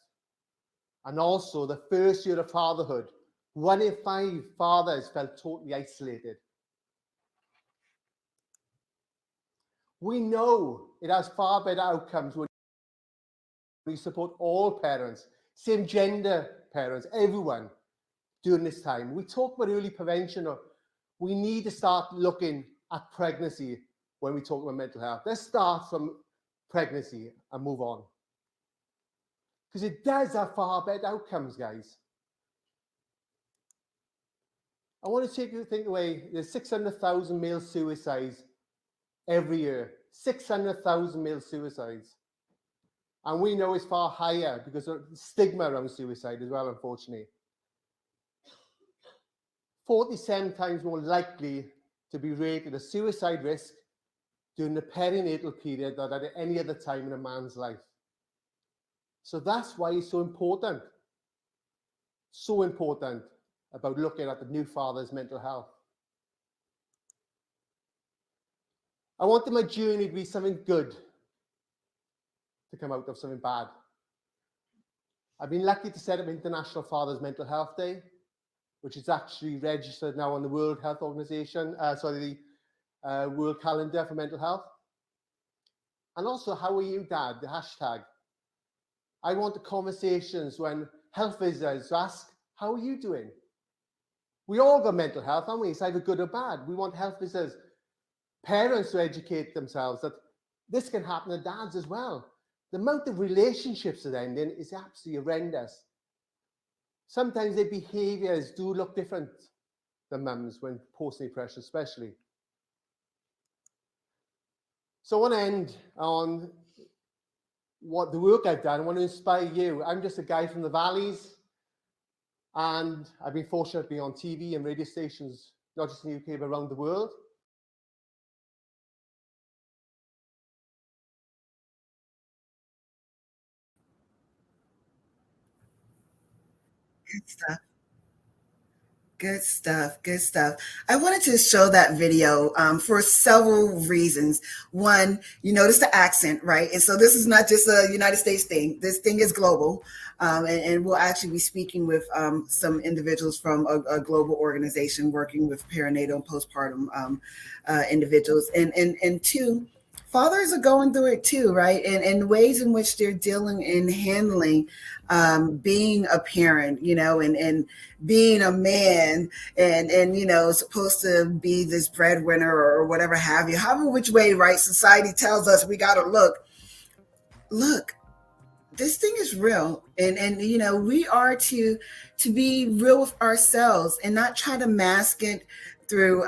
And also the first year of fatherhood, 1 in 5 fathers felt totally isolated. We know it has far better outcomes when we support all parents, same gender parents, everyone during this time. We talk about early prevention. We need to start looking at pregnancy when we talk about mental health. Let's start from pregnancy and move on. Because it does have far better outcomes, guys. I want to take you to think away, there's 600,000 male suicides every year. 600,000 male suicides. And we know it's far higher because of the stigma around suicide as well, unfortunately. 47 times more likely to be rated a suicide risk during the perinatal period than at any other time in a man's life. So that's why it's so important about looking at the new father's mental health. I wanted my journey to be something good to come out of something bad. I've been lucky to set up International Father's Mental Health Day, which is actually registered now on the World Health Organization, World Calendar for Mental Health. And also, how are you, Dad? The hashtag. I want the conversations when health visitors ask, how are you doing? We all got mental health, haven't we? It's either good or bad. We want health visitors, parents to educate themselves that this can happen to dads as well. The amount of relationships that end in is absolutely horrendous. Sometimes their behaviours do look different than mums when post-depression especially. So I want to end on what the work I've done. I want to inspire you. I'm just a guy from the valleys, and I've been fortunate to be on TV and radio stations, not just in the UK, but around the world. Good stuff. Good stuff. Good stuff. I wanted to show that video for several reasons. One, you notice the accent, right? And so this is not just a United States thing. This thing is global. And we'll actually be speaking with some individuals from a global organization working with perinatal and postpartum individuals. And two, fathers are going through it too, right? And ways in which they're dealing and handling being a parent, and being a man and supposed to be this breadwinner or whatever have you, however which way, right? Society tells us we got to look, this thing is real. And we are to be real with ourselves and not try to mask it through,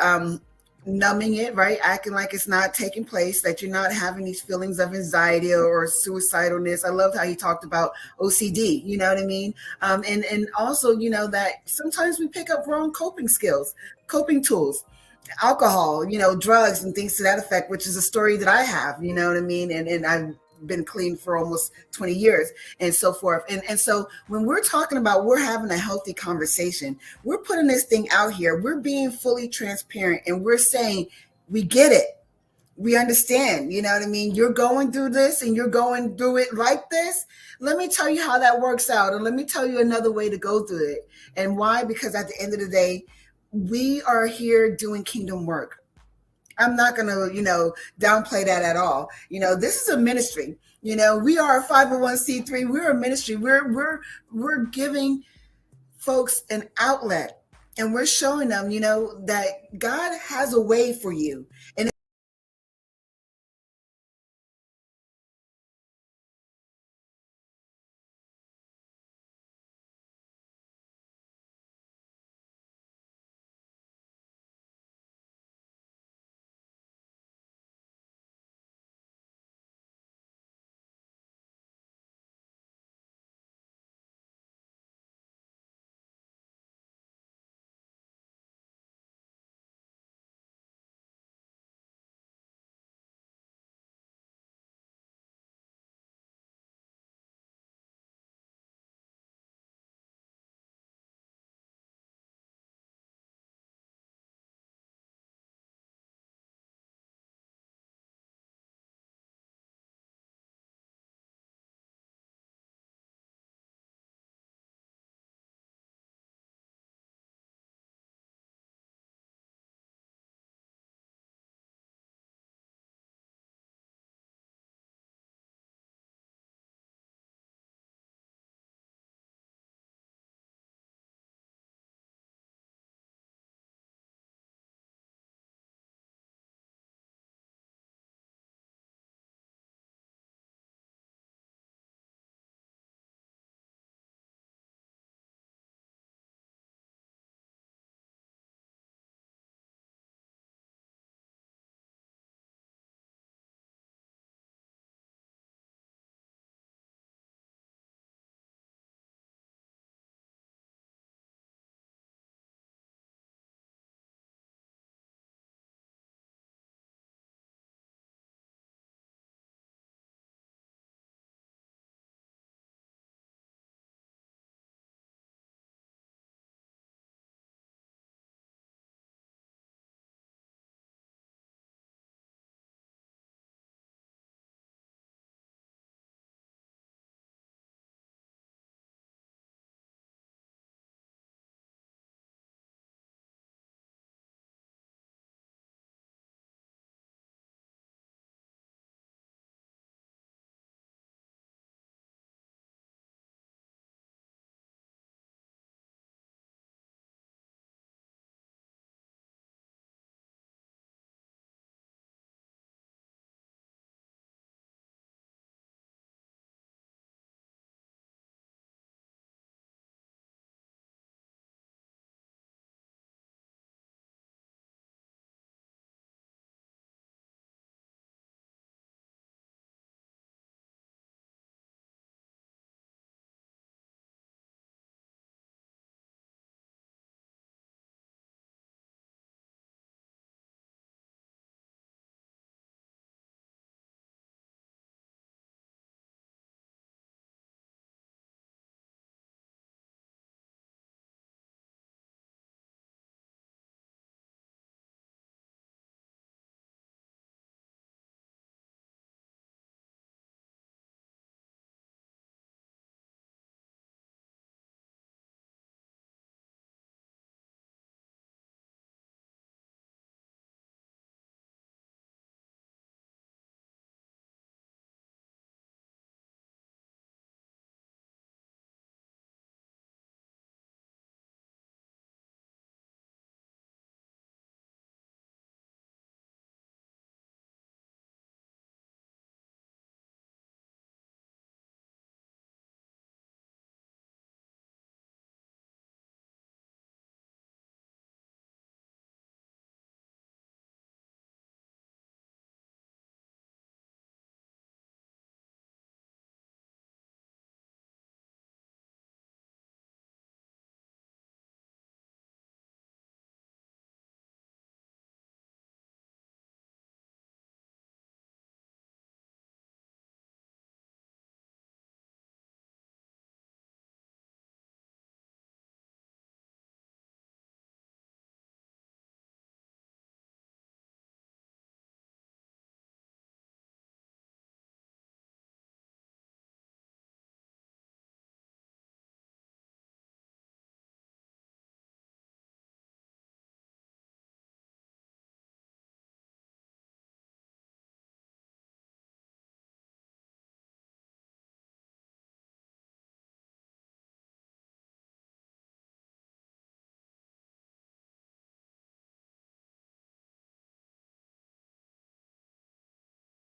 numbing it, right? Acting like it's not taking place, that you're not having these feelings of anxiety or suicidalness. I loved how he talked about OCD, you know what I mean? And also, that sometimes we pick up wrong coping tools, alcohol, drugs and things to that effect, which is a story that I have, you know what I mean? And I've been clean for almost 20 years and so forth. And so when we're talking about we're having a healthy conversation, we're putting this thing out here, we're being fully transparent, and we're saying, we get it. We understand, you know what I mean? You're going through this and you're going through it like this. Let me tell you how that works out. And let me tell you another way to go through it. And why? Because at the end of the day, we are here doing kingdom work. I'm not going to, downplay that at all. This is a ministry. We are a 501c3. We're a ministry. We're giving folks an outlet, and we're showing them, that God has a way for you. And